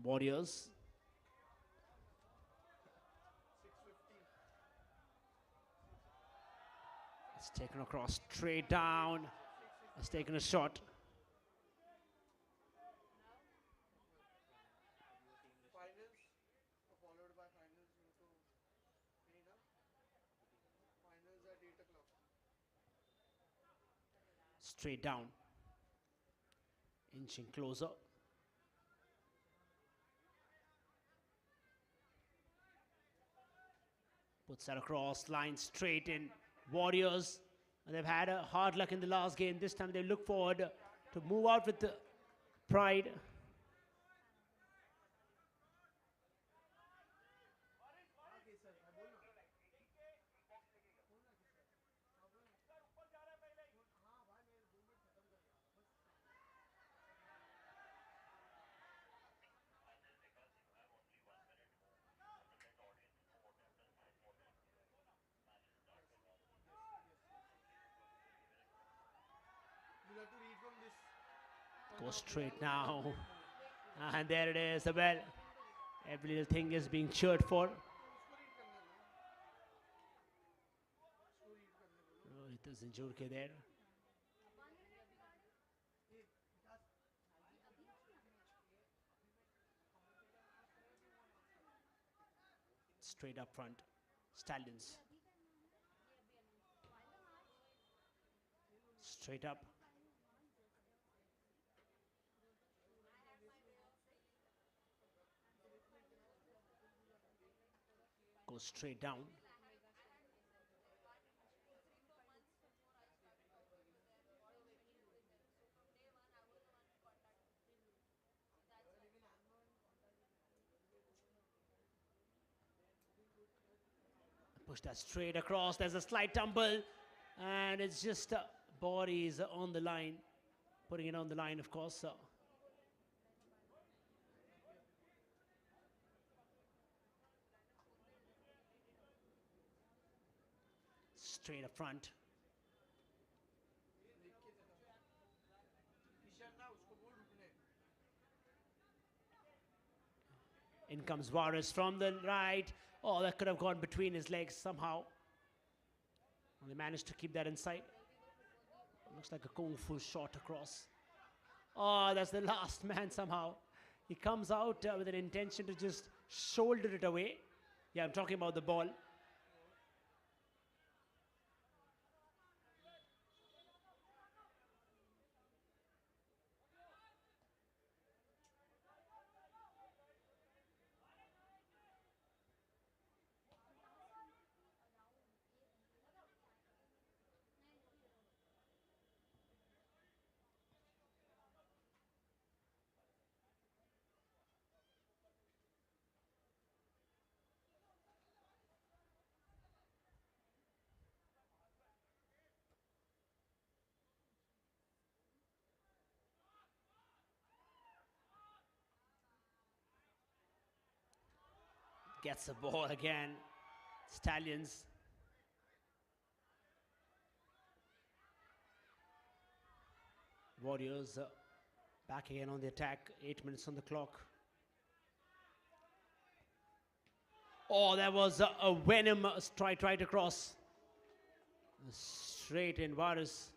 Warriors. It's taken across, straight down. It's taken a shot. Straight down. Inching closer. Puts that across, line straight in. Warriors, they've had a hard luck in the last game. This time they look forward to move out with the pride. Go straight now. And there it is, the bell. Every little thing is being cheered for. Rohit is in Jurke there. Straight up front. Stallions. Straight up. Goes straight down. Push that straight across. There's a slight tumble. And it's just bodies on the line. Putting it on the line, of course. Straight up front. In comes Varus from the right. Oh, that could have gone between his legs somehow. And they managed to keep that inside. Looks like a kung fu shot across. Oh, that's the last man somehow. He comes out with an intention to just shoulder it away. Yeah, I'm talking about the ball. Gets the ball again. Stallions. Warriors back again on the attack. 8 minutes on the clock. Oh, there was a venom strike right across. Straight in Varus.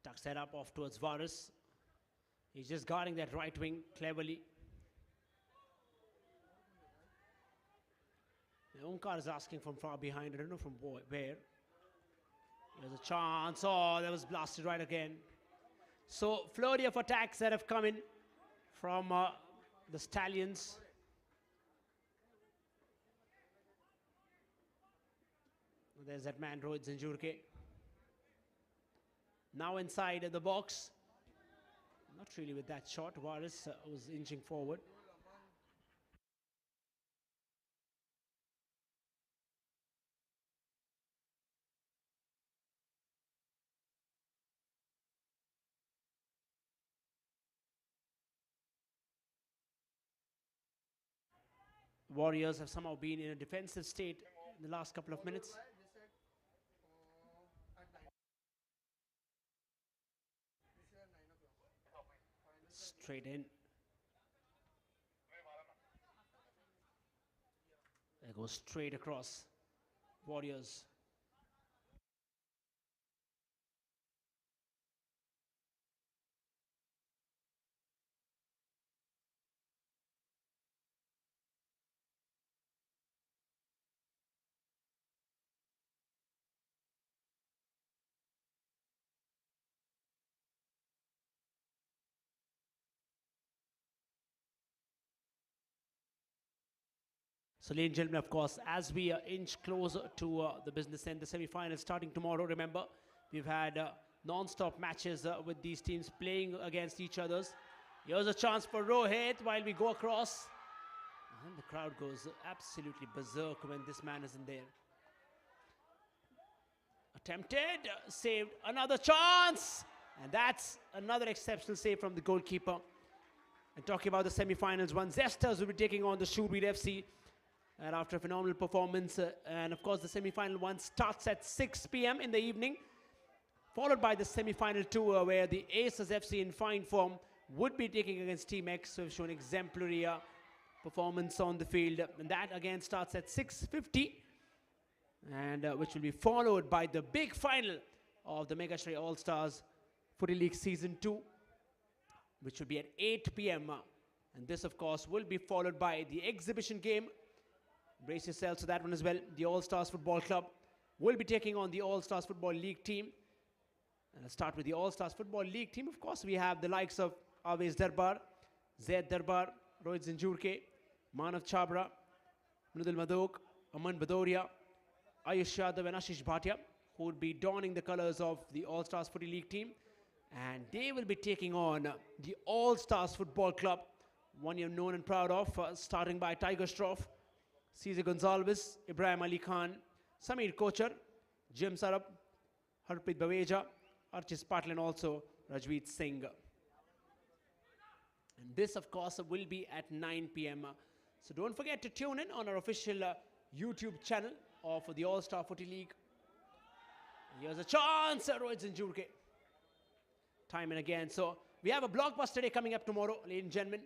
Tucks that up off towards Varus. He's just guarding that right wing cleverly. Omkar is asking from far behind. I don't know from where. There's a chance. Oh, that was blasted right again. So, flurry of attacks that have come in from the Stallions. There's that man, Rohit Zinjurke. Now inside the box. Not really with that shot. Varus was inching forward. Warriors have somehow been in a defensive state in the last couple of minutes. Straight in. They go straight across. Warriors. So, ladies and gentlemen, of course, as we inch closer to the business end, the semi-final starting tomorrow. Remember, we've had non-stop matches with these teams playing against each others. Here's a chance for Rohit while we go across. And the crowd goes absolutely berserk when this man isn't there. Attempted, saved, another chance. And that's another exceptional save from the goalkeeper. And talking about the semi-finals, one Zesters will be taking on the Shre FC. And after a phenomenal performance, and of course the semi-final one starts at 6 p.m. in the evening, followed by the semi-final two, where the Zesters FC in fine form would be taking against Team X, so have shown exemplary performance on the field, and that again starts at 6:50, and which will be followed by the big final of the Mega Shre All-Stars Footy League Season 2, which will be at 8 p.m. And this, of course, will be followed by the exhibition game. Brace yourselves for that one as well. The All-Stars Football Club will be taking on the All-Stars Football League team. And I'll start with the All-Stars Football League team. Of course, we have the likes of Aves Darbar, Zaid Darbar, Rohit Zinjurke, Manav Chabra, Mridul Madok, Aman Badoria, Ayush Yadav and Ashish Bhatia, who would be donning the colors of the All-Stars Footy League team. And they will be taking on the All-Stars Football Club, one you're known and proud of, starting by Tiger Stroff, Cesar Gonzalez, Ibrahim Ali Khan, Samir Kochar, Jim Sarab, Harpreet Baweja, Archis Patil, and also Rajveet Singh. And this, of course, will be at 9 p.m. So don't forget to tune in on our official YouTube channel of the All-Star Footy League. Here's a chance, Rohit Zinjurke. Time and again. So we have a blockbuster day coming up tomorrow, ladies and gentlemen,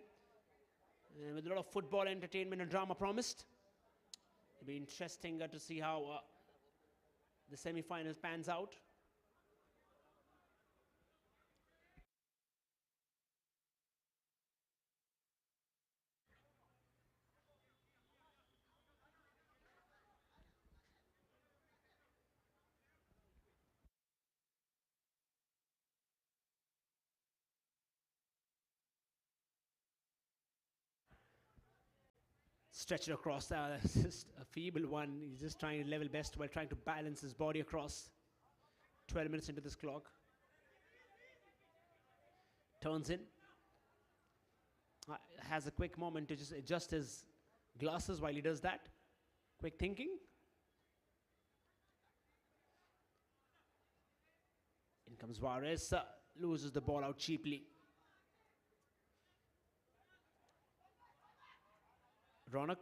and with a lot of football, entertainment, and drama promised. It'll be interesting to see how the semi-finals pans out. Stretch it across. That's just a feeble one. He's just trying to level best while trying to balance his body across. 12 minutes into this clock. Turns in. Has a quick moment to just adjust his glasses while he does that. Quick thinking. In comes Juarez. Loses the ball out cheaply. Ronak.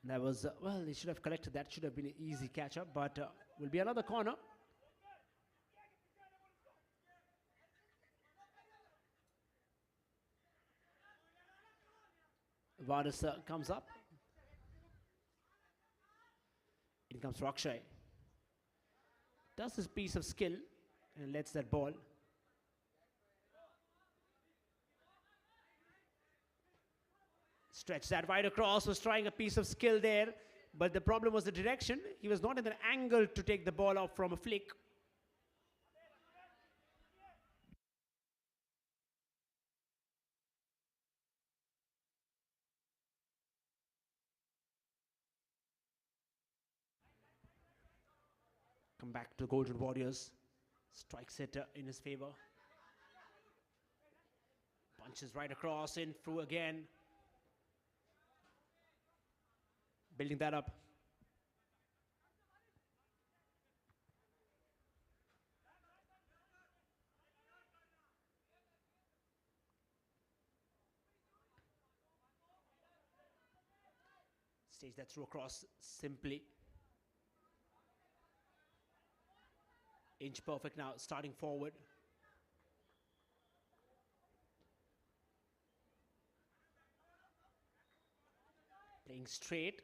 That was, well, he should have collected that. Should have been an easy catch-up, but will be another corner. Vadas comes up. In comes Rakshay. Does his piece of skill and lets that ball. Stretch that wide across, was trying a piece of skill there, but the problem was the direction. He was not in an angle to take the ball off from a flick. Come back to the Golden Warriors. Strikes it in his favor. Punches right across, in through again. Building that up. Stage that through across simply. Inch perfect now, starting forward. Playing straight.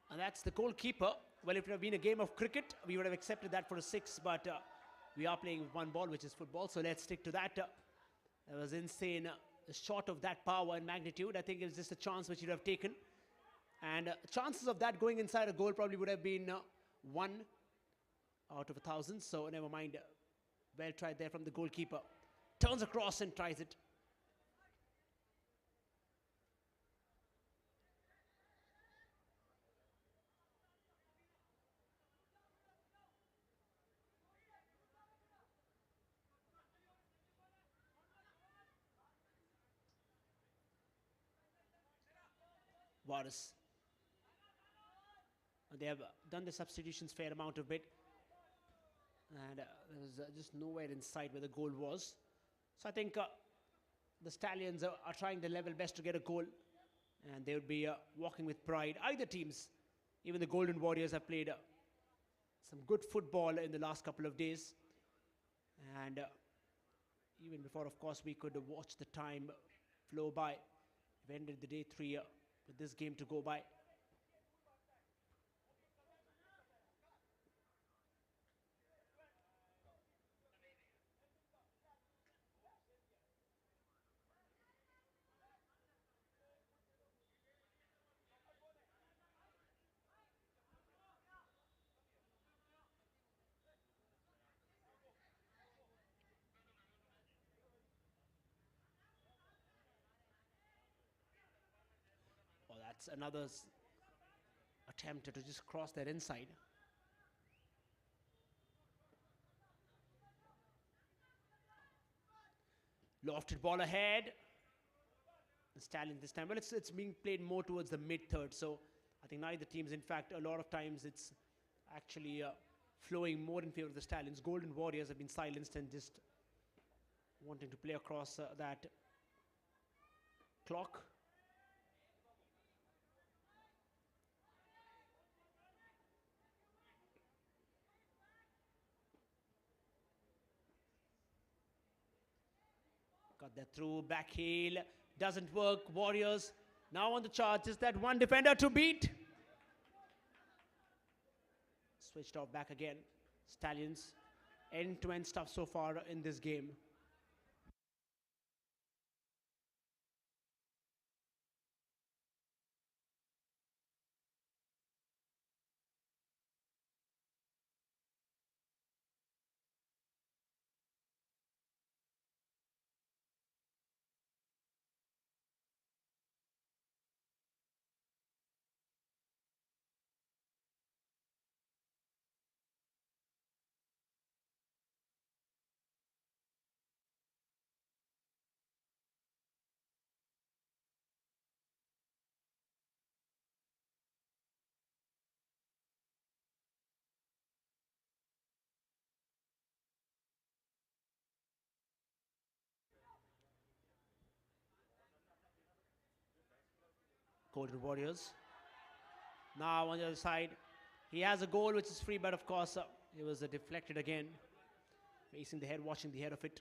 And that's the goalkeeper. Well, if it had been a game of cricket, we would have accepted that for a 6, but we are playing with one ball, which is football, so let's stick to that. That was insane. Short of that power and magnitude, I think it was just a chance which you'd have taken. And chances of that going inside a goal probably would have been 1 out of 1,000, so never mind. Well tried there from the goalkeeper. Turns across and tries it. Varus. They have done the substitutions fair amount of bit. And there was just nowhere in sight where the goal was. So I think the Stallions are trying their level best to get a goal. And they would be walking with pride. Either teams, even the Golden Warriors, have played some good football in the last couple of days. And even before, of course, we could watch the time flow by. We ended the day 3 with this game to go by. That's another attempt to just cross that inside. Lofted ball ahead. The Stallion this time. Well, it's being played more towards the mid-third. So I think neither teams, in fact, a lot of times it's actually flowing more in favor of the Stallions. Golden Warriors have been silenced and just wanting to play across that clock. Got that through, back heel, doesn't work. Warriors now on the charge, just that one defender to beat. Switched off back again. Stallions, end-to-end stuff so far in this game. Golden Warriors. Now on the other side, he has a goal which is free, but of course it was deflected again. Facing the head, watching the head of it.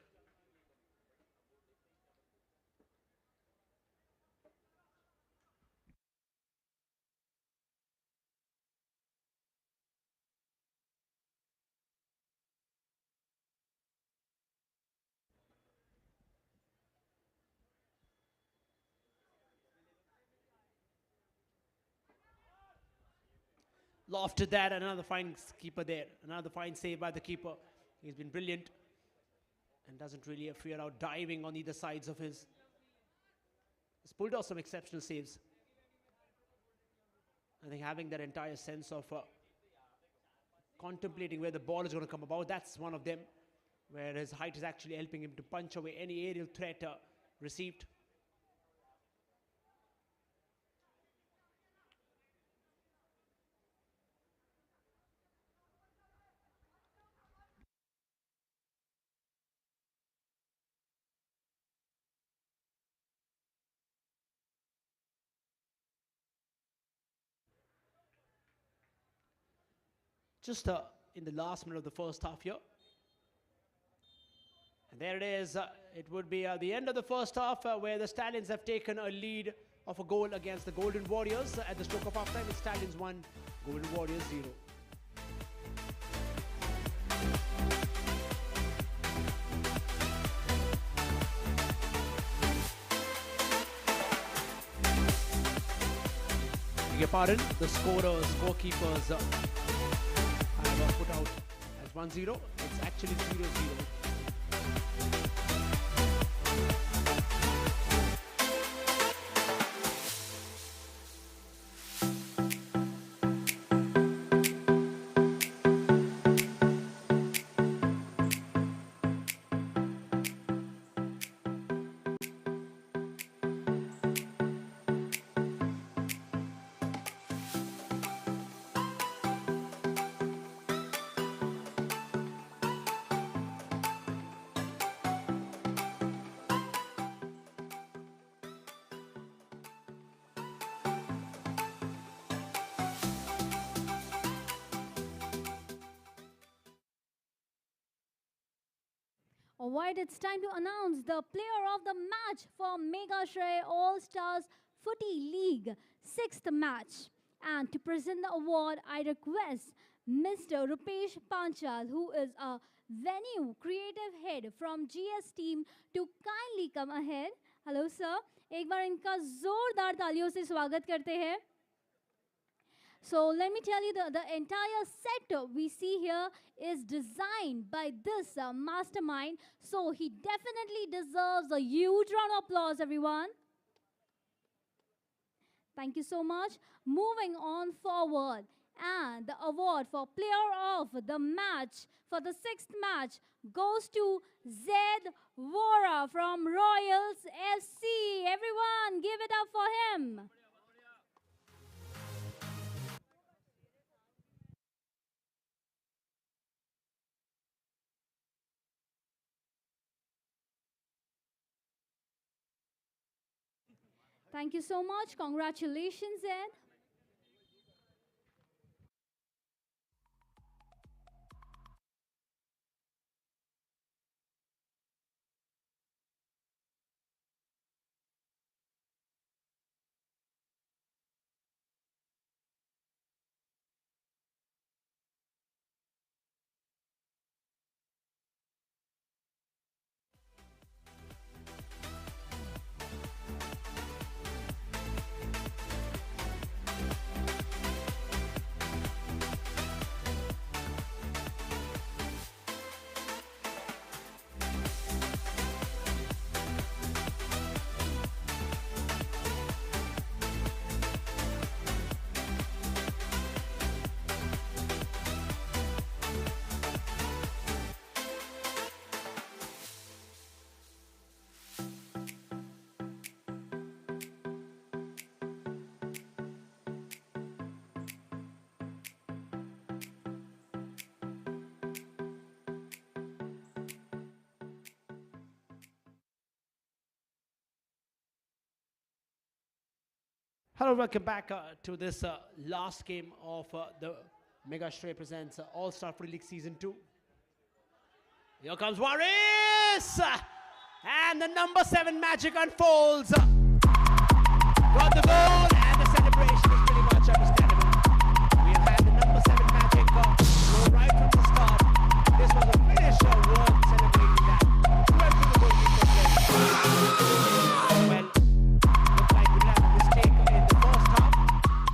Lofted that, another fine keeper there. Another fine save by the keeper. He's been brilliant and doesn't really fear out diving on either sides of his. He's pulled off some exceptional saves. I think having that entire sense of contemplating where the ball is going to come about. That's one of them, where his height is actually helping him to punch away any aerial threat received. Just in the last minute of the first half here. And there it is. It would be the end of the first half where the Stallions have taken a lead of a goal against the Golden Warriors. At the stroke of half-time, it's Stallions 1, Golden Warriors 0. Beg your pardon, the scorekeepers have put out as 1-0. It's actually 0-0. Alright, it's time to announce the player of the match for Mega Shre All-Stars Footy League 6th match. And to present the award, I request Mr. Rupesh Panchal, who is a venue creative head from GS team, to kindly come ahead. Hello sir, एक बार इनका जोरदार तालियों से स्वागत करते हैं. So let me tell you, the entire set we see here is designed by this mastermind. So he definitely deserves a huge round of applause, everyone. Thank you so much. Moving on forward. And the award for player of the match for the 6th match goes to Zed Vora from Royals FC. Everyone, give it up for him. Thank you so much. Congratulations, Ed. Hello, welcome back to this last game of the Mega Shre Presents All-Star Footy League Season 2. Here comes Waris! And the number 7 magic unfolds. Got the goal, and the celebration is pretty much understandable. We have had the number 7 magic go right from the start. This was a finisher worth celebrating that. Well, to the looks like we have a mistake in the first half,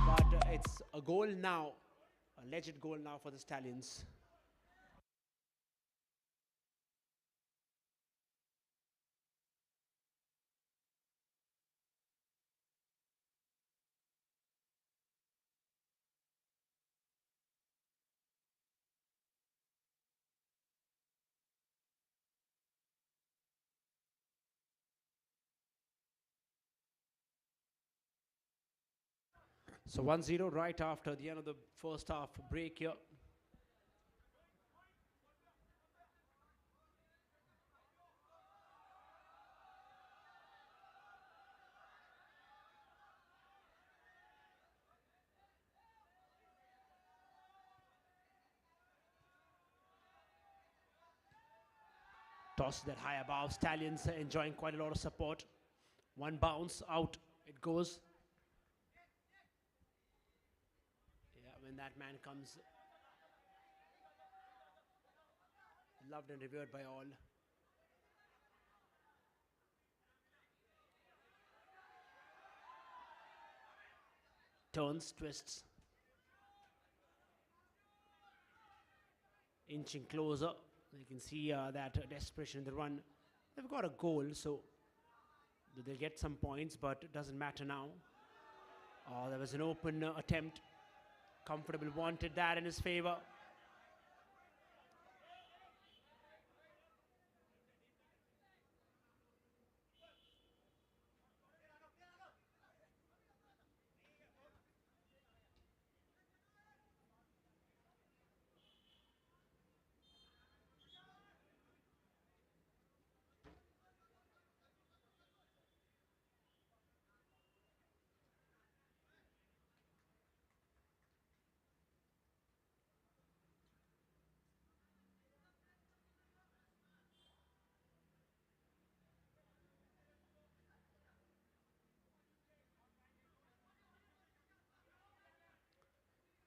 but it's a goal now, a legit goal now for the Stallions. So 1-0 right after the end of the first half break here. Toss that high above. Stallions enjoying quite a lot of support. One bounce, out it goes. Yeah, when that man comes, loved and revered by all. Turns, twists. Inching closer. You can see that desperation in the run. They've got a goal, so they'll get some points, but it doesn't matter now. Oh, there was an open attempt. Comfortable wanted that in his favor.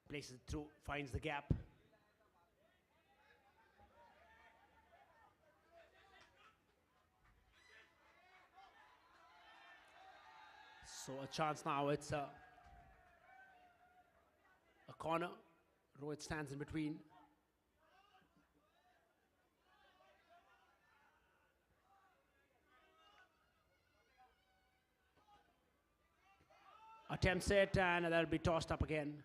Places it through, finds the gap. So a chance now, it's a corner. Rohit stands in between. Attempts it, and that'll be tossed up again.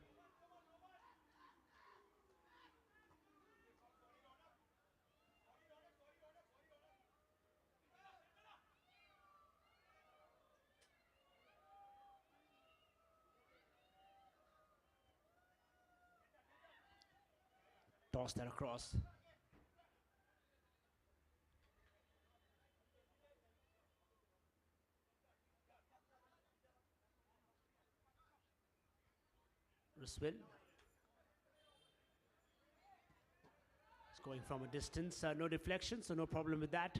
Toss that across. Ruswell. It's going from a distance, no deflection, so no problem with that.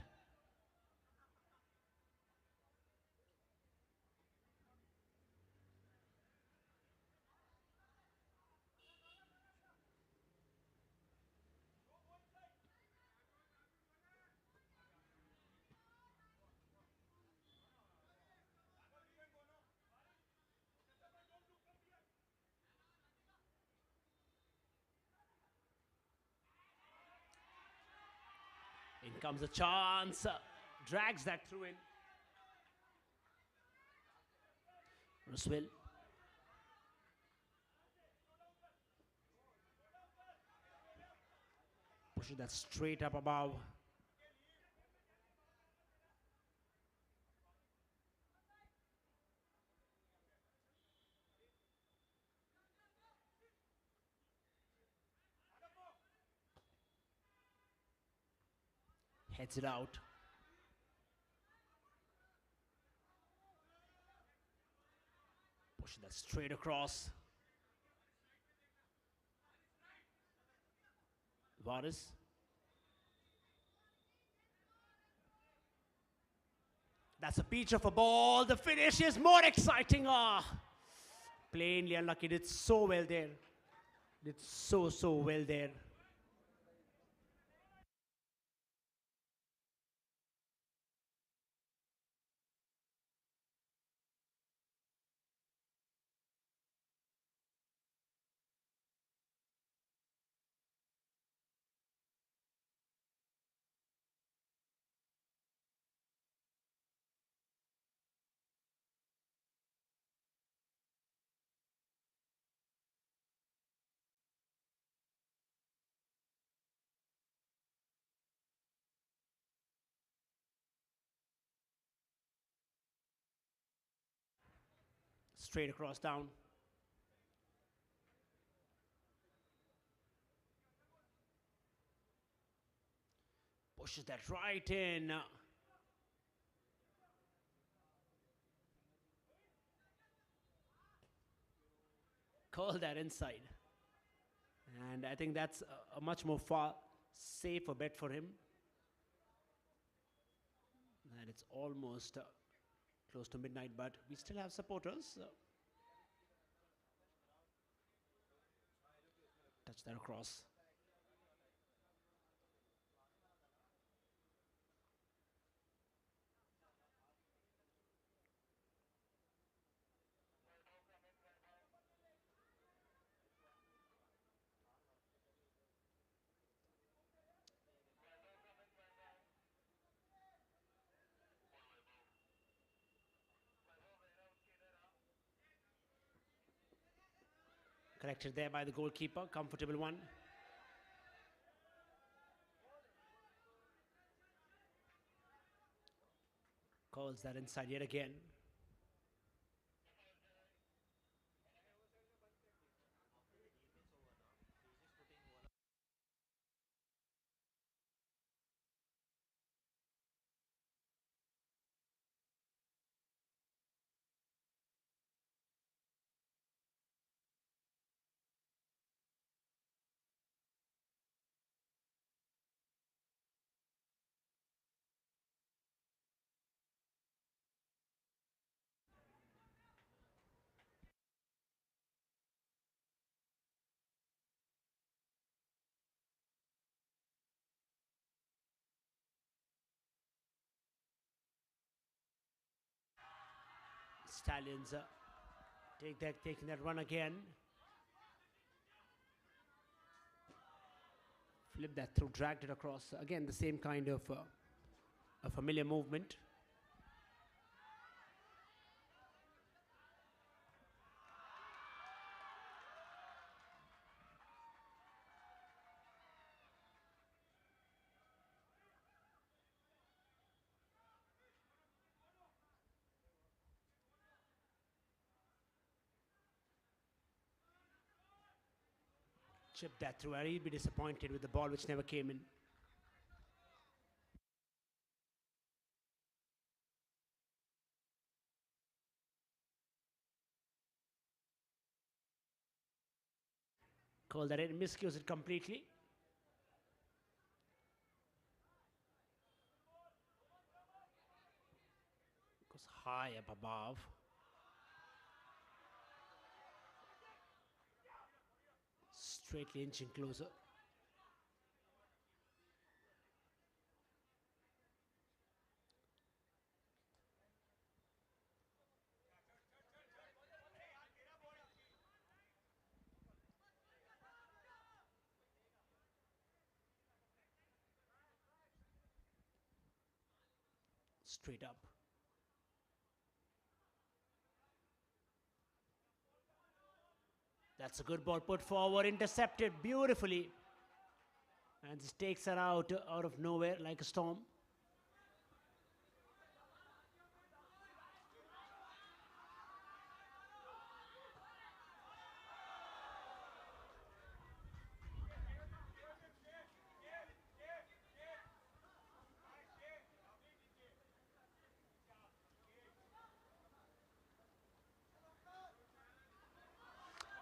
In comes a chance, drags that through in. Ruswell. Pushing that straight up above. Heads it out. Pushing that straight across. Varis. That's a peach of a ball. The finish is more exciting. Plainly unlucky. Did so well there. Did so well there. Straight across down. Pushes that right in. Curl that inside. And I think that's a much more far safer bet for him. And it's almost close to midnight, but we still have supporters. Touch that across. Collected there by the goalkeeper, comfortable one. Calls that inside yet again. Stallions taking that run again. Flip that through, dragged it across. Again, the same kind of a familiar movement. Chip that through, and he'll be disappointed with the ball which never came in. Call that in, miscues it completely. Goes high up above. Straightly inching closer. Straight up. That's a good ball put forward, intercepted beautifully. And just takes her out of nowhere like a storm.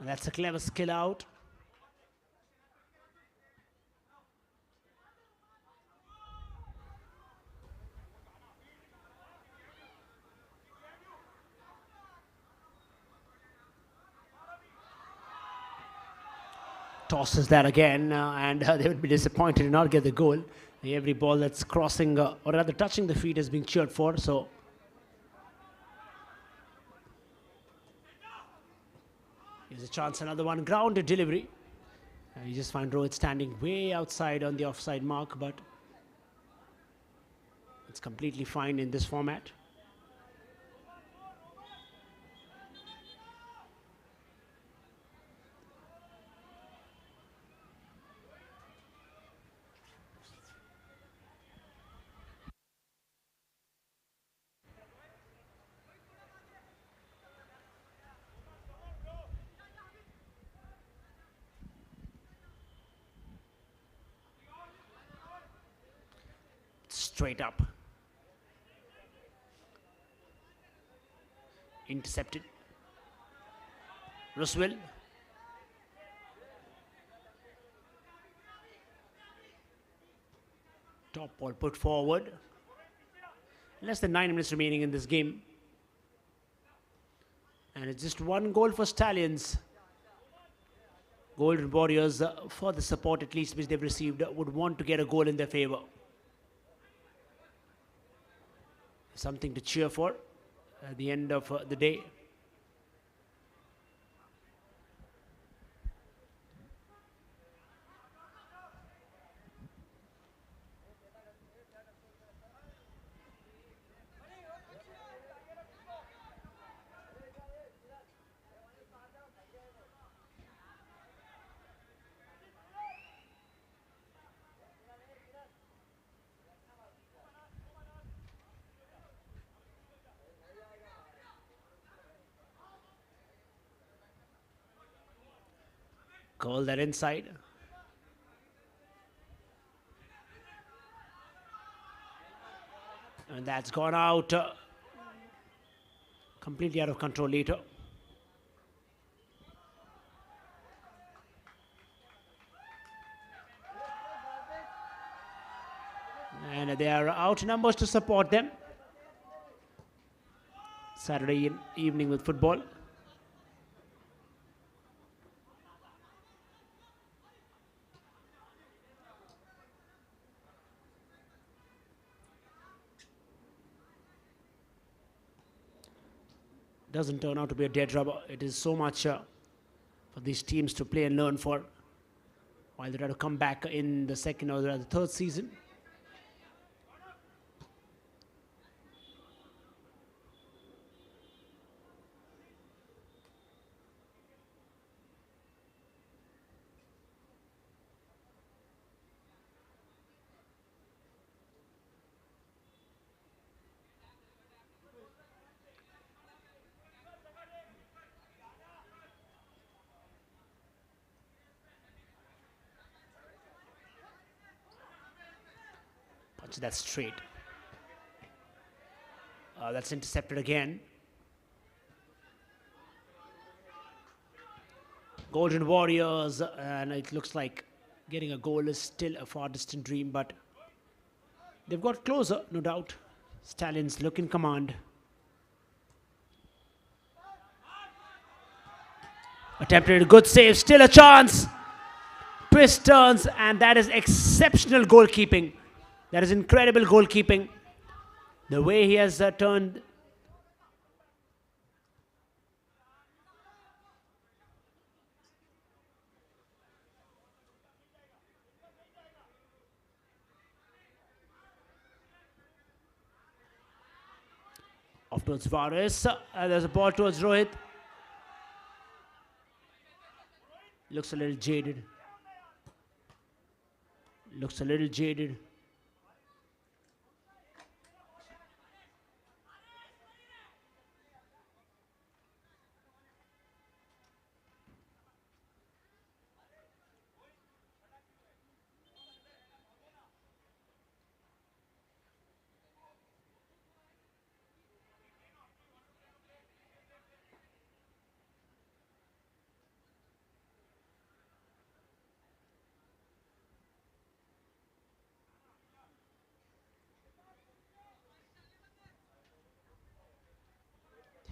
That's a clever skill out. Tosses that again, and they would be disappointed to not get the goal. Every ball that's crossing, or rather touching the feet, is being cheered for. So here's a chance, another one, grounded delivery. You just find Rohit standing way outside on the offside mark, but it's completely fine in this format. Straight up. Intercepted. Roosevelt. Top ball put forward. Less than 9 minutes remaining in this game. And it's just 1 goal for Stallions. Golden Warriors, for the support at least which they've received, would want to get a goal in their favor. Something to cheer for at the end of the day. Call that inside. And that's gone out. Completely out of control later. And they are out numbers to support them. Saturday evening with football. Doesn't turn out to be a dead rubber. It is so much for these teams to play and learn for while they try to come back in the second or the third season. That's straight. That's intercepted again. Golden Warriors, and it looks like getting a goal is still a far distant dream, but they've got closer, no doubt. Stallions look in command. Attempted a good save, still a chance. Twist turns, and that is exceptional goalkeeping. That is incredible goalkeeping. The way he has turned. Off towards Varis. There's a ball towards Rohit. Looks a little jaded. Looks a little jaded.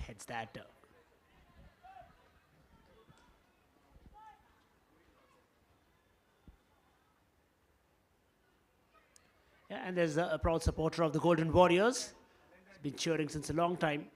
Heads that. Yeah, and there's a proud supporter of the Golden Warriors. He's been cheering since a long time.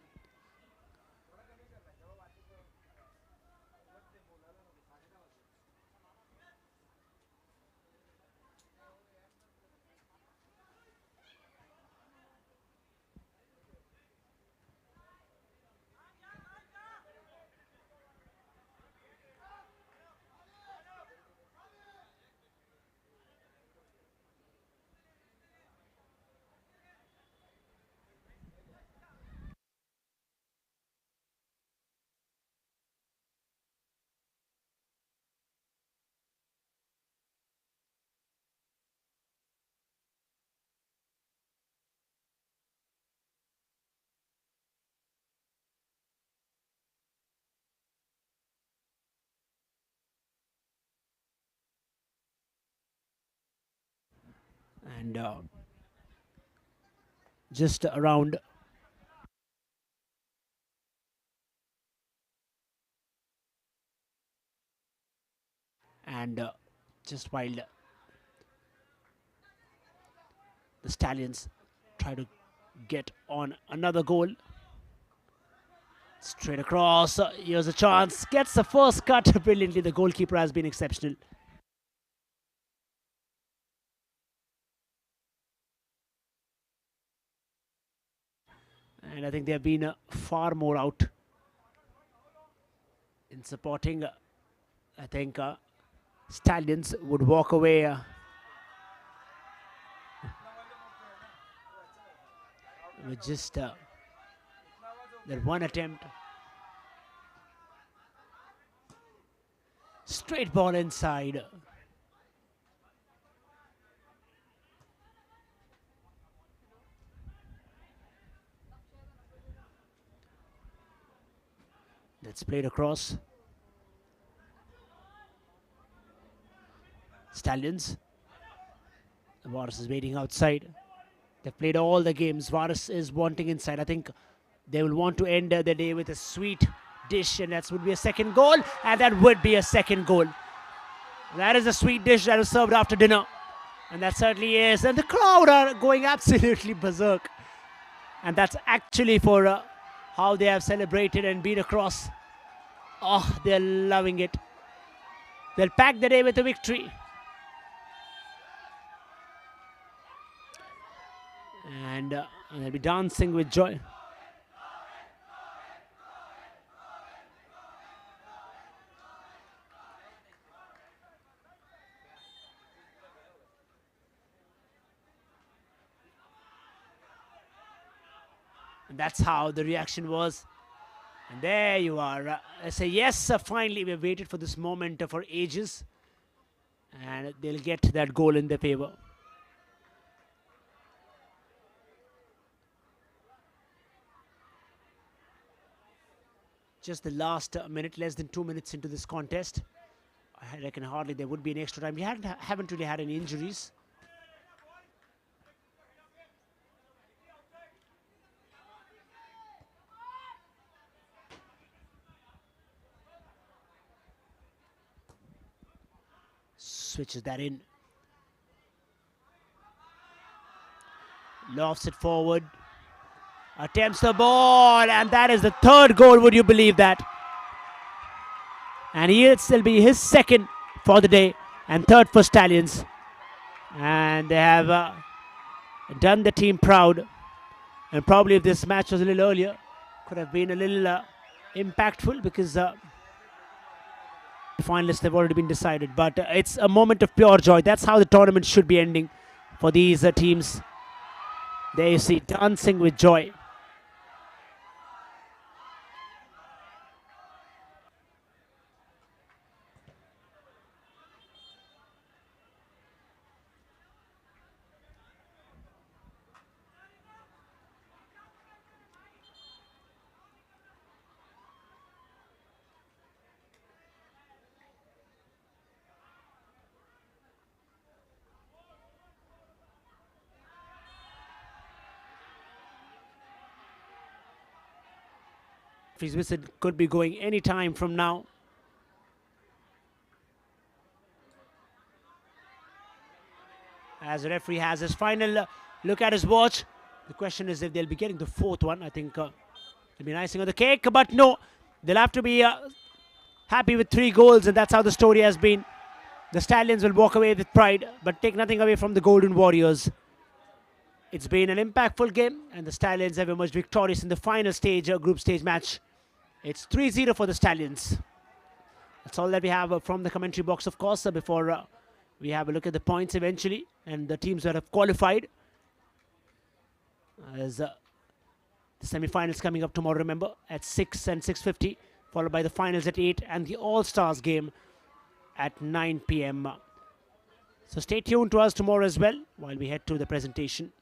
And just around and just while the Stallions try to get on another goal. Straight across, here's a chance, gets the first cut brilliantly. The goalkeeper has been exceptional. And I think they have been far more out in supporting. I think Stallions would walk away with just that one attempt. Straight ball inside. That's played across. Stallions. Varus is waiting outside. They've played all the games. Varus is wanting inside. I think they will want to end the day with a sweet dish, and that would be a second goal, and that would be a second goal. That is a sweet dish that was served after dinner, and that certainly is. And the crowd are going absolutely berserk, and that's actually for how they have celebrated and been across. Oh, they're loving it. They'll pack the day with a victory. And they'll be dancing with joy. And that's how the reaction was. And there you are. I say, yes, finally we've waited for this moment for ages. And they'll get that goal in their favor. Just the last minute, less than 2 minutes into this contest. I reckon hardly there would be an extra time. We haven't really had any injuries. Switches that in. Lofts it forward. Attempts the ball, and that is the third goal. Would you believe that? And it'll be his second for the day and third for Stallions. And they have done the team proud. And probably if this match was a little earlier, could have been a little impactful, because the finalists have already been decided. But it's a moment of pure joy. That's how the tournament should be ending for these teams. There you see, dancing with joy. His visit could be going any time from now. As the referee has his final look at his watch. The question is if they'll be getting the fourth one. I think it'll be an icing on the cake, but no. They'll have to be happy with 3 goals, and that's how the story has been. The Stallions will walk away with pride, but take nothing away from the Golden Warriors. It's been an impactful game, and the Stallions have emerged victorious in the final stage, group stage match. It's 3-0 for the Stallions. That's all that we have from the commentary box, of course, before we have a look at the points eventually and the teams that have qualified. As the semi-finals coming up tomorrow, remember, at 6 and 6:50, followed by the finals at 8 and the All-Stars game at 9 p.m. So stay tuned to us tomorrow as well while we head to the presentation.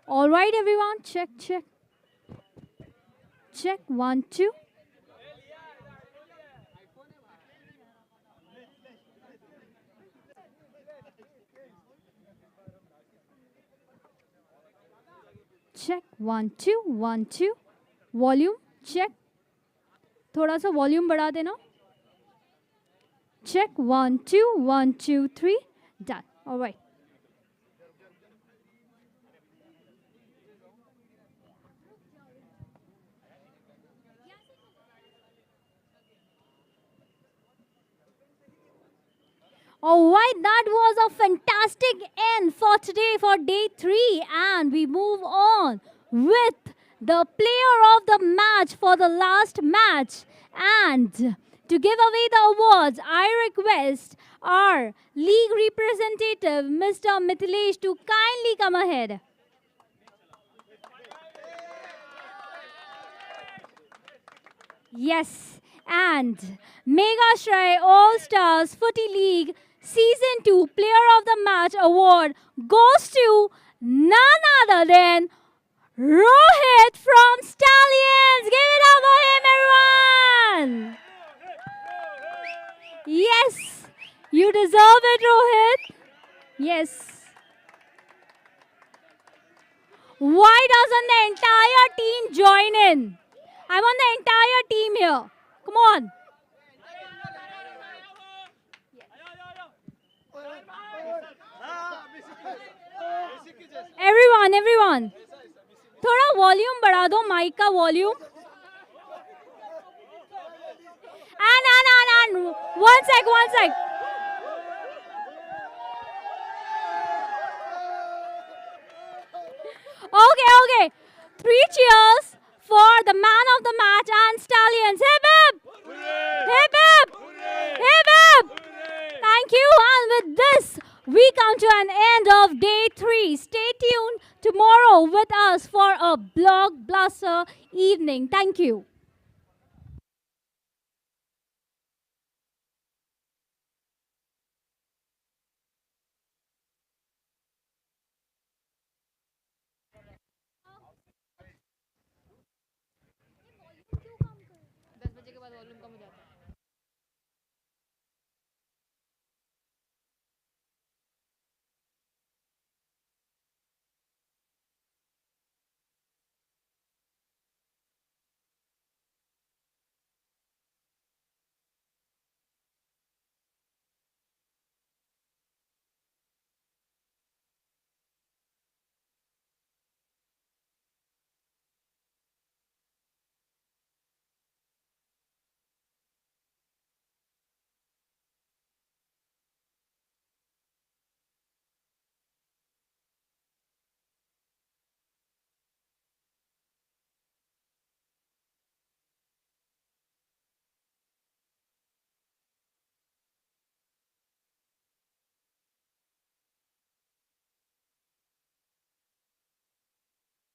All right, everyone. Check, check. Check, 1, 2. Check, 1, 2, 1, 2. Volume, check. थोड़ा सा volume बढ़ा देना. Check, 1, 2, 1, 2, 3. Done. All right. All right, that was a fantastic end for today for day 3, and we move on with the player of the match for the last match. And to give away the awards, I request our league representative, Mr. Mithilesh, to kindly come ahead. Yes, and Mega Shre All-Stars Footy League Season 2 Player of the Match Award goes to none other than Rohit from Stallions. Give it up for him, everyone. Yes, you deserve it, Rohit. Yes. Why doesn't the entire team join in? I want the entire team here. Come on. Everyone. थोड़ा volume बढ़ा दो mic का volume. And one sec. Okay. 3 cheers for the man of the match and Stallions. Hip hip! Hip hip! Hip hip! Thank you. And with this, we come to an end of day 3. Stay tuned tomorrow with us for a blockbuster evening. Thank you.